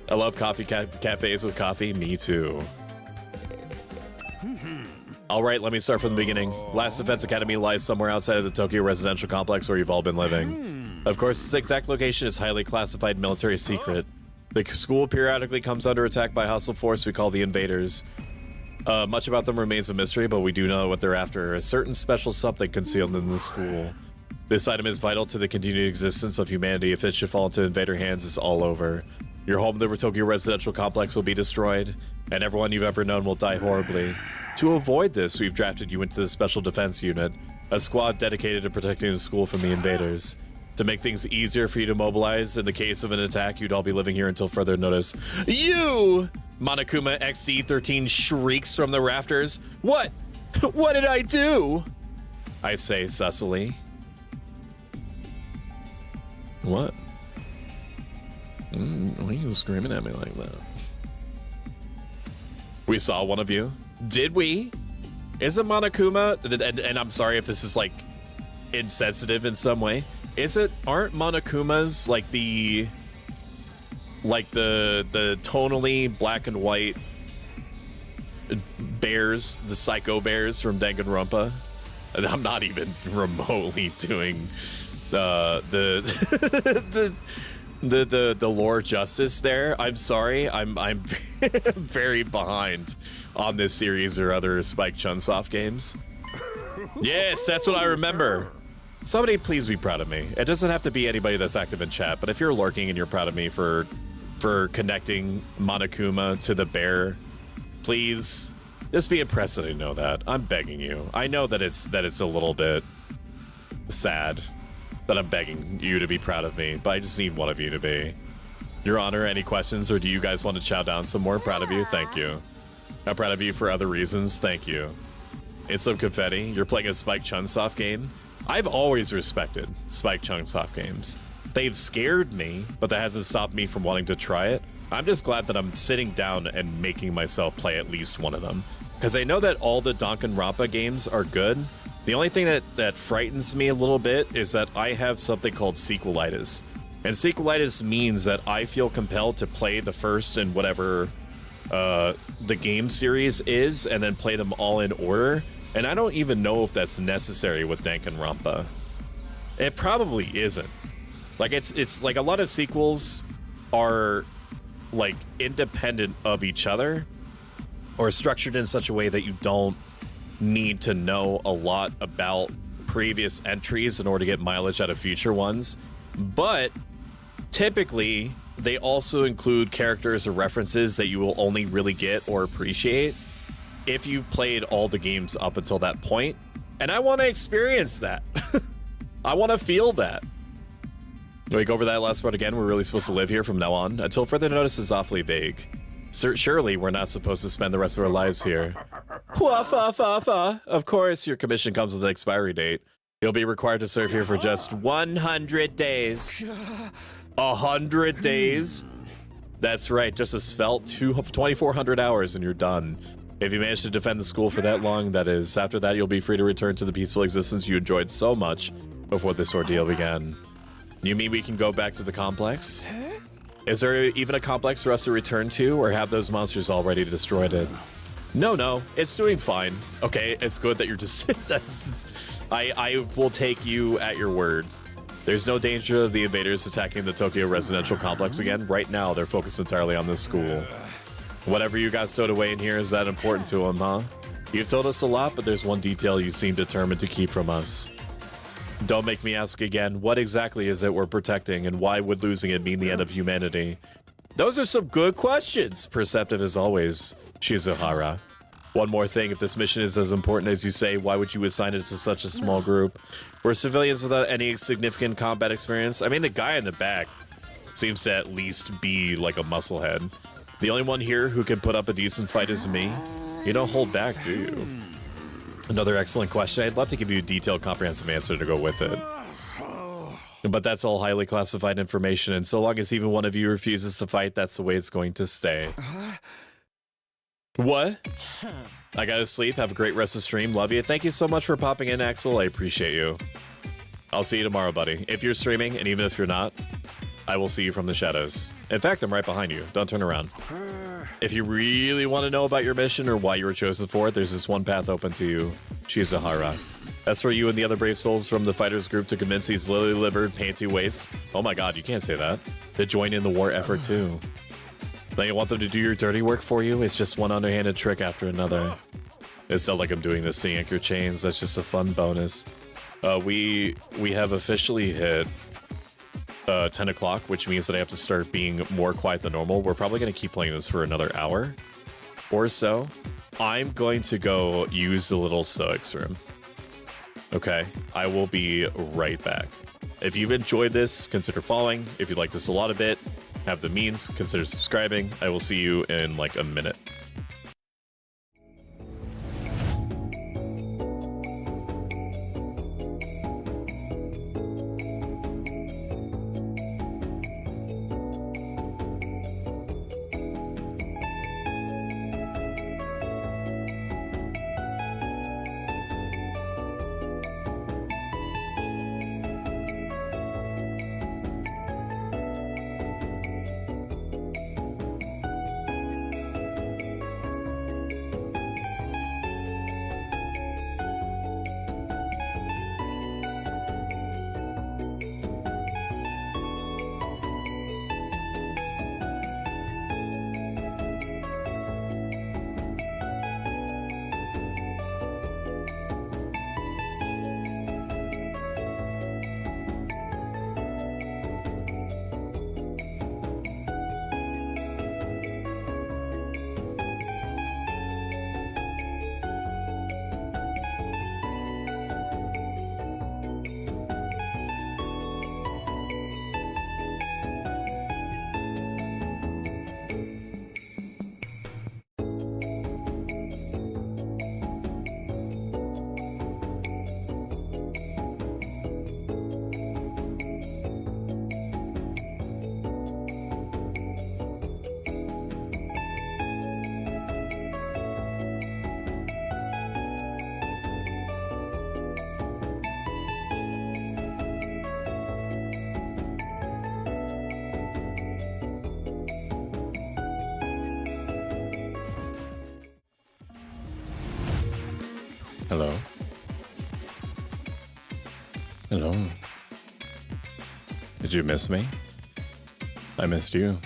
I love coffee cafes with coffee. Me too. All right, let me start from the beginning. Last Defense Academy lies somewhere outside of the Tokyo residential complex where you've all been living. Of course, this exact location is highly classified military secret. The school periodically comes under attack by a hostile force we call the Invaders. Much about them remains a mystery, but we do know what they're after. A certain special something concealed in the school. This item is vital to the continued existence of humanity. If it should fall into Invader hands, it's all over. Your home, the Tokyo residential complex, will be destroyed, and everyone you've ever known will die horribly. To avoid this, we've drafted you into the Special Defense Unit, a squad dedicated to protecting the school from the invaders. To make things easier for you to mobilize, in the case of an attack, you'd all be living here until further notice. You! Monokuma XD13 shrieks from the rafters. What? What did I do? I say sussily. What? Why are you screaming at me like that? We saw one of you. Did we? Is it Monokuma? And I'm sorry if this is like insensitive in some way. Aren't Monokumas like the tonally black and white bears, the psycho bears from Danganronpa? And I'm not even remotely doing the lore justice there. I'm sorry. I'm very behind on this series or other Spike Chunsoft games. Yes, that's what I remember. Somebody please be proud of me. It doesn't have to be anybody that's active in chat, but if you're lurking and you're proud of me for connecting Monokuma to the bear, please just be impressed that I know that. I'm begging you. I know that it's a little bit sad that I'm begging you to be proud of me, but I just need one of you to be. Your Honor, any questions, or do you guys want to chow down some more? Proud of you? Thank you. I'm proud of you for other reasons. Thank you. It's some confetti. You're playing a Spike Chunsoft game? I've always respected Spike Chunsoft games. They've scared me, but that hasn't stopped me from wanting to try it. I'm just glad that I'm sitting down and making myself play at least one of them, because I know that all the Danganronpa games are good. The only thing that frightens me a little bit is that I have something called sequelitis. And sequelitis means that I feel compelled to play the first and whatever the game series is, and then play them all in order. And I don't even know if that's necessary with Danganronpa. It probably isn't. Like, it's like a lot of sequels are like independent of each other, or structured in such a way that you don't need to know a lot about previous entries in order to get mileage out of future ones. But typically, they also include characters or references that you will only really get or appreciate if you've played all the games up until that point. And I want to experience that. I want to feel that. Can we go over that last part again? We're really supposed to live here from now on. Until further notice is awfully vague. Surely we're not supposed to spend the rest of our lives here. Of course, your commission comes with an expiry date. You'll be required to serve here for just 100 days. 100 days? That's right, just a svelte 2,400 hours and you're done. If you manage to defend the school for that long, that is. After that, you'll be free to return to the peaceful existence you enjoyed so much before this ordeal began. You mean we can go back to the complex? Is there even a complex for us to return to, or have those monsters already destroyed it? No, it's doing fine. Okay, it's good that you're just... I will take you at your word. There's no danger of the invaders attacking the Tokyo residential complex again. Right now, they're focused entirely on this school. Whatever you got stowed away in here is that important to them, huh? You've told us a lot, but there's one detail you seem determined to keep from us. Don't make me ask again, what exactly is it we're protecting, and why would losing it mean the end of humanity? Those are some good questions, perceptive as always, Shizuhara. One more thing, if this mission is as important as you say, why would you assign it to such a small group? We're civilians without any significant combat experience. I mean, the guy in the back seems to at least be like a musclehead. The only one here who can put up a decent fight is me. You don't hold back, do you? Another excellent question. I'd love to give you a detailed, comprehensive answer to go with it. But that's all highly classified information, and so long as even one of you refuses to fight, that's the way it's going to stay. What? I gotta sleep. Have a great rest of stream. Love you. Thank you so much for popping in, Axel. I appreciate you. I'll see you tomorrow, buddy. If you're streaming, and even if you're not, I will see you from the shadows. In fact, I'm right behind you. Don't turn around. If you really want to know about your mission or why you were chosen for it, there's this one path open to you. Shizahara. That's for you and the other brave souls from the fighters group to convince these lily-livered, panty wastes. Oh my god, you can't say that. To join in the war effort too. Now you want them to do your dirty work for you? It's just one underhanded trick after another. It's not like I'm doing this to yank your chains. That's just a fun bonus. We have officially hit 10 o'clock, which means that I have to start being more quiet than normal. We're probably going to keep playing this for another hour or so. I'm going to go use the little Stoics room. Okay, I will be right back. If you've enjoyed this, consider following. If you like this a lot of it, have the means, consider subscribing. I will see you in like a minute. Hello? Hello? Did you miss me? I missed you.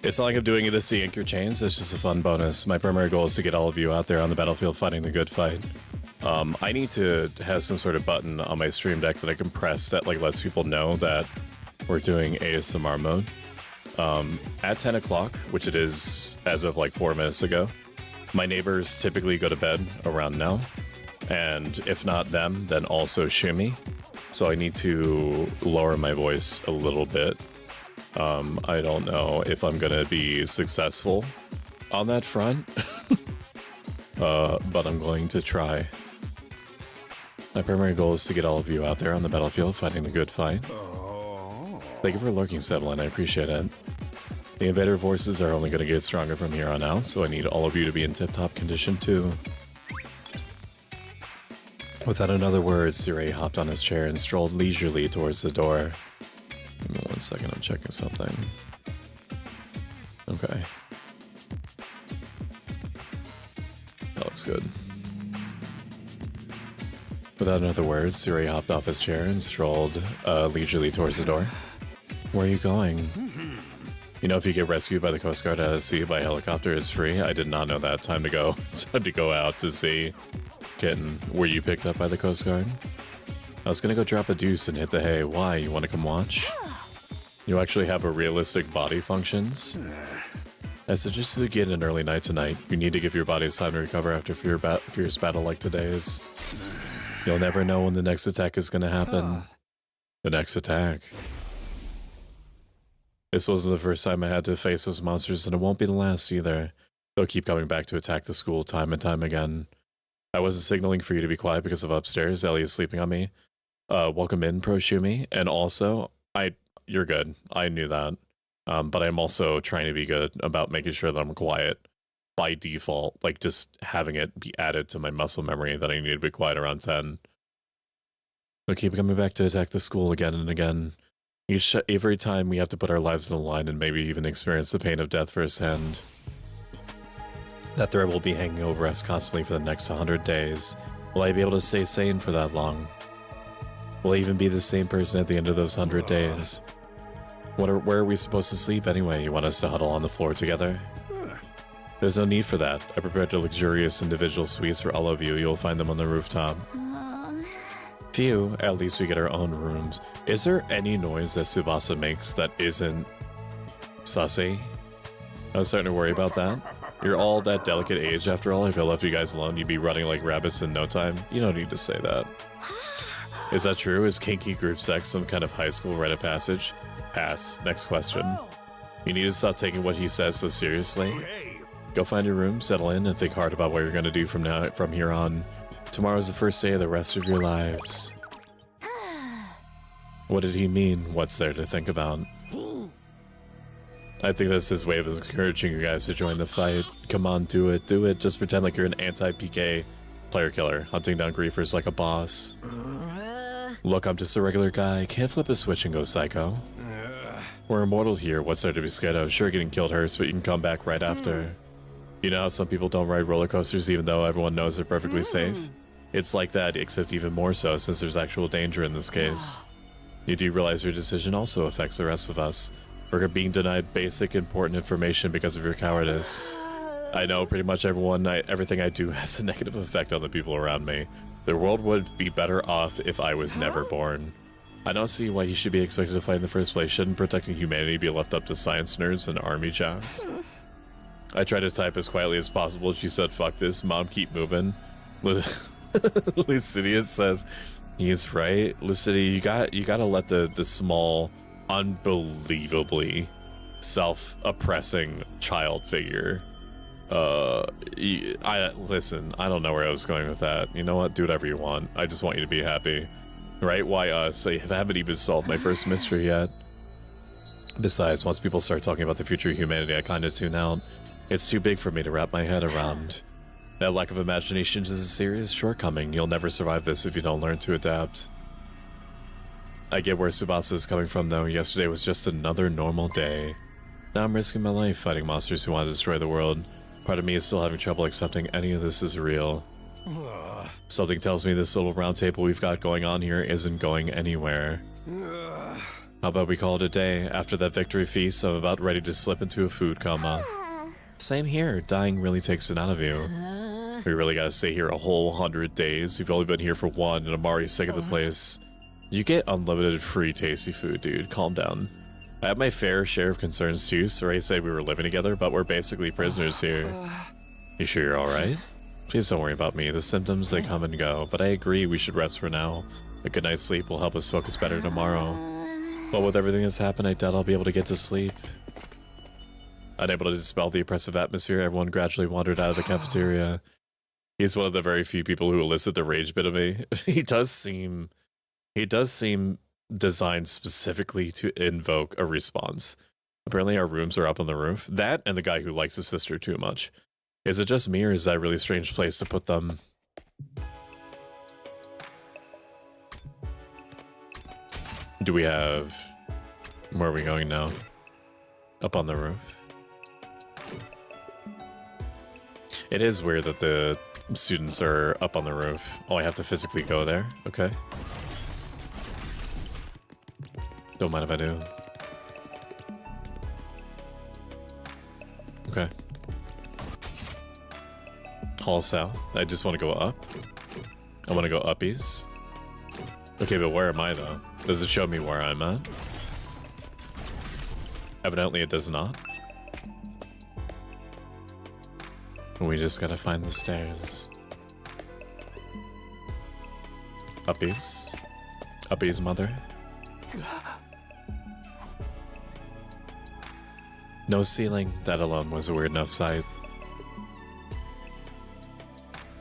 It's not like I'm doing this to yank your chains, it's just a fun bonus. My primary goal is to get all of you out there on the battlefield fighting the good fight. I need to have some sort of button on my stream deck that I can press that like lets people know that we're doing ASMR mode. At 10 o'clock, which it is as of like 4 minutes ago, my neighbors typically go to bed around now. And if not them, then also Shimmy. So I need to lower my voice a little bit. I don't know if I'm gonna be successful on that front, but I'm going to try. My primary goal is to get all of you out there on the battlefield fighting the good fight. Thank you for lurking, Sebulin. I appreciate it. The invader forces are only going to get stronger from here on out, so I need all of you to be in tip-top condition too. Without another word, Sirei hopped on his chair and strolled leisurely towards the door. Give me 1 second, I'm checking something. Okay. That looks good. Without another word, Sirei hopped off his chair and strolled leisurely towards the door. Where are you going? You know, if you get rescued by the Coast Guard out at sea by helicopter, it's free. I did not know that. Time to go. Time to go out to sea. Kitten, were you picked up by the Coast Guard? I was gonna go drop a deuce and hit the hay. Why? You want to come watch? You actually have a realistic body functions? I suggest you get an early night tonight. You need to give your bodies time to recover after a fierce battle like today's. You'll never know when the next attack is going to happen. The next attack. This wasn't the first time I had to face those monsters, and it won't be the last either. They'll keep coming back to attack the school time and time again. I wasn't signaling for you to be quiet because of upstairs. Ellie is sleeping on me. Welcome in, Proshumi. And also, you're good. I knew that. But I'm also trying to be good about making sure that I'm quiet by default. Like, just having it be added to my muscle memory that I need to be quiet around 10. They'll keep coming back to attack the school again and again. Every time we have to put our lives on the line and maybe even experience the pain of death firsthand. That threat will be hanging over us constantly for the next 100 days. Will I be able to stay sane for that long? Will I even be the same person at the end of those 100 days? Where are we supposed to sleep anyway? You want us to huddle on the floor together? There's no need for that. I prepared luxurious individual suites for all of you. You'll find them on the rooftop. Phew, at least we get our own rooms. Is there any noise that Tsubasa makes that isn't sussy? I was starting to worry about that. You're all that delicate age after all. If I left you guys alone, you'd be running like rabbits in no time. You don't need to say that. Is that true? Is kinky group sex some kind of high school rite of passage? Pass. Next question. You need to stop taking what he says so seriously. Go find your room, settle in, and think hard about what you're going to do from here on. Tomorrow's the first day of the rest of your lives. What did he mean? What's there to think about? I think that's his way of encouraging you guys to join the fight. Come on, do it, do it. Just pretend like you're an anti-PK player killer, hunting down griefers like a boss. Look, I'm just a regular guy. Can't flip a switch and go psycho. We're immortal here. What's there to be scared of? Sure, getting killed hurts, but you can come back right after. You know how some people don't ride roller coasters even though everyone knows they're perfectly safe? It's like that, except even more so since there's actual danger in this case. You do realize your decision also affects the rest of us. We're being denied basic, important information because of your cowardice. I know pretty much everything I do has a negative effect on the people around me. The world would be better off if I was never born. I don't see why you should be expected to fight in the first place. Shouldn't protecting humanity be left up to science nerds and army jocks? I tried to type as quietly as possible. She said, fuck this, mom, keep moving. Lucidia says, he's right. Lucidia, you gotta let the small, unbelievably self-oppressing child figure. Listen, I don't know where I was going with that. You know what? Do whatever you want. I just want you to be happy. Right? Why us? I haven't even solved my first mystery yet. Besides, once people start talking about the future of humanity, I kinda tune out. It's too big for me to wrap my head around. That lack of imagination is a serious shortcoming. You'll never survive this if you don't learn to adapt. I get where Tsubasa is coming from, though. Yesterday was just another normal day. Now I'm risking my life fighting monsters who want to destroy the world. Part of me is still having trouble accepting any of this is real. Something tells me this little round table we've got going on here isn't going anywhere. How about we call it a day? After that victory feast, I'm about ready to slip into a food coma. Same here. Dying really takes it out of you. We really gotta stay here a whole 100 days. We've only been here for one, and Amari's sick of the place. You get unlimited free tasty food, dude. Calm down. I have my fair share of concerns too. Saray said we were living together, but we're basically prisoners here. You sure you're alright? Please don't worry about me. The symptoms, they come and go, but I agree we should rest for now. A good night's sleep will help us focus better tomorrow. But with everything that's happened, I doubt I'll be able to get to sleep. Unable to dispel the oppressive atmosphere, everyone gradually wandered out of the cafeteria. He's one of the very few people who elicit the rage bit of me. He does seem designed specifically to invoke a response. Apparently our rooms are up on the roof. That and the guy who likes his sister too much. Is it just me, or is that a really strange place to put them? Do we have... Where are we going now? Up on the roof? It is weird that the students are up on the roof. Oh, I have to physically go there? Okay. Don't mind if I do. Okay. Hall South. I just want to go up. I want to go uppies. Okay, but where am I, though? Does it show me where I'm at? Evidently, it does not. We just gotta find the stairs. Uppies? Uppie's mother? No ceiling. That alone was a weird enough sight.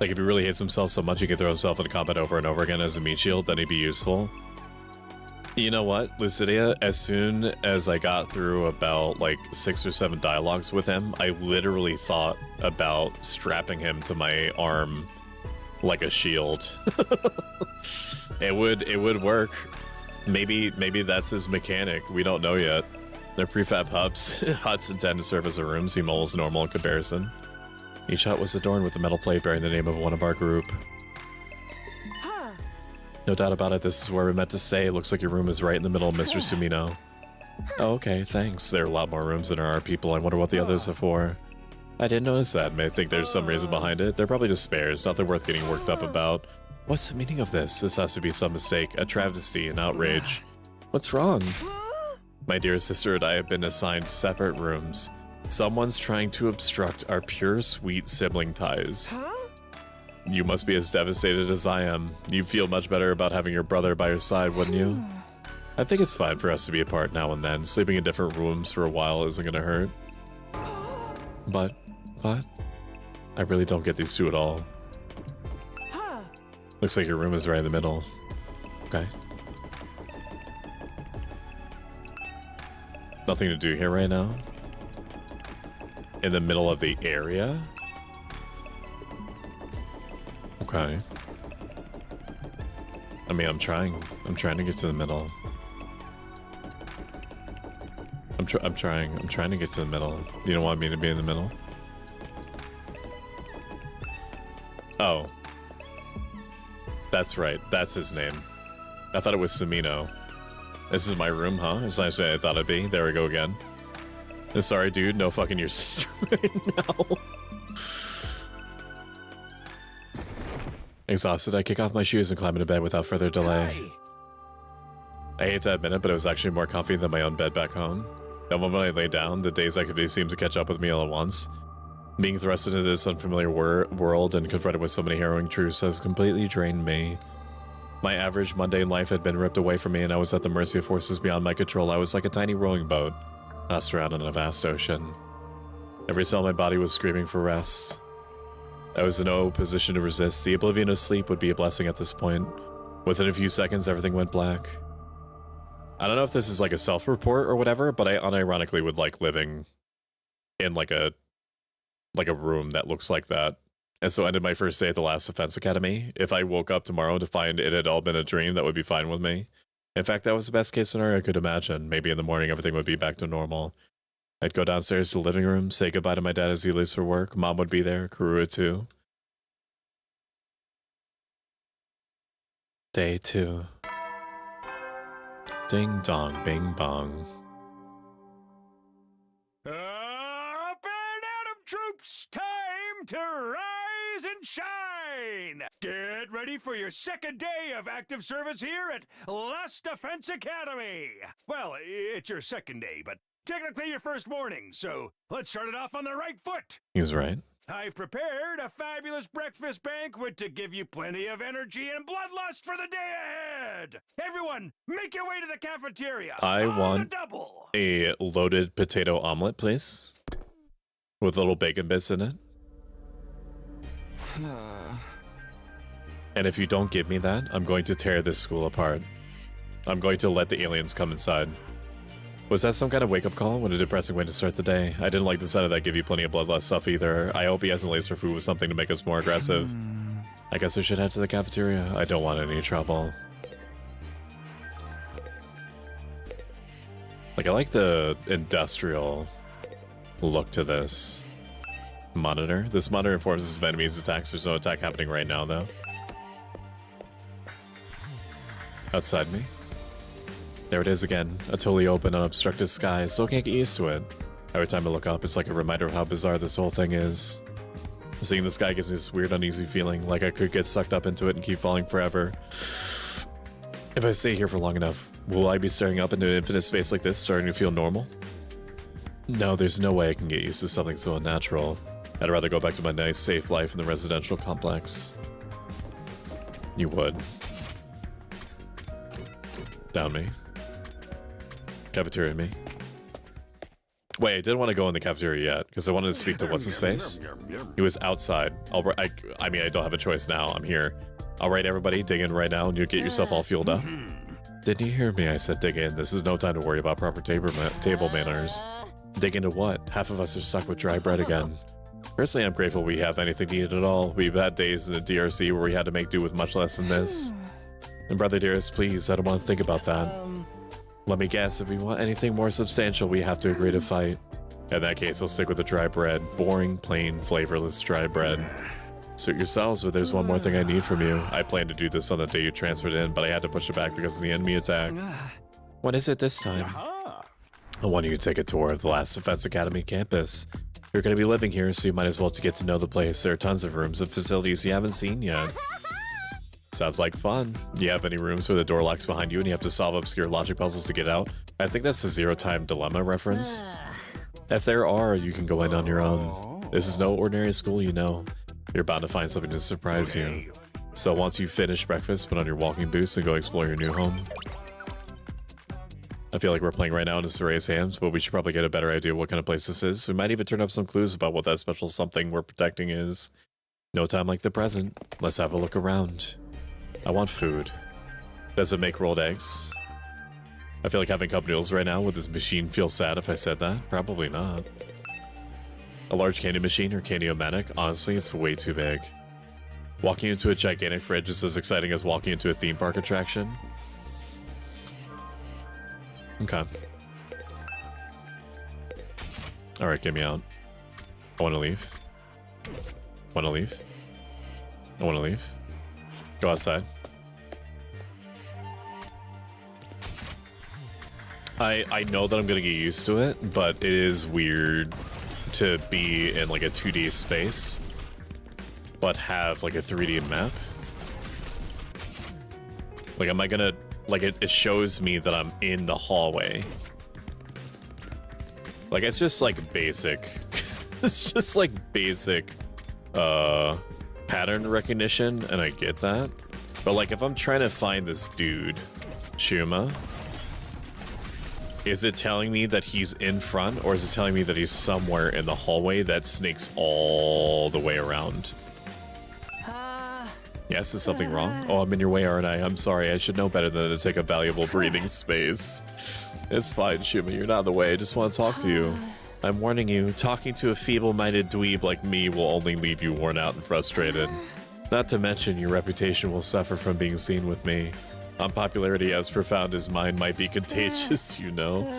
Like, if he really hates himself so much he could throw himself into combat over and over again as a meat shield, then he'd be useful. You know what, Lucidia? As soon as I got through about, like, 6 or 7 dialogues with him, I literally thought about strapping him to my arm like a shield. It would work. Maybe that's his mechanic. We don't know yet. They're prefab hubs. Huts intend to serve as a room, seem almost normal in comparison. Each hut was adorned with a metal plate bearing the name of one of our group. No doubt about it, this is where we're meant to stay. It looks like your room is right in the middle, Mr. Sumino. Oh, okay, thanks. There are a lot more rooms than there are people. I wonder what the others are for. I didn't notice that. May I think there's some reason behind it? They're probably just spares, nothing worth getting worked up about. What's the meaning of this? This has to be some mistake, a travesty, an outrage. What's wrong? My dear sister and I have been assigned separate rooms. Someone's trying to obstruct our pure, sweet sibling ties. You must be as devastated as I am. You'd feel much better about having your brother by your side, wouldn't you? I think it's fine for us to be apart now and then. Sleeping in different rooms for a while isn't gonna hurt. But, I really don't get these two at all. Looks like your room is right in the middle. Okay. Nothing to do here right now. In the middle of the area? Okay. I mean, I'm trying to get to the middle. I'm trying to get to the middle. You don't want me to be in the middle? Oh. That's right. That's his name. I thought it was Sumino. This is my room, huh? It's nice as I thought it'd be. There we go again. Sorry, dude. No fucking your sister right now. Exhausted, I kick off my shoes and climb into bed without further delay. I hate to admit it, but it was actually more comfy than my own bed back home. The moment I lay down, the day's activity seemed to catch up with me all at once. Being thrust into this unfamiliar world and confronted with so many harrowing truths has completely drained me. My average, mundane life had been ripped away from me, and I was at the mercy of forces beyond my control. I was like a tiny rowing boat, tossed around in a vast ocean. Every cell in my body was screaming for rest. I was in no position to resist. The oblivion of sleep would be a blessing at this point. Within a few seconds, everything went black. I don't know if this is like a self-report or whatever, but I unironically would like living in like a room that looks like that. And so I ended my first day at the last defense academy. If I woke up tomorrow to find it had all been a dream, that would be fine with me. In fact, that was the best case scenario I could imagine. Maybe in the morning everything would be back to normal. I'd go downstairs to the living room, say goodbye to my dad as he leaves for work. Mom would be there, Karua too. Day 2. Ding dong, bing bong. Up and Atom troops, time to rise and shine! Get ready for your second day of active service here at Last Defense Academy! Well, it's your second day, but technically your first morning, so let's start it off on the right foot! He's right. I've prepared a fabulous breakfast banquet to give you plenty of energy and bloodlust for the day ahead! Everyone, make your way to the cafeteria! I want a loaded potato omelet, please. With little bacon bits in it. And if you don't give me that, I'm going to tear this school apart. I'm going to let the aliens come inside. Was that some kind of wake-up call? What a depressing way to start the day. I didn't like the sound of that give you plenty of bloodlust stuff either. I hope he hasn't laced our food with something to make us more aggressive. I guess we should head to the cafeteria. I don't want any trouble. Like, I like the industrial look to this monitor. This monitor informs us of enemies' attacks. There's no attack happening right now, though. Outside me. There it is again. A totally open, unobstructed sky. Still can't get used to it. Every time I look up, it's like a reminder of how bizarre this whole thing is. Seeing the sky gives me this weird, uneasy feeling, like I could get sucked up into it and keep falling forever. If I stay here for long enough, will I be staring up into infinite space like this, starting to feel normal? No, there's no way I can get used to something so unnatural. I'd rather go back to my nice, safe life in the residential complex. You would. Down me. Cafeteria me. Wait, I didn't want to go in the cafeteria yet, because I wanted to speak to what's-his-face. He was outside. I mean, I don't have a choice now. I'm here. All right, everybody, dig in right now, and you get yourself all fueled up. Didn't you hear me? I said dig in. This is no time to worry about proper table manners. Dig into what? Half of us are stuck with dry bread again. Personally, I'm grateful we have anything to eat at all. We've had days in the DRC where we had to make do with much less than this. And brother dearest, please, I don't want to think about that. Let me guess, if we want anything more substantial, we have to agree to fight. In that case, I'll stick with the dry bread. Boring, plain, flavorless dry bread. Suit yourselves, but there's one more thing I need from you. I planned to do this on the day you transferred in, but I had to push it back because of the enemy attack. What is it this time? I want you to take a tour of the Last Defense Academy campus. You're going to be living here, so you might as well get to know the place. There are tons of rooms and facilities you haven't seen yet. Sounds like fun. Do you have any rooms where the door locks behind you and you have to solve obscure logic puzzles to get out? I think that's the Zero-Time Dilemma reference. If there are, you can go in on your own. This is no ordinary school, you know. You're bound to find something to surprise you. So once you finish breakfast, put on your walking boots and go explore your new home. I feel like we're playing right now into Soray's hands, but we should probably get a better idea what kind of place this is. We might even turn up some clues about what that special something we're protecting is. No time like the present. Let's have a look around. I want food. Does it make rolled eggs? I feel like having cup noodles right now. Would this machine feel sad if I said that? Probably not. A large candy machine or Candy-O-Matic? Honestly, it's way too big. Walking into a gigantic fridge is as exciting as walking into a theme park attraction. Okay. Alright, get me out. I want to leave. Want to leave? I want to leave. Go outside. I know that I'm gonna get used to it, but it is weird to be in like a 2D space, but have like a 3D map. Like, am I gonna, like, it shows me that I'm in the hallway. Like, it's just like basic. It's just like basic pattern recognition, and I get that. But like, if I'm trying to find this dude, Shuma, is it telling me that he's in front, or is it telling me that he's somewhere in the hallway that snakes all the way around? Yes, is something wrong? Oh, I'm in your way, aren't I? I'm sorry, I should know better than to take up valuable breathing space. It's fine, Shuma, you're not in the way. I just want to talk to you. I'm warning you, talking to a feeble-minded dweeb like me will only leave you worn out and frustrated. Not to mention, your reputation will suffer from being seen with me. Unpopularity as profound as mine might be contagious, you know.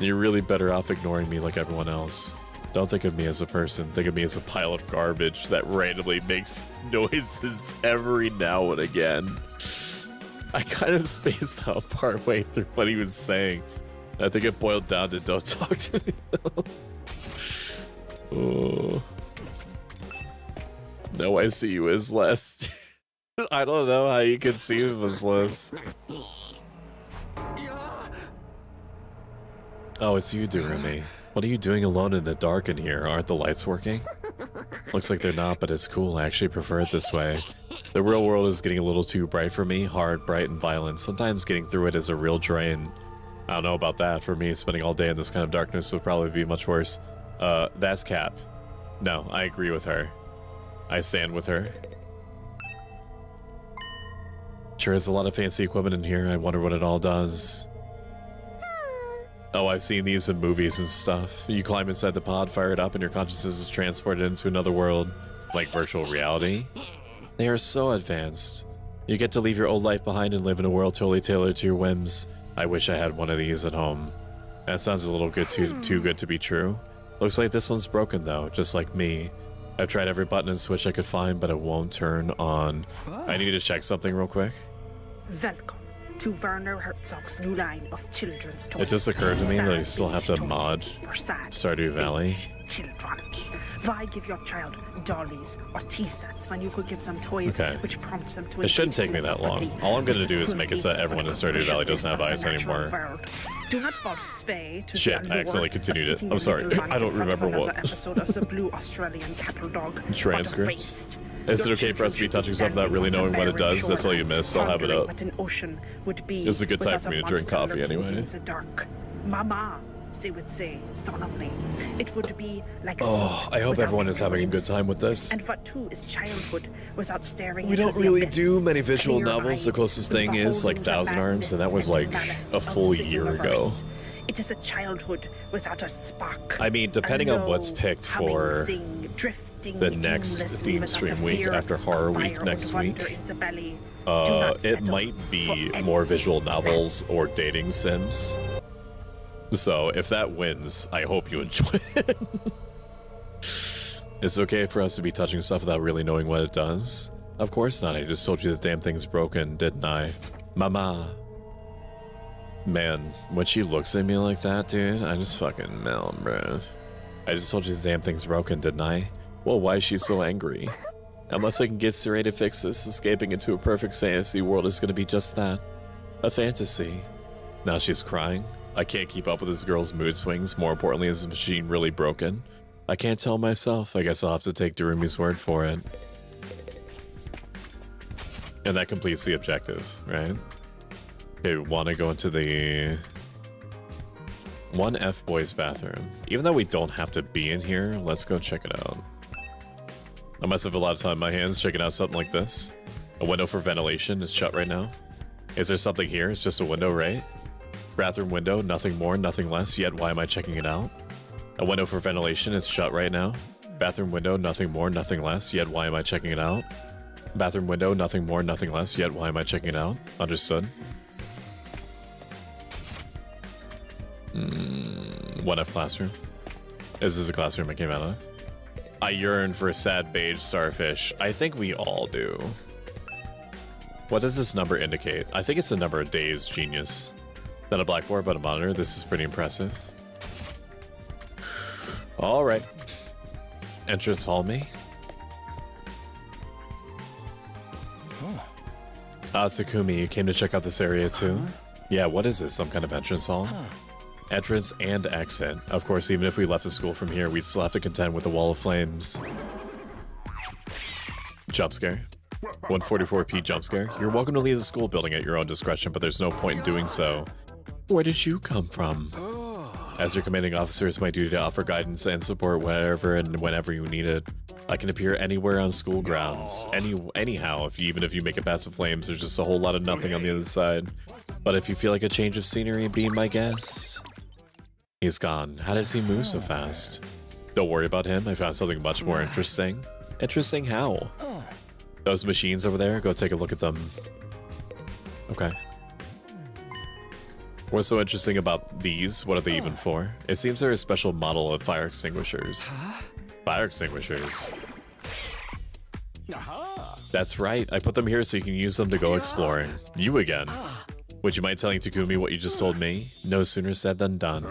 You're really better off ignoring me like everyone else. Don't think of me as a person. Think of me as a pile of garbage that randomly makes noises every now and again. I kind of spaced out partway through what he was saying. I think it boiled down to don't talk to me though. Oh. No, I see you as less. I don't know how you can see him as less. Oh, it's you, Durumi. What are you doing alone in the dark in here? Aren't the lights working? Looks like they're not, but it's cool. I actually prefer it this way. The real world is getting a little too bright for me. Hard, bright, and violent. Sometimes getting through it is a real drain. I don't know about that. For me, spending all day in this kind of darkness would probably be much worse. That's Cap. No, I agree with her. I stand with her. Sure is a lot of fancy equipment in here. I wonder what it all does. Oh, I've seen these in movies and stuff. You climb inside the pod, fire it up, and your consciousness is transported into another world. Like virtual reality. They are so advanced. You get to leave your old life behind and live in a world totally tailored to your whims. I wish I had one of these at home. That sounds a little good too good to be true. Looks like this one's broken though, just like me. I've tried every button and switch I could find, but it won't turn on. I need to check something real quick. Welcome to Werner Herzog's new line of children's toys. It just occurred to me that I still have to mod Stardew Valley. Children. Why give your child dollies or tea sets when you could give them toys which prompts them to It shouldn't take me that long. All I'm going to do is make it so that everyone in Stardew Valley doesn't have eyes anymore. Do not fall sway to Shit, I accidentally continued it. I'm sorry. I don't remember what. Episode of the Blue Australian Cattle Dog. Transcripts. Is it okay for us to be touching stuff without really knowing what it does? That's all you missed. I'll have it up. It's a good time for me to drink coffee anyway. Mama, they would say solemnly. It would be like I hope everyone is having a good time with this. And what too is childhood without staring. We don't really do many visual novels. The closest thing is like Thousand Arms, and that was like a full year ago. It is a childhood without a spark. I mean, depending on what's picked for the next theme stream week after Horror Week next week, it might be more visual novels or dating sims. So if that wins, I hope you enjoy it. It's okay for us to be touching stuff without really knowing what it does? Of course not. I just told you the damn thing's broken, didn't I? Mama. Man, when she looks at me like that, dude, I just fucking melt, bro. I just told you the damn thing's broken, didn't I? Well, why is she so angry? Unless I can get Saray to fix this, escaping into a perfect fantasy world is gonna be just that. A fantasy. Now she's crying. I can't keep up with this girl's mood swings. More importantly, is the machine really broken? I can't tell myself. I guess I'll have to take Darumi's word for it. And that completes the objective, right? Okay, we want to go into the 1F boys bathroom. Even though we don't have to be in here, let's go check it out. I must have a lot of time in my hands checking out something like this. A window for ventilation is shut right now. Is there something here? It's just a window, right? Bathroom window, nothing more, nothing less, yet why am I checking it out? A window for ventilation is shut right now. Bathroom window, nothing more, nothing less, yet why am I checking it out? Bathroom window, nothing more, nothing less, yet why am I checking it out? Understood. 1F classroom. Is this a classroom I came out of? I yearn for a sad beige starfish. I think we all do. What does this number indicate? I think it's the number of days, genius. Not a blackboard, but a monitor. This is pretty impressive. All right. Entrance hall me. Takumi, you came to check out this area too? Yeah, what is this? Some kind of entrance hall? Entrance and exit. Of course, even if we left the school from here, we'd still have to contend with the wall of flames. Jump scare. 144p jump scare. You're welcome to leave the school building at your own discretion, but there's no point in doing so. Where did you come from? As your commanding officer, it's my duty to offer guidance and support wherever and whenever you need it. I can appear anywhere on school grounds. Anyhow, even if you make it past the flames, there's just a whole lot of nothing on the other side. But if you feel like a change of scenery, be my guest. He's gone. How does he move so fast? Don't worry about him. I found something much more interesting. Interesting how? Those machines over there, go take a look at them. Okay. What's so interesting about these? What are they even for? It seems they're a special model of fire extinguishers. Fire extinguishers. That's right. I put them here so you can use them to go exploring. You again. Would you mind telling Takumi what you just told me? No sooner said than done.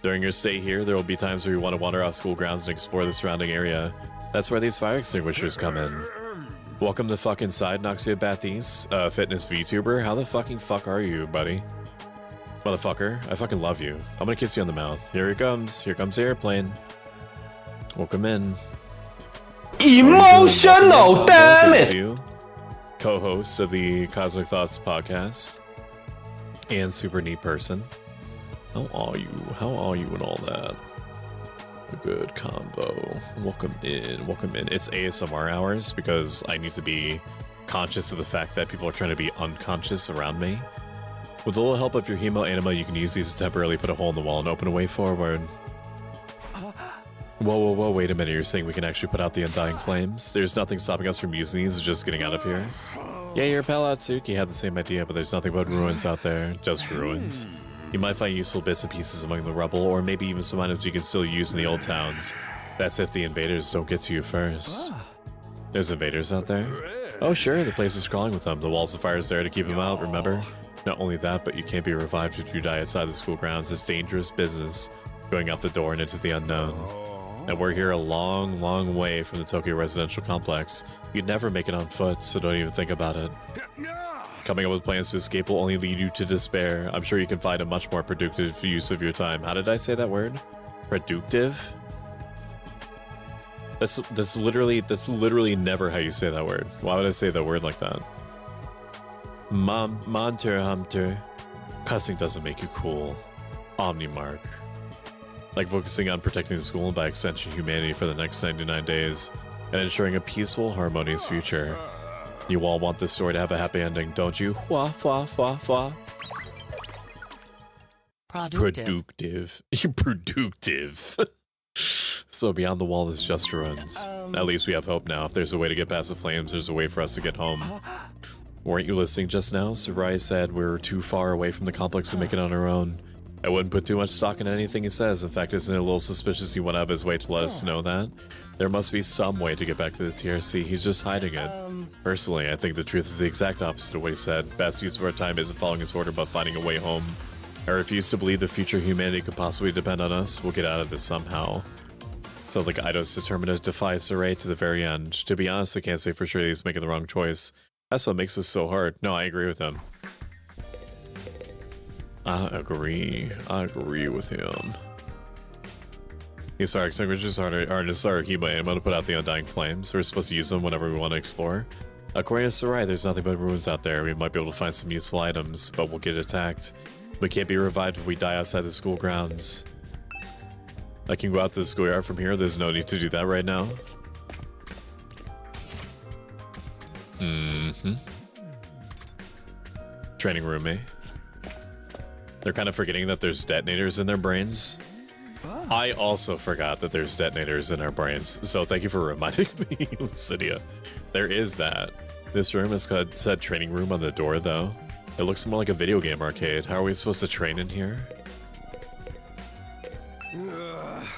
During your stay here, there will be times where you want to wander off school grounds and explore the surrounding area. That's where these fire extinguishers come in. Welcome to fucking side Noxia Bathis, fitness VTuber. How the fucking fuck are you, buddy? Motherfucker, I fucking love you. I'm gonna kiss you on the mouth. Here he comes. Here comes the airplane. Welcome in. Emotional, damn it! You, co-host of the Cosmic Thoughts podcast, and super neat person. How are you? How are you and all that? A good combo. Welcome in. Welcome in. It's ASMR hours because I need to be conscious of the fact that people are trying to be unconscious around me. With a little help of your hemo anima, you can use these to temporarily put a hole in the wall and open a way forward. Whoa, wait a minute. You're saying we can actually put out the undying flames? There's nothing stopping us from using these, just getting out of here. Yeah, your pal Atsuki had the same idea, but there's nothing but ruins out there. Just ruins. You might find useful bits and pieces among the rubble, or maybe even some items you can still use in the old towns. That's if the invaders don't get to you first. There's invaders out there? Oh sure, the place is crawling with them. The walls of fire is there to keep them out, remember? Not only that, but you can't be revived if you die outside the school grounds. It's dangerous business, going out the door and into the unknown. And we're here a long, long way from the Tokyo residential complex. You'd never make it on foot, so don't even think about it. Coming up with plans to escape will only lead you to despair. I'm sure you can find a much more productive use of your time. How did I say that word? Productive? That's literally never how you say that word. Why would I say that word like that? Monter Humter. Cussing doesn't make you cool. Omnimark. Like focusing on protecting the school and by extension humanity for the next 99 days and ensuring a peaceful, harmonious future. You all want this story to have a happy ending, don't you? Hua, hua, hua, hua. Productive. You're productive. So beyond the wall is just ruins. At least we have hope now. If there's a way to get past the flames, there's a way for us to get home. Weren't you listening just now? Sarai said we were too far away from the complex to make it on our own. I wouldn't put too much stock in anything he says. In fact, isn't it a little suspicious he went out of his way to let us know that? There must be some way to get back to the TRC. He's just hiding it. Personally, I think the truth is the exact opposite of what he said. Best use of our time isn't following his order, but finding a way home. I refuse to believe the future of humanity could possibly depend on us. We'll get out of this somehow. Sounds like Ido's determined to defy Sarai to the very end. To be honest, I can't say for sure he's making the wrong choice. That's what makes this so hard. No, I agree with him. I agree with him. These fire extinguishers aren't just our Hema ammo to put out the undying flames. We're supposed to use them whenever we want to explore. According to Sarai, there's nothing but ruins out there. We might be able to find some useful items, but we'll get attacked. We can't be revived if we die outside the school grounds. I can go out to the schoolyard from here. There's no need to do that right now. Training room, eh? They're kind of forgetting that there's detonators in their brains. I also forgot that there's detonators in our brains, so thank you for reminding me, Lucidia. There is that. This room has got said training room on the door, though. It looks more like a video game arcade. How are we supposed to train in here?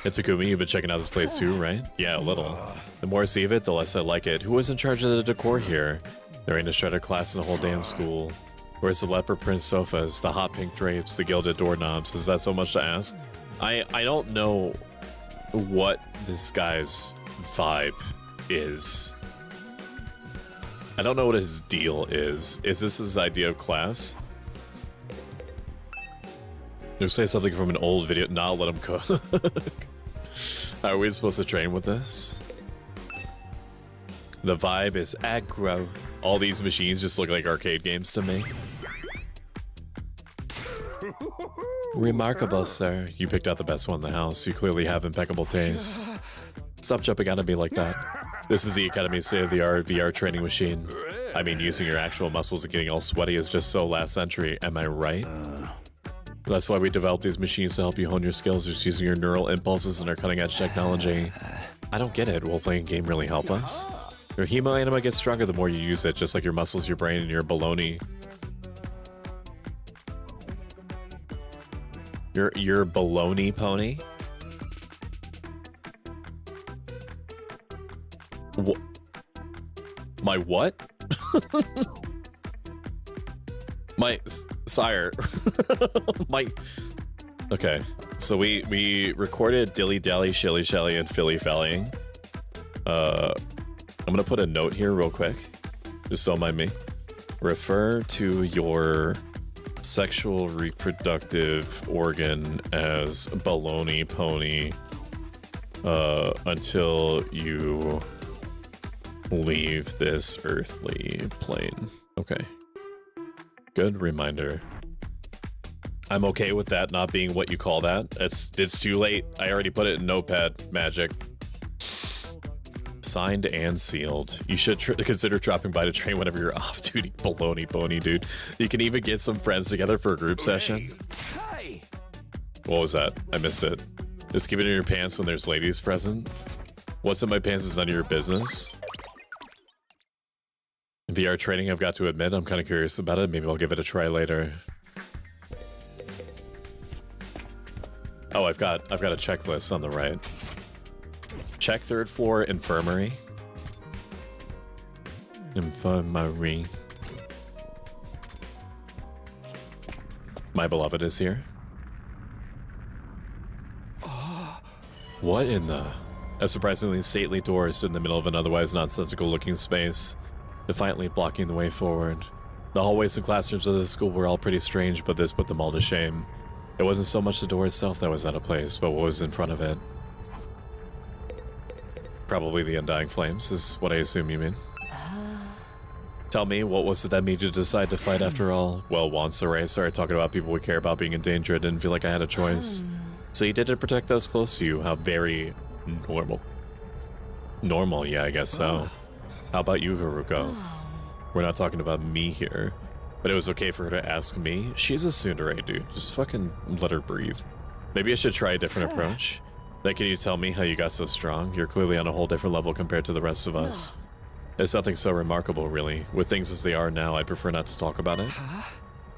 Itakumi, you've been checking out this place too, right? Yeah, a little. The more I see of it, the less I like it. Who was in charge of the decor here? There ain't a shredder class in the whole damn school. Where's the leopard print sofas, the hot pink drapes, the gilded doorknobs? Is that so much to ask? I don't know what this guy's vibe is. I don't know what his deal is. Is this his idea of class? You say something from an old video. Nah, let him cook. Are we supposed to train with this? The vibe is aggro. All these machines just look like arcade games to me. Remarkable, sir. You picked out the best one in the house. You clearly have impeccable taste. Stop jumping out at me like that. This is the Academy's state-of-the-art VR training machine. I mean, using your actual muscles and getting all sweaty is just so last century. Am I right? That's why we developed these machines to help you hone your skills, just using your neural impulses and our cutting-edge technology. I don't get it. Will playing a game really help us? Your hemo anima gets stronger the more you use it, just like your muscles, your brain, and your baloney. Your baloney pony? What? My what? My sire. My. Okay, so we recorded Dilly Dally, Shilly Shelly, and Philly Fellying. I'm gonna put a note here real quick. Just don't mind me. Refer to your sexual reproductive organ as baloney pony until you leave this earthly plane. Okay. Good reminder. I'm okay with that not being what you call that. It's too late. I already put it in Notepad Magic. Signed and sealed. You should consider dropping by to train whenever you're off duty. Baloney pony, dude. You can even get some friends together for a group session. Hey. What was that? I missed it. Just keep it in your pants when there's ladies present. What's in my pants is none of your business. VR training, I've got to admit, I'm kind of curious about it. Maybe I'll give it a try later. Oh, I've got a checklist on the right. Check 3rd floor infirmary. Infirmary. My beloved is here. What in the... A surprisingly stately door stood in the middle of an otherwise nonsensical-looking space, defiantly blocking the way forward. The hallways and classrooms of the school were all pretty strange, but this put them all to shame. It wasn't so much the door itself that was out of place, but what was in front of it. Probably the undying flames, is what I assume you mean. Tell me, what was it that made you decide to fight after all? Well, once the race started talking about people we care about being in danger, I didn't feel like I had a choice. So you did it to protect those close to you. How very normal. Normal, yeah, I guess so. How about you, Haruko? We're not talking about me here. But it was okay for her to ask me. She's a tsundere, dude. Just fucking let her breathe. Maybe I should try a different approach. Then can you tell me how you got so strong? You're clearly on a whole different level compared to the rest of us. It's nothing so remarkable, really. With things as they are now, I'd prefer not to talk about it.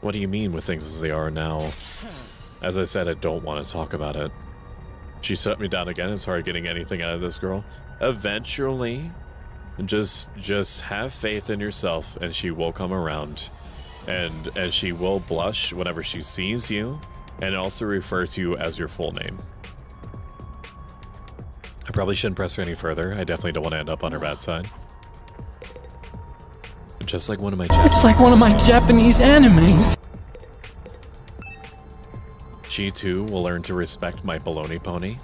What do you mean with things as they are now? As I said, I don't want to talk about it. She set me down again and started getting anything out of this girl. Eventually, just have faith in yourself and she will come around. And she will blush whenever she sees you and also refer to you as your full name. I probably shouldn't press her any further. I definitely don't want to end up on her bad side. Just like one of my It's like one of my Japanese animes. She too will learn to respect my baloney pony.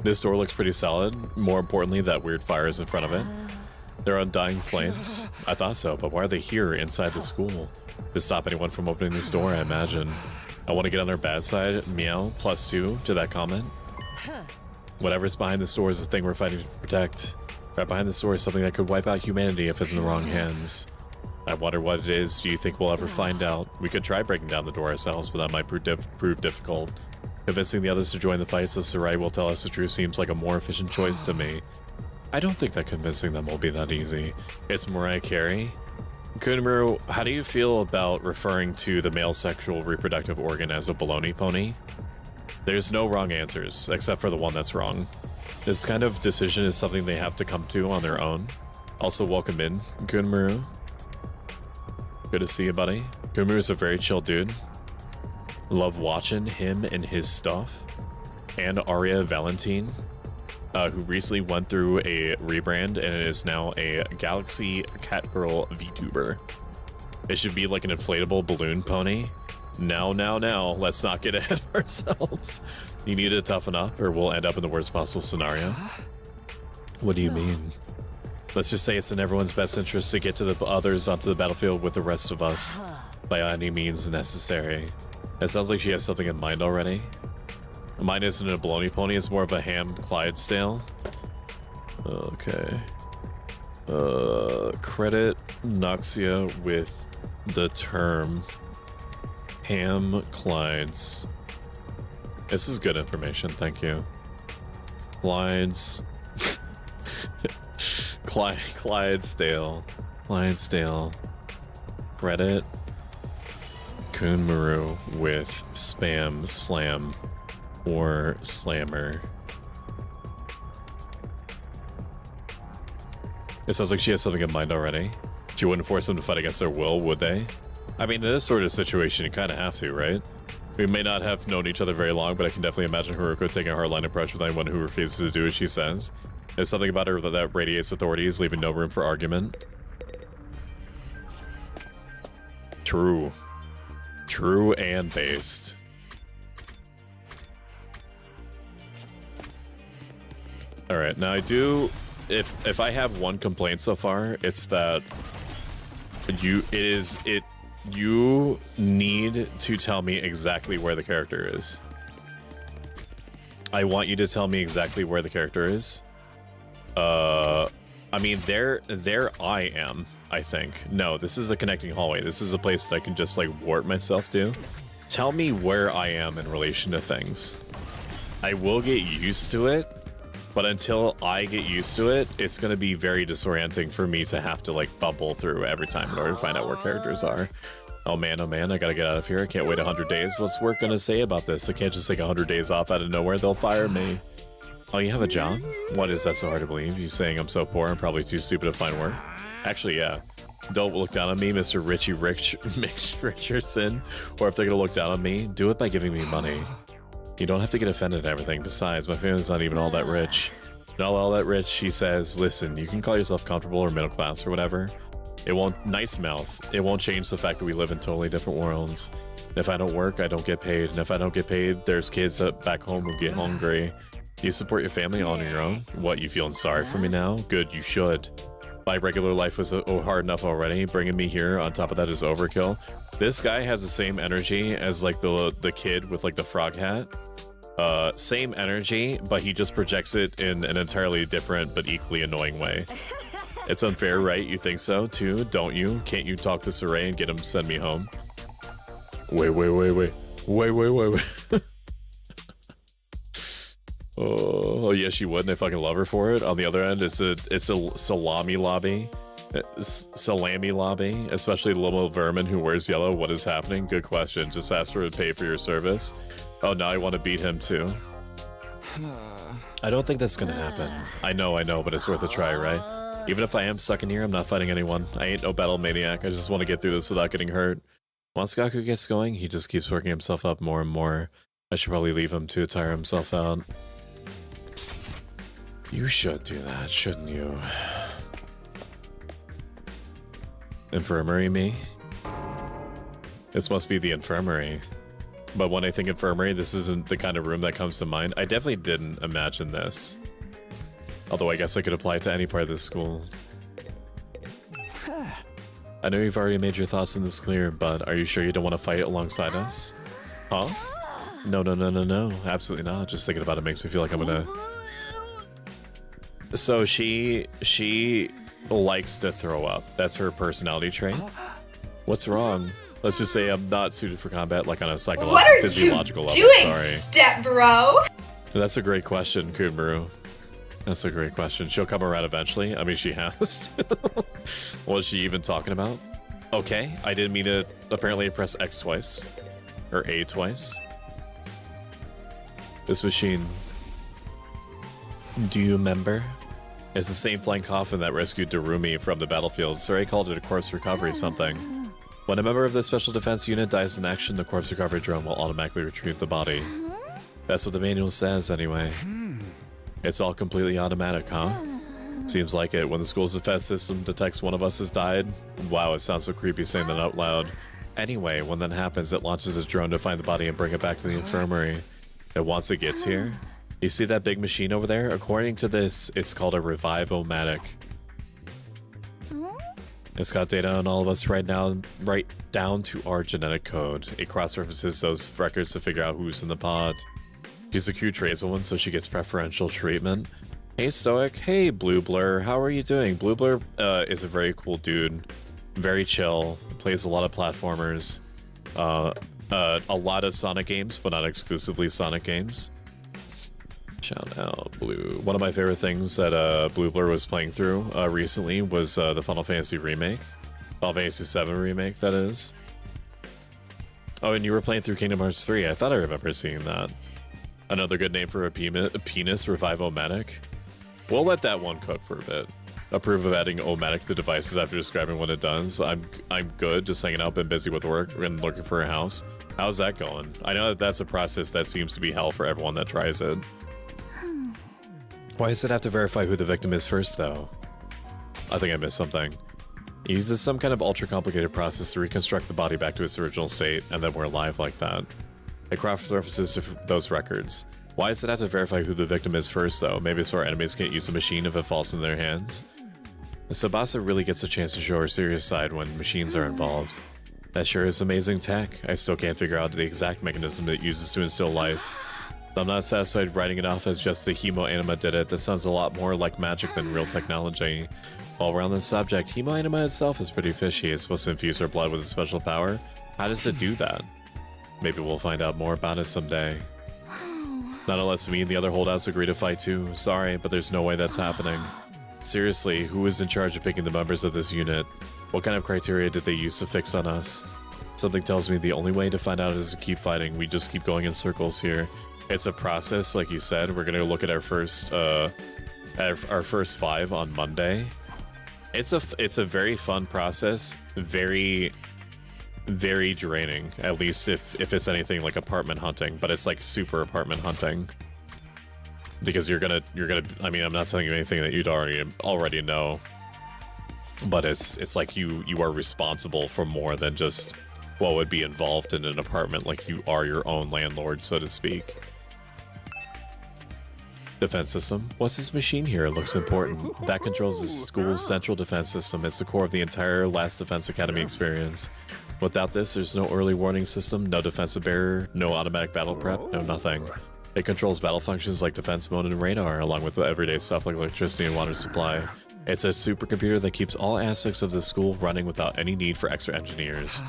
This door looks pretty solid. More importantly, that weird fire is in front of it. They're undying flames. I thought so, but why are they here inside the school? To stop anyone from opening this door, I imagine. I want to get on their bad side. Meow, +2 to that comment. Whatever's behind this door is the thing we're fighting to protect. Right behind this door is something that could wipe out humanity if it's in the wrong hands. I wonder what it is. Do you think we'll ever find out? We could try breaking down the door ourselves, but that might prove difficult. Convincing the others to join the fight so Sarai will tell us the truth seems like a more efficient choice to me. I don't think that convincing them will be that easy. It's Mariah Carey. Kunimura, how do you feel about referring to the male sexual reproductive organ as a baloney pony? There's no wrong answers, except for the one that's wrong. This kind of decision is something they have to come to on their own. Also, welcome in, Kunimura. Good to see you, buddy. Kunimura's a very chill dude. Love watching him and his stuff. And Aria Valentine, who recently went through a rebrand and is now a Galaxy Catgirl VTuber. It should be like an inflatable balloon pony. Now, let's not get ahead of ourselves. You need to toughen up or we'll end up in the worst possible scenario. What do you mean? Let's just say it's in everyone's best interest to get to the others onto the battlefield with the rest of us by any means necessary. It sounds like she has something in mind already. Mine isn't a baloney pony, it's more of a ham Clydesdale. Okay. Credit Noxia with the term ham Clydes. This is good information, thank you. Clydes. Clydesdale. Credit Kunimura with spam slam or slammer. It sounds like she has something in mind already. She wouldn't force them to fight against their will, would they? I mean, in this sort of situation, you kind of have to, right? We may not have known each other very long, but I can definitely imagine Haruko taking a hardline approach with anyone who refuses to do as she says. There's something about her that radiates authorities, leaving no room for argument. True. True and based. Alright, now I do... If I have one complaint so far, it's that you need to tell me exactly where the character is. I want you to tell me exactly where the character is. I mean, there I am, I think. No, this is a connecting hallway. This is a place that I can just, like, warp myself to. Tell me where I am in relation to things. I will get used to it, but until I get used to it, it's going to be very disorienting for me to have to, like, bubble through every time in order to find out where characters are. Oh man, I gotta get out of here. I can't wait 100 days. What's work gonna say about this? I can't just take 100 days off out of nowhere. They'll fire me. Oh, you have a job? What is that so hard to believe? You saying I'm so poor and probably too stupid to find work? Actually, yeah. Don't look down on me, Mr. Richardson. Or if they're gonna look down on me, do it by giving me money. You don't have to get offended at everything. Besides, my family's not even all that rich. not all that rich. She says, listen, you can call yourself comfortable or middle class or whatever. It won't, nice mouth. It won't change the fact that we live in totally different worlds. If I don't work, I don't get paid. And if I don't get paid, there's kids back home who get hungry. You support your family on your own? What, you feeling sorry for me now? Good, you should. My regular life was hard enough already. Bringing me here on top of that is overkill. This guy has the same energy as like the kid with like the frog hat. Same energy, but he just projects it in an entirely different but equally annoying way. It's unfair, right? You think so too, don't you? Can't you talk to Saray and get him to send me home? Wait. Oh, yes, you would, and I fucking love her for it. On the other end, it's a salami lobby. Salami lobby, especially the little vermin who wears yellow. What is happening? Good question. Just ask her to pay for your service. Oh, now I want to beat him too. I don't think that's gonna happen. I know, but it's worth a try, right? Even if I am stuck in here, I'm not fighting anyone. I ain't no battle maniac. I just want to get through this without getting hurt. Once Gaku gets going, he just keeps working himself up more and more. I should probably leave him to tire himself out. You should do that, shouldn't you? Infirmary, me? This must be the infirmary. But when I think infirmary, this isn't the kind of room that comes to mind. I definitely didn't imagine this. Although I guess I could apply it to any part of this school. I know you've already made your thoughts in this clear, but are you sure you don't want to fight alongside us? Huh? No. Absolutely not. Just thinking about it makes me feel like I'm gonna... So she likes to throw up. That's her personality trait. What's wrong? Let's just say I'm not suited for combat, like on a psychological, physiological level. What are you doing, Sorry. step bro? That's a great question, Kunmaru. That's a great question. She'll come around eventually. I mean, she has. What is she even talking about? Okay, I didn't mean to apparently press X twice. Or A twice. This machine. Do you remember? It's the same flying coffin that rescued Darumi from the battlefield. Sorry, I called it a corpse recovery something. When a member of the special defense unit dies in action, the corpse recovery drone will automatically retrieve the body. That's what the manual says, anyway. It's all completely automatic, huh? Seems like it. When the school's defense system detects one of us has died. Wow, it sounds so creepy saying that out loud. Anyway, when that happens, it launches its drone to find the body and bring it back to the infirmary. And once it gets here, you see that big machine over there? According to this, it's called a Revive-O-Matic. It's got data on all of us right now, right down to our genetic code. It cross-references those records to figure out who's in the pod. She's a cute tradeswoman, so she gets preferential treatment. Hey Stoic, hey Blue Blur, how are you doing? Blue Blur is a very cool dude, very chill, plays a lot of platformers, a lot of Sonic games, but not exclusively Sonic games. Shout out Blue. One of my favorite things that Blue Blur was playing through recently was the Final Fantasy remake. Final Fantasy 7 remake, that is. Oh, and you were playing through Kingdom Hearts 3. I thought I remember seeing that. Another good name for a penis, Revive-O-Matic. We'll let that one cook for a bit. Approve of adding O-Matic to devices after describing what it does. I'm good, just hanging out, been busy with work and looking for a house. How's that going? I know that that's a process that seems to be hell for everyone that tries it. Why does it have to verify who the victim is first, though? I think I missed something. It uses some kind of ultra-complicated process to reconstruct the body back to its original state, and then we're alive like that. It cross-references to those records. Why does it have to verify who the victim is first, though? Maybe so our enemies can't use the machine if it falls in their hands? Sabasa really gets a chance to show her serious side when machines are involved. That sure is amazing tech. I still can't figure out the exact mechanism it uses to instill life. I'm not satisfied writing it off as just the Hemo Anima did it. That sounds a lot more like magic than real technology. While we're on this subject, Hemo Anima itself is pretty fishy. It's supposed to infuse her blood with a special power. How does it do that? Maybe we'll find out more about it someday. Not unless me and the other holdouts agree to fight too. Sorry, but there's no way that's happening. Seriously, who is in charge of picking the members of this unit? What kind of criteria did they use to fix on us? Something tells me the only way to find out is to keep fighting. We just keep going in circles here. It's a process, like you said. We're gonna look at our first 5 on Monday. It's a very fun process. Very draining, at least if it's anything like apartment hunting, but it's like super apartment hunting. Because you're gonna. I mean, I'm not telling you anything that you'd already know. But it's like you are responsible for more than just what would be involved in an apartment. Like you are your own landlord, so to speak. Defense system. What's this machine here? It looks important. That controls the school's central defense system. It's the core of the entire Last Defense Academy experience. Without this, there's no early warning system, no defensive barrier, no automatic battle prep, no nothing. It controls battle functions like defense mode and radar, along with the everyday stuff like electricity and water supply. It's a supercomputer that keeps all aspects of the school running without any need for extra engineers.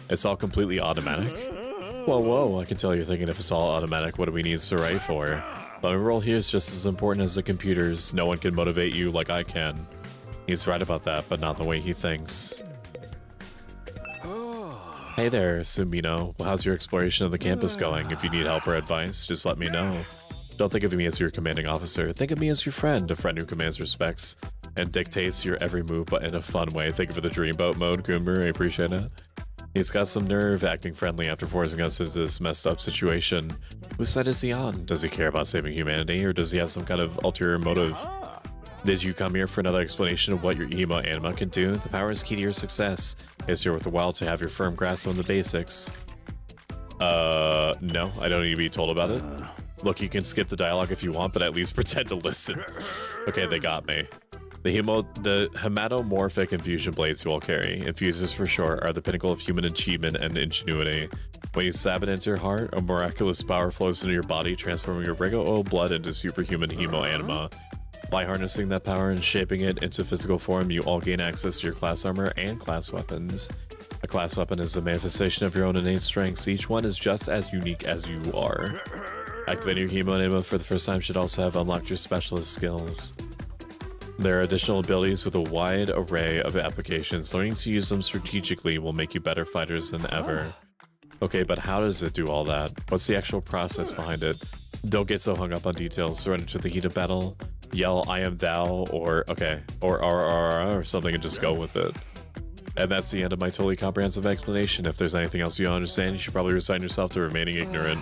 It's all completely automatic. Whoa, I can tell you're thinking if it's all automatic, what do we need Sarai for? But my role here is just as important as the computers. No one can motivate you like I can. He's right about that, but not the way he thinks. Hey there, Sumino. Well, how's your exploration of the campus going? If you need help or advice, just let me know. Don't think of me as your commanding officer. Think of me as your friend, a friend who commands respects and dictates your every move, but in a fun way. Think of the dreamboat mode, Goomer. I appreciate it. He's got some nerve acting friendly after forcing us into this messed up situation. Whose side is he on? Does he care about saving humanity, or does he have some kind of ulterior motive? Did you come here for another explanation of what your emo anima can do? The power is key to your success. It's here with the while to have your firm grasp on the basics. No, I don't need to be told about it. Look, you can skip the dialogue if you want, but at least pretend to listen. Okay, they got me. The hematomorphic infusion blades you all carry, infusers for short, are the pinnacle of human achievement and ingenuity. When you stab it into your heart, a miraculous power flows into your body, transforming your regular old blood into superhuman hemo anima. By harnessing that power and shaping it into physical form, you all gain access to your class armor and class weapons. A class weapon is a manifestation of your own innate strengths. Each one is just as unique as you are. Activating your hemo anima for the first time should also have unlocked your specialist skills. There are additional abilities with a wide array of applications. Learning to use them strategically will make you better fighters than ever. Okay, but how does it do all that? What's the actual process behind it? Don't get so hung up on details. Surrender to the heat of battle. Yell, I am thou, or okay, or something, and just go with it. And that's the end of my totally comprehensive explanation. If there's anything else you don't understand, you should probably resign yourself to remaining ignorant.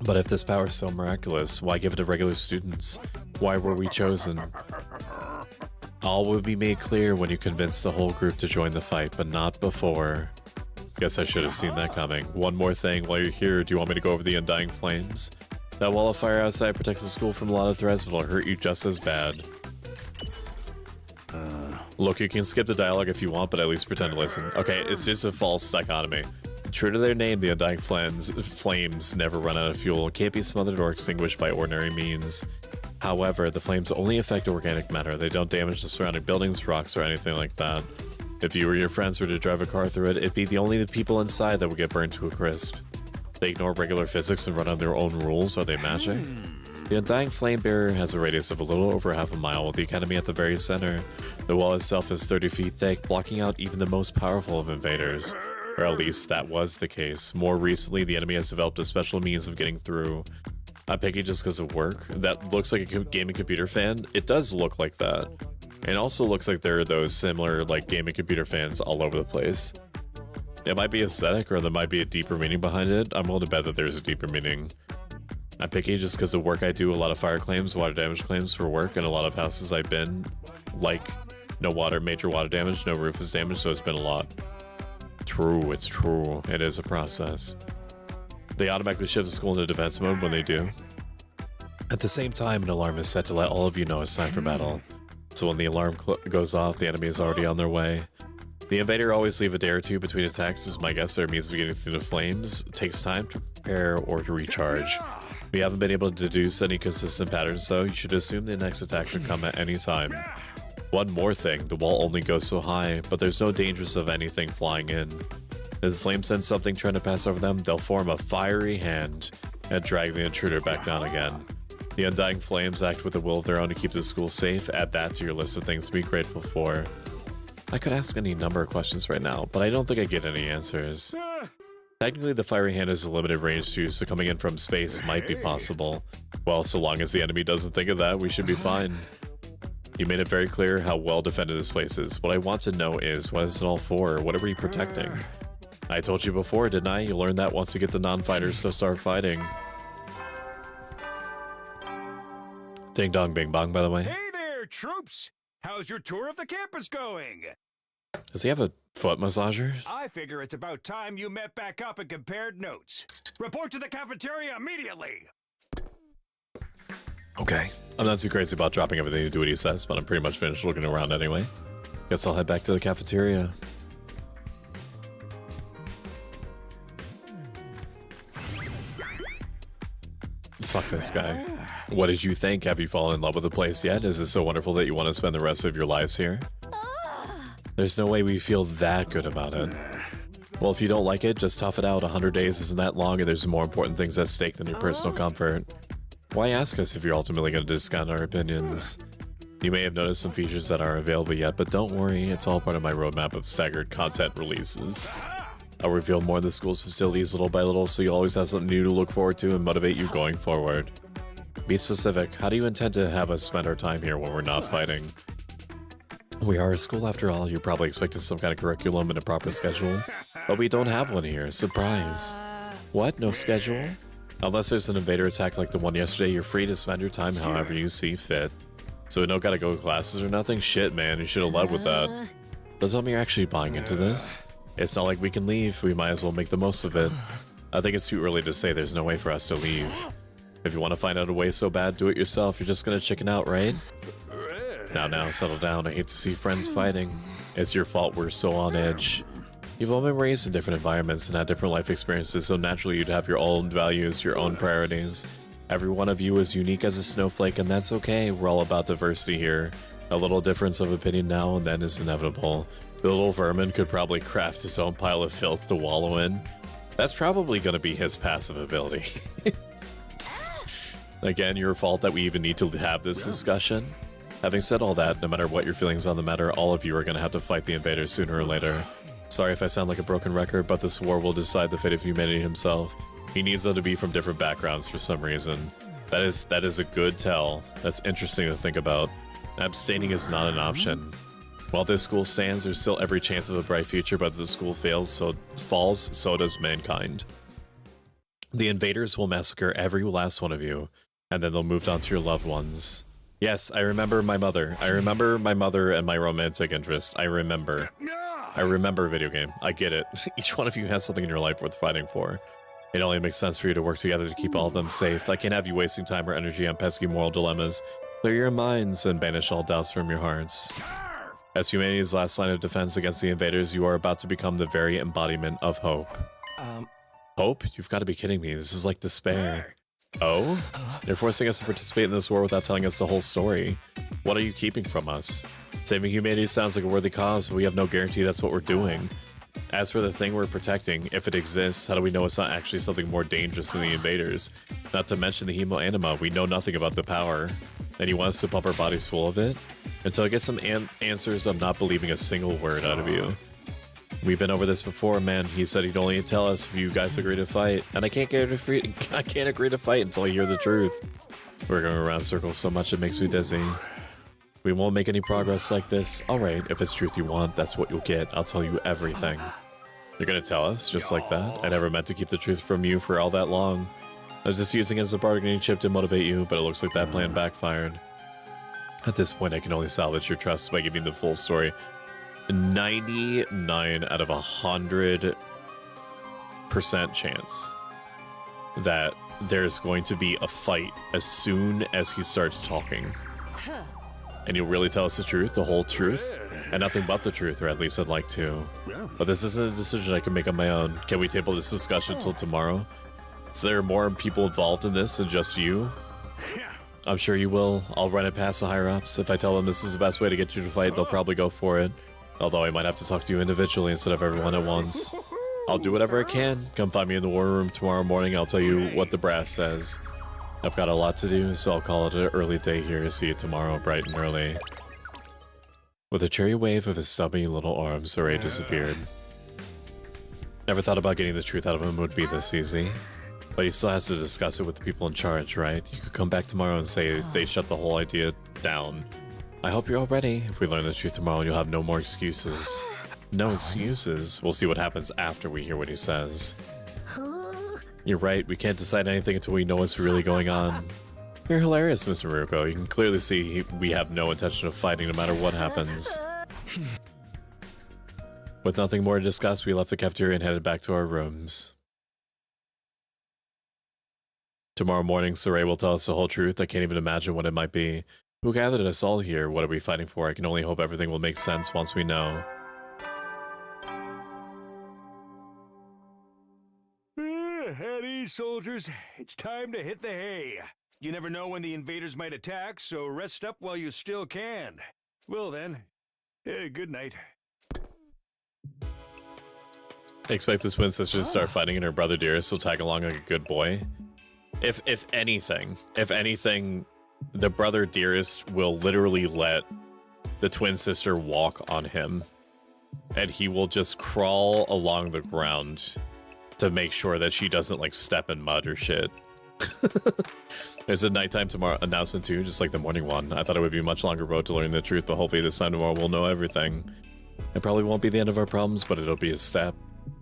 But if this power is so miraculous, why give it to regular students? Why were we chosen? All will be made clear when you convince the whole group to join the fight, but not before. Guess I should have seen that coming. One more thing, while you're here, do you want me to go over the undying flames? That wall of fire outside protects the school from a lot of threats, but it'll hurt you just as bad. Look, you can skip the dialogue if you want, but at least pretend to listen. Okay, it's just a false dichotomy. True to their name, the undying flames never run out of fuel, can't be smothered or extinguished by ordinary means. However, the flames only affect organic matter. They don't damage the surrounding buildings, rocks, or anything like that. If you or your friends were to drive a car through it, it'd be only the people inside that would get burned to a crisp. They ignore regular physics and run on their own rules. Are they magic? The undying flame bearer has a radius of a little over half a mile, with the academy at the very center. The wall itself is 30 feet thick, blocking out even the most powerful of invaders. Or at least that was the case. More recently, the enemy has developed a special means of getting through. I'm picking just because of work. That looks like a gaming computer fan. It does look like that. It also looks like there are those similar like gaming computer fans all over the place. It might be aesthetic, or there might be a deeper meaning behind it. I'm willing to bet that there's a deeper meaning. I'm picky just because of work I do. A lot of fire claims, water damage claims for work, and a lot of houses I've been, like, no water, major water damage, no roof is damaged, so it's been a lot. True, it's true. It is a process. They automatically shift the school into defense mode when they do. At the same time, an alarm is set to let all of you know it's time for battle. So when the alarm goes off, the enemy is already on their way. The invader always leave a day or two between attacks, as my guess their means of getting through the flames. It takes time to prepare or to recharge. We haven't been able to deduce any consistent patterns, though. You should assume the next attack could come at any time. One more thing, the wall only goes so high, but there's no dangers of anything flying in. If the flames send something trying to pass over them, they'll form a fiery hand and drag the intruder back down again. The undying flames act with a will of their own to keep the school safe. Add that to your list of things to be grateful for. I could ask any number of questions right now, but I don't think I get any answers. Technically, the fiery hand is a limited range too, so coming in from space might be possible. Well, so long as the enemy doesn't think of that, we should be fine. You made it very clear how well defended this place is. What I want to know is, what is it all for? What are we protecting? I told you before, didn't I? You learn that once you get the non-fighters to start fighting. Ding dong bing bong, by the way. Hey there, troops! How's your tour of the campus going? Does he have a foot massager? I figure it's about time you met back up and compared notes. Report to the cafeteria immediately! Okay. I'm not too crazy about dropping everything to do what he says, but I'm pretty much finished looking around anyway. Guess I'll head back to the cafeteria. Fuck this guy. What did you think? Have you fallen in love with the place yet? Is it so wonderful that you want to spend the rest of your lives here? There's no way we feel that good about it. Well, if you don't like it, just tough it out. 100 days isn't that long, and there's more important things at stake than your personal comfort. Why ask us if you're ultimately going to discount our opinions? You may have noticed some features that aren't available yet, but don't worry, it's all part of my roadmap of staggered content releases. I'll reveal more of the school's facilities little by little, so you'll always have something new to look forward to and motivate you going forward. Be specific. How do you intend to have us spend our time here when we're not fighting? We are a school after all. You're probably expecting some kind of curriculum and a proper schedule, but we don't have one here. Surprise. What? No schedule? Unless there's an invader attack like the one yesterday, you're free to spend your time however you see fit. So we don't gotta go to classes or nothing? Shit, man, you should have led with that. Does that mean you're actually buying into this? It's not like we can leave. We might as well make the most of it. I think it's too early to say there's no way for us to leave. If you want to find out a way so bad, do it yourself. You're just gonna chicken out, right? Now, settle down. I hate to see friends fighting. It's your fault we're so on edge. You've all been raised in different environments and had different life experiences, so naturally you'd have your own values, your own priorities. Every one of you is unique as a snowflake, and that's okay. We're all about diversity here. A little difference of opinion now and then is inevitable. The little vermin could probably craft his own pile of filth to wallow in. That's probably going to be his passive ability. Again, your fault that we even need to have this discussion. Having said all that, no matter what your feelings on the matter, all of you are going to have to fight the invaders sooner or later. Sorry if I sound like a broken record, but this war will decide the fate of humanity himself. He needs them to be from different backgrounds for some reason. That is a good tell. That's interesting to think about. Abstaining is not an option. While this school stands, there's still every chance of a bright future, but if the school falls, so does mankind. The invaders will massacre every last one of you, and then they'll move on to your loved ones. Yes, I remember my mother. I remember my mother and my romantic interest. I remember video game. I get it. Each one of you has something in your life worth fighting for. It only makes sense for you to work together to keep all of them safe. I can't have you wasting time or energy on pesky moral dilemmas. Clear your minds and banish all doubts from your hearts. As humanity's last line of defense against the invaders, you are about to become the very embodiment of hope. Hope? You've got to be kidding me. This is like despair. Oh? You're forcing us to participate in this war without telling us the whole story. What are you keeping from us? Saving humanity sounds like a worthy cause, but we have no guarantee that's what we're doing. As for the thing we're protecting, if it exists, how do we know it's not actually something more dangerous than the invaders? Not to mention the hemoanima, we know nothing about the power. And you want us to pump our bodies full of it? Until I get some answers, I'm not believing a single word out of you. We've been over this before, man. He said he'd only tell us if you guys agree to fight, and I can't agree to fight until I hear the truth. We're going around circles so much it makes me dizzy. We won't make any progress like this. Alright, if it's truth you want, that's what you'll get. I'll tell you everything. You're gonna tell us, just like that? I never meant to keep the truth from you for all that long. I was just using it as a bargaining chip to motivate you, but it looks like that plan backfired. At this point, I can only salvage your trust by giving the full story. 99 out of 100% chance that there's going to be a fight as soon as he starts talking. And you'll really tell us the truth, the whole truth, and nothing but the truth, or at least I'd like to. But this isn't a decision I can make on my own. Can we table this discussion till tomorrow? Is there more people involved in this than just you? I'm sure you will. I'll run it past the higher-ups. If I tell them this is the best way to get you to fight, they'll probably go for it. Although I might have to talk to you individually instead of everyone at once. I'll do whatever I can. Come find me in the war room tomorrow morning. I'll tell you what the brass says. I've got a lot to do, so I'll call it an early day here. See you tomorrow, bright and early. With a cheery wave of his stubby little arms, Ray disappeared. Never thought about getting the truth out of him would be this easy. But he still has to discuss it with the people in charge, right? You could come back tomorrow and say they shut the whole idea down. I hope you're all ready. If we learn the truth tomorrow, you'll have no more excuses. No excuses? We'll see what happens after we hear what he says. You're right, we can't decide anything until we know what's really going on. You're hilarious, Mr. Maruko. You can clearly see we have no intention of fighting no matter what happens. With nothing more to discuss, we left the cafeteria and headed back to our rooms. Tomorrow morning, Saray will tell us the whole truth. I can't even imagine what it might be. Who gathered us all here? What are we fighting for? I can only hope everything will make sense once we know. At ease, soldiers. It's time to hit the hay. You never know when the invaders might attack, so rest up while you still can. Well then, good night. I expect the twin sister to start fighting and her brother Dearest will tag along like a good boy. If anything, the brother Dearest will literally let the twin sister walk on him. And he will just crawl along the ground to make sure that she doesn't like step in mud or shit. There's a nighttime tomorrow announcement too, just like the morning one. I thought it would be a much longer road to learning the truth, but hopefully this time tomorrow we'll know everything. It probably won't be the end of our problems, but it'll be a step.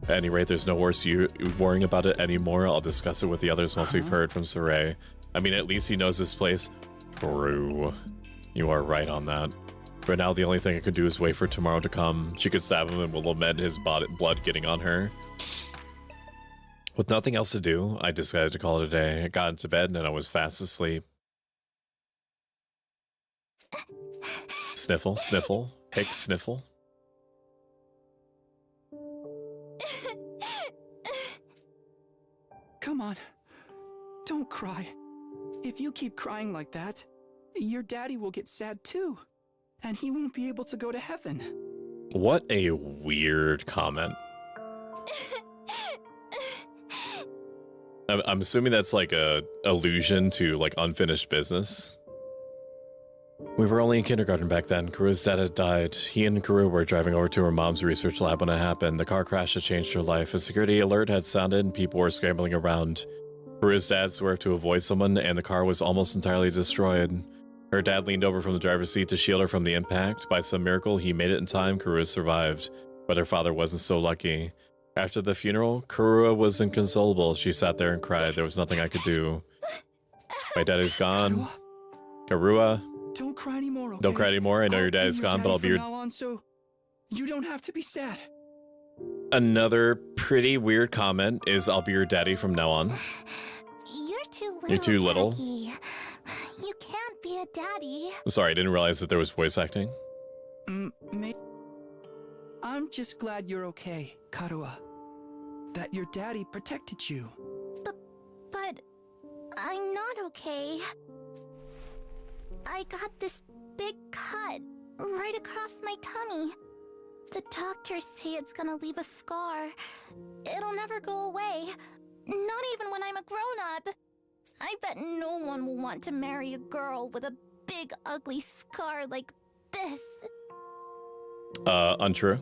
At any rate, there's no worse you worrying about it anymore. I'll discuss it with the others once we've heard from Saray. I mean, at least he knows this place. True. You are right on that. For now, the only thing I could do is wait for tomorrow to come. She could stab him and will lament his blood getting on her. With nothing else to do, I decided to call it a day. I got into bed and I was fast asleep. Sniffle, sniffle, hick, sniffle. Come on. Don't cry. If you keep crying like that, your daddy will get sad too. And he won't be able to go to heaven. What a weird comment. I'm assuming that's like a allusion to like unfinished business. We were only in kindergarten back then. Karua's dad had died. He and Karua were driving over to her mom's research lab when it happened. The car crash had changed her life. A security alert had sounded and people were scrambling around. Karua's dad swerved to avoid someone and the car was almost entirely destroyed. Her dad leaned over from the driver's seat to shield her from the impact. By some miracle, he made it in time. Karua survived, but her father wasn't so lucky. After the funeral, Karua was inconsolable. She sat there and cried. There was nothing I could do. My dad is gone. Karua. Don't cry anymore, okay? Don't cry anymore. I know your dad is gone, but I'll be your... now on, so you don't have to be sad. Another pretty weird comment is I'll be your daddy from now on. You're too little. You're too little. Jackie. You can't be a daddy. Sorry, I didn't realize that there was voice acting. I'm just glad you're okay, Karua. That your daddy protected you. But I'm not okay. I got this big cut right across my tummy. The doctors say it's gonna leave a scar. It'll never go away. Not even when I'm a grown-up. I bet no one will want to marry a girl with a big, ugly scar like this. Untrue.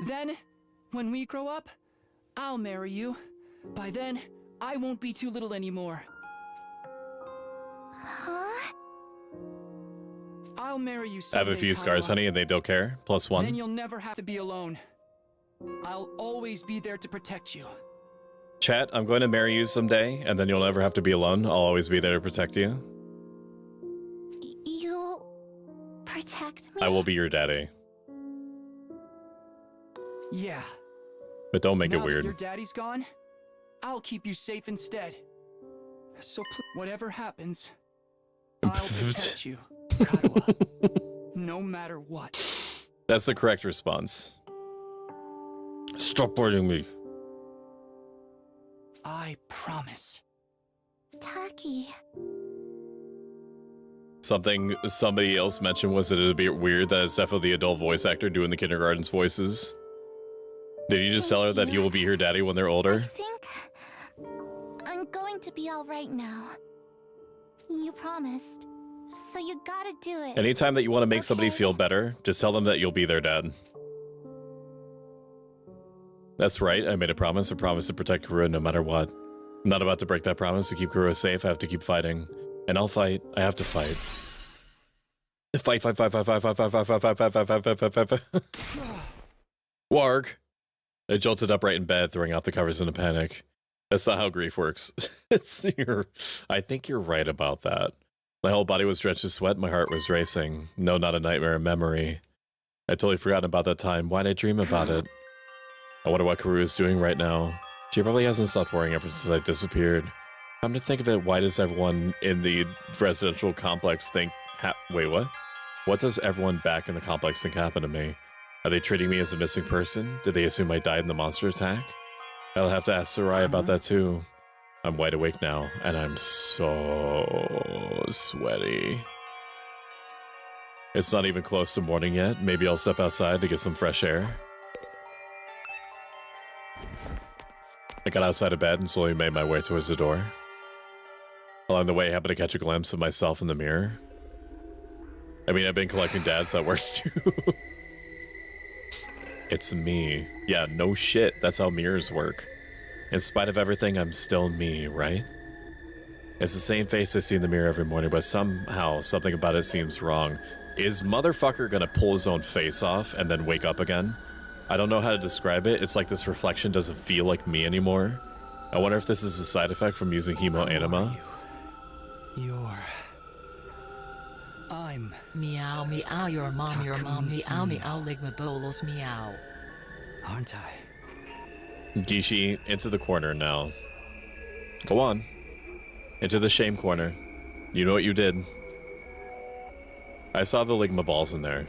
Then, when we grow up, I'll marry you. By then, I won't be too little anymore. Huh? I'll marry you I someday, have a few scars, Karua. honey, and they don't care. +1. Then you'll never have to be alone. I'll always be there to protect you. Chat, I'm going to marry you someday, and then you'll never have to be alone. I'll always be there to protect you. You'll protect me? I will be your daddy. Yeah. But don't make Now it that weird. your daddy's gone, I'll keep you safe instead. So whatever happens, I'll protect you, Karua. No matter what. That's the correct response. Stop biting me. I promise. Taki. Something somebody else mentioned was that it would be weird that it's definitely the adult voice actor doing the kindergarten's voices. Did you just tell her that he will be her daddy when they're older? I think I'm going to be all right now. You promised, so you gotta do it. Anytime that you want to make somebody feel better, just tell them that you'll be their dad. That's right, I made a promise to protect Karua no matter what. I'm not about to break that promise. To keep Karua safe, I have to keep fighting. And I'll fight. I have to fight. Fight. Warg. I jolted upright in bed, throwing out the covers in a panic. That's not how grief works. I think you're right about that. My whole body was drenched in sweat. My heart was racing. No, not a nightmare, a memory. I totally forgotten about that time. Why'd I dream about it? I wonder what Karu is doing right now. She probably hasn't stopped worrying ever since I disappeared. Come to think of it, why does everyone in the residential complex think... Wait, what? What does everyone back in the complex think happened to me? Are they treating me as a missing person? Did they assume I died in the monster attack? I'll have to ask Sarai about that too. I'm wide awake now, and I'm so sweaty. It's not even close to morning yet. Maybe I'll step outside to get some fresh air. I got outside of bed and slowly made my way towards the door. Along the way, I happened to catch a glimpse of myself in the mirror. I mean, I've been collecting dads, that works too. It's me. Yeah, no shit. That's how mirrors work. In spite of everything, I'm still me, right? It's the same face I see in the mirror every morning, but somehow something about it seems wrong. Is motherfucker gonna pull his own face off and then wake up again? I don't know how to describe it. It's like this reflection doesn't feel like me anymore. I wonder if this is a side effect from using hemo anima. I'm... Meow, meow, your mom, meow, meow, ligmabolos, meow. Aren't I? Gishi, into the corner now. Go on. Into the shame corner. You know what you did. I saw the Ligma balls in there.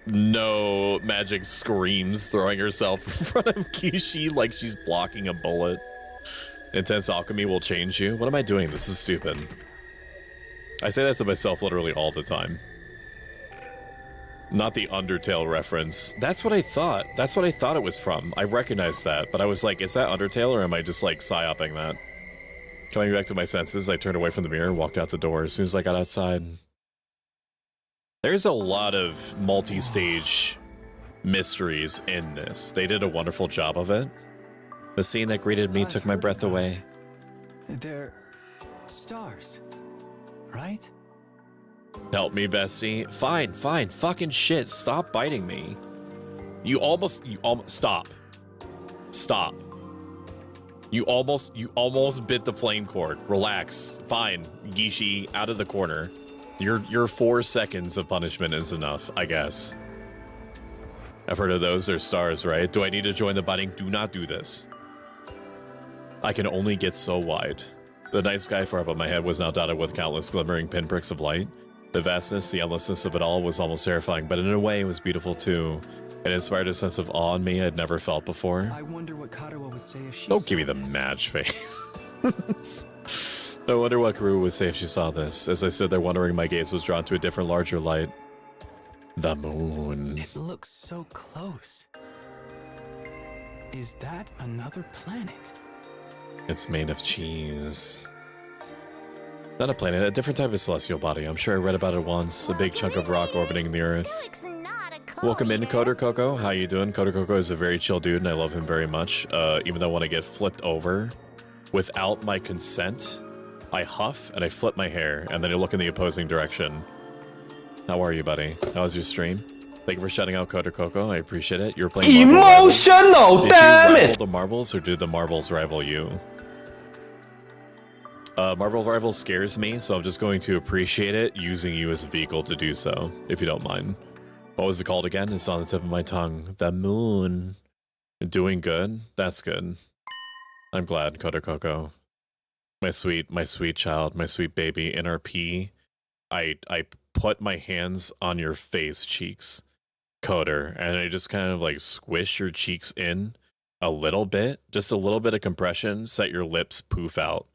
No, Magic screams, throwing herself in front of Gishi like she's blocking a bullet. Intense alchemy will change you. What am I doing? This is stupid. I say that to myself literally all the time. Not the Undertale reference. That's what I thought. That's what I thought it was from. I recognized that, but I was like, is that Undertale or am I just like psyoping that? Coming back to my senses, I turned away from the mirror and walked out the door as soon as I got outside. There's a lot of multi-stage mysteries in this. They did a wonderful job of it. The scene that greeted me took my breath away. They're stars, right? Help me, bestie. Fine, fine. Fucking shit. Stop biting me. You almost stop. Stop. You almost bit the flame cord. Relax. Fine. Gishi, out of the corner. Your 4 seconds of punishment is enough, I guess. I've heard of those. They're stars, right? Do I need to join the biting? Do not do this. I can only get so wide. The night sky far above my head was now dotted with countless glimmering pinpricks of light. The vastness, the endlessness of it all was almost terrifying, but in a way it was beautiful too. It inspired a sense of awe in me I'd never felt before. I wonder what Karawa would say if she Don't give me the match face. I wonder what Karu would say if she saw this. As I stood there wondering, my gaze was drawn to a different, larger light. The moon. It looks so close. Is that another planet? It's made of cheese. Not a planet, a different type of celestial body. I'm sure I read about it once. A big chunk of rock orbiting the Earth. Welcome in, Coder Coco. How you doing? Coder Coco is a very chill dude, and I love him very much. Even though when I get flipped over, without my consent, I huff and I flip my hair, and then I look in the opposing direction. How are you, buddy? How was your stream? Thank you for shouting out Coder Coco. I appreciate it. You were playing Emotional, damn it! Did you rival the Marvels, or did the Marvels rival you? Marvel Rival scares me, so I'm just going to appreciate it using you as a vehicle to do so, if you don't mind. What was it called again? It's on the tip of my tongue. The moon. Doing good? That's good. I'm glad, Coder Coco. My sweet child, my sweet baby, NRP. I put my hands on your face cheeks, Coder, and I just kind of like squish your cheeks in a little bit, just a little bit of compression, set your lips poof out.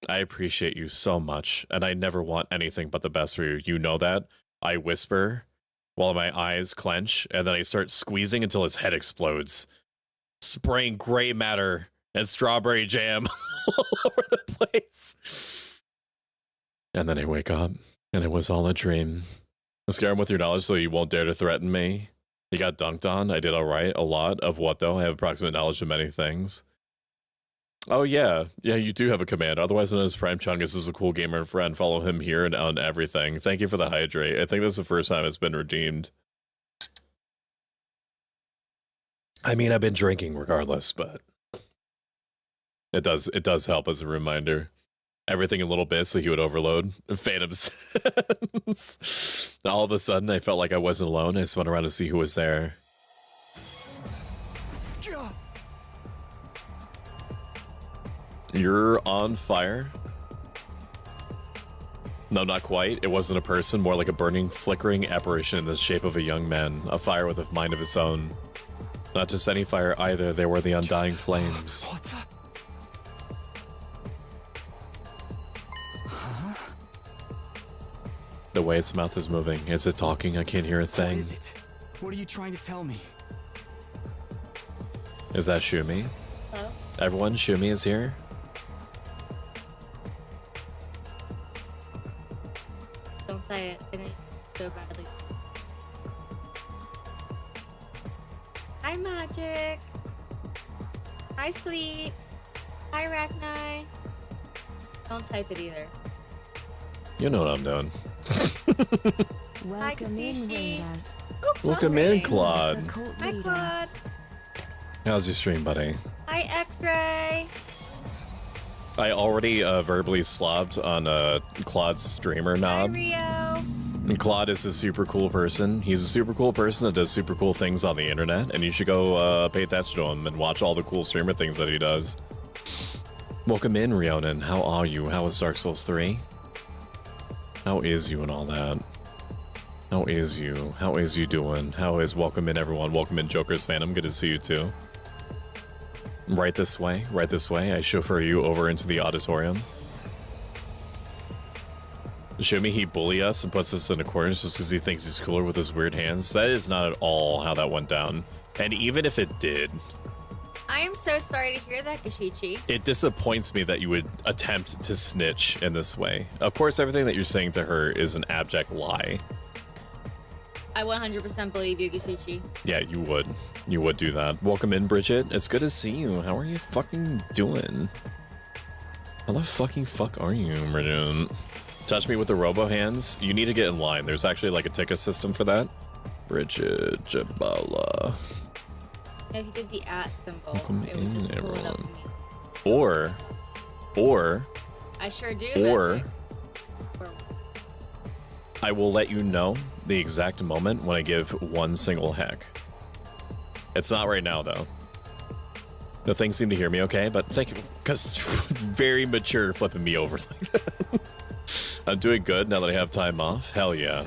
I appreciate you so much, and I never want anything but the best for you. You know that. I whisper while my eyes clench, and then I start squeezing until his head explodes, spraying gray matter and strawberry jam all over the place. And then I wake up, and it was all a dream. I scare him with your knowledge so you won't dare to threaten me. You got dunked on. I did all right. A lot of what, though? I have approximate knowledge of many things. Oh, yeah. Yeah, you do have a command. Otherwise known as Prime Chungus is a cool gamer and friend. Follow him here and on everything. Thank you for the hydrate. I think this is the first time it's been redeemed. I mean, I've been drinking regardless, but It does help as a reminder. Everything a little bit so he would overload. Phantom sense. All of a sudden, I felt like I wasn't alone. I just went around to see who was there. You're on fire? No, not quite. It wasn't a person, more like a burning, flickering apparition in the shape of a young man. A fire with a mind of its own. Not just any fire either, they were the undying flames. The way its mouth is moving. Is it talking? I can't hear a thing. What is it? What are you trying to tell me? Is that Shumi? Hello? Everyone, Shumi is here? Don't say it. It ain't so badly. Hi, Magic. Hi, Sleep. Hi, Ragnar. Don't type it either. You know what I'm doing. Hi, Kasushi. Welcome in, Claude. Hi, Claude. How's your stream, buddy? Hi, X-Ray. I already verbally slobbed on Claude's streamer knob. Rio. And Claude is a super cool person. He's a super cool person that does super cool things on the internet, and you should go pay attention to him and watch all the cool streamer things that he does. Welcome in, Rionan. How are you? How is Dark Souls 3? How is you and all that? How is you? How is you doing? How is welcome in, everyone? Welcome in, Joker's Phantom. Good to see you too. Right this way. Right this way. I chauffeur you over into the auditorium. Show me he bully us and puts us in a corner just because he thinks he's cooler with his weird hands. That is not at all how that went down. And even if it did, I am so sorry to hear that, Gashichi. it disappoints me that you would attempt to snitch in this way. Of course, everything that you're saying to her is an abject lie. I 100% believe you, Gashichi. Yeah, you would. You would do that. Welcome in, Bridget. It's good to see you. How are you fucking doing? How the fucking fuck are you, Bridget? Touch me with the robo hands. You need to get in line. There's actually like a ticket system for that. Bridget Jabala. If you did the @ symbol, Welcome it would just in, pull it up everyone. to me. Or I sure do. Or Patrick. I will let you know the exact moment when I give one single heck. It's not right now, though. The things seem to hear me okay, but thank you, because very mature flipping me over like that. I'm doing good now that I have time off. Hell yeah.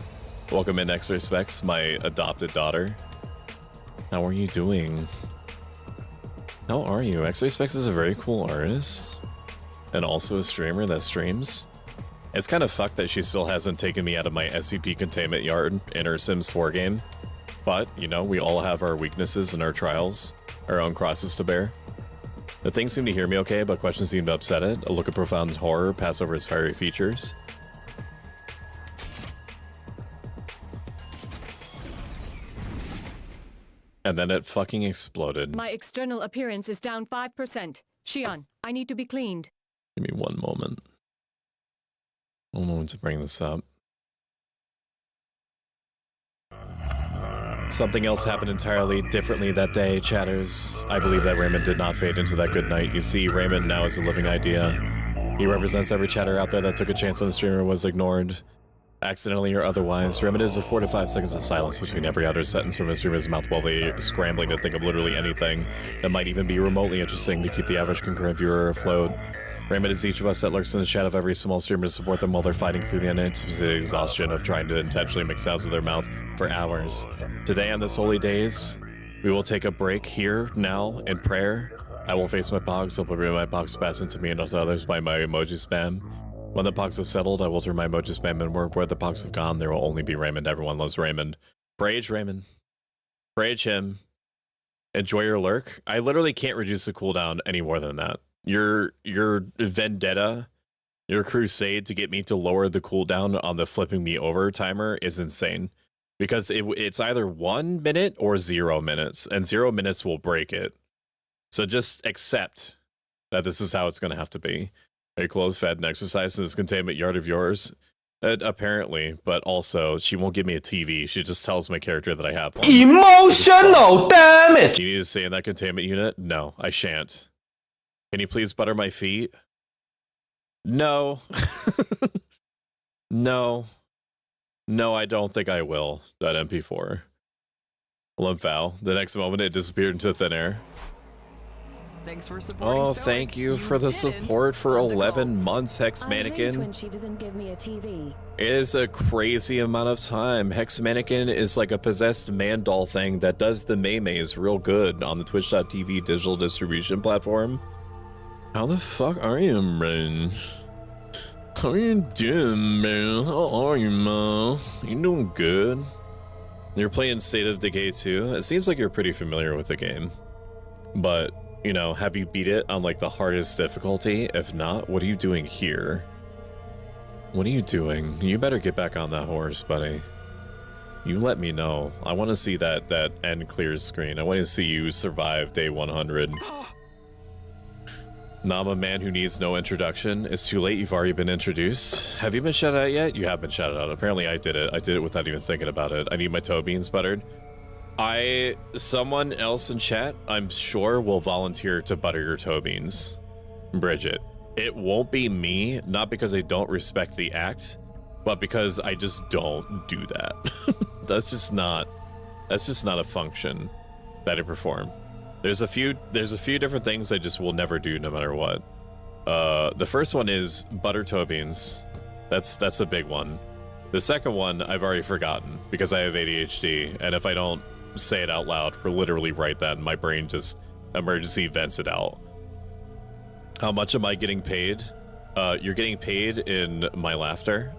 Welcome in, X-Ray Specs, my adopted daughter. How are you doing? How are you? X-Ray Specs is a very cool artist. And also a streamer that streams. It's kind of fucked that she still hasn't taken me out of my SCP containment yard in her Sims 4 game. But, you know, we all have our weaknesses and our trials, our own crosses to bear. The things seem to hear me okay, but questions seem to upset it. A look of profound horror pass over its fiery features. And then it fucking exploded. My external appearance is down 5%. Shion, I need to be cleaned. Give me one moment. One moment to bring this up. Something else happened entirely differently that day, chatters. I believe that Raymond did not fade into that good night. You see, Raymond now is a living idea. He represents every chatter out there that took a chance on the streamer was ignored. Accidentally or otherwise. Raymond is a 4 to 5 seconds of silence between every uttered sentence from a streamer's mouth while they are scrambling to think of literally anything that might even be remotely interesting to keep the average concurrent viewer afloat. Raymond is each of us that lurks in the chat of every small streamer to support them while they're fighting through the unanticipated exhaustion of trying to intentionally make sounds with their mouth for hours. Today on this holy days, we will take a break here, now, in prayer. I will face my pogs, so bring my pogs pass into me and to others by my emoji spam. When the pogs have settled, I will turn my emoji spam inward. Where the pogs have gone, there will only be Raymond. Everyone loves Raymond. Brage Raymond. Brage him. Enjoy your lurk. I literally can't reduce the cooldown any more than that. Your vendetta, your crusade to get me to lower the cooldown on the flipping me over timer is insane. Because it's either 1 minute or 0 minutes, and 0 minutes will break it. So just accept that this is how it's going to have to be. A clothes, fed, and exercise in this containment yard of yours? Apparently, but also, she won't give me a TV. She just tells my character that I have one. Emotional damage! You need to stay in that containment unit? No, I shan't. Can you please butter my feet? No. No. No, I don't think I will. That MP4. Lymphow. The next moment, it disappeared into thin air. Thanks for supporting Oh, Stoic. thank you for the support for 11 months, Hex Mannequin. when she doesn't give me a TV. It is a crazy amount of time. Hex Mannequin is like a possessed man doll thing that does the maymays real good on the Twitch.tv digital distribution platform. How the fuck are you, man? How are you doing, man? How are you, man? You doing good? You're playing State of Decay 2. It seems like you're pretty familiar with the game. But, you know, have you beat it on like the hardest difficulty? If not, what are you doing here? What are you doing? You better get back on that horse, buddy. You let me know. I want to see that end clears screen. I want to see you survive day 100. Now I'm a man who needs no introduction. It's too late. You've already been introduced. Have you been shouted out yet? You have been shouted out. Apparently I did it. I did it without even thinking about it. I need my toe beans buttered. Someone else in chat, I'm sure, will volunteer to butter your toe beans. Bridget. It won't be me, not because I don't respect the act, but because I just don't do that. That's just not a function that I perform. There's a few different things I just will never do no matter what. The first one is butter toe beans. That's a big one. The second one I've already forgotten because I have ADHD, and if I don't say it out loud for literally right then, my brain just emergency vents it out. How much am I getting paid? You're getting paid in my laughter.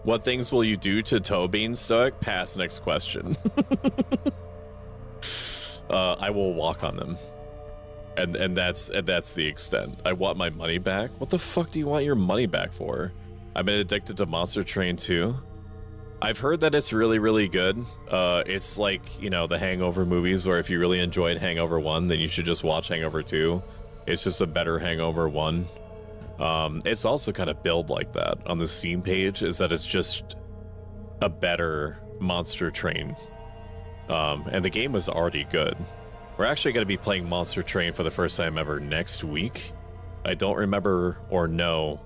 What things will you do to toe beans, Stoic? Pass, next question. I will walk on them. And that's the extent. I want my money back. What the fuck do you want your money back for? I've been addicted to Monster Train 2. I've heard that it's really, really good. It's like, you know, the Hangover movies where if you really enjoyed Hangover 1, then you should just watch Hangover 2. It's just a better Hangover 1. It's also kind of billed like that on the Steam page, is that it's just a better Monster Train. And the game was already good. We're actually going to be playing Monster Train for the first time ever next week. I don't remember or know.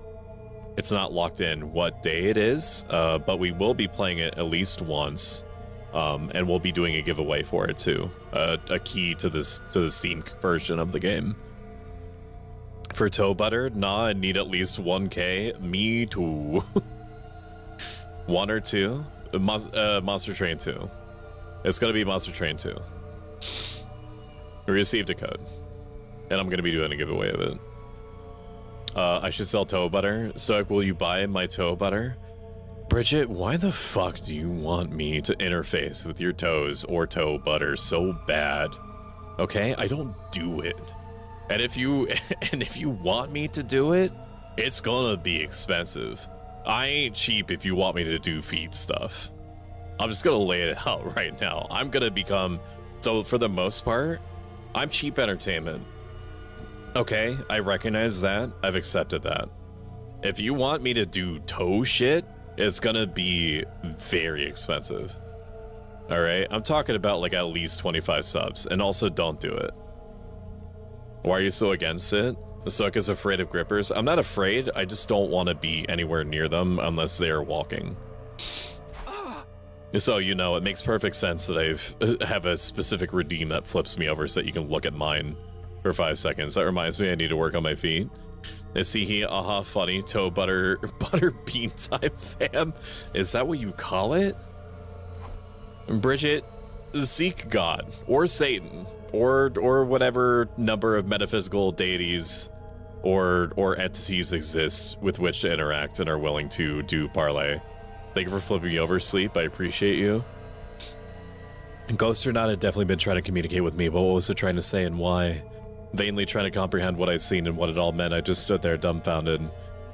It's not locked in what day it is, but we will be playing it at least once. And we'll be doing a giveaway for it too. A key to the Steam version of the game. For toe butter? Nah, I need at least 1K. Me too. 1 or 2? Monster Train 2. It's gonna be Monster Train 2. We received a code. And I'm gonna be doing a giveaway of it. I should sell toe butter. Stoic, will you buy my toe butter? Bridget, why the fuck do you want me to interface with your toes or toe butter so bad? Okay, I don't do it. And if you want me to do it, it's gonna be expensive. I ain't cheap if you want me to do feet stuff. I'm just gonna lay it out right now. I'm gonna become, so for the most part, I'm cheap entertainment. Okay, I recognize that. I've accepted that. If you want me to do toe shit, it's gonna be very expensive. All right, I'm talking about like at least 25 subs, and also don't do it. Why are you so against it? Stoic is afraid of grippers. I'm not afraid, I just don't want to be anywhere near them unless they are walking. So, you know, it makes perfect sense that I have a specific redeem that flips me over so that you can look at mine for 5 seconds. That reminds me I need to work on my feet. Is he aha funny toe butter bean time fam? Is that what you call it? Bridget, seek God or Satan or whatever number of metaphysical deities or entities exist with which to interact and are willing to do parlay. Thank you for flipping me over, Sleep. I appreciate you. Ghost or not, it definitely been trying to communicate with me, but what was it trying to say and why? Vainly trying to comprehend what I'd seen and what it all meant, I just stood there dumbfounded.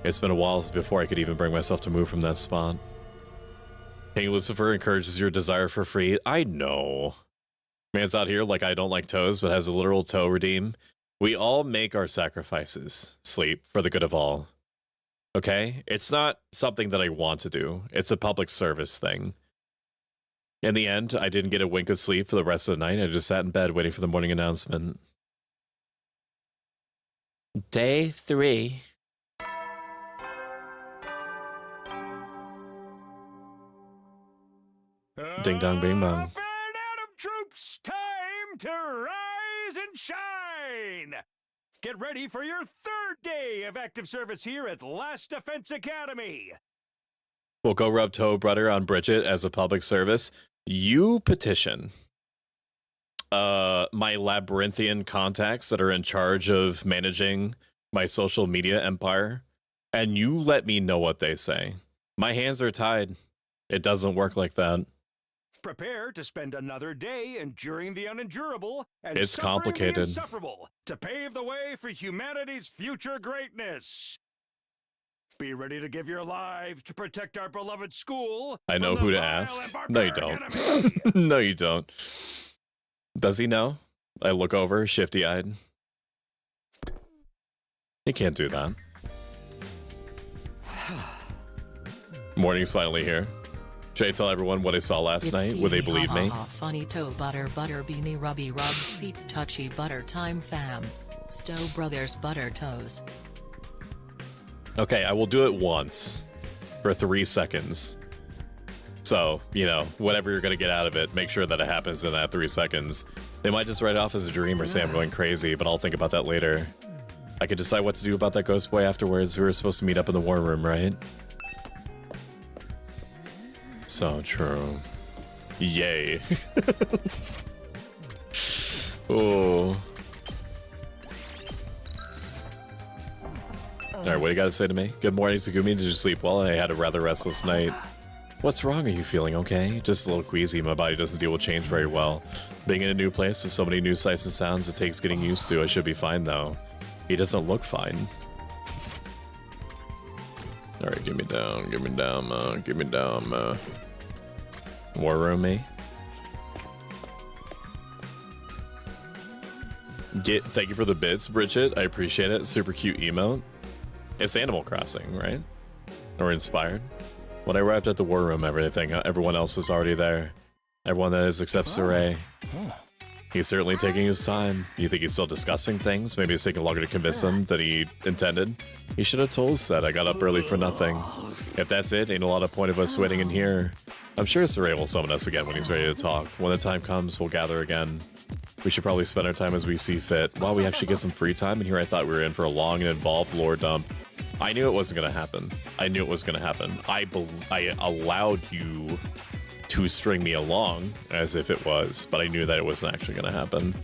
It's been a while before I could even bring myself to move from that spot. King Lucifer encourages your desire for free. I know. Man's out here like I don't like toes, but has a literal toe redeem. We all make our sacrifices, Sleep, for the good of all. Okay? It's not something that I want to do. It's a public service thing. In the end, I didn't get a wink of sleep for the rest of the night. I just sat in bed waiting for the morning announcement. Day 3. Ding dong, bing bong. Troops, time to rise and shine! Get ready for your 3rd day of active service here at Last Defense Academy. We'll go rub toe butter on Bridget as a public service. You petition my labyrinthian contacts that are in charge of managing my social media empire, and you let me know what they say. My hands are tied. It doesn't work like that. Prepare to spend another day enduring the unendurable and It's suffering complicated. the insufferable to pave the way for humanity's future greatness. Be ready to give your lives to protect our beloved school. I know from who the to vile ask. and No, you barbaric don't. enemy. No, you don't. Does he know? I look over, shifty-eyed. He can't do that. Morning's finally here. Should I tell everyone what I saw last night? Would they believe me? Funny toe butter beanie rubby rubs feets touchy butter time fam. Stowe Brothers butter toes. Okay, I will do it once for 3 seconds. So, you know, whatever you're going to get out of it, make sure that it happens in that 3 seconds. They might just write it off as a dream or say I'm going crazy, but I'll think about that later. I could decide what to do about that ghost boy afterwards. We were supposed to meet up in the war room, right? So true. Yay. Oh. Alright, what do you got to say to me? Good morning, Tsugumi. Did you sleep well? I had a rather restless night. What's wrong? Are you feeling okay? Just a little queasy. My body doesn't deal with change very well. Being in a new place with so many new sights and sounds, it takes getting used to. I should be fine, though. He doesn't look fine. Alright, give me down, give me down, give me down, War room, me. Thank you for the bits, Bridget. I appreciate it. Super cute emote. It's Animal Crossing, right? Or inspired. When I arrived at the war room, everyone else was already there. Everyone that is except Saray. He's certainly taking his time. You think he's still discussing things? Maybe it's taking longer to convince him than he intended. He should have told us that. I got up early for nothing. If that's it, ain't a lot of point of us waiting in here. I'm sure Saray will summon us again when he's ready to talk. When the time comes, we'll gather again. We should probably spend our time as we see fit. While we actually get some free time, and here I thought we were in for a long and involved lore dump. I knew it wasn't going to happen. I knew it was going to happen. I allowed you to string me along as if it was, but I knew that it wasn't actually going to happen.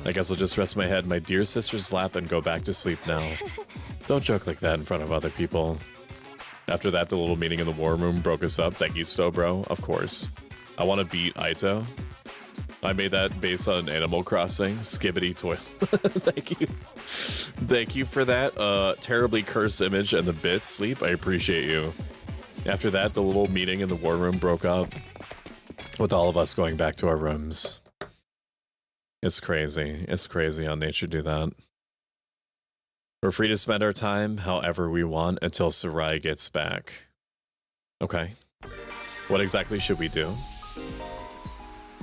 I guess I'll just rest my head in my dear sister's lap and go back to sleep now. Don't joke like that in front of other people. After that, the little meeting in the war room broke us up. Thank you, Stowe, bro. Of course. I want to beat Aito. I made that based on Animal Crossing. Skibbity toilet. Thank you. Thank you for that terribly cursed image and the bits. Sleep, I appreciate you. After that, the little meeting in the war room broke up, with all of us going back to our rooms. It's crazy. It's crazy how nature do that. We're free to spend our time however we want until Sarai gets back. Okay. What exactly should we do?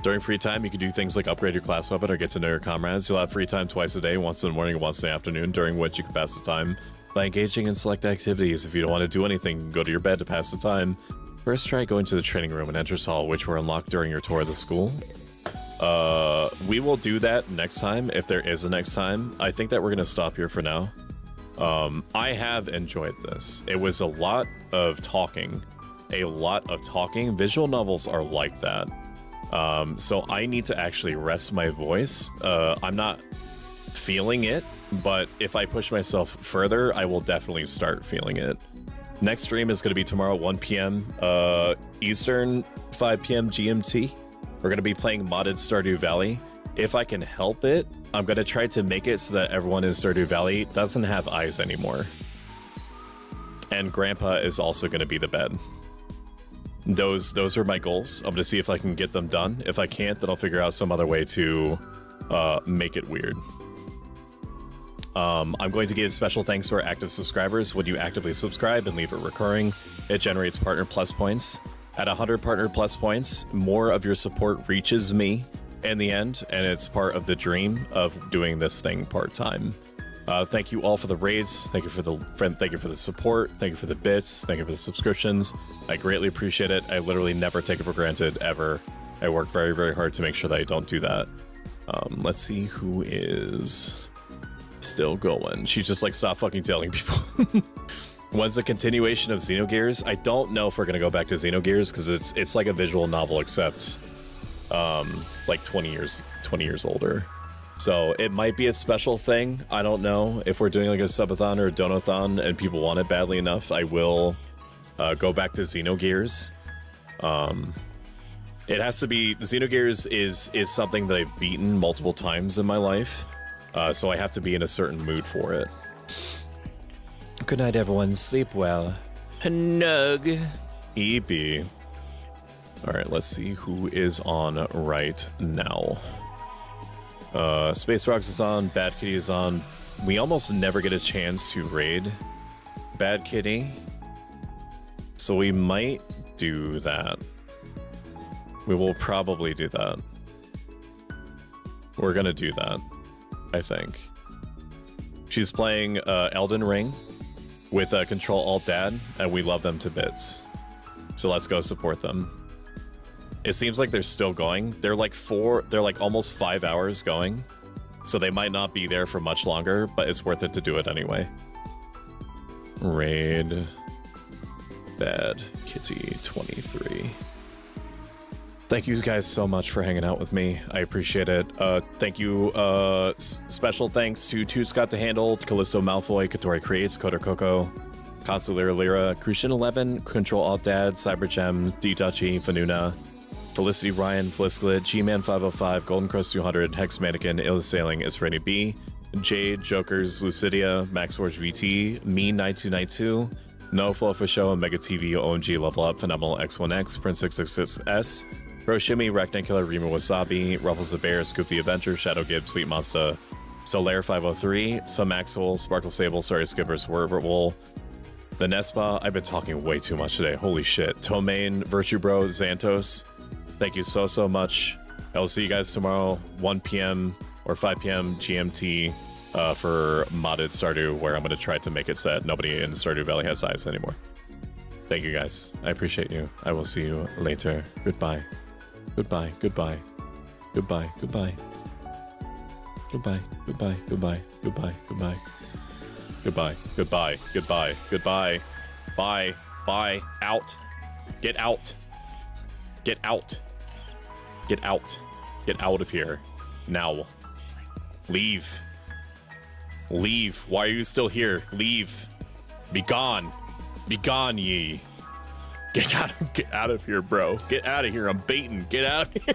During free time, you can do things like upgrade your class weapon or get to know your comrades. You'll have free time twice a day, once in the morning and once in the afternoon, during which you can pass the time by engaging in select activities. If you don't want to do anything, go to your bed to pass the time. First, try going to the training room and entrance hall, which were unlocked during your tour of the school. We will do that next time, if there is a next time. I think that we're going to stop here for now. I have enjoyed this. It was a lot of talking. A lot of talking. Visual novels are like that. So I need to actually rest my voice. I'm not feeling it, but if I push myself further, I will definitely start feeling it. Next stream is going to be tomorrow, 1 p.m. Eastern, 5 p.m. GMT. We're going to be playing modded Stardew Valley. If I can help it, I'm going to try to make it so that everyone in Stardew Valley doesn't have eyes anymore. And Grandpa is also going to be the bed. Those are my goals. I'm going to see if I can get them done. If I can't, then I'll figure out some other way to make it weird. I'm going to give special thanks to our active subscribers. When you actively subscribe and leave it recurring, it generates partner plus points. At 100 partner plus points, more of your support reaches me in the end, and it's part of the dream of doing this thing part-time. Thank you all for the raids. Thank you for the support. Thank you for the bits. Thank you for the subscriptions. I greatly appreciate it. I literally never take it for granted, ever. I work very, very hard to make sure that I don't do that. Let's see who is still going. She's just like, stop fucking telling people. When's the continuation of Xenogears? I don't know if we're gonna go back to Xenogears because it's like a visual novel, except like 20 years older. So it might be a special thing. I don't know if we're doing like a subathon or a donathon and people want it badly enough. I will go back to Xenogears. It has to be, Xenogears is something that I've beaten multiple times in my life, so I have to be in a certain mood for it. Good night, everyone. Sleep well. Nug. EP. All right, let's see who is on right now. Space Rocks is on. Bad Kitty is on. We almost never get a chance to raid Bad Kitty, so we might do that. We will probably do that. We're gonna do that, I think. She's playing Elden Ring with Control-Alt-Dad, and we love them to bits. So let's go support them. It seems like they're still going. They're like almost 5 hours going. So they might not be there for much longer, but it's worth it to do it anyway. Raid Bad Kitty 23. Thank you guys so much for hanging out with me. I appreciate it. Thank you. Special thanks to Two Scott to Handle, Callisto Malfoy, Katori Creates, Coder Coco, Consular Lyra, Crucian 11, Control Alt Dad, Cybergem, D-Dutchy, Fanuna, Felicity Ryan, Flisklid, G-Man 505, Golden Cross 200, Hex Mannequin, Illusailing, Israeli B, Jade, Jokers, Lucidia, Max Forge VT, Me 9292, No Flow for Show, Mega TV, OMG Level Up, Phenomenal X1X, Prince 666S, Roshimi, Rectangular, Rima Wasabi, Ruffles the Bear, Scoop the Adventure, Shadow Gibb, Sleep Monster, Solaire 503, Some Axel, Sparkle Sable, Sorry Skippers, Werewolf, The Nespa. I've been talking way too much today. Holy shit. Tomain, Virtue Bro, Xantos. Thank you so much. I will see you guys tomorrow, 1 p.m. or 5 p.m. GMT for modded Stardew, where I'm going to try to make it so that nobody in Stardew Valley has eyes anymore. Thank you guys. I appreciate you. I will see you later. Goodbye. Goodbye. Goodbye. Goodbye. Goodbye. Goodbye. Goodbye. Goodbye. Goodbye. Goodbye. Goodbye. Goodbye. Goodbye. Goodbye. Bye. Bye. Out. Get out. Get out. Get out. Get out of here. Now. Leave. Leave. Why are you still here? Leave. Be gone. Be gone, ye. Get out of here, bro. Get out of here. I'm baiting. Get out of here.